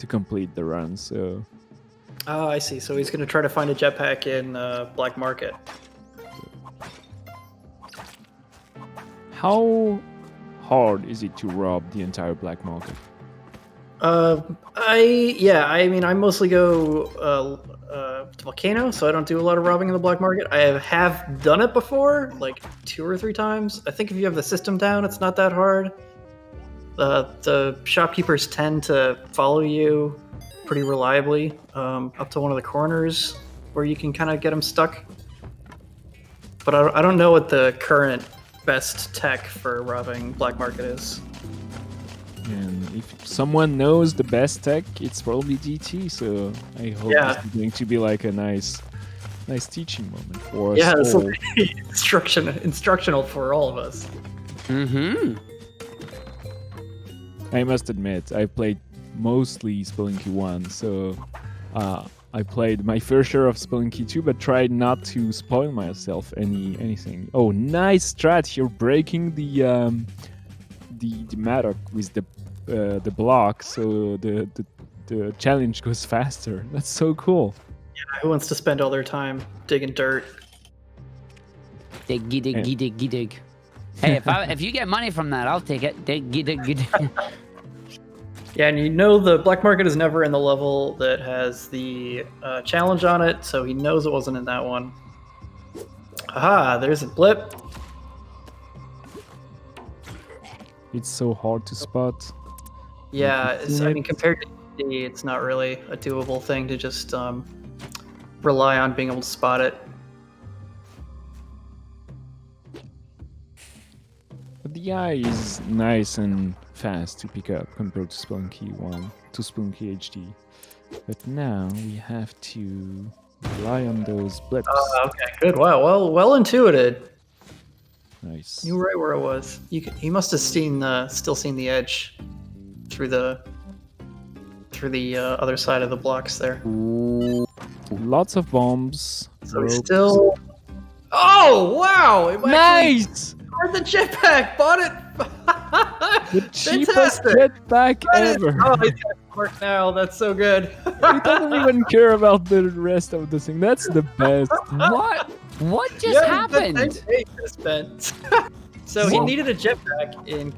complete the run, so... Oh, I see. So he's going to try to find a jetpack in Black Market. How hard is it to rob the entire Black Market? I mean, I mostly go to Volcano, so I don't do a lot of robbing in the Black Market. I have done it before, like 2 or 3 times. I think if you have the system down, it's not that hard. The shopkeepers tend to follow you pretty reliably up to one of the corners where you can kind of get them stuck. But I don't know what the current best tech for robbing Black Market is. And if someone knows the best tech, it's probably DT, so I hope this is going to be like a nice teaching moment for us. Yeah, this will be instructional for all of us. Mm-hmm. I must admit, I played mostly Spelunky 1, so I played my fair share of Spelunky 2, but tried not to spoil myself anything. Oh, nice strat! You're breaking the mattock with the block, so the challenge goes faster. That's so cool. Who wants to spend all their time digging dirt? Diggy, diggy, diggy, dig. Hey, if you get money from that, I'll take it. Diggy, diggy, dig. Yeah, and you know the black market is never in the level that has the challenge on it, so he knows it wasn't in that one. Aha, there's a blip. It's so hard to spot. Yeah, I mean, compared to D, it's not really a doable thing to just rely on being able to spot it. But the eye is nice and fast to pick up compared to Spelunky 1, to Spelunky HD. But now we have to rely on those blips. Okay, good. Wow, well intuited. Nice. You were right where it was. He must have still seen the edge through the other side of the blocks there. Lots of bombs. So he's ropes. still. Oh wow! It Nice! the jetpack, bought it. The cheapest Fantastic. jetpack ever. Oh, he's got it work now. That's so good. He doesn't even care about the rest of the thing. That's the best. What? What just happened? So he needed a jetpack in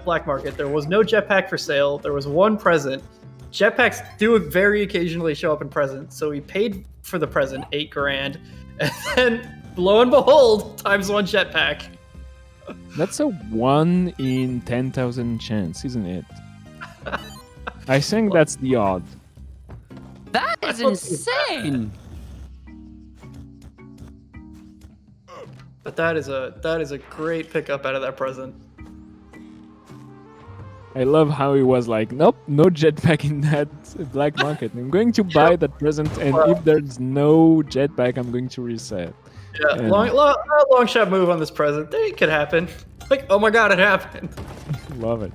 black market. There was no jetpack for sale. There was one present. Jetpacks do very occasionally show up in presents, so he paid for the present, $8 grand, and then lo and behold, times one jetpack. That's a 1 in 10,000 chance, isn't it? I think that's the odd. That is insane. But that is a great pickup out of that present. I love how he was like, nope, no jetpack in that black market. I'm going to buy that present, and if there's no jetpack, I'm going to reset. Yeah, And long shot move on this present. It could happen. Like, oh my god, it happened. love it.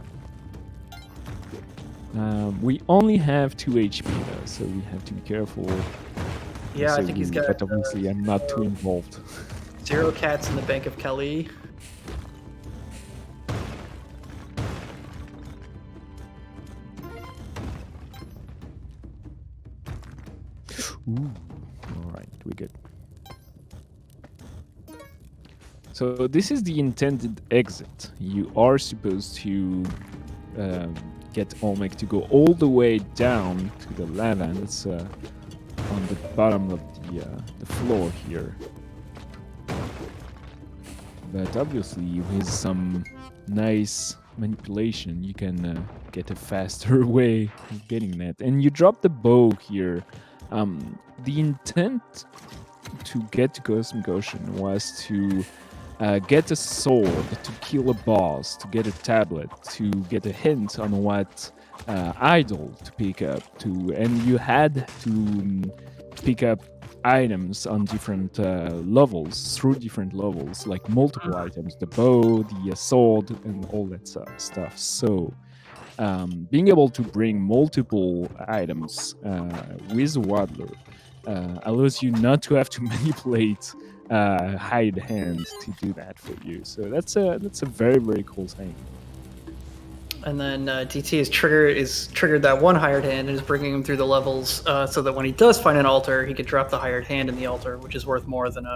We only have 2 HP though, so we have to be careful. Yeah, I think he's got. But obviously, I'm not too involved. 0 cats in the Bank of Kelly. Ooh, all right, we good. So this is the intended exit. You are supposed to get Olmec to go all the way down to the lava, and it's on the bottom of the floor here. But obviously, with some nice manipulation, you can get a faster way of getting that. And you drop the bow here. The intent to get to Cosmic Ocean was to get a sword, to kill a boss, to get a tablet, to get a hint on what idol to pick up, and you had to pick up items on different levels, through different levels, like multiple items, the bow, the sword, and all that stuff. So being able to bring multiple items with Waddler allows you not to have to manipulate hide hands to do that for you. So that's a very, very cool thing. And then DT is triggered that one hired hand and is bringing him through the levels so that when he does find an altar, he could drop the hired hand in the altar, which is worth more than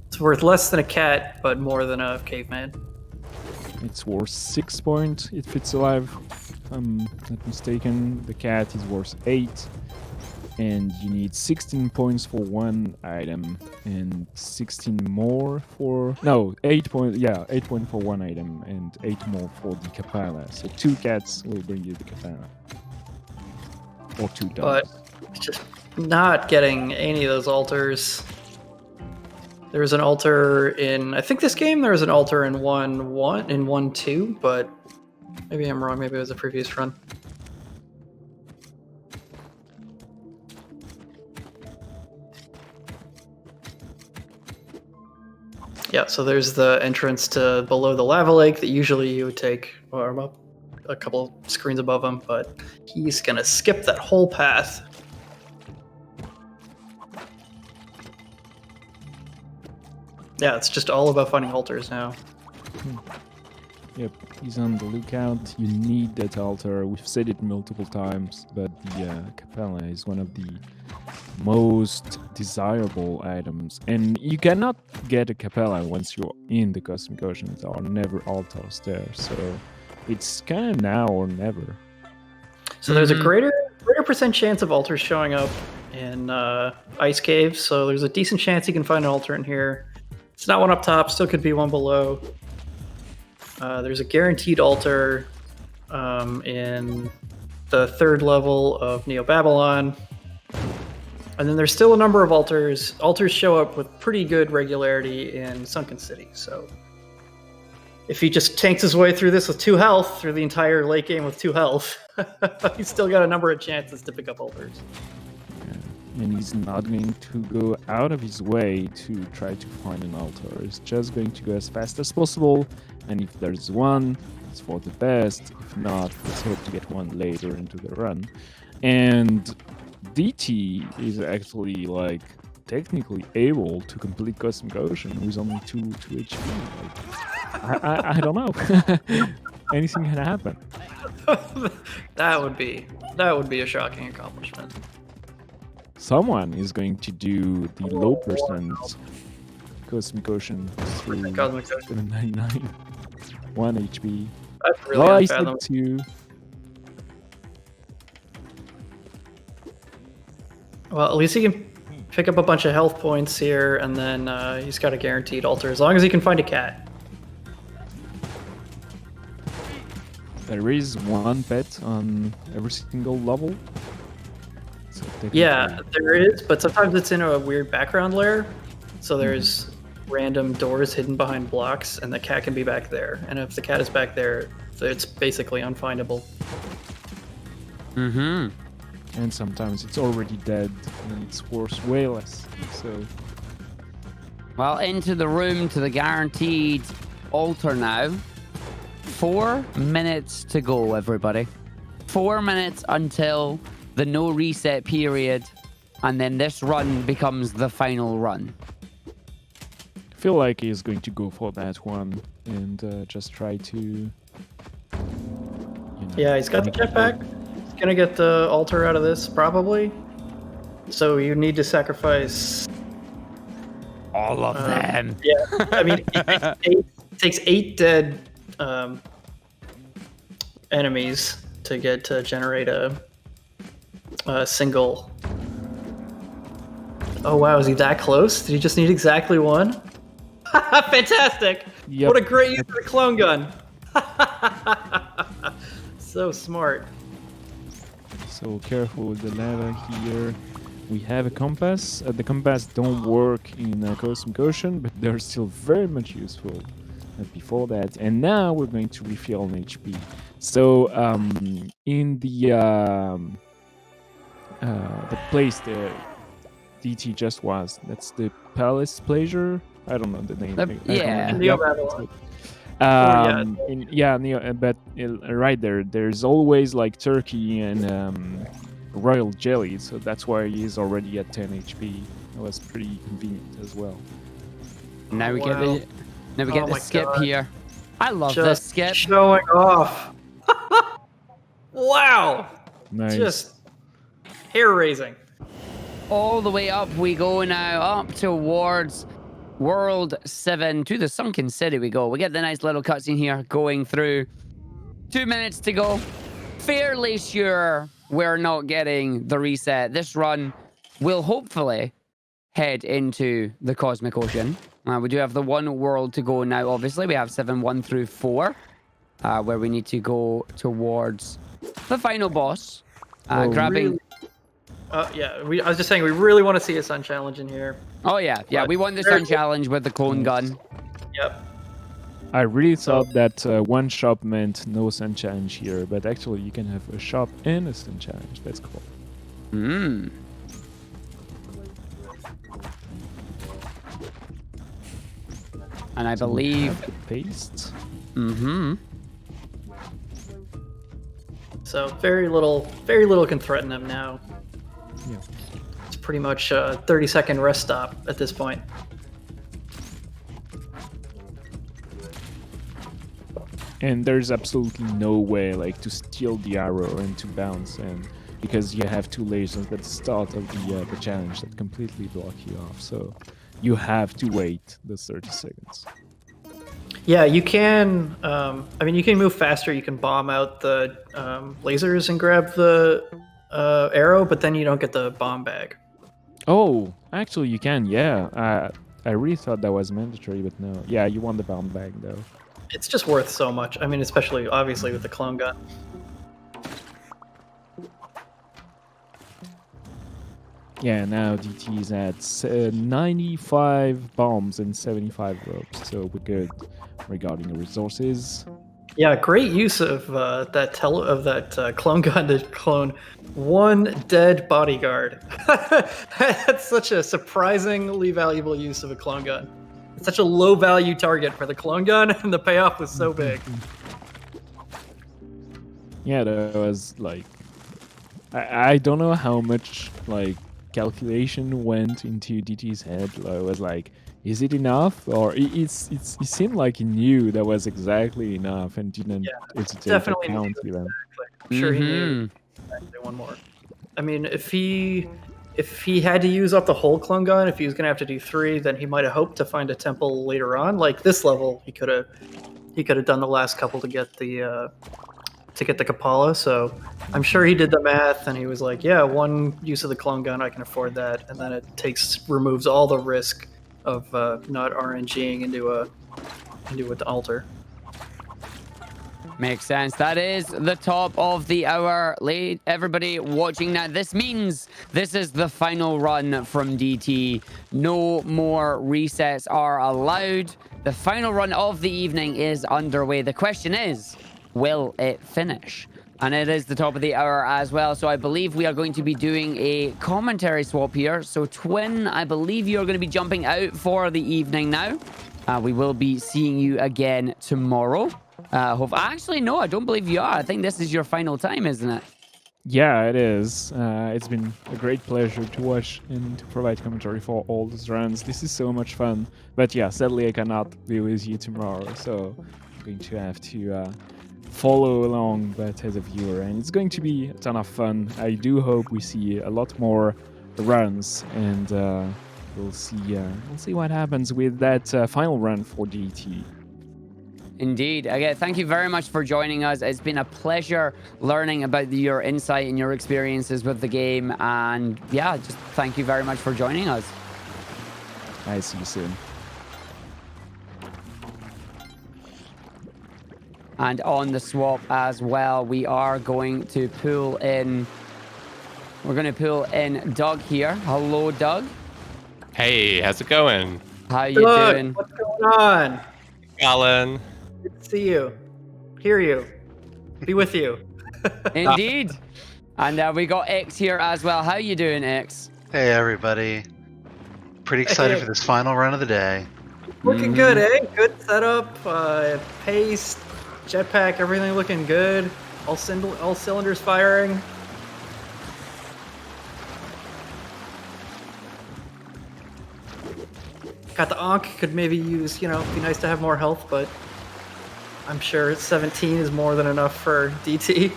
it's worth less than a cat, but more than a caveman. It's worth 6 points if it's alive, if I'm not mistaken. The cat is worth 8. And you need 16 points for one item, and 16 more for... No, 8 points, yeah, 8 points for one item, and 8 more for the Kapala. So 2 cats will bring you the Kapala. Or 2 dogs. But just not getting any of those altars. There was an altar in... I think this game there was an altar in 1-1, in 1-2, but maybe I'm wrong, maybe it was a previous run. Yeah, so there's the entrance to below the lava lake that usually you would take up a couple screens above him, but he's gonna skip that whole path. Yeah, it's just all about finding altars now. Yep, he's on the lookout. You need that altar. We've said it multiple times, but the Capella is one of the most desirable items. And you cannot get a Capella once you're in the Cosmic Ocean. There are never altars there, so it's kind of now or never. So there's a greater percent chance of altars showing up in ice caves, so there's a decent chance you can find an altar in here. It's not one up top, still could be one below. There's a guaranteed altar in the 3rd level of Neo Babylon. And then there's still a number of altars. Altars show up with pretty good regularity in Sunken City, so if he just tanks his way through this with 2 health, through the entire late game with 2 health, he's still got a number of chances to pick up altars. And he's not going to go out of his way to try to find an altar. He's just going to go as fast as possible, and if there's one, it's for the best. If not, let's hope to get one later into the run. And DT is actually, like, technically able to complete Cosmic Ocean with only 2 HP. Like, I don't know. Anything can happen. That would be a shocking accomplishment. Someone is going to do the low percent Cosmic Ocean through Cosmic Ocean. 799. 1 HP. That's really Well, I said unfathomable. 2. Well, at least he can pick up a bunch of health points here, and then he's got a guaranteed altar, as long as he can find a cat. There is 1 pet on every single level. So Yeah, there is, but sometimes it's in a weird background layer. So there's random doors hidden behind blocks, and the cat can be back there. And if the cat is back there, it's basically unfindable. Mm-hmm. And sometimes it's already dead and it's worth way less. So Well, into the room to the guaranteed altar now. 4 minutes to go, everybody. 4 minutes until the no reset period, and then this run becomes the final run. I feel like he's going to go for that one and just try to. You know, Yeah, he's got the jetpack. He's gonna get the altar out of this, probably. So you need to sacrifice All of them. Yeah, I mean, it takes 8 dead enemies to get to generate a single. Oh wow, is he that close? Did he just need exactly 1? Fantastic! Yep. What a great use of the clone gun! So smart. So careful with the lava here. We have a compass. The compass don't work in Cosmic Ocean, but they're still very much useful before that. And now we're going to refill on HP. So in the place the DT just was, that's the Palace Pleasure. I don't know the name. Yeah. Neo Babylon. But right there, there's always like turkey and royal jelly, so that's why he's already at 10 HP. That was pretty convenient as well. Now we get Wow. the my skip God. here. I love Just this skip. showing off. Wow! Nice. Just hair raising. All the way up we go now, up towards World 7 to the Sunken City we go. We get the nice little cutscene here going through. 2 minutes to go. Fairly sure we're not getting the reset. This run will hopefully head into the Cosmic Ocean. We do have the 1 world to go now, obviously. We have 7-1 through 4, where we need to go towards the final boss. Grabbing... Yeah, I was just saying, we really want to see a Sun Challenge in here. Oh, yeah. Yeah, we won the Sun Challenge with the clone gun. Yep. I really thought that one shop meant no Sun Challenge here, but actually you can have a shop and a Sun Challenge. That's cool. Hmm. And I believe... Paste. Mm-hmm. So very little can threaten him now. Yeah. It's pretty much a 30-second rest stop at this point. and there's absolutely no way like to steal the arrow and to bounce, and because you have 2 lasers at the start of the challenge that completely block you off. So you have to wait those 30 seconds. Yeah, you can. I mean, you can move faster. You can bomb out the lasers and grab the arrow, but then you don't get the bomb bag. Oh, actually you can, yeah. I really thought that was mandatory, but no. Yeah, you want the bomb bag though. It's just worth so much. I mean, especially obviously with the clone gun. Yeah, now DT is at 95 bombs and 75 ropes, so we're good regarding the resources. Yeah, great use of that clone gun to clone 1 dead bodyguard. That's such a surprisingly valuable use of a clone gun. It's such a low value target for the clone gun, and the payoff was so big. Yeah, that was like, I don't know how much like calculation went into DT's head. It was like, is it enough? Or it seemed like he knew that was exactly enough and didn't hesitate to Definitely count knew even. I'm sure he knew. Exactly, 1 more. I mean, if he had to use up the whole clone gun, if he was gonna have to do 3, then he might have hoped to find a temple later on. Like this level, he could have done the last couple to get the Kapala. So I'm sure he did the math, and he was like, yeah, 1 use of the clone gun, I can afford that, and then it removes all the risk of not RNGing into an altar. Makes sense. That is the top of the hour. Everybody watching now, this means this is the final run from DT. No more resets are allowed. The final run of the evening is underway. The question is, will it finish? And it is the top of the hour as well. So I believe we are going to be doing a commentary swap here. So Twin, I believe you're going to be jumping out for the evening now. We will be seeing you again tomorrow. Actually, no, I don't believe you are. I think this is your final time, isn't it? Yeah, it is. It's been a great pleasure to watch and to provide commentary for all these runs. This is so much fun. But yeah, sadly I cannot be with you tomorrow, so I'm going to have to follow along, but as a viewer, and it's going to be a ton of fun. I do hope we see a lot more runs, and we'll see what happens with that final run for DT. Indeed. Again, thank you very much for joining us. It's been a pleasure learning about your insight and your experiences with the game. And yeah, just thank you very much for joining us. I see you soon. And on the swap as well, we are going to pull in... We're going to pull in Doug here. Hello, Doug. Hey, how's it going? How you Doug, doing? what's going on? Alan. Good to see you. Hear you. Be with you. Indeed. And we got X here as well. How you doing, X? Hey everybody. Pretty excited for this final run of the day. Looking good, eh? Good setup, pace, jetpack, everything looking good. All cylinders firing. Got the Ankh, could maybe use, be nice to have more health, but I'm sure 17 is more than enough for DT.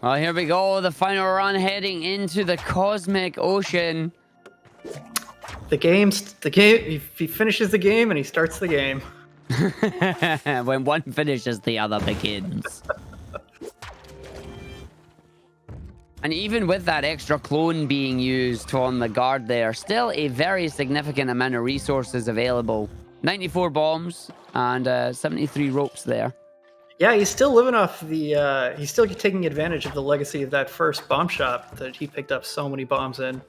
Well, here we go. The final run heading into the cosmic ocean. The game, he finishes the game and he starts the game. When one finishes, the other begins. And even with that extra clone being used on the guard there, still a very significant amount of resources available. 94 bombs and 73 ropes there. Yeah, he's still living off the, he's still taking advantage of the legacy of that first bomb shop that he picked up so many bombs in.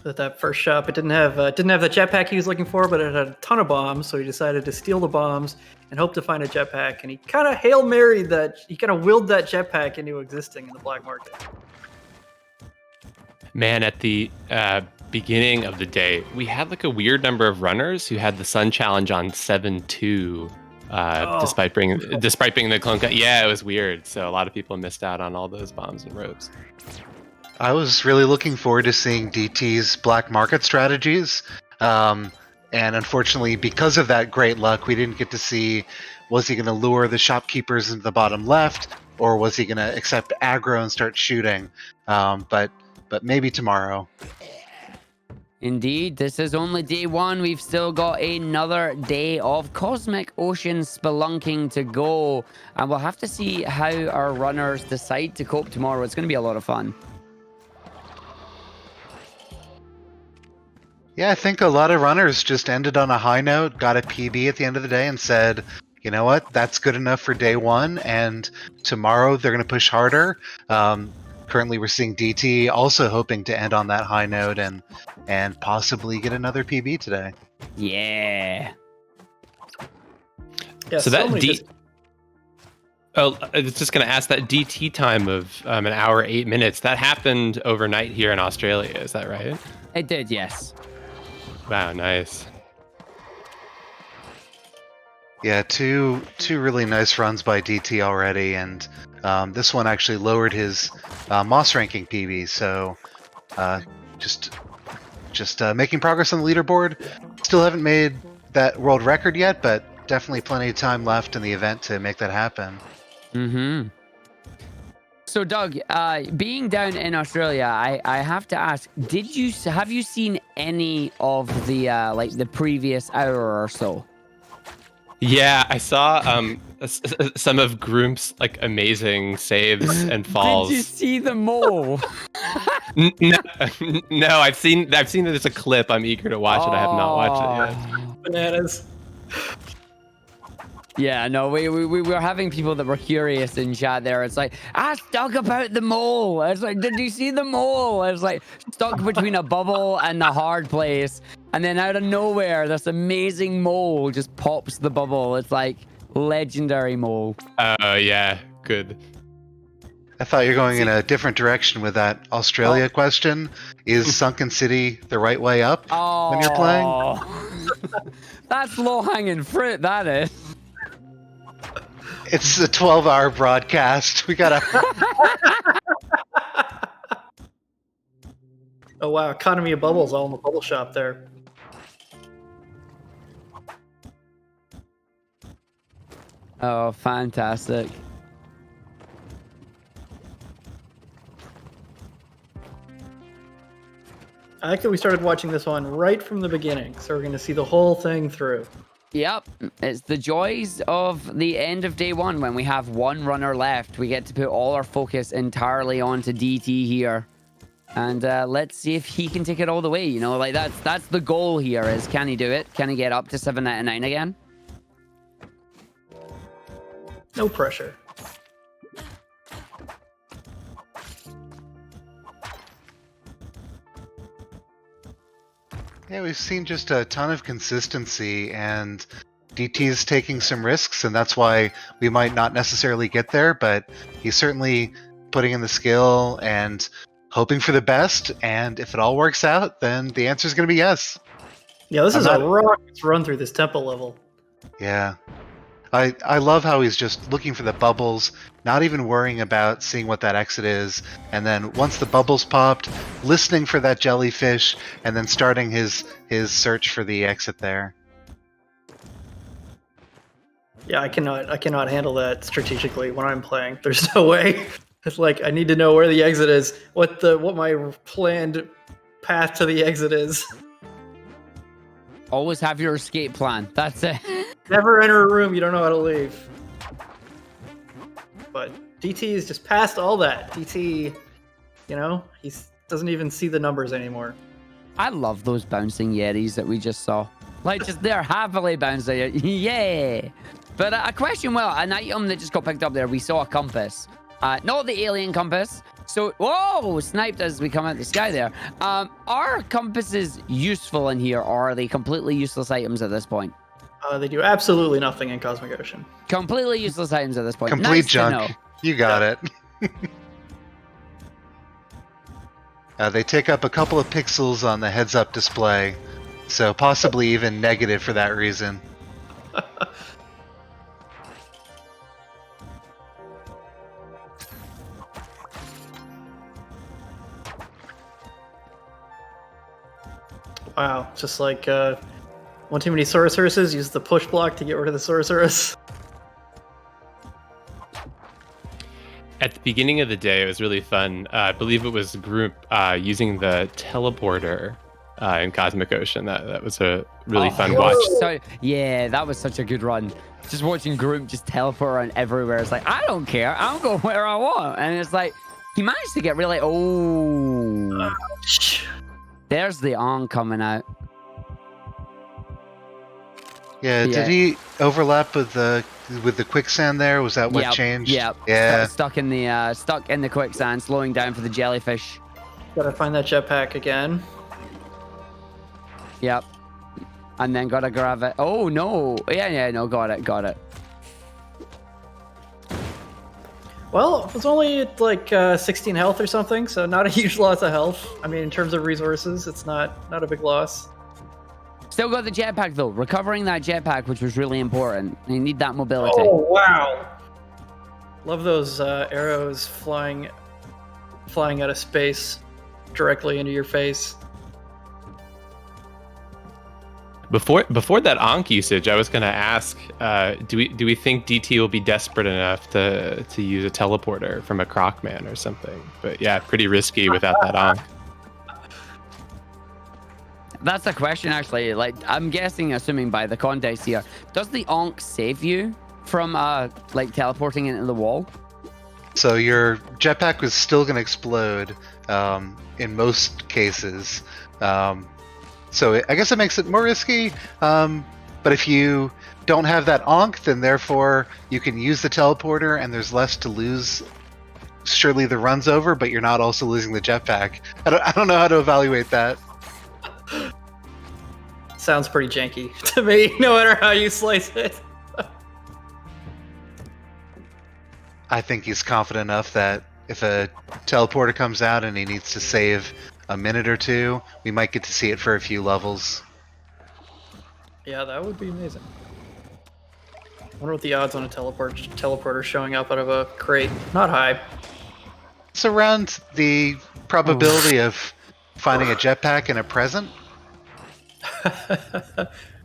That first shop, it didn't have the jetpack he was looking for, but it had a ton of bombs, so he decided to steal the bombs and hope to find a jetpack, and he kind of Hail Married that, he kind of willed that jetpack into existing in the black market. Man, at the beginning of the day, we had like a weird number of runners who had the Sun Challenge on 7-2. despite being the clone cut. Yeah, it was weird. So a lot of people missed out on all those bombs and ropes. I was really looking forward to seeing DT's black market strategies. And unfortunately, because of that great luck, we didn't get to see, was he going to lure the shopkeepers into the bottom left, or was he going to accept aggro and start shooting? But maybe tomorrow. Indeed, this is only day one. We've still got another day of Cosmic Ocean spelunking to go. And we'll have to see how our runners decide to cope tomorrow. It's going to be a lot of fun. Yeah, I think a lot of runners just ended on a high note, got a PB at the end of the day, and said, you know what, that's good enough for day one, and tomorrow they're going to push harder. Currently, we're seeing DT also hoping to end on that high note and possibly get another PB today. Yeah. Yeah, So that many Oh, I was just going to ask, that DT time of an hour 8 minutes, that happened overnight here in Australia, is that right? It did, yes. Wow, nice. Yeah, two really nice runs by DT already, and this one actually lowered his Mossranking PB. So just making progress on the leaderboard. Still haven't made that world record yet, but definitely plenty of time left in the event to make that happen. Mm-hmm. So, Doug, being down in Australia, I have to ask: have you seen any of the the previous hour or so? Yeah, I saw some of Groom's amazing saves and falls. Did you see the mole? No, I've seen that there's a clip. I'm eager to watch it. I have not watched it yet. bananas. Yeah, no, we were having people that were curious in chat there. It's like, ask Doug about the mole. It's like, did you see the mole? It's like stuck between a bubble and the hard place. And then out of nowhere, this amazing mole just pops the bubble. It's like legendary mole. Oh, yeah. Good. I thought you were going in a different direction with that Australia question. Is Sunken City the right way up when you're playing? That's low-hanging fruit, that is. It's a 12-hour broadcast. We gotta... Oh wow, economy of bubbles all in the bubble shop there. Oh, fantastic. I like that we started watching this one right from the beginning, so we're going to see the whole thing through. Yep, it's the joys of the end of day one when we have one runner left. We get to put all our focus entirely onto DT here. And let's see if he can take it all the way, you know? Like, that's the goal here, is can he do it? Can he get up to 7 out of 9 again? No pressure. Yeah, we've seen just a ton of consistency, and DT's taking some risks, and that's why we might not necessarily get there, but he's certainly putting in the skill and hoping for the best, and if it all works out, then the answer is going to be yes. Yeah, this is a rocket run through this temple level. Yeah. I love how he's just looking for the bubbles, not even worrying about seeing what that exit is, and then once the bubbles popped, listening for that jellyfish, and then starting his search for the exit there. Yeah, I cannot handle that strategically when I'm playing. There's no way. It's like I need to know where the exit is, what my planned path to the exit is. Always have your escape plan. That's it. Never enter a room you don't know how to leave. But DT is just past all that. DT, you know, he doesn't even see the numbers anymore. I love those bouncing Yetis that we just saw. Like, just they're happily bouncing. Yeah. But a question, well, an item that just got picked up there, we saw a compass. Not the alien compass. So, whoa, sniped as we come out of the sky there. Are compasses useful in here, or are they completely useless items at this point? They do absolutely nothing in Cosmic Ocean. Completely useless items at this point. Complete Nice junk. You got it. They take up a couple of pixels on the heads-up display, so possibly even negative for that reason. Wow, just like one too many Sorceresses, use the push block to get rid of the Sorceress. At the beginning of the day, it was really fun. I believe it was a group using the teleporter in Cosmic Ocean. That was a really fun watch. So, yeah, that was such a good run. Just watching Group just teleport around everywhere. It's like, I don't care. I'll go where I want. And it's like, he managed to get really... Oh. There's the on coming out. Yeah, did he overlap with the quicksand there? Was that what changed? Yeah. Stuck in the quicksand, slowing down for the jellyfish. Gotta find that jetpack again. Yep. And then gotta grab it. Oh no! Yeah, no, got it. Well, it's only at like 16 health or something, so not a huge loss of health. I mean, in terms of resources, it's not a big loss. Still got the jetpack though. Recovering that jetpack, which was really important. You need that mobility. Oh wow! Love those arrows flying out of space directly into your face. Before that Ankh usage, I was going to ask, do we think DT will be desperate enough to use a teleporter from a Crocman or something? But yeah, pretty risky without that Ankh. That's a question, actually. Like, I'm guessing, assuming by the context here, does the Ankh save you from like teleporting into the wall? So your jetpack was still going to explode in most cases. So I guess it makes it more risky. But if you don't have that Ankh, then therefore you can use the teleporter and there's less to lose. Surely the run's over, but you're not also losing the jetpack. I don't know how to evaluate that. Sounds pretty janky to me, no matter how you slice it. I think he's confident enough that if a teleporter comes out and he needs to save a minute or two, we might get to see it for a few levels. Yeah, that would be amazing. I wonder what the odds on a teleporter showing up out of a crate. Not high. It's around the probability of finding a jetpack in a present.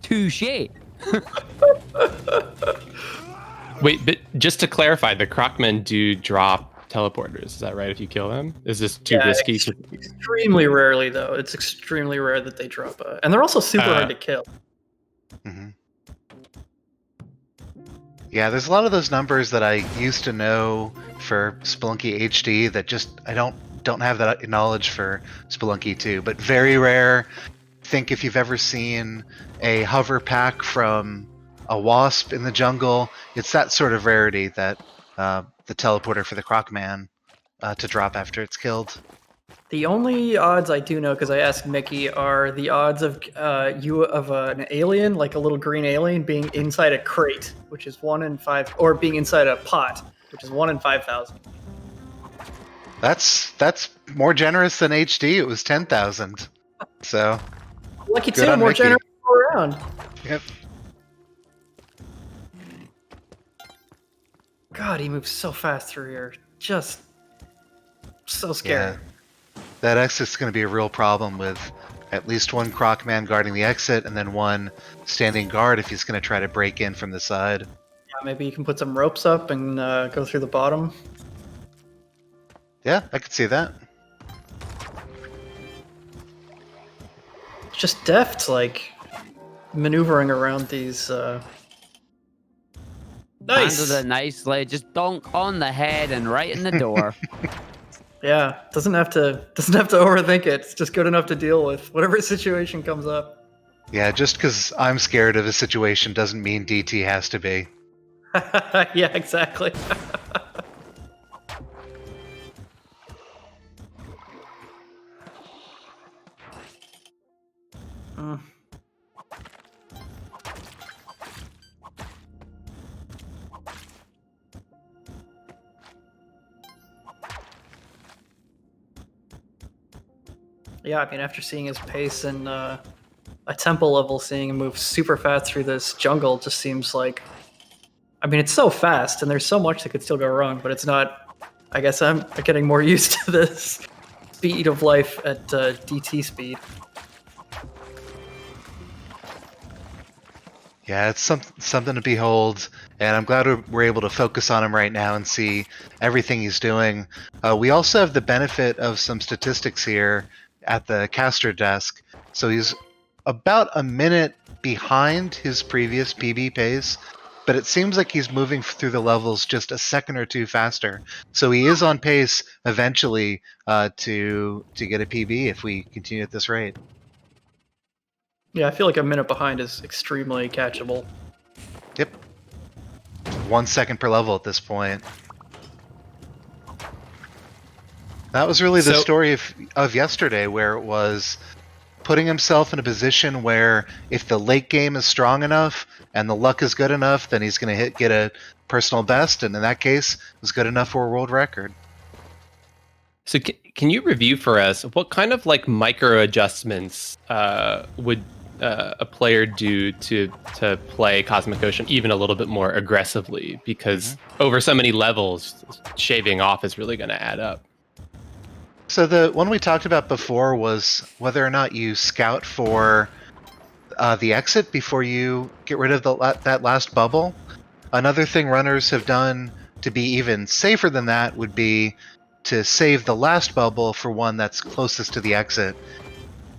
Touché. Wait, but just to clarify, the Crocmen do drop teleporters. Is that right? If you kill them, is this too risky? Extremely rarely, though. It's extremely rare that they drop and they're also super hard to kill. Mm-hmm. Yeah, there's a lot of those numbers that I used to know for Spelunky HD that just I don't have that knowledge for Spelunky 2, but very rare. Think if you've ever seen a hover pack from a wasp in the jungle, it's that sort of rarity that the teleporter for the Crocman to drop after it's killed. The only odds I do know, because I asked Mickey, are the odds of an alien, like a little green alien, being inside a crate, which is 1 in 5, or being inside a pot, which is 1 in 5,000. That's more generous than HD. It was 10,000. So lucky too, more generous all around. Yep. God, he moves so fast through here. Just so scary. Yeah. That exit's going to be a real problem with at least one Crocman guarding the exit and then one standing guard if he's going to try to break in from the side. Yeah, maybe you can put some ropes up and go through the bottom. Yeah, I could see that. It's just deft, like maneuvering around these. Nice. Handled it nicely. Just donk on the head and right in the door. Yeah, doesn't have to overthink it. It's just good enough to deal with whatever situation comes up. Yeah, just because I'm scared of a situation doesn't mean DT has to be. Yeah, exactly. Yeah, I mean, after seeing his pace and a temple level, seeing him move super fast through this jungle just seems like... I mean, it's so fast, and there's so much that could still go wrong, but it's not... I guess I'm getting more used to this speed of life at DT speed. Yeah, it's something to behold, and I'm glad we're able to focus on him right now and see everything he's doing. We also have the benefit of some statistics here at the caster desk. So he's about a minute behind his previous PB pace, but it seems like he's moving through the levels just a second or two faster. So he is on pace eventually to get a PB if we continue at this rate. Yeah, I feel like a minute behind is extremely catchable. Yep. 1 second per level at this point. That was really the story of yesterday, where it was putting himself in a position where if the late game is strong enough and the luck is good enough, then he's going to get a personal best, and in that case, it was good enough for a world record. So can you review for us what kind of like micro adjustments would a player do to play Cosmic Ocean even a little bit more aggressively? Because over so many levels, shaving off is really going to add up. So the one we talked about before was whether or not you scout for the exit before you get rid of that last bubble. Another thing runners have done to be even safer than that would be to save the last bubble for one that's closest to the exit.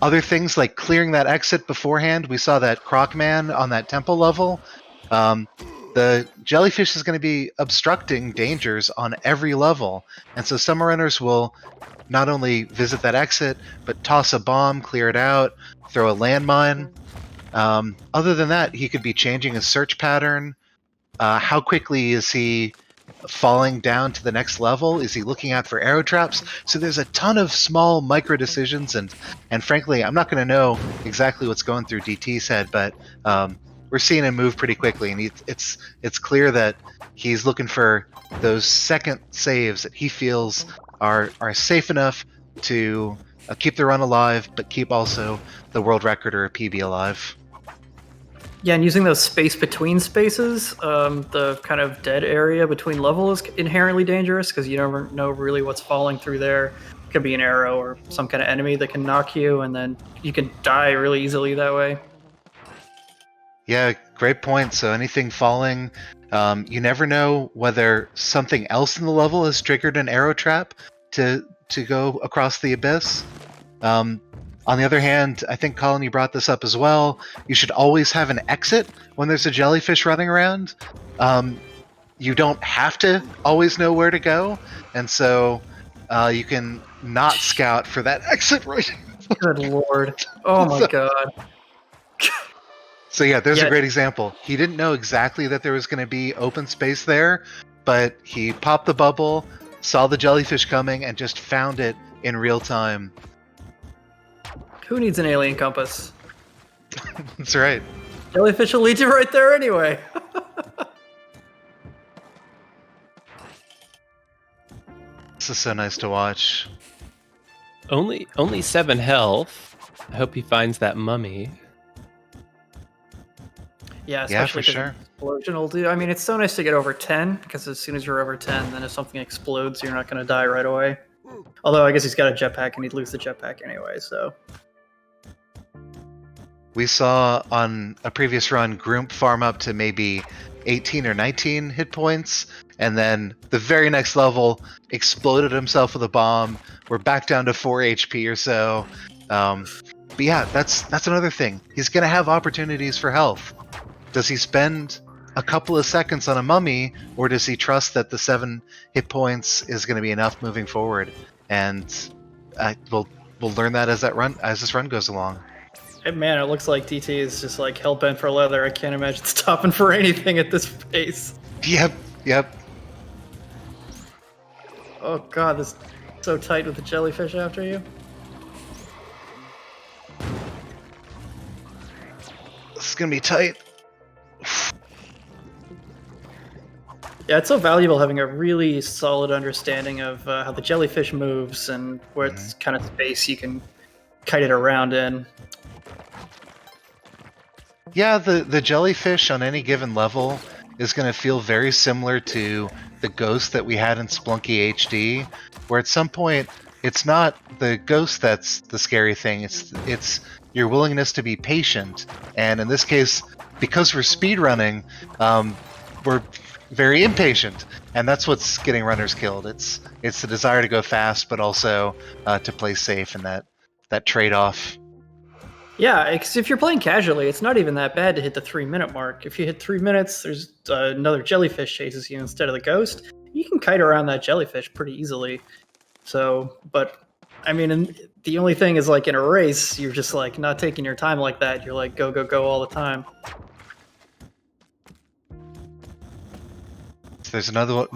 Other things like clearing that exit beforehand. We saw that Crocman on that temple level. The jellyfish is going to be obstructing dangers on every level. And so some runners will not only visit that exit, but toss a bomb, clear it out, throw a landmine. Other than that, he could be changing his search pattern. How quickly is he falling down to the next level? Is he looking out for arrow traps? So there's a ton of small micro decisions, and frankly, I'm not going to know exactly what's going through DT's head, but we're seeing him move pretty quickly, and it's clear that he's looking for those second saves that he feels are safe enough to keep the run alive, but keep also the world record or a PB alive. Yeah, and using those space between spaces, the kind of dead area between levels is inherently dangerous because you never know really what's falling through there. It could be an arrow or some kind of enemy that can knock you, and then you can die really easily that way. Yeah, great point. So anything falling, you never know whether something else in the level has triggered an arrow trap to go across the abyss. On the other hand, I think, Colin, you brought this up as well. You should always have an exit when there's a jellyfish running around. You don't have to always know where to go, and so you can not scout for that exit right. Good lord. Oh my god. So yeah, there's a great example. He didn't know exactly that there was going to be open space there, but he popped the bubble, saw the jellyfish coming, and just found it in real time. Who needs an alien compass? That's right. Jellyfish will lead you right there anyway. This is so nice to watch. Only 7 health. I hope he finds that mummy. Yeah, especially for sure. Explosion will do. I mean, it's so nice to get over 10, because as soon as you're over 10, then if something explodes, you're not going to die right away. Although I guess he's got a jetpack, and he'd lose the jetpack anyway, so... We saw on a previous run Groomp farm up to maybe 18 or 19 hit points, and then the very next level exploded himself with a bomb. We're back down to 4 HP or so. But yeah, that's another thing. He's going to have opportunities for health. Does he spend a couple of seconds on a mummy, or does he trust that the 7 hit points is going to be enough moving forward? And we'll learn that as this run goes along. Man, it looks like DT is just like hell-bent for leather. I can't imagine stopping for anything at this pace. Yep. Oh god, this is so tight with the jellyfish after you. This is going to be tight. Yeah, it's so valuable having a really solid understanding of how the jellyfish moves and what kind of space you can kite it around in. Yeah, the jellyfish on any given level is going to feel very similar to the ghost that we had in Spelunky HD, where at some point it's not the ghost that's the scary thing, it's your willingness to be patient. And in this case, because we're speedrunning, we're very impatient, and that's what's getting runners killed. It's the desire to go fast, but also to play safe, and that trade-off. Yeah, because if you're playing casually, it's not even that bad to hit the 3-minute mark. If you hit 3 minutes, there's another jellyfish chases you instead of the ghost. You can kite around that jellyfish pretty easily. So, but I mean, the only thing is like in a race, you're just like not taking your time like that. You're like go, go, go all the time. So there's another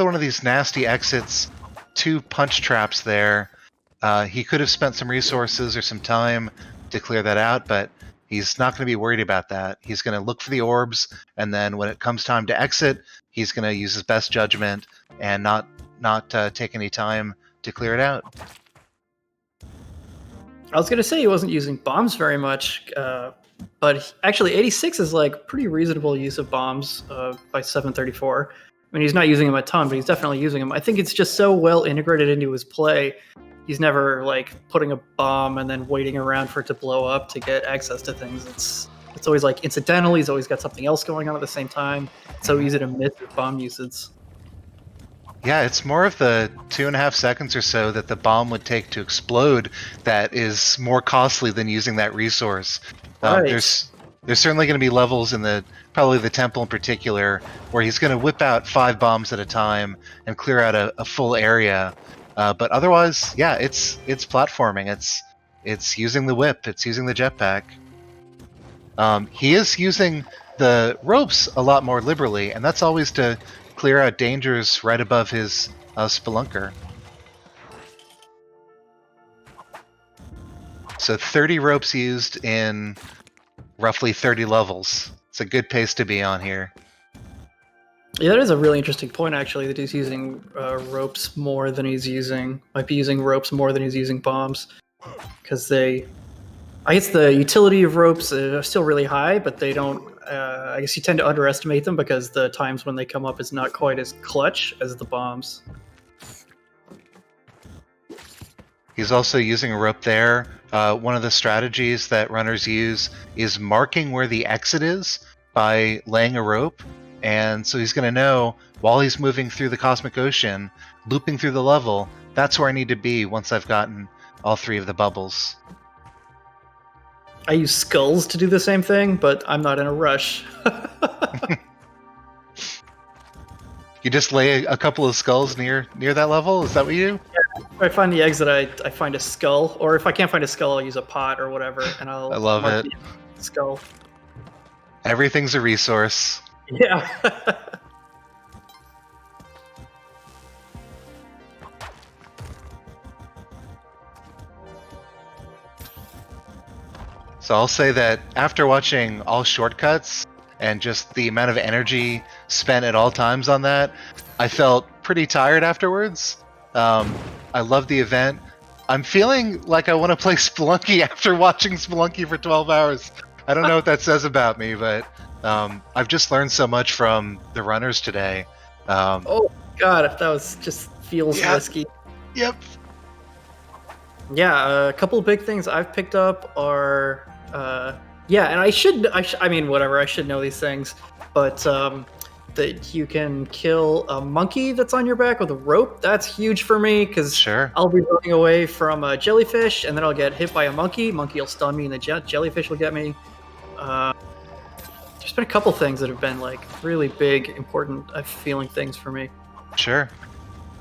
one of these nasty exits. 2 punch traps there. He could have spent some resources or some time to clear that out, but he's not going to be worried about that. He's going to look for the orbs, and then when it comes time to exit, he's going to use his best judgment and not take any time to clear it out. I was going to say he wasn't using bombs very much, but actually 86 is like pretty reasonable use of bombs by 734. I mean, he's not using them a ton, but he's definitely using them. I think it's just so well integrated into his play. He's never like putting a bomb and then waiting around for it to blow up to get access to things. It's always like incidental. He's always got something else going on at the same time. It's so easy to miss with bomb usage. Yeah, it's more of the 2.5 seconds or so that the bomb would take to explode that is more costly than using that resource. Right. There's certainly going to be levels in probably the temple in particular, where he's going to whip out 5 bombs at a time and clear out a full area. But otherwise, yeah, it's platforming. It's using the whip. It's using the jetpack. He is using the ropes a lot more liberally, and that's always to clear out dangers right above his spelunker. So 30 ropes used in roughly 30 levels. It's a good pace to be on here. Yeah, that is a really interesting point, actually, that he's using ropes more than might be using ropes more than he's using bombs. Because I guess the utility of ropes are still really high, but they don't, I guess you tend to underestimate them because the times when they come up is not quite as clutch as the bombs. He's also using a rope there. One of the strategies that runners use is marking where the exit is by laying a rope. And so he's going to know, while he's moving through the cosmic ocean, looping through the level, that's where I need to be once I've gotten all 3 of the bubbles. I use skulls to do the same thing, but I'm not in a rush. You just lay a couple of skulls near that level? Is that what you do? Yeah, if I find the exit, I find a skull, or if I can't find a skull, I'll use a pot or whatever, and I love mark it. the skull. Everything's a resource. Yeah. So I'll say that after watching All Shortcuts and just the amount of energy spent at all times on that, I felt pretty tired afterwards. I love the event. I'm feeling like I want to play Spelunky after watching Spelunky for 12 hours. I don't know what that says about me, but I've just learned so much from the runners today. Oh god, if that was just feels risky. Yep. Yeah, a couple of big things I've picked up are and I mean whatever, I should know these things, but that you can kill a monkey that's on your back with a rope. That's huge for me because I'll be running away from a jellyfish and then I'll get hit by a monkey. Monkey will stun me and the jellyfish will get me. There's been a couple things that have been like really big, important feeling things for me. Sure.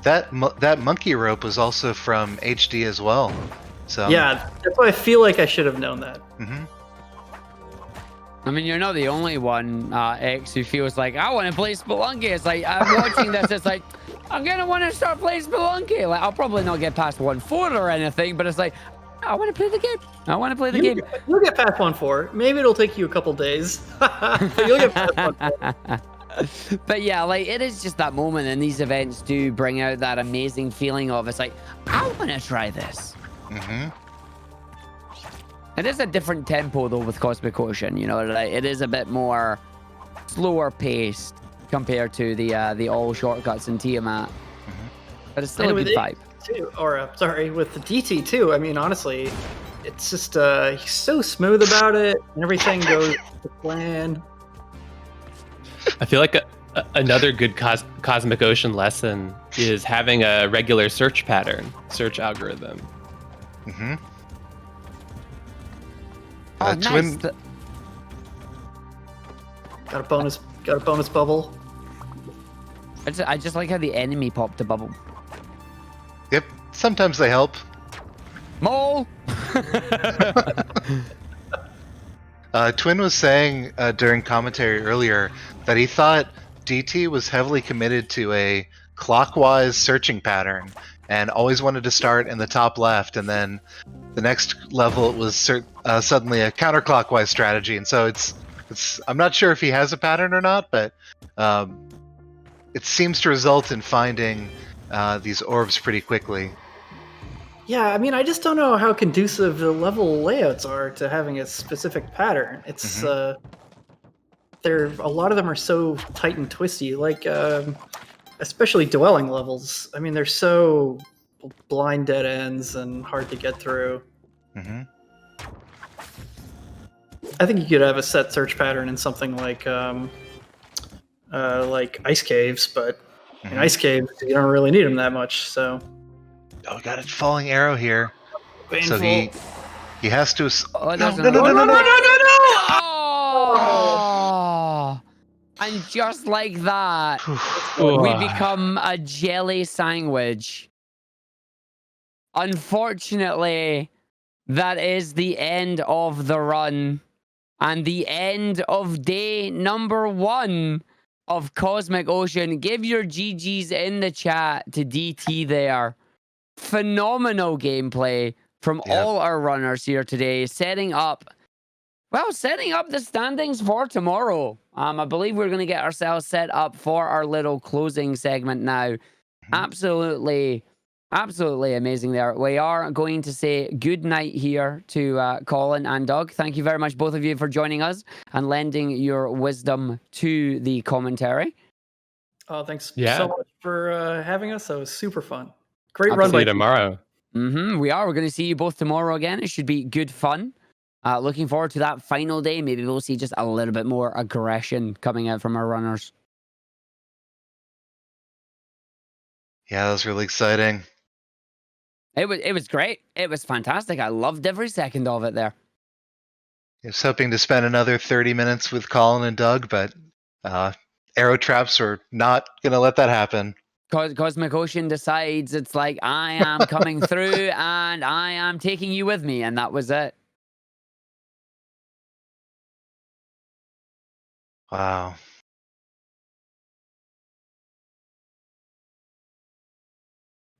That monkey rope was also from HD as well. So yeah, that's why I feel like I should have known that. Mm-hmm. I mean, you're not the only one, X, who feels like, I want to play Spelunky. It's like, I'm watching this, it's like, I'm going to want to start playing Spelunky. Like, I'll probably not get past 1-4 or anything, but it's like, I want to play the game. I want to play the game. You'll get past 1-4. Maybe it'll take you a couple days. But you'll get past 1-4. But yeah, like, it is just that moment, and these events do bring out that amazing feeling of, it's like, I want to try this. Mm-hmm. It is a different tempo though with Cosmic Ocean, you know, like, it is a bit more slower paced compared to the All Shortcuts in Tiamat. But it's still a good vibe. Too, or sorry, with the DT too. I mean, honestly, it's just he's so smooth about it, and everything goes to plan. I feel like another good Cosmic Ocean lesson is having a regular search pattern, search algorithm. Mm-hmm. Oh, nice. Twin. Got a bonus bubble. I just like how the enemy popped a bubble. Yep. Sometimes they help. Mole! Twin was saying during commentary earlier that he thought DT was heavily committed to a clockwise searching pattern and always wanted to start in the top left, and then the next level it was suddenly a counterclockwise strategy. And so it's I'm not sure if he has a pattern or not, but it seems to result in finding these orbs pretty quickly. Yeah, I mean, I just don't know how conducive the level layouts are to having a specific pattern. It's a lot of them are so tight and twisty, like especially dwelling levels. I mean, they're so blind dead ends and hard to get through. Mm-hmm. I think you could have a set search pattern in something like ice caves, but in ice caves you don't really need them that much. So, oh, got a falling arrow here. painful. So he has to. Oh, No. Oh! And just like that, we become a jelly sandwich. Unfortunately, that is the end of the run and the end of day number 1 of Cosmic Ocean. Give your GGs in the chat to DT there. Phenomenal gameplay from all our runners here today, setting up the standings for tomorrow. I believe we're going to get ourselves set up for our little closing segment now. Absolutely amazing there. We are going to say good night here to Colin and Doug. Thank you very much, both of you, for joining us and lending your wisdom to the commentary. Oh, thanks so much for having us. That was super fun. Great I'll run see by you tomorrow. We're going to see you both tomorrow again. It should be good fun. Looking forward to that final day. Maybe we'll see just a little bit more aggression coming out from our runners. Yeah, that was really exciting. It was great. It was fantastic. I loved every second of it there. I was hoping to spend another 30 minutes with Colin and Doug, but arrow traps are not going to let that happen. Cosmic Ocean decides it's like, I am coming through and I am taking you with me. And that was it. Wow.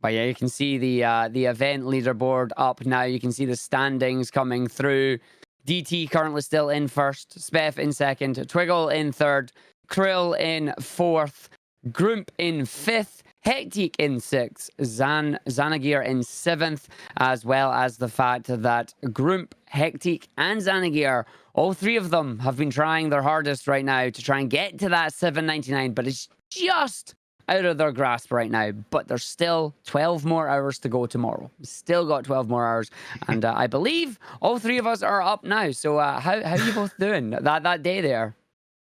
But yeah, you can see the event leaderboard up now. You can see the standings coming through. DT currently still in first, Spef in second, Twiggle in third, Krill in fourth, Grump in fifth, Hectic in sixth, Zanagir in seventh, as well as the fact that Grump, Hectic, and Zanagir, all three of them have been trying their hardest right now to try and get to that 799, but it's just out of their grasp right now. But there's still 12 more hours to go tomorrow. Still got 12 more hours, and I believe all three of us are up now. So how are you both doing that day there?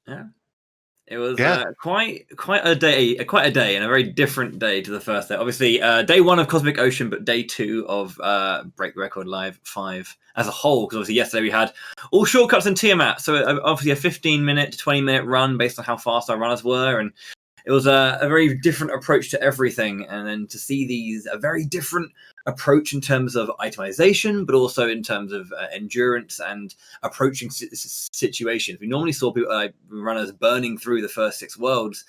Yeah. It was quite a day, and a very different day to the first day. Obviously, day 1 of Cosmic Ocean, but day 2 of Break the Record Live 5 as a whole. Because obviously yesterday we had All Shortcuts and Tiamat, so obviously a 15-minute to 20-minute run based on how fast our runners were, and it was a very different approach to everything. And then to see a very different approach in terms of itemization, but also in terms of endurance and approaching situations. We normally saw people like runners burning through the first 6 worlds,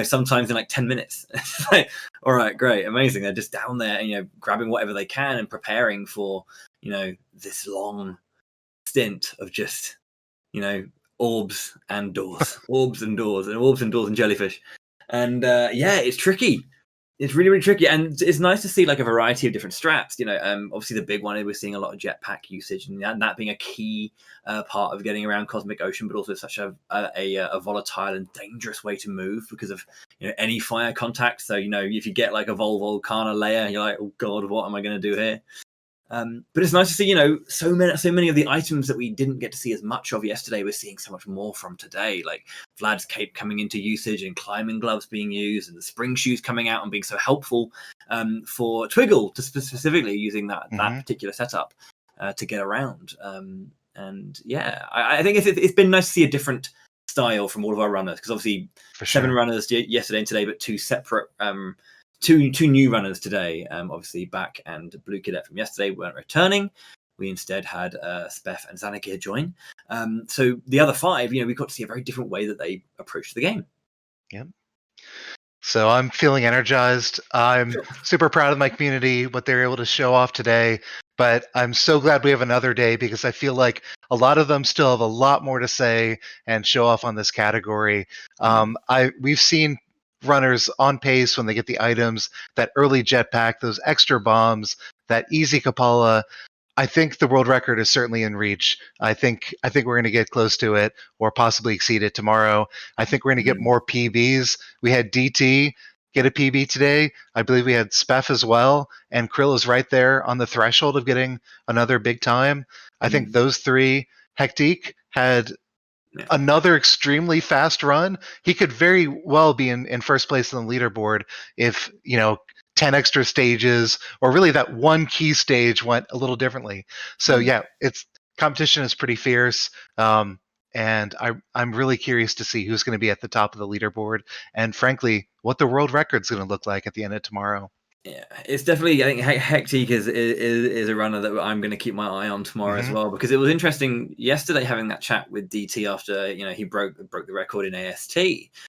sometimes in like 10 minutes. It's like, all right, great, amazing. They're just down there and, grabbing whatever they can and preparing for, this long stint of just, orbs and doors, orbs and doors and jellyfish. And it's tricky. It's really, really tricky, and it's nice to see like a variety of different strats. Obviously the big one is we're seeing a lot of jetpack usage, and that being a key part of getting around Cosmic Ocean, but also such a volatile and dangerous way to move because of any fire contact. So if you get like a Volcana layer, you're like, oh god, what am I going to do here? But it's nice to see, you know, so many of the items that we didn't get to see as much of yesterday, we're seeing so much more from today. Like Vlad's cape coming into usage and climbing gloves being used, and the spring shoes coming out and being so helpful for Twiggle to specifically using that particular setup to get around. And yeah, I think it's been nice to see a different style from all of our runners, because obviously seven runners yesterday and today, but two separate two new runners today. Obviously Back and Blue Cadet from yesterday weren't returning. We instead had Speff and Zanakir join. So the other five, you know, we got to see a very different way that they approached the game. Yep. So I'm feeling energized. I'm super proud of my community, what they're able to show off today. But I'm so glad we have another day, because I feel like a lot of them still have a lot more to say and show off on this category. We've seen runners on pace when they get the items, that early jetpack, those extra bombs, that easy Kapala. I think the world record is certainly in reach. I think we're going to get close to it, or possibly exceed it tomorrow. I think we're going to get more PBs. We had DT get a PB today. I believe we had Speff as well, and Krill is right there on the threshold of getting another big time. I think those three. Hectic had another extremely fast run. He could very well be in first place on the leaderboard if, you know, 10 extra stages, or really that one key stage, went a little differently. So yeah, competition is pretty fierce. And I'm really curious to see who's going to be at the top of the leaderboard, and frankly, what the world record's going to look like at the end of tomorrow. Yeah, it's definitely, I think Hectic is a runner that I'm going to keep my eye on tomorrow as well, because it was interesting yesterday having that chat with DT after, you know, he broke the record in AST,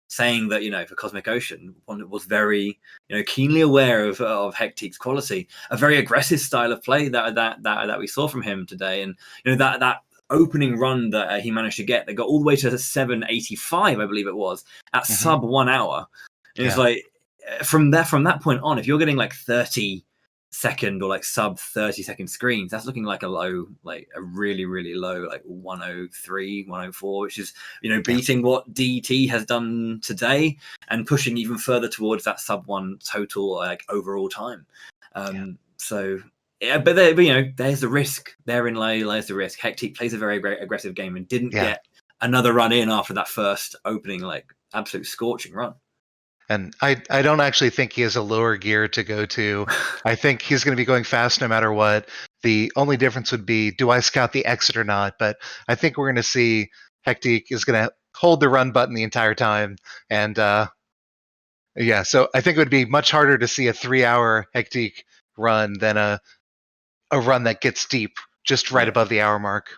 saying that, you know, for Cosmic Ocean, one was very, you know, keenly aware of Hectic's quality, a very aggressive style of play that we saw from him today, and you know that opening run that he managed to get, that got all the way to 785, I believe it was, at sub 1 hour. And it's like, from that point on, if you're getting like 30-second or like sub 30-second screens, that's looking like a low, like a really, really low, like 103, 104, which is, you know, beating what DT has done today and pushing even further towards that sub 1 total, like overall time. So yeah, but you know, there's the risk. Therein lies the risk. Hectic plays a very, very aggressive game and didn't get another run in after that first opening, like absolute scorching run. And I don't actually think he has a lower gear to go to. I think he's going to be going fast no matter what. The only difference would be, do I scout the exit or not? But I think we're going to see Hectic is going to hold the run button the entire time. And yeah, so I think it would be much harder to see a 3-hour Hectic run than a run that gets deep just right above the hour mark.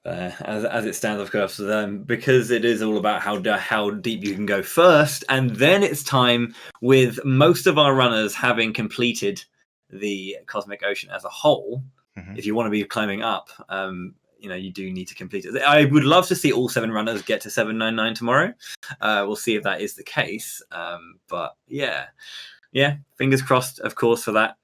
As it stands, of course, because it is all about how deep you can go first, and then it's time, with most of our runners having completed the Cosmic Ocean as a whole. If you want to be climbing up, you know, you do need to complete it. I would love to see all 7 runners get to 799 tomorrow. We'll see if that is the case. But yeah, fingers crossed, of course, for that.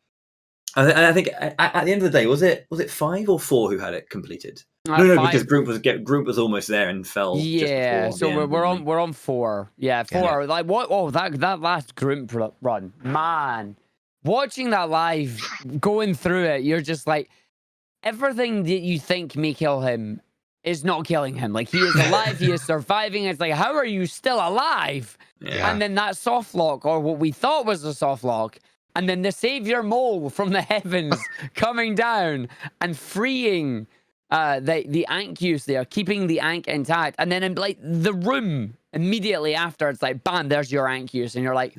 I think at the end of the day, was it 5 or 4 who had it completed? No, because group was almost there and fell. Yeah, just before so we're on 4. Yeah, 4. Yeah. Like what? Oh, that last group run, man. Watching that live, going through it, you're just like, everything that you think may kill him is not killing him. Like, he is alive, he is surviving. It's like, how are you still alive? Yeah. And then that soft lock, or what we thought was a soft lock, and then the savior mole from the heavens coming down and freeing the Ankh use there, keeping the Ankh intact, and then in like the room immediately after, it's like, bam, there's your Ankh use, and you're like,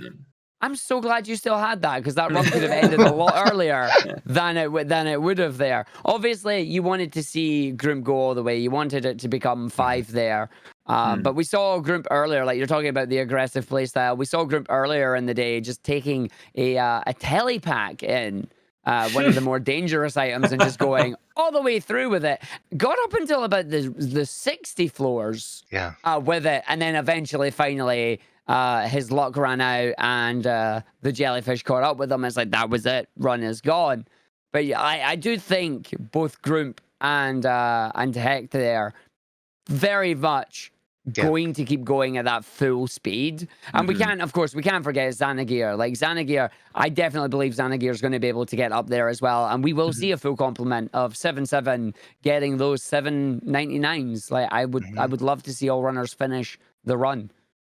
I'm so glad you still had that, because that run could have ended a lot earlier than it would have there. Obviously, you wanted to see Groom go all the way. You wanted it to become 5 there. But we saw Groom earlier, like you're talking about the aggressive playstyle. We saw Groom earlier in the day just taking a telepack in, one of the more dangerous items, and just going all the way through with it. Got up until about the 60 floors with it, and then eventually, finally, his luck ran out, and the jellyfish caught up with him. It's like, that was it. Run is gone. But yeah, I do think both Groomp and Heck there very much going to keep going at that full speed. And we can't, of course, we can't forget Xanagir. Like Xanagir, I definitely believe Xanagir is going to be able to get up there as well. And we will see a full complement of 7-7 getting those 799s. Like I would love to see all runners finish the run.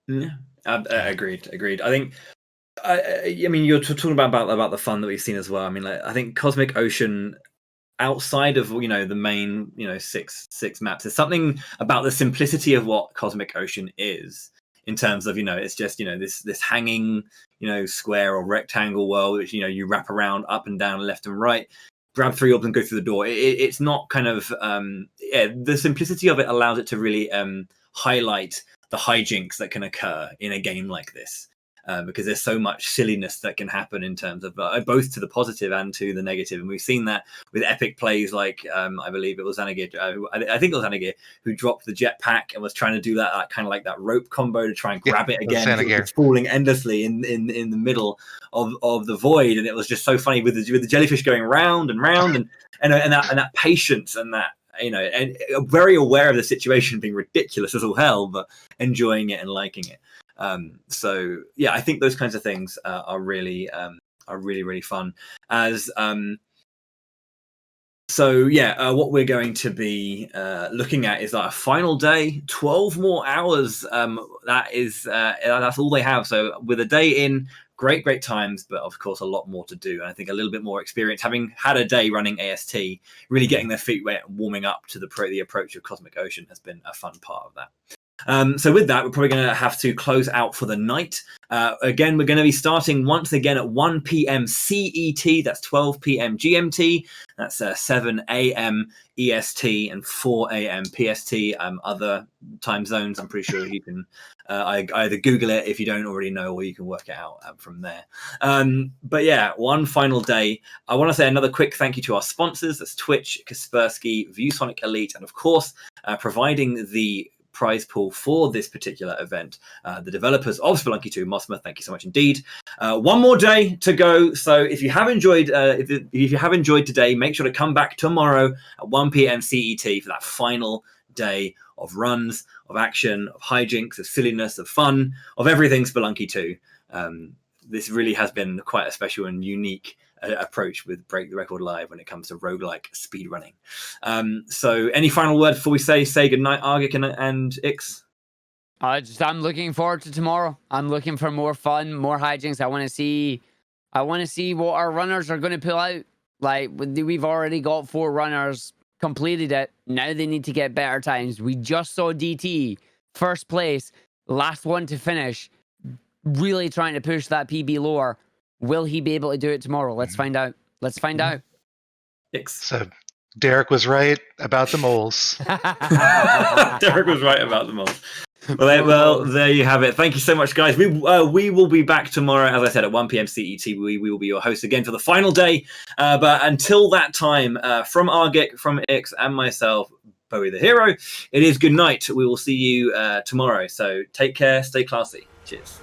Yeah, agreed. I think, I mean, you're talking about the fun that we've seen as well. I mean, like, I think Cosmic Ocean, outside of the main six maps, there's something about the simplicity of what Cosmic Ocean is, in terms of it's just this hanging square or rectangle world which you wrap around up and down, left and right, grab 3 orbs and go through the door. It's not kind of the simplicity of it allows it to really highlight the hijinks that can occur in a game like this. Because there's so much silliness that can happen in terms of both to the positive and to the negative. And we've seen that with epic plays like, I believe it was Xanagir, I think it was Xanagir, who dropped the jetpack and was trying to do that kind of like that rope combo to try and grab it again. It was falling endlessly in the middle of the void. And it was just so funny with the jellyfish going round and round and that patience and that, and very aware of the situation being ridiculous as all hell, but enjoying it and liking it. So yeah, I think those kinds of things are really fun. What we're going to be looking at is our final day, 12 more hours. That's all they have. So with a day in, great times, but of course a lot more to do. And I think a little bit more experience, having had a day running AST, really getting their feet wet and warming up to the approach of Cosmic Ocean has been a fun part of that. So with that, we're probably going to have to close out for the night. Again, we're going to be starting once again at 1 p.m. CET. That's 12 p.m. GMT. That's 7 a.m. EST and 4 a.m. PST. Other time zones, I'm pretty sure you can either Google it if you don't already know, or you can work it out from there. But yeah, one final day. I want to say another quick thank you to our sponsors. That's Twitch, Kaspersky, ViewSonic Elite, and of course, providing the prize pool for this particular event, the developers of Spelunky 2, Mossma. Thank you so much indeed. One more day to go, so if you have enjoyed if you have enjoyed today, make sure to come back tomorrow at 1 p.m. CET for that final day of runs, of action, of hijinks, of silliness, of fun, of everything Spelunky 2. This really has been quite a special and unique approach with Break the Record Live when it comes to roguelike speedrunning. So any final words before we say goodnight, Argic and Ix? I'm looking forward to tomorrow. I'm looking for more fun, more hijinks. I want to see what our runners are going to pull out. Like, we've already got 4 runners completed it. Now they need to get better times. We just saw DT first place, last one to finish, really trying to push that PB lower. Will he be able to do it tomorrow? Let's find out. So Derek was right about the moles. Derek was right about the moles. Well, there you have it. Thank you so much, guys. We will be back tomorrow, as I said, at 1 p.m. CET. We will be your hosts again for the final day. But until that time, from Argic, from Ix, and myself, Bowie the Hero, it is good night. We will see you tomorrow. So take care, stay classy. Cheers.